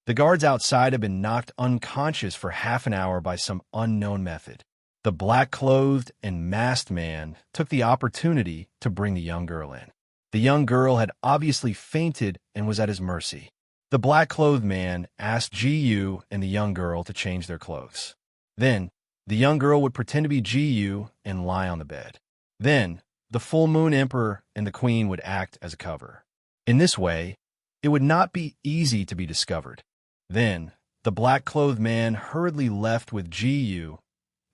S1: The guards outside had been knocked unconscious for half an hour by some unknown method. The black-clothed and masked man took the opportunity to bring the young girl in. The young girl had obviously fainted and was at his mercy. The black-clothed man asked Ji and the young girl to change their clothes. Then, the young girl would pretend to be Ji and lie on the bed. Then, the full moon emperor and the queen would act as a cover. In this way, it would not be easy to be discovered. Then, the black-clothed man hurriedly left with Ji.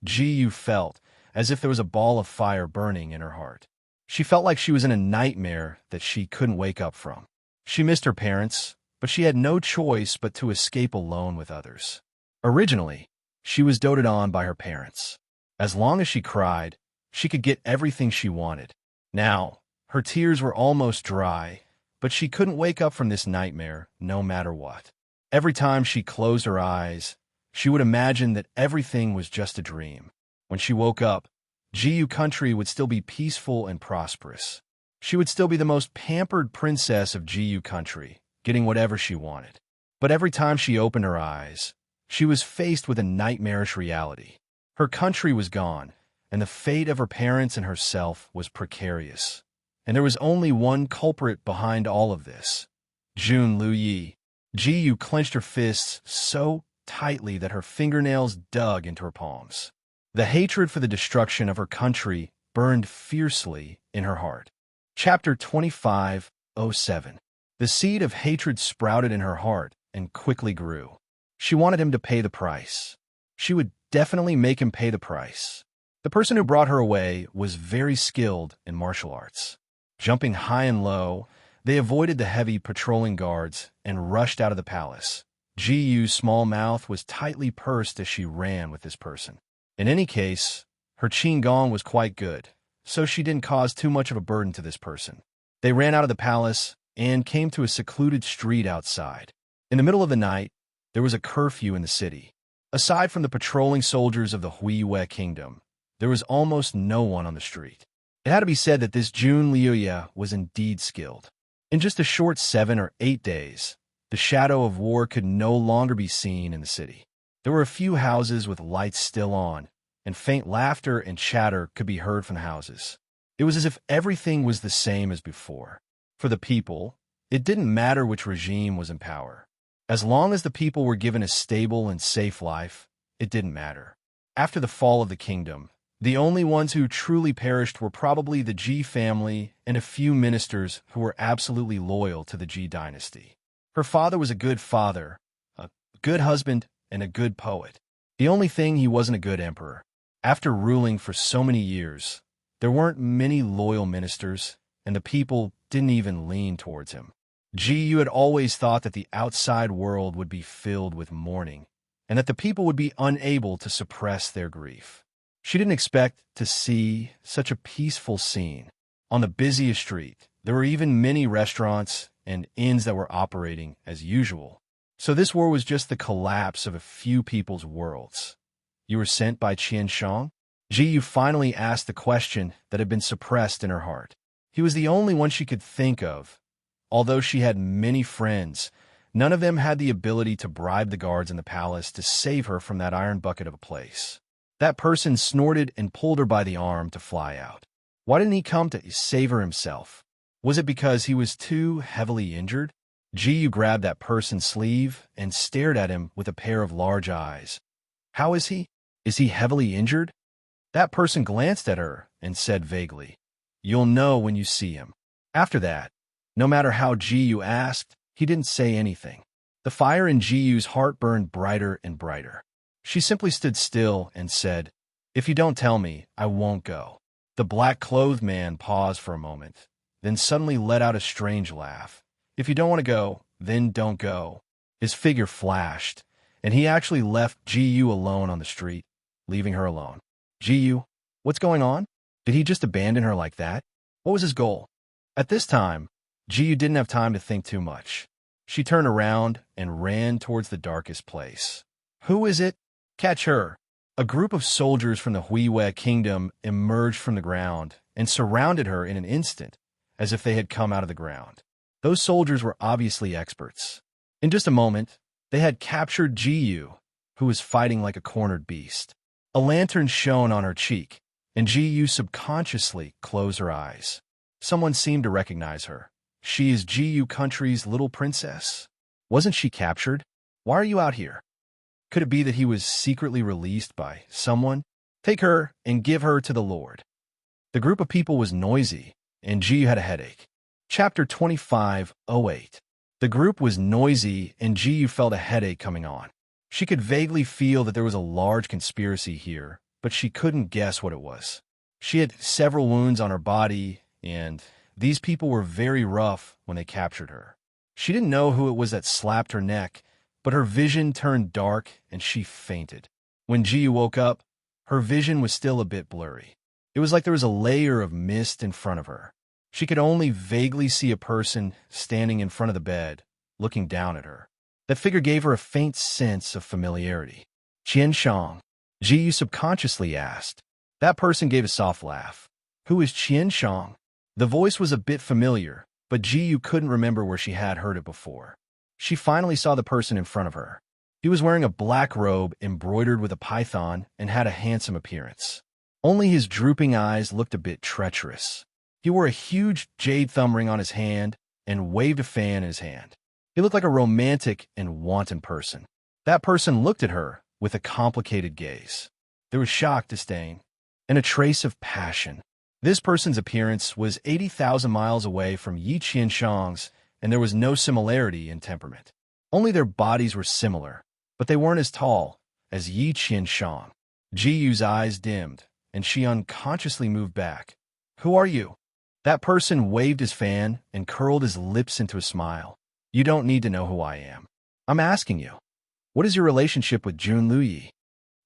S1: Ji felt as if there was a ball of fire burning in her heart. She felt like she was in a nightmare that she couldn't wake up from. She missed her parents, but she had no choice but to escape alone with others. Originally, she was doted on by her parents. As long as she cried, she could get everything she wanted. Now, her tears were almost dry, but she couldn't wake up from this nightmare no matter what. Every time she closed her eyes, she would imagine that everything was just a dream. When she woke up, Jiyu country would still be peaceful and prosperous. She would still be the most pampered princess of Jiyu country, getting whatever she wanted. But every time she opened her eyes, she was faced with a nightmarish reality. Her country was gone, and the fate of her parents and herself was precarious. And there was only one culprit behind all of this: Jun Luyi. Jiyu clenched her fists so tightly that her fingernails dug into her palms. The hatred for the destruction of her country burned fiercely in her heart. Chapter 25:07. The seed of hatred sprouted in her heart and quickly grew. She wanted him to pay the price. She would definitely make him pay the price. The person who brought her away was very skilled in martial arts. Jumping high and low, they avoided the heavy patrolling guards and rushed out of the palace. Jiyu's small mouth was tightly pursed as she ran with this person. In any case, her qigong was quite good, so she didn't cause too much of a burden to this person. They ran out of the palace and came to a secluded street outside. In the middle of the night, there was a curfew in the city. Aside from the patrolling soldiers of the Huiyue kingdom, there was almost no one on the street. It had to be said that this Jun Liuya was indeed skilled. In just a short 7 or 8 days, the shadow of war could no longer be seen in the city. There were a few houses with lights still on, and faint laughter and chatter could be heard from the houses. It was as if everything was the same as before. For the people, it didn't matter which regime was in power. As long as the people were given a stable and safe life, it didn't matter. After the fall of the kingdom, the only ones who truly perished were probably the Ji family and a few ministers who were absolutely loyal to the Ji dynasty. Her father was a good father, a good husband, and a good poet. The only thing, he wasn't a good emperor. After ruling for so many years, there weren't many loyal ministers, and the people didn't even lean towards him. Jiyu had always thought that the outside world would be filled with mourning, and that the people would be unable to suppress their grief. She didn't expect to see such a peaceful scene. On the busiest street, there were even many restaurants and inns that were operating as usual. So this war was just the collapse of a few people's worlds. You were sent by Qianshang? Jiyu finally asked the question that had been suppressed in her heart. He was the only one she could think of. Although she had many friends, none of them had the ability to bribe the guards in the palace to save her from that iron bucket of a place. That person snorted and pulled her by the arm to fly out. Why didn't he come to save her himself? Was it because he was too heavily injured? Jiyu grabbed that person's sleeve and stared at him with a pair of large eyes. How is he? Is he heavily injured? That person glanced at her and said vaguely, "You'll know when you see him." After that, no matter how Jiyu asked, he didn't say anything. The fire in Jiyu's heart burned brighter and brighter. She simply stood still and said, "If you don't tell me, I won't go." The black-clothed man paused for a moment, then suddenly let out a strange laugh. "If you don't want to go, then don't go." His figure flashed, and he actually left Jiyu alone on the street, leaving her alone. Jiyu, what's going on? Did he just abandon her like that? What was his goal? At this time, Jiyu didn't have time to think too much. She turned around and ran towards the darkest place. Who is it? Catch her! A group of soldiers from the Huiyue kingdom emerged from the ground and surrounded her in an instant, as if they had come out of the ground. Those soldiers were obviously experts. In just a moment, they had captured Jiyu, who was fighting like a cornered beast. A lantern shone on her cheek, and Jiyu subconsciously closed her eyes. Someone seemed to recognize her. She is Jiyu country's little princess. Wasn't she captured? Why are you out here? Could it be that he was secretly released by someone? Take her and give her to the Lord. The group of people was noisy, and Jiyu had a headache. Chapter 25:08. The group was noisy, and Jiyu felt a headache coming on. She could vaguely feel that there was a large conspiracy here, but she couldn't guess what it was. She had several wounds on her body, and these people were very rough when they captured her. She didn't know who it was that slapped her neck, but her vision turned dark and she fainted. When Jiyu woke up, her vision was still a bit blurry. It was like there was a layer of mist in front of her. She could only vaguely see a person standing in front of the bed, looking down at her. That figure gave her a faint sense of familiarity. Qianshang. Ji subconsciously asked. That person gave a soft laugh. Who is Qian Shang? The voice was a bit familiar, but Ji couldn't remember where she had heard it before. She finally saw the person in front of her. He was wearing a black robe embroidered with a python and had a handsome appearance. Only his drooping eyes looked a bit treacherous. He wore a huge jade thumb ring on his hand and waved a fan in his hand. He looked like a romantic and wanton person. That person looked at her with a complicated gaze. There was shock, disdain, and a trace of passion. This person's appearance was 80,000 miles away from Yi Qianshang's, and there was no similarity in temperament. Only their bodies were similar, but they weren't as tall as Yi Qianshang. Ji Yu's eyes dimmed, and she unconsciously moved back. Who are you? That person waved his fan and curled his lips into a smile. You don't need to know who I am. I'm asking you, what is your relationship with Jun Luyi?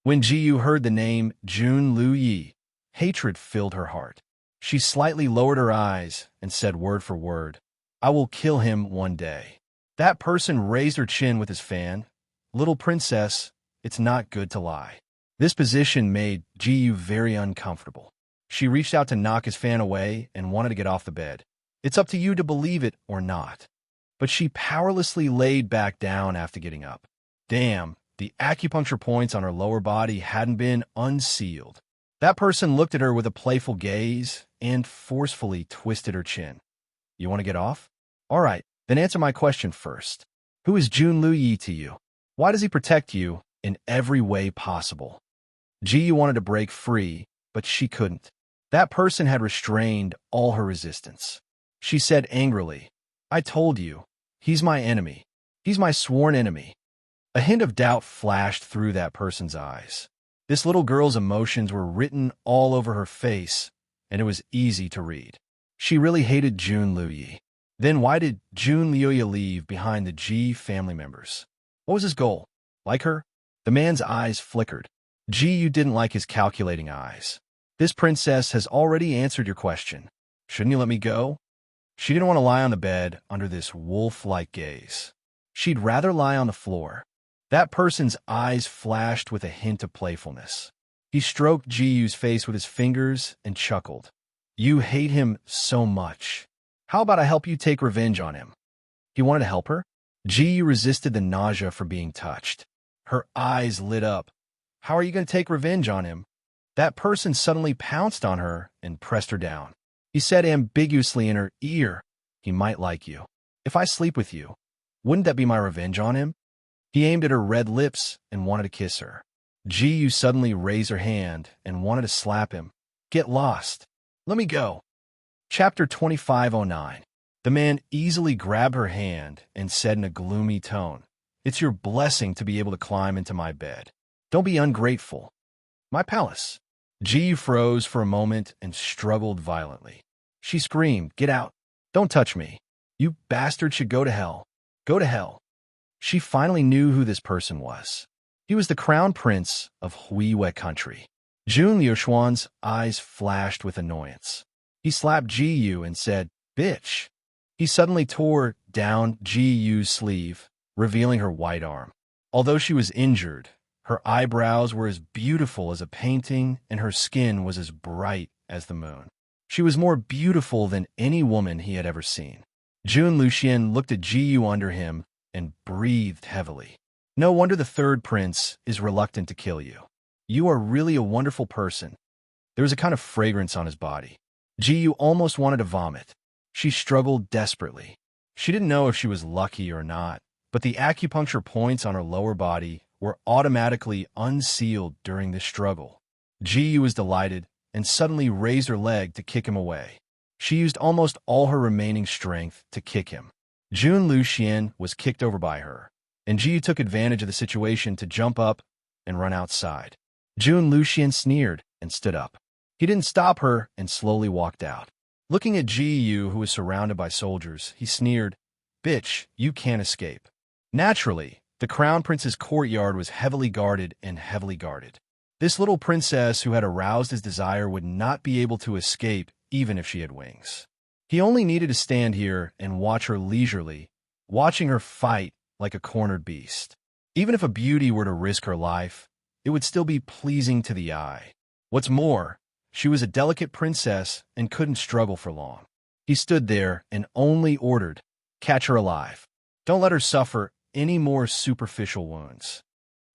S1: When Ji Yu heard the name Jun Luyi, hatred filled her heart. She slightly lowered her eyes and said word for word, I will kill him one day. That person raised her chin with his fan. Little princess, it's not good to lie. This position made Ji Yu very uncomfortable. She reached out to knock his fan away and wanted to get off the bed. It's up to you to believe it or not. But she powerlessly laid back down after getting up. Damn, the acupuncture points on her lower body hadn't been unsealed. That person looked at her with a playful gaze and forcefully twisted her chin. You want to get off? All right, then answer my question first. Who is Jun Luyi to you? Why does he protect you in every way possible? Ji Yu wanted to break free, but she couldn't. That person had restrained all her resistance. She said angrily, I told you, he's my enemy. He's my sworn enemy. A hint of doubt flashed through that person's eyes. This little girl's emotions were written all over her face, and it was easy to read. She really hated Jun Luyi. Then why did Jun Luyi leave behind the Ji family members? What was his goal? Like her? The man's eyes flickered. Ji Yu didn't like his calculating eyes. This princess has already answered your question. Shouldn't you let me go? She didn't want to lie on the bed under this wolf-like gaze. She'd rather lie on the floor. That person's eyes flashed with a hint of playfulness. He stroked Ji Yu's face with his fingers and chuckled. You hate him so much. How about I help you take revenge on him? He wanted to help her? Ji Yu resisted the nausea for being touched. Her eyes lit up. How are you going to take revenge on him? That person suddenly pounced on her and pressed her down. He said ambiguously in her ear, he might like you. If I sleep with you, wouldn't that be my revenge on him? He aimed at her red lips and wanted to kiss her. Ji Yu suddenly raised her hand and wanted to slap him. Get lost. Let me go. Chapter 2509. The man easily grabbed her hand and said in a gloomy tone, It's your blessing to be able to climb into my bed. Don't be ungrateful. My palace. Ji Yu froze for a moment and struggled violently. She screamed, Get out. Don't touch me. You bastard should go to hell. Go to hell. She finally knew who this person was. He was the crown prince of Huiwei country. Jun Liuxuan's eyes flashed with annoyance. He slapped Ji Yu and said, Bitch. He suddenly tore down Ji Yu's sleeve, revealing her white arm. Although she was injured, her eyebrows were as beautiful as a painting and her skin was as bright as the moon. She was more beautiful than any woman he had ever seen. Jun Luxian looked at Ji Yu under him and breathed heavily. No wonder the third prince is reluctant to kill you. You are really a wonderful person. There was a kind of fragrance on his body. Ji Yu almost wanted to vomit. She struggled desperately. She didn't know if she was lucky or not, but the acupuncture points on her lower body were automatically unsealed during this struggle. Ji Yu was delighted and suddenly raised her leg to kick him away. She used almost all her remaining strength to kick him. Jun Luxian was kicked over by her, and Ji Yu took advantage of the situation to jump up and run outside. Jun Luxian sneered and stood up. He didn't stop her and slowly walked out. Looking at Ji Yu, who was surrounded by soldiers, he sneered, Bitch, you can't escape. Naturally, the crown prince's courtyard was heavily guarded and heavily guarded. This little princess who had aroused his desire would not be able to escape even if she had wings. He only needed to stand here and watch her leisurely, watching her fight like a cornered beast. Even if a beauty were to risk her life, it would still be pleasing to the eye. What's more, she was a delicate princess and couldn't struggle for long. He stood there and only ordered, "Catch her alive. Don't let her suffer any more superficial wounds."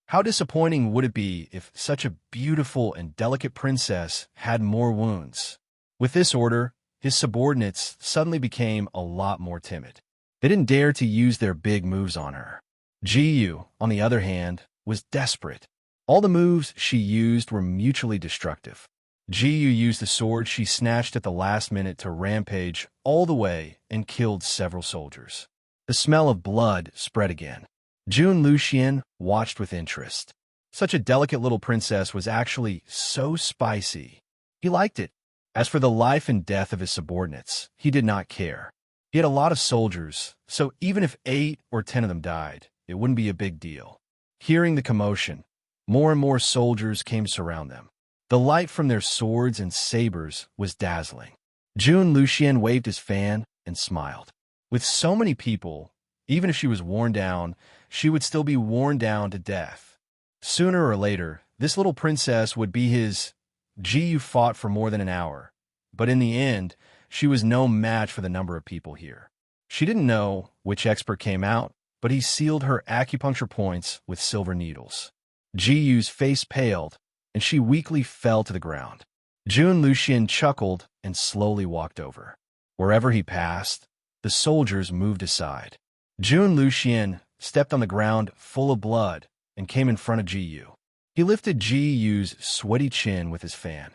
S1: How disappointing would it be if such a beautiful and delicate princess had more wounds? With this order, his subordinates suddenly became a lot more timid. They didn't dare to use their big moves on her. Jiyu, on the other hand, was desperate. All the moves she used were mutually destructive. Jiyu used the sword she snatched at the last minute to rampage all the way and killed several soldiers. The smell of blood spread again. Jun Lucian watched with interest. Such a delicate little princess was actually so spicy. He liked it. As for the life and death of his subordinates, he did not care. He had a lot of soldiers, so even if 8 or 10 of them died, it wouldn't be a big deal. Hearing the commotion, more and more soldiers came to surround them. The light from their swords and sabers was dazzling. Jun Lucian waved his fan and smiled. With so many people, even if she was worn down, she would still be worn down to death. Sooner or later, this little princess would be his. Jiyu fought for more than an hour, but in the end, she was no match for the number of people here. She didn't know which expert came out, but he sealed her acupuncture points with silver needles. Jiyu's face paled, and she weakly fell to the ground. Jun Lucian chuckled and slowly walked over. Wherever he passed, the soldiers moved aside. Jun Lucian stepped on the ground full of blood and came in front of Jiyu. He lifted Jiyu's sweaty chin with his fan.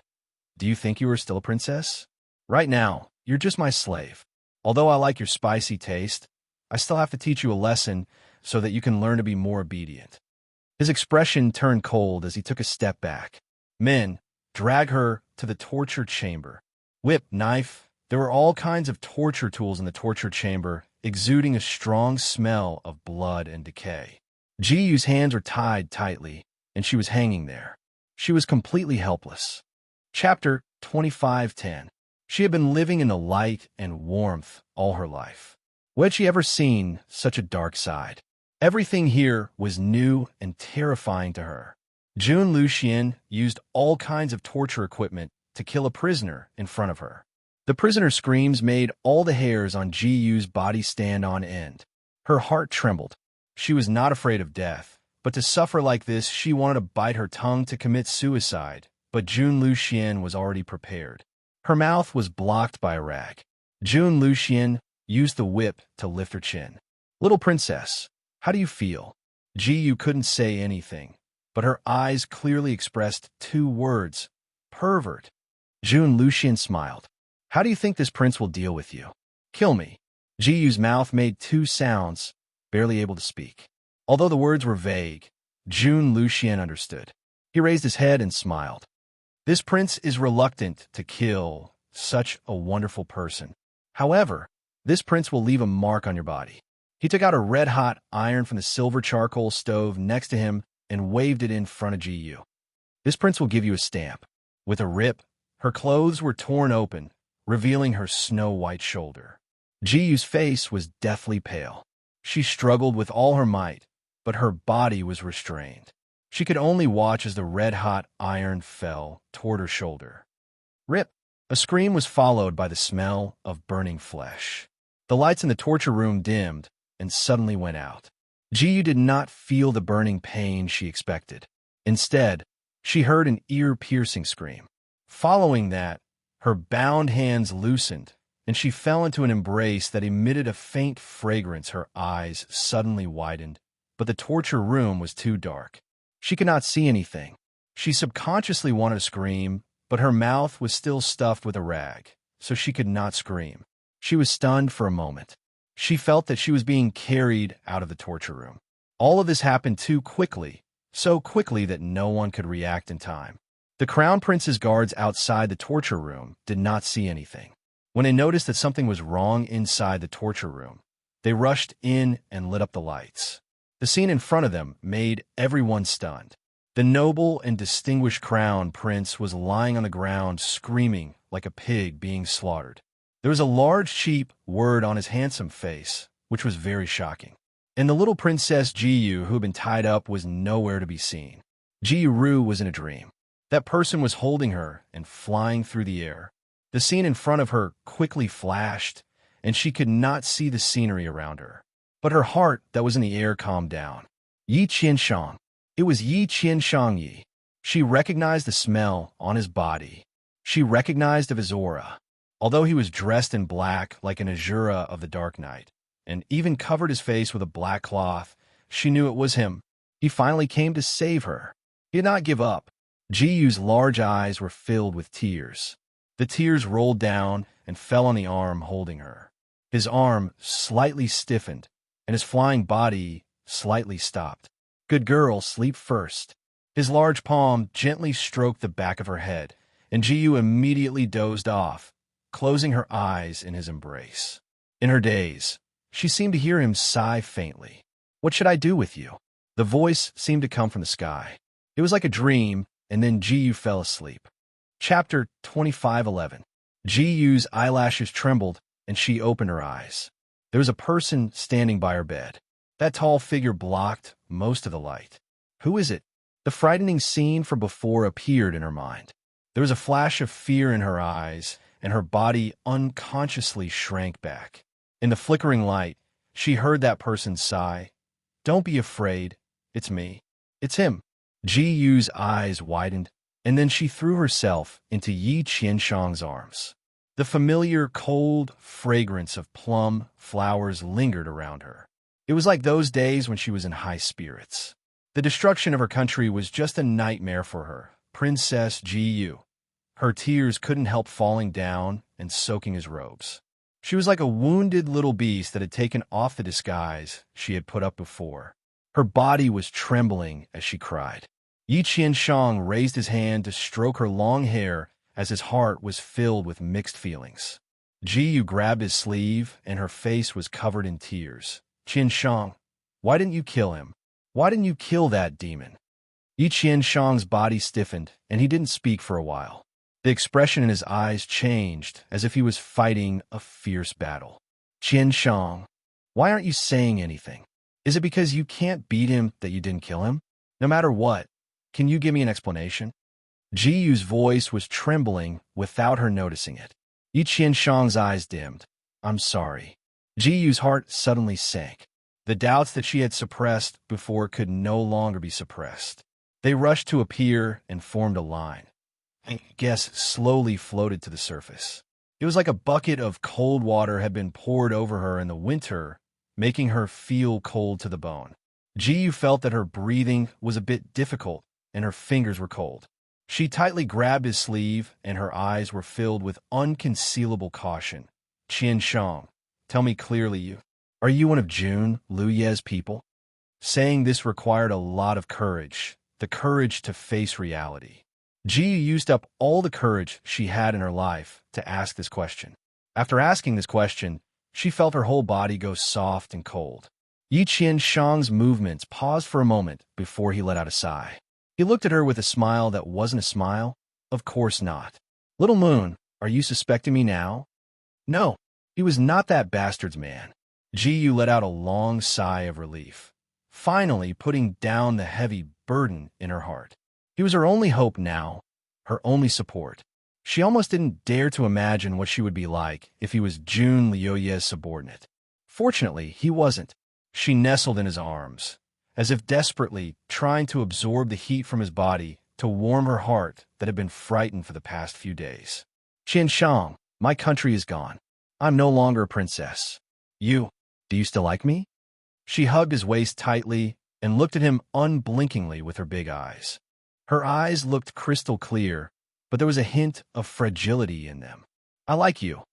S1: "Do you think you are still a princess? Right now, you're just my slave. Although I like your spicy taste, I still have to teach you a lesson so that you can learn to be more obedient." His expression turned cold as he took a step back. "Men, drag her to the torture chamber." Whip, knife, there were all kinds of torture tools in the torture chamber, exuding a strong smell of blood and decay. Jiyu's hands were tied tightly, and she was hanging there. She was completely helpless. Chapter 25:10. She had been living in the light and warmth all her life. When had she ever seen such a dark side? Everything here was new and terrifying to her. Jun Lucian used all kinds of torture equipment to kill a prisoner in front of her. The prisoner's screams made all the hairs on Jiyu's body stand on end. Her heart trembled. She was not afraid of death, but to suffer like this, she wanted to bite her tongue to commit suicide, but Jun Lucian was already prepared. Her mouth was blocked by a rag. Jun Lucian used the whip to lift her chin. "Little princess, how do you feel?" Jiyu couldn't say anything, but her eyes clearly expressed 2 words: pervert. Jun Lucian smiled. "How do you think this prince will deal with you?" "Kill me." Jiyu's mouth made 2 sounds, barely able to speak. Although the words were vague, Jun Lucian understood. He raised his head and smiled. This prince is reluctant to kill such a wonderful person. However, this prince will leave a mark on your body. He took out a red-hot iron from the silver charcoal stove next to him and waved it in front of Jiyu. "This prince will give you a stamp." With a rip, her clothes were torn open, revealing her snow-white shoulder. Jiyu's face was deathly pale. She struggled with all her might, but her body was restrained. She could only watch as the red-hot iron fell toward her shoulder. Rip! A scream was followed by the smell of burning flesh. The lights in the torture room dimmed and suddenly went out. Jiyu did not feel the burning pain she expected. Instead, she heard an ear-piercing scream. Following that, her bound hands loosened, and she fell into an embrace that emitted a faint fragrance. Her eyes suddenly widened, but the torture room was too dark. She could not see anything. She subconsciously wanted to scream, but her mouth was still stuffed with a rag, so she could not scream. She was stunned for a moment. She felt that she was being carried out of the torture room. All of this happened too quickly, so quickly that no one could react in time. The Crown Prince's guards outside the torture room did not see anything. When they noticed that something was wrong inside the torture room, they rushed in and lit up the lights. The scene in front of them made everyone stunned. The noble and distinguished Crown Prince was lying on the ground screaming like a pig being slaughtered. There was a large cheap word on his handsome face, which was very shocking. And the little Princess Jiyu, who had been tied up, was nowhere to be seen. Ji Ru was in a dream. That person was holding her and flying through the air. The scene in front of her quickly flashed, and she could not see the scenery around her. But her heart that was in the air calmed down. Yi Qianshang. It was Yi Qianshang Yi. She recognized the smell on his body. She recognized of his aura. Although he was dressed in black like an Azura of the Dark Knight, and even covered his face with a black cloth, she knew it was him. He finally came to save her. He did not give up. Ji Yu's large eyes were filled with tears. The tears rolled down and fell on the arm holding her. His arm slightly stiffened, and his flying body slightly stopped. Good girl, sleep first. His large palm gently stroked the back of her head, and Ji Yu immediately dozed off, closing her eyes in his embrace. In her daze, she seemed to hear him sigh faintly. What should I do with you? The voice seemed to come from the sky. It was like a dream, and then Ji Yu fell asleep. Chapter 25:11. Ji Yu's eyelashes trembled, and she opened her eyes. There was a person standing by her bed. That tall figure blocked most of the light. Who is it? The frightening scene from before appeared in her mind. There was a flash of fear in her eyes, and her body unconsciously shrank back. In the flickering light, she heard that person sigh. Don't be afraid. It's me. It's him. Ji Yu's eyes widened, and then she threw herself into Yi Qianshang's arms. The familiar, cold fragrance of plum flowers lingered around her. It was like those days when she was in high spirits. The destruction of her country was just a nightmare for her, Princess Ji Yu. Her tears couldn't help falling down and soaking his robes. She was like a wounded little beast that had taken off the disguise she had put up before. Her body was trembling as she cried. Yi Qianshang raised his hand to stroke her long hair as his heart was filled with mixed feelings. Ji Yu grabbed his sleeve, and her face was covered in tears. Qianshang, why didn't you kill him? Why didn't you kill that demon? Yi Qianshang's body stiffened, and he didn't speak for a while. The expression in his eyes changed, as if he was fighting a fierce battle. Qianshang, why aren't you saying anything? Is it because you can't beat him that you didn't kill him? No matter what, can you give me an explanation? Ji Yu's voice was trembling without her noticing it. Yi Qianshang's eyes dimmed. I'm sorry. Ji Yu's heart suddenly sank. The doubts that she had suppressed before could no longer be suppressed. They rushed to appear and formed a line. A guess slowly floated to the surface. It was like a bucket of cold water had been poured over her in the winter, making her feel cold to the bone. Ji Yu felt that her breathing was a bit difficult, and her fingers were cold. She tightly grabbed his sleeve, and her eyes were filled with unconcealable caution. Qianshang, tell me clearly, are you one of Jun Luye's people? Saying this required a lot of courage, the courage to face reality. Ji Yu used up all the courage she had in her life to ask this question. After asking this question, she felt her whole body go soft and cold. Yi Qianshang's movements paused for a moment before he let out a sigh. He looked at her with a smile that wasn't a smile. Of course not. Little Moon, are you suspecting me now? No, he was not that bastard's man. Ji Yu let out a long sigh of relief, finally putting down the heavy burden in her heart. He was her only hope now, her only support. She almost didn't dare to imagine what she would be like if he was Jun Luye's subordinate. Fortunately, he wasn't. She nestled in his arms, as if desperately trying to absorb the heat from his body to warm her heart that had been frightened for the past few days. Qianshang, my country is gone. I'm no longer a princess. Do you still like me? She hugged his waist tightly and looked at him unblinkingly with her big eyes. Her eyes looked crystal clear, but there was a hint of fragility in them. I like you,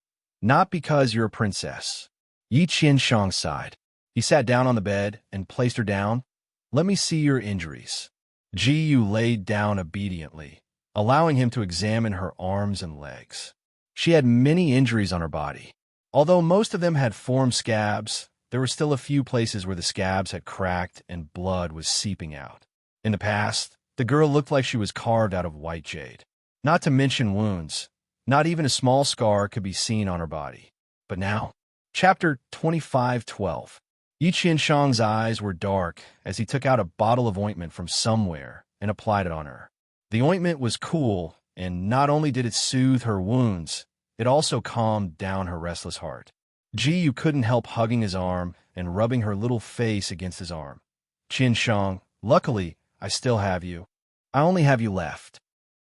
S1: not because you're a princess. Yi Qianshang sighed. He sat down on the bed and placed her down. Let me see your injuries. Ji Yu laid down obediently, allowing him to examine her arms and legs. She had many injuries on her body. Although most of them had formed scabs, there were still a few places where the scabs had cracked and blood was seeping out. In the past, the girl looked like she was carved out of white jade. Not to mention wounds. Not even a small scar could be seen on her body. But now, Chapter 25:12. Yi Qianshang's eyes were dark as he took out a bottle of ointment from somewhere and applied it on her. The ointment was cool, and not only did it soothe her wounds, it also calmed down her restless heart. Ji couldn't help hugging his arm and rubbing her little face against his arm. Qian Shang, luckily, I still have you. I only have you left.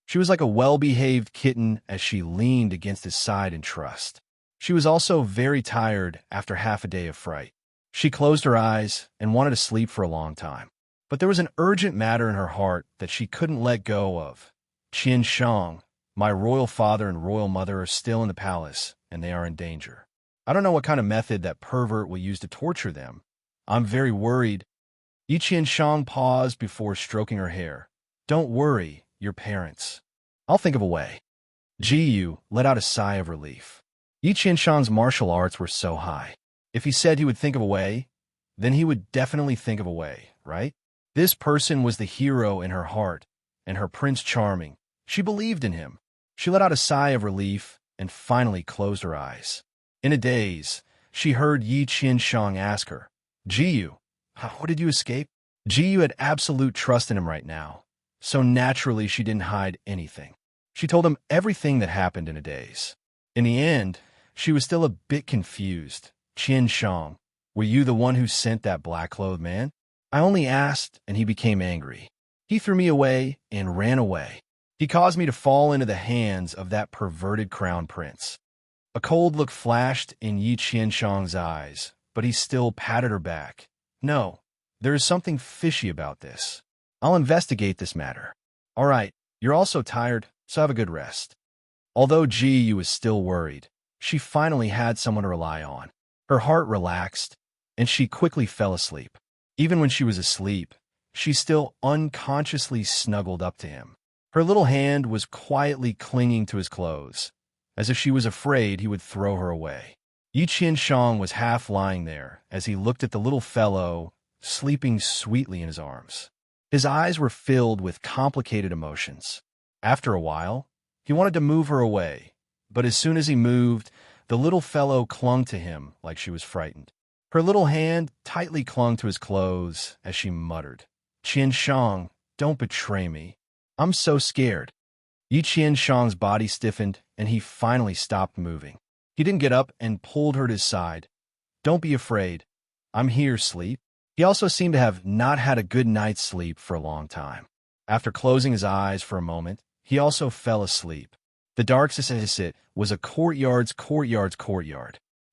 S1: She was like a well-behaved kitten as she leaned against his side in trust. She was also very tired after half a day of fright. She closed her eyes and wanted to sleep for a long time. But there was an urgent matter in her heart that she couldn't let go of. Qian Shang, my royal father and royal mother are still in the palace, and they are in danger. I don't know what kind of method that pervert will use to torture them. I'm very worried. Yi Qianshang paused before stroking her hair. Don't worry, your parents. I'll think of a way. Ji Yu let out a sigh of relief. Yi Qianshang's martial arts were so high. If he said he would think of a way, then he would definitely think of a way, right? This person was the hero in her heart, and her Prince Charming. She believed in him. She let out a sigh of relief and finally closed her eyes. In a daze, she heard Yi Qianshang ask her, Ji Yu, how did you escape? Ji Yu had absolute trust in him right now, so naturally she didn't hide anything. She told him everything that happened in a daze. In the end, she was still a bit confused. Qian Shang, were you the one who sent that black-clothed man? I only asked, and he became angry. He threw me away and ran away. He caused me to fall into the hands of that perverted crown prince. A cold look flashed in Yi Qianshang's eyes, but he still patted her back. No, there is something fishy about this. I'll investigate this matter. All right, you're also tired, so have a good rest. Although Ji Yu was still worried, she finally had someone to rely on. Her heart relaxed, and she quickly fell asleep. Even when she was asleep, she still unconsciously snuggled up to him. Her little hand was quietly clinging to his clothes, as if she was afraid he would throw her away. Yi Qianshang was half lying there as he looked at the little fellow sleeping sweetly in his arms. His eyes were filled with complicated emotions. After a while, he wanted to move her away, but as soon as he moved, the little fellow clung to him like she was frightened. Her little hand tightly clung to his clothes as she muttered, Qian Shang, don't betray me. I'm so scared. Yi Qianshang's body stiffened, and he finally stopped moving. He didn't get up and pulled her to his side. Don't be afraid. I'm here, sleep. He also seemed to have not had a good night's sleep for a long time. After closing his eyes for a moment, he also fell asleep. The Dark City was a courtyard.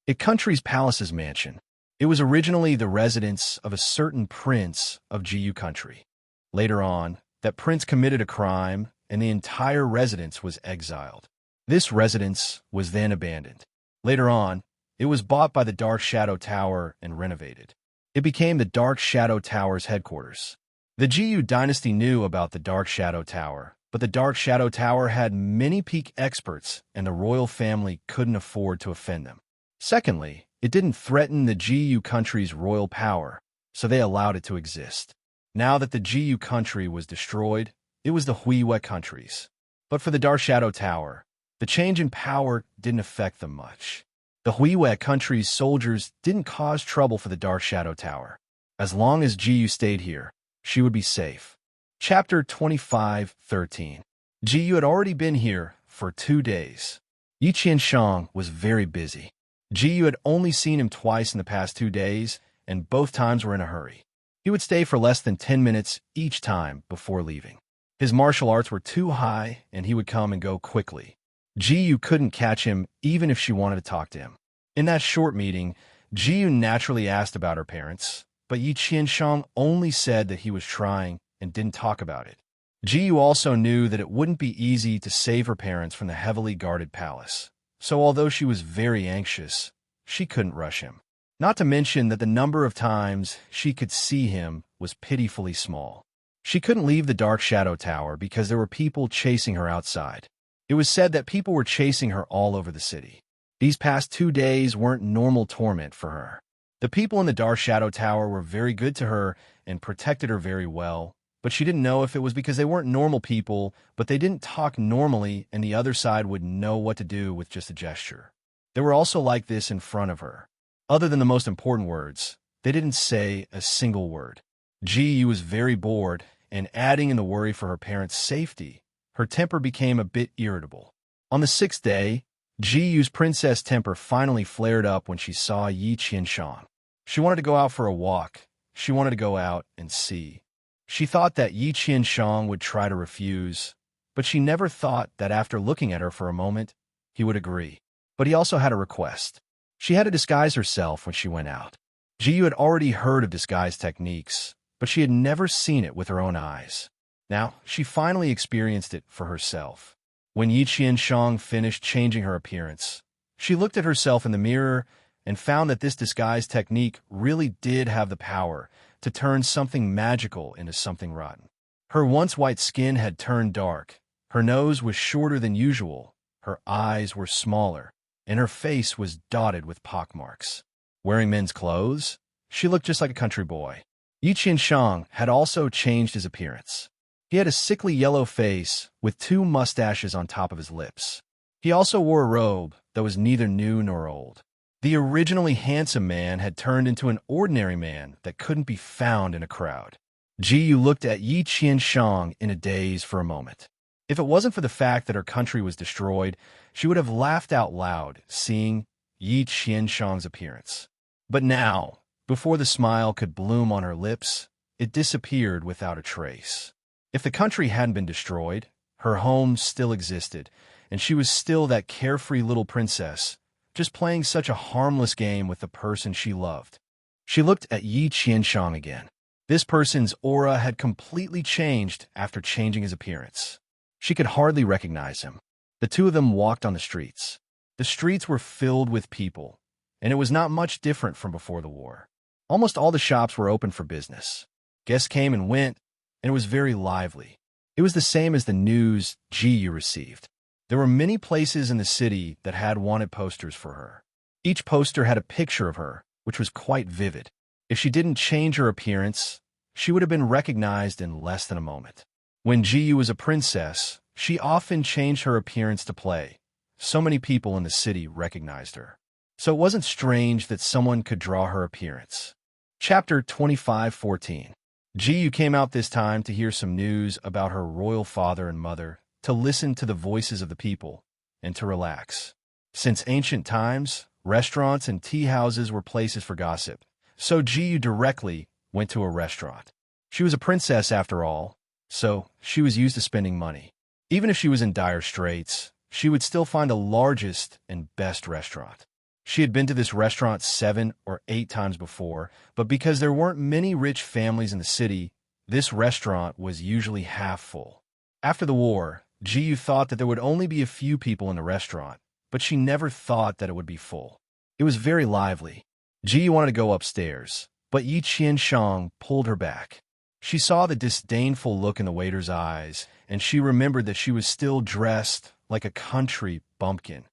S1: A country's palace's mansion. It was originally the residence of a certain prince of Jiyu country. Later on, that prince committed a crime, and the entire residence was exiled. This residence was then abandoned. Later on, it was bought by the Dark Shadow Tower and renovated. It became the Dark Shadow Tower's headquarters. The Jiyu dynasty knew about the Dark Shadow Tower, but the Dark Shadow Tower had many peak experts, and the royal family couldn't afford to offend them. Secondly, it didn't threaten the Jiyu country's royal power, so they allowed it to exist. Now that the Jiyu country was destroyed, it was the Huiwe countries. But for the Dark Shadow Tower, the change in power didn't affect them much. The Huiwe country's soldiers didn't cause trouble for the Dark Shadow Tower. As long as Jiyu stayed here, she would be safe. Chapter 25:13. Jiyu had already been here for 2 days. Yi Qianshang was very busy. Jiyu had only seen him twice in the past 2 days, and both times were in a hurry. He would stay for less than 10 minutes each time before leaving. His martial arts were too high, and he would come and go quickly. Jiyu couldn't catch him even if she wanted to talk to him. In that short meeting, Jiyu naturally asked about her parents, but Yi Qianshang only said that he was trying and didn't talk about it. Jiyu also knew that it wouldn't be easy to save her parents from the heavily guarded palace, so although she was very anxious, she couldn't rush him. Not to mention that the number of times she could see him was pitifully small. She couldn't leave the Dark Shadow Tower because there were people chasing her outside. It was said that people were chasing her all over the city. These past 2 days weren't normal torment for her. The people in the Dark Shadow Tower were very good to her and protected her very well, but she didn't know if it was because they weren't normal people, but they didn't talk normally and the other side would know what to do with just a gesture. They were also like this in front of her. Other than the most important words, they didn't say a single word. Ji Yu was very bored, and adding in the worry for her parents' safety, her temper became a bit irritable. On the sixth day, Ji Yu's princess temper finally flared up when she saw Yi Qianshang. She wanted to go out for a walk. She wanted to go out and see. She thought that Yi Qianshang would try to refuse, but she never thought that after looking at her for a moment, he would agree. But he also had a request. She had to disguise herself when she went out. Ji Yu had already heard of disguise techniques, but she had never seen it with her own eyes. Now, she finally experienced it for herself. When Yi Qianshang finished changing her appearance, she looked at herself in the mirror and found that this disguise technique really did have the power to turn something magical into something rotten. Her once white skin had turned dark, her nose was shorter than usual, her eyes were smaller, and her face was dotted with pockmarks. Wearing men's clothes, she looked just like a country boy. Yi Qianshang had also changed his appearance. He had a sickly yellow face with 2 mustaches on top of his lips. He also wore a robe that was neither new nor old. The originally handsome man had turned into an ordinary man that couldn't be found in a crowd. Ji Yu looked at Yi Qianshang in a daze for a moment. If it wasn't for the fact that her country was destroyed, she would have laughed out loud seeing Yi Qianshang's appearance. But now, before the smile could bloom on her lips, it disappeared without a trace. If the country hadn't been destroyed, her home still existed, and she was still that carefree little princess, just playing such a harmless game with the person she loved. She looked at Yi Qianshang again. This person's aura had completely changed after changing his appearance. She could hardly recognize him. The two of them walked on the streets. The streets were filled with people, and it was not much different from before the war. Almost all the shops were open for business. Guests came and went, and it was very lively. It was the same as the news Ji Yu received. There were many places in the city that had wanted posters for her. Each poster had a picture of her, which was quite vivid. If she didn't change her appearance, she would have been recognized in less than a moment. When Ji Yu was a princess, she often changed her appearance to play. So many people in the city recognized her. So it wasn't strange that someone could draw her appearance. Chapter 25:14. Ji Yu came out this time to hear some news about her royal father and mother, to listen to the voices of the people, and to relax. Since ancient times, restaurants and tea houses were places for gossip, so Ji Yu directly went to a restaurant. She was a princess after all, so she was used to spending money. Even if she was in dire straits, she would still find the largest and best restaurant. She had been to this restaurant 7 or 8 times before, but because there weren't many rich families in the city, this restaurant was usually half full. After the war, Ji Yu thought that there would only be a few people in the restaurant, but she never thought that it would be full. It was very lively. Ji Yu wanted to go upstairs, but Yi Qianshang pulled her back. She saw the disdainful look in the waiter's eyes, and she remembered that she was still dressed like a country bumpkin.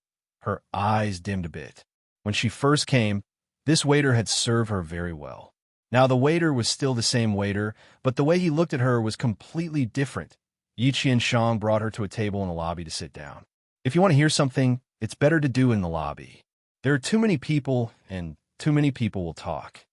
S1: Her eyes dimmed a bit. When she first came, this waiter had served her very well. Now the waiter was still the same waiter, but the way he looked at her was completely different. Yi Qianshang brought her to a table in the lobby to sit down. If you want to hear something, it's better to do in the lobby. There are too many people, and too many people will talk.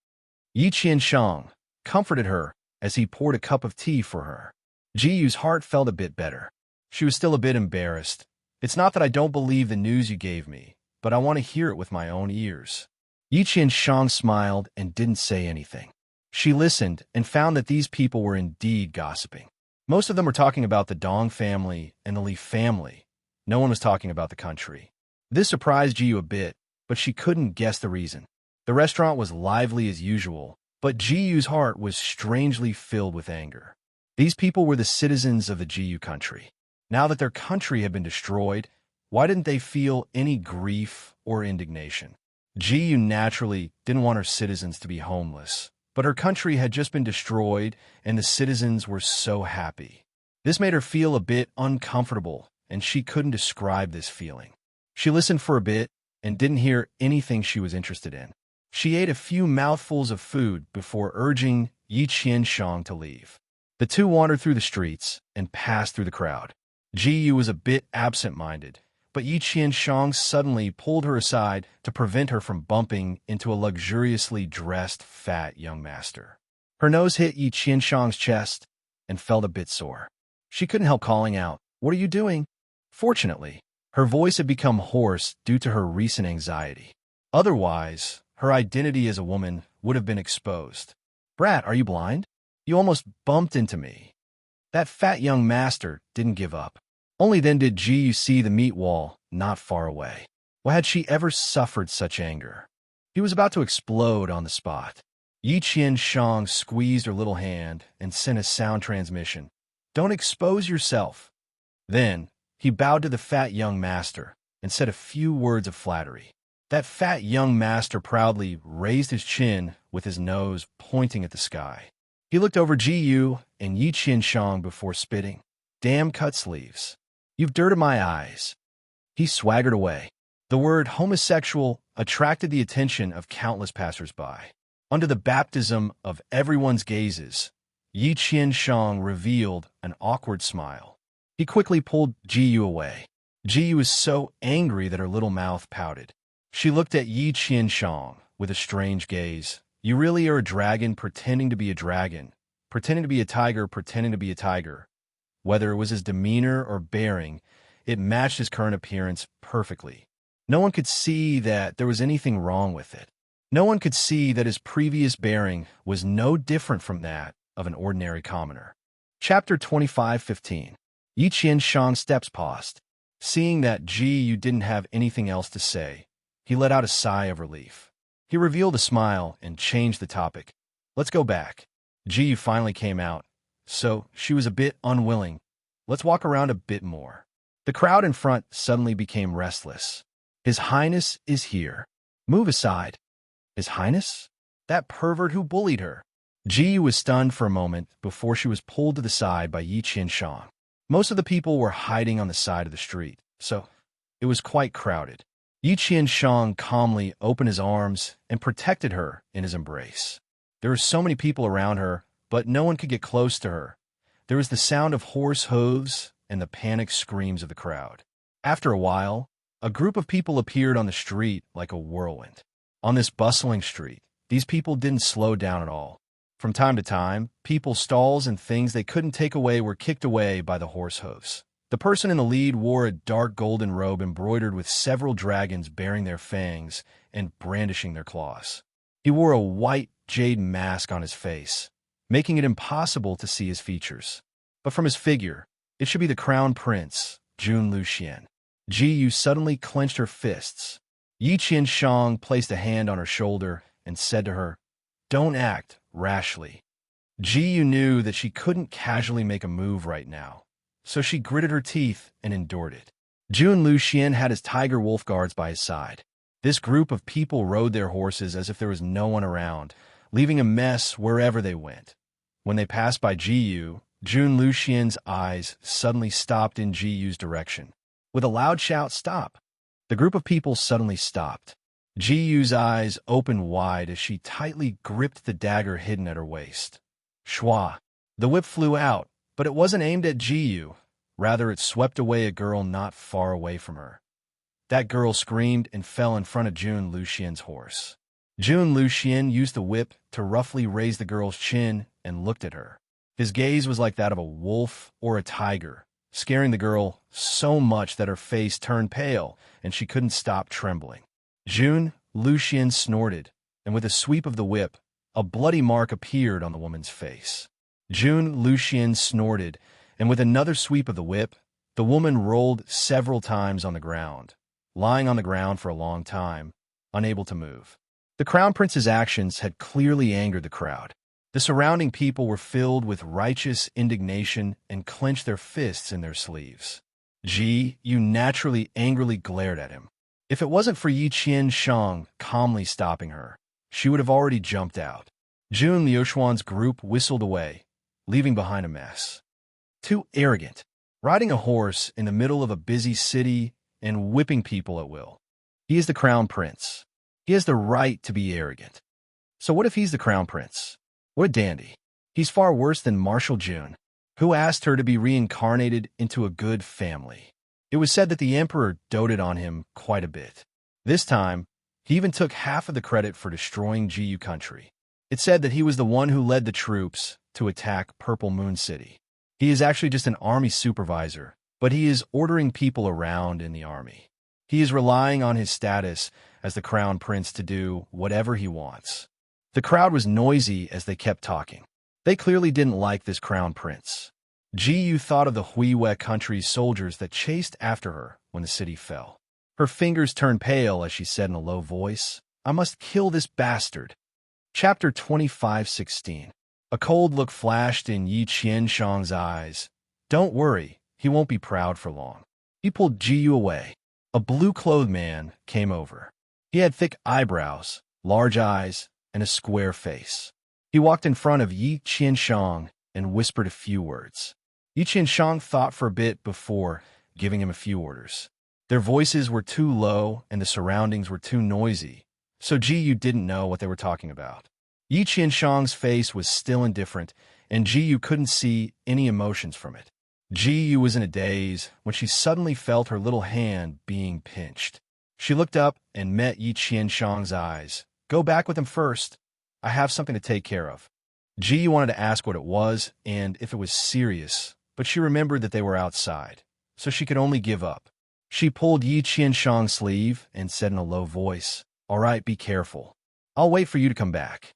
S1: Yi Qianshang comforted her as he poured a cup of tea for her. Ji Yu's heart felt a bit better. She was still a bit embarrassed. It's not that I don't believe the news you gave me, but I want to hear it with my own ears. Yi Qianshang smiled and didn't say anything. She listened and found that these people were indeed gossiping. Most of them were talking about the Dong family and the Li family. No one was talking about the country. This surprised Ji Yu a bit, but she couldn't guess the reason. The restaurant was lively as usual, but Ji Yu's heart was strangely filled with anger. These people were the citizens of the Ji Yu country. Now that their country had been destroyed, why didn't they feel any grief or indignation? Ji Yu naturally didn't want her citizens to be homeless, but her country had just been destroyed and the citizens were so happy. This made her feel a bit uncomfortable, and she couldn't describe this feeling. She listened for a bit and didn't hear anything she was interested in. She ate a few mouthfuls of food before urging Yi Qianshang to leave. The two wandered through the streets and passed through the crowd. Ji Yu was a bit absent-minded, but Yi Qianshang suddenly pulled her aside to prevent her from bumping into a luxuriously dressed fat young master. Her nose hit Yi Qianshang's chest, and felt a bit sore. She couldn't help calling out, "What are you doing?" Fortunately, her voice had become hoarse due to her recent anxiety. Otherwise, her identity as a woman would have been exposed. "Brat, are you blind? You almost bumped into me." That fat young master didn't give up. Only then did Ji see the meat wall not far away. Why had she ever suffered such anger? He was about to explode on the spot. Yi Qian-shang squeezed her little hand and sent a sound transmission. "Don't expose yourself." Then, he bowed to the fat young master and said a few words of flattery. That fat young master proudly raised his chin with his nose pointing at the sky. He looked over Ji Yu and Yi Qian-shang before spitting. "Damn cut sleeves. You've dirted my eyes." He swaggered away. The word homosexual attracted the attention of countless passers-by. Under the baptism of everyone's gazes, Yi Qian-shang revealed an awkward smile. He quickly pulled Ji Yu away. Ji Yu was so angry that her little mouth pouted. She looked at Yi Qian-shang with a strange gaze. "You really are a dragon pretending to be a dragon, pretending to be a tiger pretending to be a tiger." Whether it was his demeanor or bearing, it matched his current appearance perfectly. No one could see that there was anything wrong with it. No one could see that his previous bearing was no different from that of an ordinary commoner. Chapter 25:15. Yi Qian-shang's steps paused. Seeing that Ji Yu didn't have anything else to say, he let out a sigh of relief. He revealed a smile and changed the topic. "Let's go back." Ji Yu finally came out, so she was a bit unwilling. "Let's walk around a bit more." The crowd in front suddenly became restless. "His Highness is here. Move aside." His Highness? That pervert who bullied her. Ji Yu was stunned for a moment before she was pulled to the side by Yi Qian-shang. Most of the people were hiding on the side of the street, so it was quite crowded. Yi Qian-shang calmly opened his arms and protected her in his embrace. There were so many people around her, but no one could get close to her. There was the sound of horse hooves and the panicked screams of the crowd. After a while, a group of people appeared on the street like a whirlwind. On this bustling street, these people didn't slow down at all. From time to time, people's stalls and things they couldn't take away were kicked away by the horse hooves. The person in the lead wore a dark golden robe embroidered with several dragons bearing their fangs and brandishing their claws. He wore a white jade mask on his face, making it impossible to see his features. But from his figure, it should be the crown prince, Jun Luxian. Ji Yu suddenly clenched her fists. Yi Qian-shang placed a hand on her shoulder and said to her, "Don't act rashly." Ji Yu knew that she couldn't casually make a move right now, so she gritted her teeth and endured it. Jun Luxian had his tiger wolf guards by his side. This group of people rode their horses as if there was no one around, leaving a mess wherever they went. When they passed by Ji Yu, Jun Luxian's eyes suddenly stopped in Ji Yu's direction. With a loud shout, "Stop!" The group of people suddenly stopped. Ji Yu's eyes opened wide as she tightly gripped the dagger hidden at her waist. Shwa! The whip flew out, but it wasn't aimed at Ji Yu. Rather, it swept away a girl not far away from her. That girl screamed and fell in front of Jun Luxian's horse. Jun Luxian used the whip to roughly raise the girl's chin and looked at her. His gaze was like that of a wolf or a tiger, scaring the girl so much that her face turned pale and she couldn't stop trembling. Jun Luxian snorted, and with a sweep of the whip, a bloody mark appeared on the woman's face. Jun Luxian snorted, and with another sweep of the whip, the woman rolled several times on the ground, lying on the ground for a long time, unable to move. The crown prince's actions had clearly angered the crowd. The surrounding people were filled with righteous indignation and clenched their fists in their sleeves. Ji Yu naturally angrily glared at him. If it wasn't for Yi Qian-shang calmly stopping her, she would have already jumped out. Jun Liuxuan's group whistled away, leaving behind a mess. Too arrogant, riding a horse in the middle of a busy city and whipping people at will. He is the crown prince. He has the right to be arrogant. So what if he's the crown prince? What a dandy. He's far worse than Marshal Jun, who asked her to be reincarnated into a good family. It was said that the emperor doted on him quite a bit. This time, he even took half of the credit for destroying Ji Yu country. It said that he was the one who led the troops to attack Purple Moon City. He is actually just an army supervisor, but he is ordering people around in the army. He is relying on his status as the crown prince to do whatever he wants. The crowd was noisy as they kept talking. They clearly didn't like this crown prince. Ji thought of the Huiwe country's soldiers that chased after her when the city fell. Her fingers turned pale as she said in a low voice, "I must kill this bastard." Chapter 25:16. A cold look flashed in Yi Qianshang's eyes. "Don't worry, he won't be proud for long." He pulled Ji away. A blue-clothed man came over. He had thick eyebrows, large eyes, and a square face. He walked in front of Yi Qianshang and whispered a few words. Yi Qianshang thought for a bit before giving him a few orders. Their voices were too low and the surroundings were too noisy, so Ji didn't know what they were talking about. Yi Qianshang's face was still indifferent, and Ji couldn't see any emotions from it. Ji was in a daze when she suddenly felt her little hand being pinched. She looked up and met Yi Qianshang's eyes. "Go back with him first. I have something to take care of." Ji wanted to ask what it was and if it was serious, but she remembered that they were outside, so she could only give up. She pulled Yi Qianshang's sleeve and said in a low voice, "All right, be careful. I'll wait for you to come back."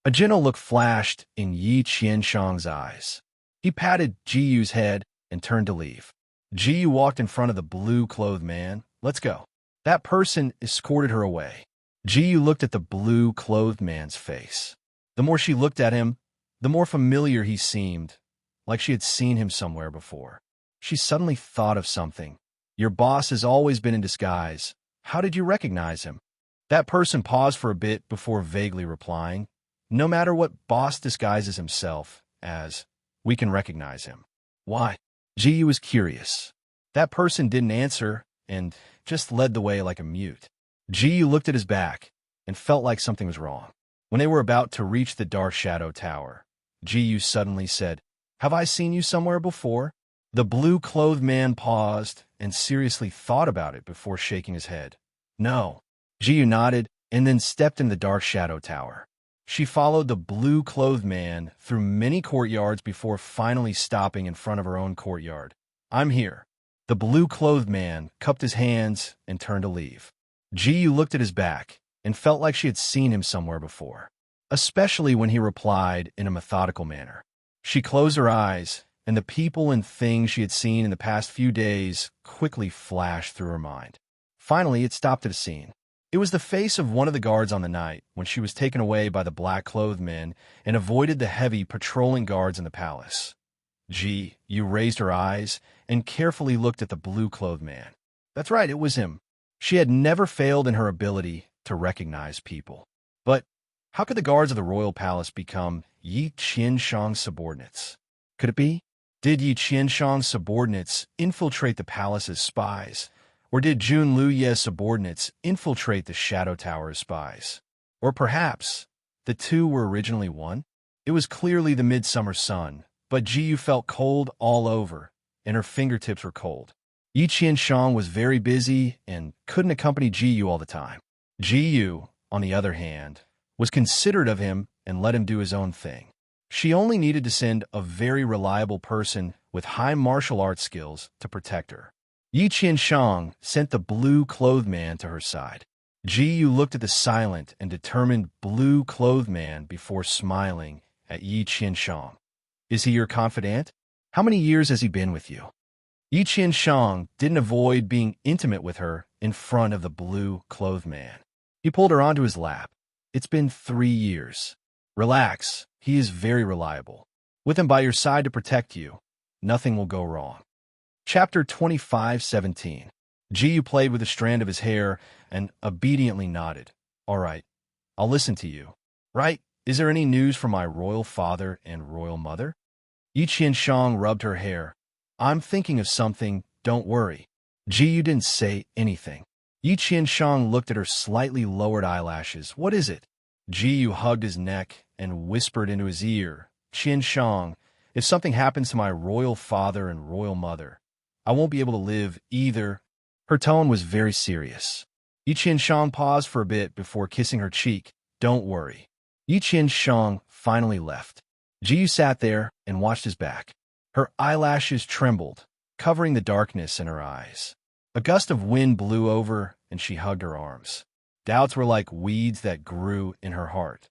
S1: A gentle look flashed in Yi Qianshang's eyes. He patted Ji's head and turned to leave. Ji walked in front of the blue-clothed man. "Let's go." That person escorted her away. Ji looked at the blue-clothed man's face. The more she looked at him, the more familiar he seemed, like she had seen him somewhere before. She suddenly thought of something. "Your boss has always been in disguise. How did you recognize him?" That person paused for a bit before vaguely replying, "No matter what boss disguises himself as, we can recognize him." "Why?" Ji was curious. That person didn't answer and just led the way like a mute. Ji looked at his back and felt like something was wrong. When they were about to reach the Dark Shadow Tower, Ji suddenly said, "Have I seen you somewhere before?" The blue-clothed man paused and seriously thought about it before shaking his head. "No." Ji nodded and then stepped in the Dark Shadow Tower. She followed the blue-clothed man through many courtyards before finally stopping in front of her own courtyard. "I'm here." The blue-clothed man cupped his hands and turned to leave. Ji looked at his back and felt like she had seen him somewhere before, especially when he replied in a methodical manner. She closed her eyes, and the people and things she had seen in the past few days quickly flashed through her mind. Finally, it stopped at a scene. It was the face of one of the guards on the night when she was taken away by the black-clothed men and avoided the heavy patrolling guards in the palace. Ji raised her eyes and carefully looked at the blue-clothed man. That's right, it was him. She had never failed in her ability to recognize people. But how could the guards of the royal palace become Yi Qianshang's subordinates? Could it be? Did Yi Qianshang's subordinates infiltrate the palace as spies? Or did Jun Luye's subordinates infiltrate the Shadow Tower as spies? Or perhaps the two were originally one? It was clearly the midsummer sun, but Ji felt cold all over, and her fingertips were cold. Yi Qianshang was very busy and couldn't accompany Ji all the time. Ji, on the other hand, was considerate of him and let him do his own thing. She only needed to send a very reliable person with high martial arts skills to protect her. Yi Qianshang sent the blue-clothed man to her side. Ji looked at the silent and determined blue-clothed man before smiling at Yi Qianshang. "Is he your confidant? How many years has he been with you?" Yi Qianshang didn't avoid being intimate with her in front of the blue-clothed man. He pulled her onto his lap. "It's been 3 years. Relax, he is very reliable. With him by your side to protect you, nothing will go wrong." Chapter 25:17. Ji played with a strand of his hair and obediently nodded. "All right, I'll listen to you." "Right, is there any news from my royal father and royal mother?" Yi Qianshang rubbed her hair. "I'm thinking of something, don't worry." Ji didn't say anything. Yi Qianshang looked at her slightly lowered eyelashes. "What is it?" Ji hugged his neck and whispered into his ear, "Qianshang, if something happens to my royal father and royal mother, I won't be able to live either." Her tone was very serious. Yi Qianshang paused for a bit before kissing her cheek. "Don't worry. Yi Qian-shang finally left. Ji Yu sat there and watched his back. Her eyelashes trembled, covering the darkness in her eyes. A gust of wind blew over, and she hugged her arms. Doubts were like weeds that grew in her heart.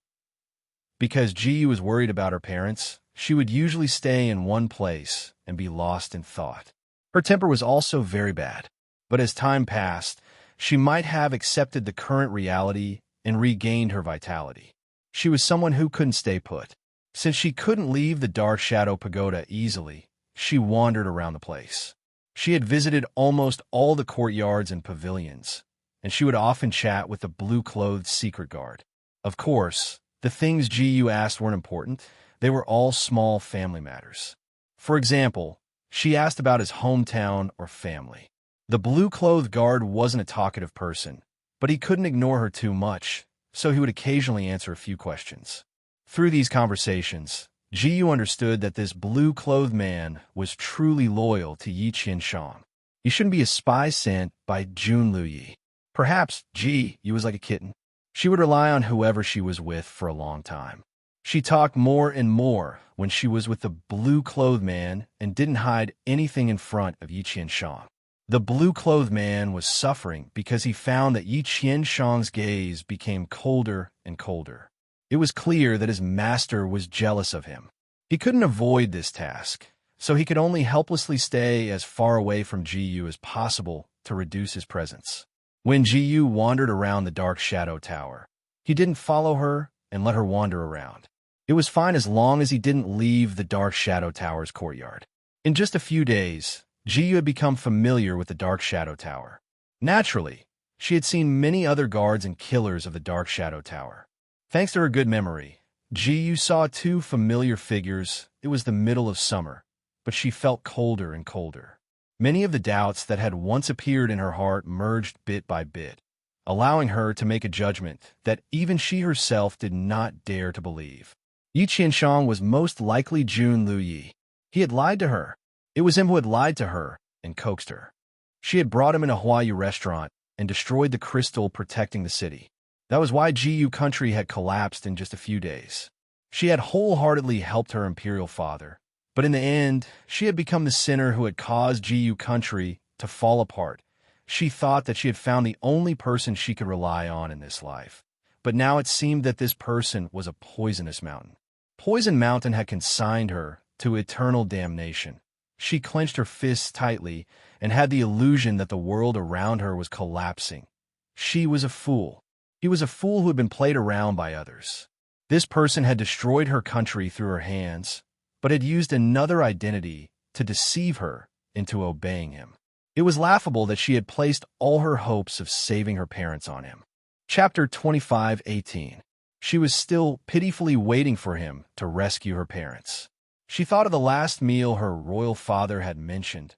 S1: Because Ji Yu was worried about her parents, she would usually stay in one place and be lost in thought. Her temper was also very bad, but as time passed, she might have accepted the current reality and regained her vitality. She was someone who couldn't stay put. Since she couldn't leave the Dark Shadow Pagoda easily, she wandered around the place. She had visited almost all the courtyards and pavilions, and she would often chat with the blue-clothed secret guard. Of course, the things Ji Yu asked weren't important. They were all small family matters. For example, she asked about his hometown or family. The blue-clothed guard wasn't a talkative person, but he couldn't ignore her too much, so he would occasionally answer a few questions. Through these conversations, Ji Yu understood that this blue-clothed man was truly loyal to Yi Qian-shang. He shouldn't be a spy sent by Jun Luyi. Perhaps Ji Yu was like a kitten. She would rely on whoever she was with for a long time. She talked more and more when she was with the blue-clothed man and didn't hide anything in front of Yi Qian-shang. The blue-clothed man was suffering because he found that Yi Qian-shang's gaze became colder and colder. It was clear that his master was jealous of him. He couldn't avoid this task, so he could only helplessly stay as far away from Ji Yu as possible to reduce his presence. When Ji Yu wandered around the Dark Shadow Tower, he didn't follow her and let her wander around. It was fine as long as he didn't leave the Dark Shadow Tower's courtyard. In just a few days, Ji Yu had become familiar with the Dark Shadow Tower. Naturally, she had seen many other guards and killers of the Dark Shadow Tower. Thanks to her good memory, Ji Yu saw two familiar figures. It was the middle of summer, but she felt colder and colder. Many of the doubts that had once appeared in her heart merged bit by bit, allowing her to make a judgment that even she herself did not dare to believe. Yi Qian-shang was most likely Jun Luyi. He had lied to her. It was him who had lied to her and coaxed her. She had brought him in a Huayu restaurant and destroyed the crystal protecting the city. That was why Ji Yu country had collapsed in just a few days. She had wholeheartedly helped her imperial father, but in the end, she had become the sinner who had caused Ji Yu country to fall apart. She thought that she had found the only person she could rely on in this life. But now it seemed that this person was a poisonous mountain. Poison Mountain had consigned her to eternal damnation. She clenched her fists tightly and had the illusion that the world around her was collapsing. She was a fool. He was a fool who had been played around by others. This person had destroyed her country through her hands, but had used another identity to deceive her into obeying him. It was laughable that she had placed all her hopes of saving her parents on him. Chapter 25:18. She was still pitifully waiting for him to rescue her parents. She thought of the last meal her royal father had mentioned.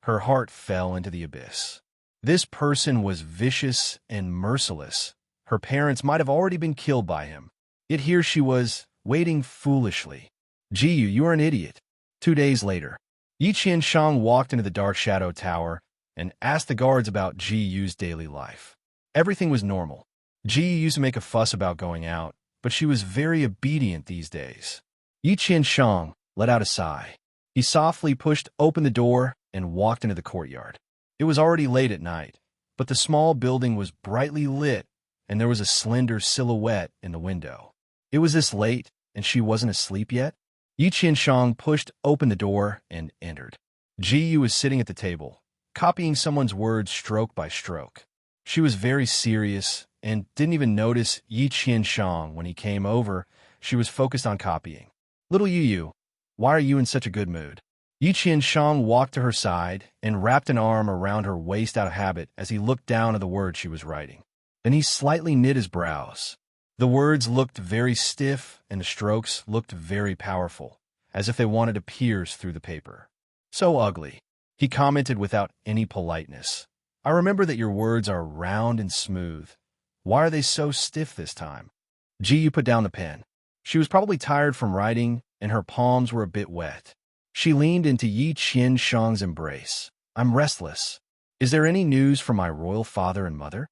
S1: Her heart fell into the abyss. This person was vicious and merciless. Her parents might have already been killed by him. Yet here she was, waiting foolishly. Ji Yu, you are an idiot. 2 days later, Yi Qian-shang walked into the Dark Shadow Tower and asked the guards about Ji Yu's daily life. Everything was normal. Ji Yu used to make a fuss about going out, but she was very obedient these days. Yi Qian-shang let out a sigh. He softly pushed open the door and walked into the courtyard. It was already late at night, but the small building was brightly lit, and there was a slender silhouette in the window. It was this late, and she wasn't asleep yet? Yi Qian-shang pushed open the door and entered. Ji Yu was sitting at the table, copying someone's words stroke by stroke. She was very serious and didn't even notice Yi Qian-shang when he came over. She was focused on copying. Little Yu, why are you in such a good mood? Yi Qian-shang walked to her side and wrapped an arm around her waist out of habit as he looked down at the words she was writing. Then he slightly knit his brows. The words looked very stiff and the strokes looked very powerful, as if they wanted to pierce through the paper. So ugly, he commented without any politeness. I remember that your words are round and smooth. Why are they so stiff this time? Ji Yu put down the pen. She was probably tired from writing, and her palms were a bit wet. She leaned into Yi Qian-shang's embrace. I'm restless. Is there any news from my royal father and mother?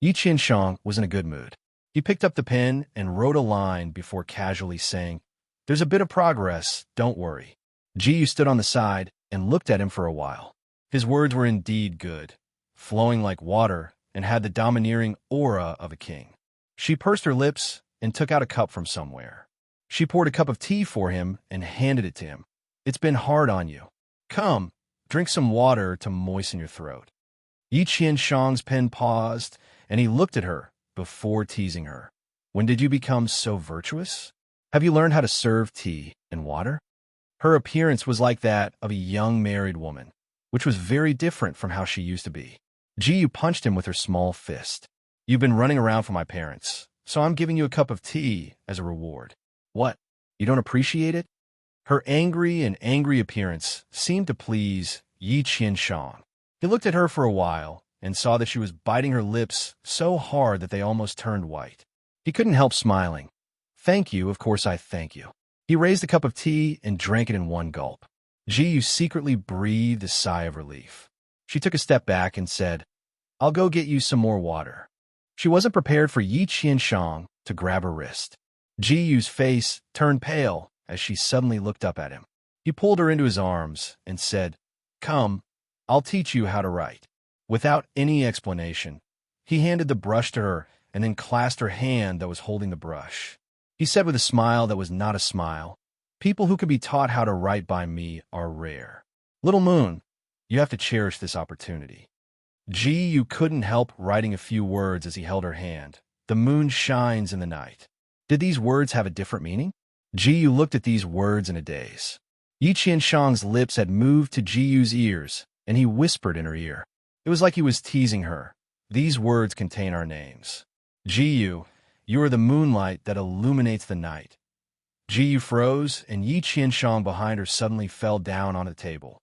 S1: Yi Qian-shang was in a good mood. He picked up the pen and wrote a line before casually saying, "There's a bit of progress, don't worry." Ji stood on the side and looked at him for a while. His words were indeed good, flowing like water, and had the domineering aura of a king. She pursed her lips and took out a cup from somewhere. She poured a cup of tea for him and handed it to him. "It's been hard on you. Come, drink some water to moisten your throat." Yi Qianshang's pen paused, and he looked at her before teasing her. "When did you become so virtuous? Have you learned how to serve tea and water?" Her appearance was like that of a young married woman, which was very different from how she used to be. Ji punched him with her small fist. "You've been running around for my parents, so I'm giving you a cup of tea as a reward." "What? You don't appreciate it?" Her angry appearance seemed to please Yi Qianshang. He looked at her for a while and saw that she was biting her lips so hard that they almost turned white. He couldn't help smiling. "Thank you, of course I thank you." He raised the cup of tea and drank it in one gulp. Ji secretly breathed a sigh of relief. She took a step back and said, "I'll go get you some more water." She wasn't prepared for Yi Qianshang to grab her wrist. Ji's face turned pale as she suddenly looked up at him. He pulled her into his arms and said, "Come, I'll teach you how to write." Without any explanation, he handed the brush to her and then clasped her hand that was holding the brush. He said with a smile that was not a smile, "People who can be taught how to write by me are rare. Little Moon, you have to cherish this opportunity." Ji couldn't help writing a few words as he held her hand. "The moon shines in the night." Did these words have a different meaning? Ji looked at these words in a daze. Yi Qianshang's lips had moved to Ji's ears, and he whispered in her ear. It was like he was teasing her. "These words contain our names. Ji, you are the moonlight that illuminates the night." Ji froze, and Yi Qianshang behind her suddenly fell down on the table.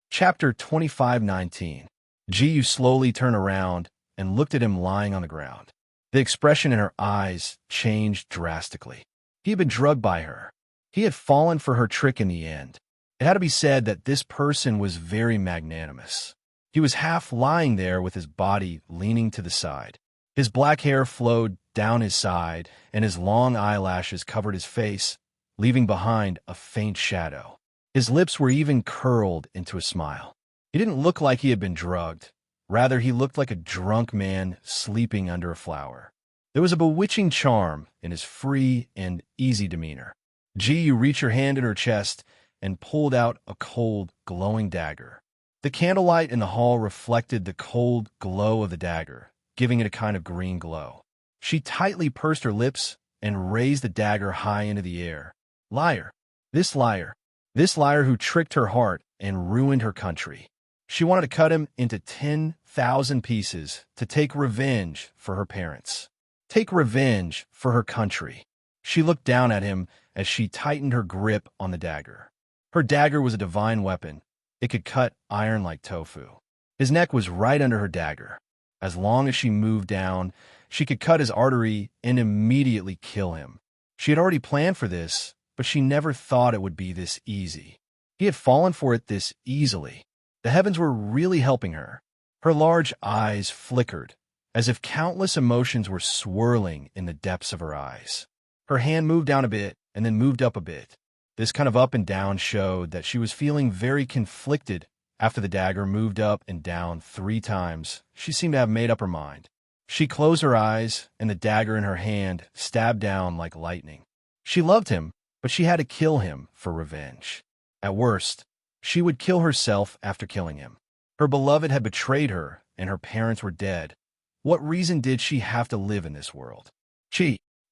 S1: Chapter 25:19. Ji slowly turned around and looked at him lying on the ground. The expression in her eyes changed drastically. He had been drugged by her. He had fallen for her trick in the end. It had to be said that this person was very magnanimous. He was half lying there with his body leaning to the side. His black hair flowed down his side, and his long eyelashes covered his face, leaving behind a faint shadow. His lips were even curled into a smile. He didn't look like he had been drugged. Rather, he looked like a drunk man sleeping under a flower. There was a bewitching charm in his free and easy demeanor. Ji reached her hand in her chest and pulled out a cold, glowing dagger. The candlelight in the hall reflected the cold glow of the dagger, giving it a kind of green glow. She tightly pursed her lips and raised the dagger high into the air. Liar! This liar! This liar who tricked her heart and ruined her country. She wanted to cut him into 10,000 pieces to take revenge for her parents. Take revenge for her country. She looked down at him as she tightened her grip on the dagger. Her dagger was a divine weapon. It could cut iron like tofu. His neck was right under her dagger. As long as she moved down, she could cut his artery and immediately kill him. She had already planned for this, but she never thought it would be this easy. He had fallen for it this easily. The heavens were really helping her. Her large eyes flickered, as if countless emotions were swirling in the depths of her eyes. Her hand moved down a bit and then moved up a bit. This kind of up and down showed that she was feeling very conflicted. After the dagger moved up and down 3 times, she seemed to have made up her mind. She closed her eyes, and the dagger in her hand stabbed down like lightning. She loved him, but she had to kill him for revenge. At worst, she would kill herself after killing him. Her beloved had betrayed her, and her parents were dead. What reason did she have to live in this world?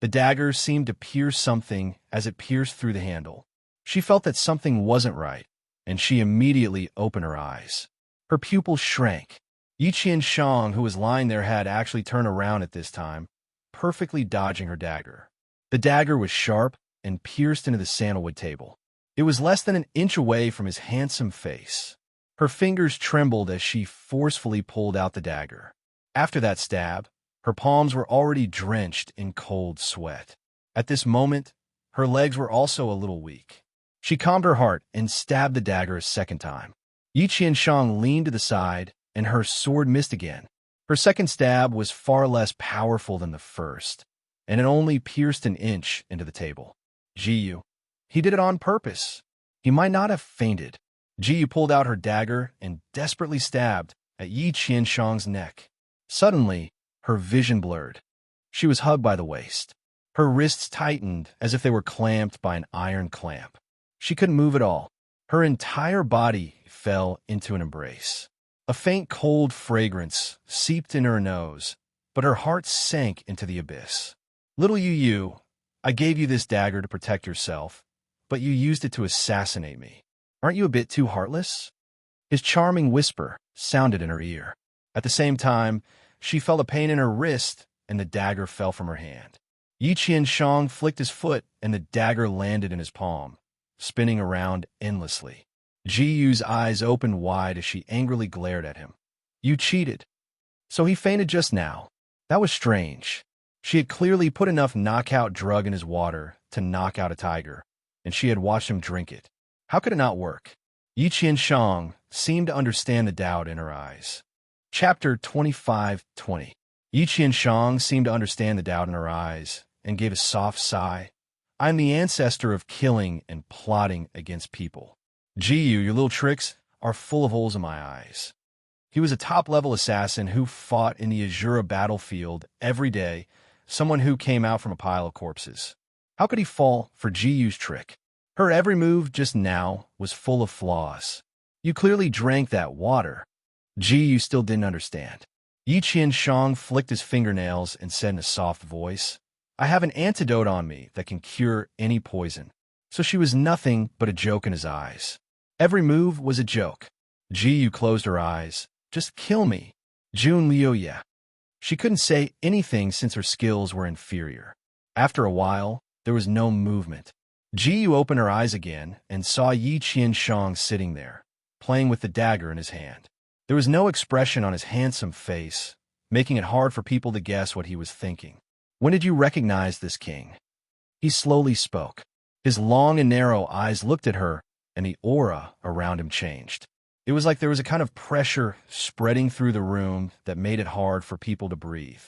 S1: The dagger seemed to pierce something as it pierced through the handle. She felt that something wasn't right, and she immediately opened her eyes. Her pupils shrank. Yi Qianshang, who was lying there, had actually turned around at this time, perfectly dodging her dagger. The dagger was sharp and pierced into the sandalwood table. It was less than an inch away from his handsome face. Her fingers trembled as she forcefully pulled out the dagger. After that stab, her palms were already drenched in cold sweat. At this moment, her legs were also a little weak. She calmed her heart and stabbed the dagger a second time. Yi Qianshang leaned to the side, and her sword missed again. Her second stab was far less powerful than the first. and it only pierced an inch into the table. Jiyu. He did it on purpose. He might not have fainted. Jiyu pulled out her dagger and desperately stabbed at Yi Qianshang's neck. Suddenly, her vision blurred. She was hugged by the waist. Her wrists tightened as if they were clamped by an iron clamp. She couldn't move at all. Her entire body fell into an embrace. A faint cold fragrance seeped in her nose, but her heart sank into the abyss. Little Yu, I gave you this dagger to protect yourself, but you used it to assassinate me. Aren't you a bit too heartless? His charming whisper sounded in her ear. At the same time, she felt a pain in her wrist, and the dagger fell from her hand. Yi Qianshang flicked his foot, and the dagger landed in his palm, spinning around endlessly. Jiyu's eyes opened wide as she angrily glared at him. You cheated. So he fainted just now. That was strange. She had clearly put enough knockout drug in his water to knock out a tiger, and she had watched him drink it. How could it not work? Yi Qianshang seemed to understand the doubt in her eyes. Chapter 25:20. Yi Qianshang seemed to understand the doubt in her eyes and gave a soft sigh. I'm the ancestor of killing and plotting against people. Jiyu, your little tricks are full of holes in my eyes. He was a top-level assassin who fought in the Azura battlefield every day, someone who came out from a pile of corpses. How could he fall for Jiyu's trick? Her every move just now was full of flaws. You clearly drank that water. Jiyu still didn't understand. Yi Qianshang flicked his fingernails and said in a soft voice, I have an antidote on me that can cure any poison. So she was nothing but a joke in his eyes. Every move was a joke. Jiyu closed her eyes. Just kill me. Jun Liuya. She couldn't say anything since her skills were inferior. After a while, there was no movement. Jiyu opened her eyes again and saw Yi Qianshang sitting there, playing with the dagger in his hand. There was no expression on his handsome face, making it hard for people to guess what he was thinking. When did you recognize this king? He slowly spoke. His long and narrow eyes looked at her, and the aura around him changed. It was like there was a kind of pressure spreading through the room that made it hard for people to breathe.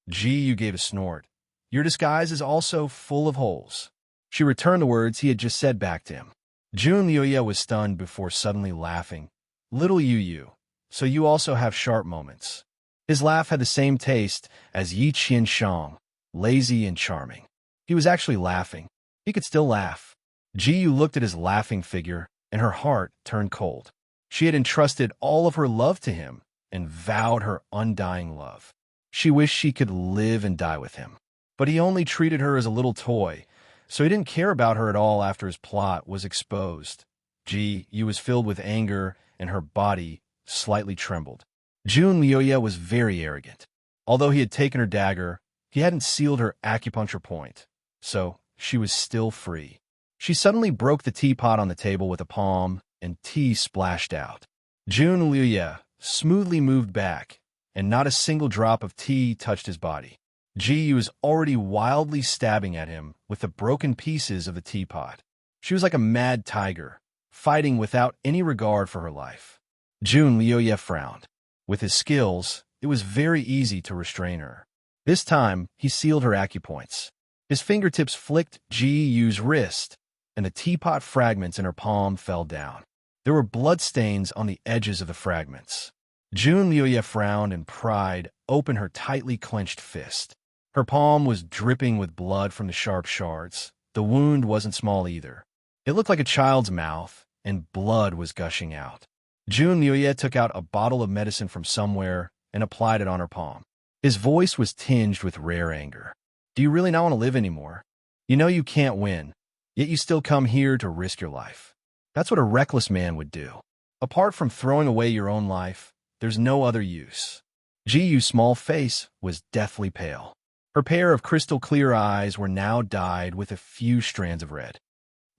S1: Jiyu gave a snort. Your disguise is also full of holes. She returned the words he had just said back to him. Jun Liuya was stunned before suddenly laughing. Little Yu, so you also have sharp moments. His laugh had the same taste as Yi Qianshang, lazy and charming. He was actually laughing. He could still laugh. Jiyu looked at his laughing figure, and her heart turned cold. She had entrusted all of her love to him and vowed her undying love. She wished she could live and die with him. But he only treated her as a little toy, so he didn't care about her at all after his plot was exposed. Jiyu was filled with anger, and her body slightly trembled. Jun Liuya was very arrogant. Although he had taken her dagger, he hadn't sealed her acupuncture point, so she was still free. She suddenly broke the teapot on the table with a palm, and tea splashed out. Jun Liuya smoothly moved back, and not a single drop of tea touched his body. Jiyu was already wildly stabbing at him with the broken pieces of the teapot. She was like a mad tiger, fighting without any regard for her life. Jun Liuya frowned. With his skills, it was very easy to restrain her. This time, he sealed her acupoints. His fingertips flicked Jiyu's wrist, and the teapot fragments in her palm fell down. There were bloodstains on the edges of the fragments. Jun Liuya frowned and pride opened her tightly clenched fist. Her palm was dripping with blood from the sharp shards. The wound wasn't small either. It looked like a child's mouth, and blood was gushing out. Jun Liuya took out a bottle of medicine from somewhere and applied it on her palm. His voice was tinged with rare anger. Do you really not want to live anymore? You know you can't win, yet you still come here to risk your life. That's what a reckless man would do. Apart from throwing away your own life, there's no other use. Jiyu's small face was deathly pale. Her pair of crystal-clear eyes were now dyed with a few strands of red.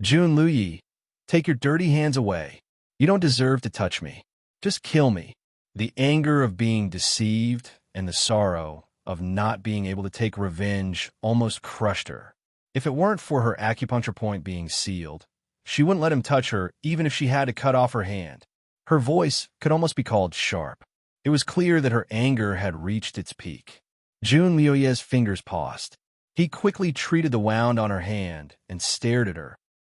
S1: Jun Liuya, take your dirty hands away. You don't deserve to touch me. Just kill me. The anger of being deceived and the sorrow of not being able to take revenge almost crushed her. If it weren't for her acupuncture point being sealed, she wouldn't let him touch her even if she had to cut off her hand. Her voice could almost be called sharp. It was clear that her anger had reached its peak. Jun Liuya's fingers paused. He quickly treated the wound on her hand and stared at her,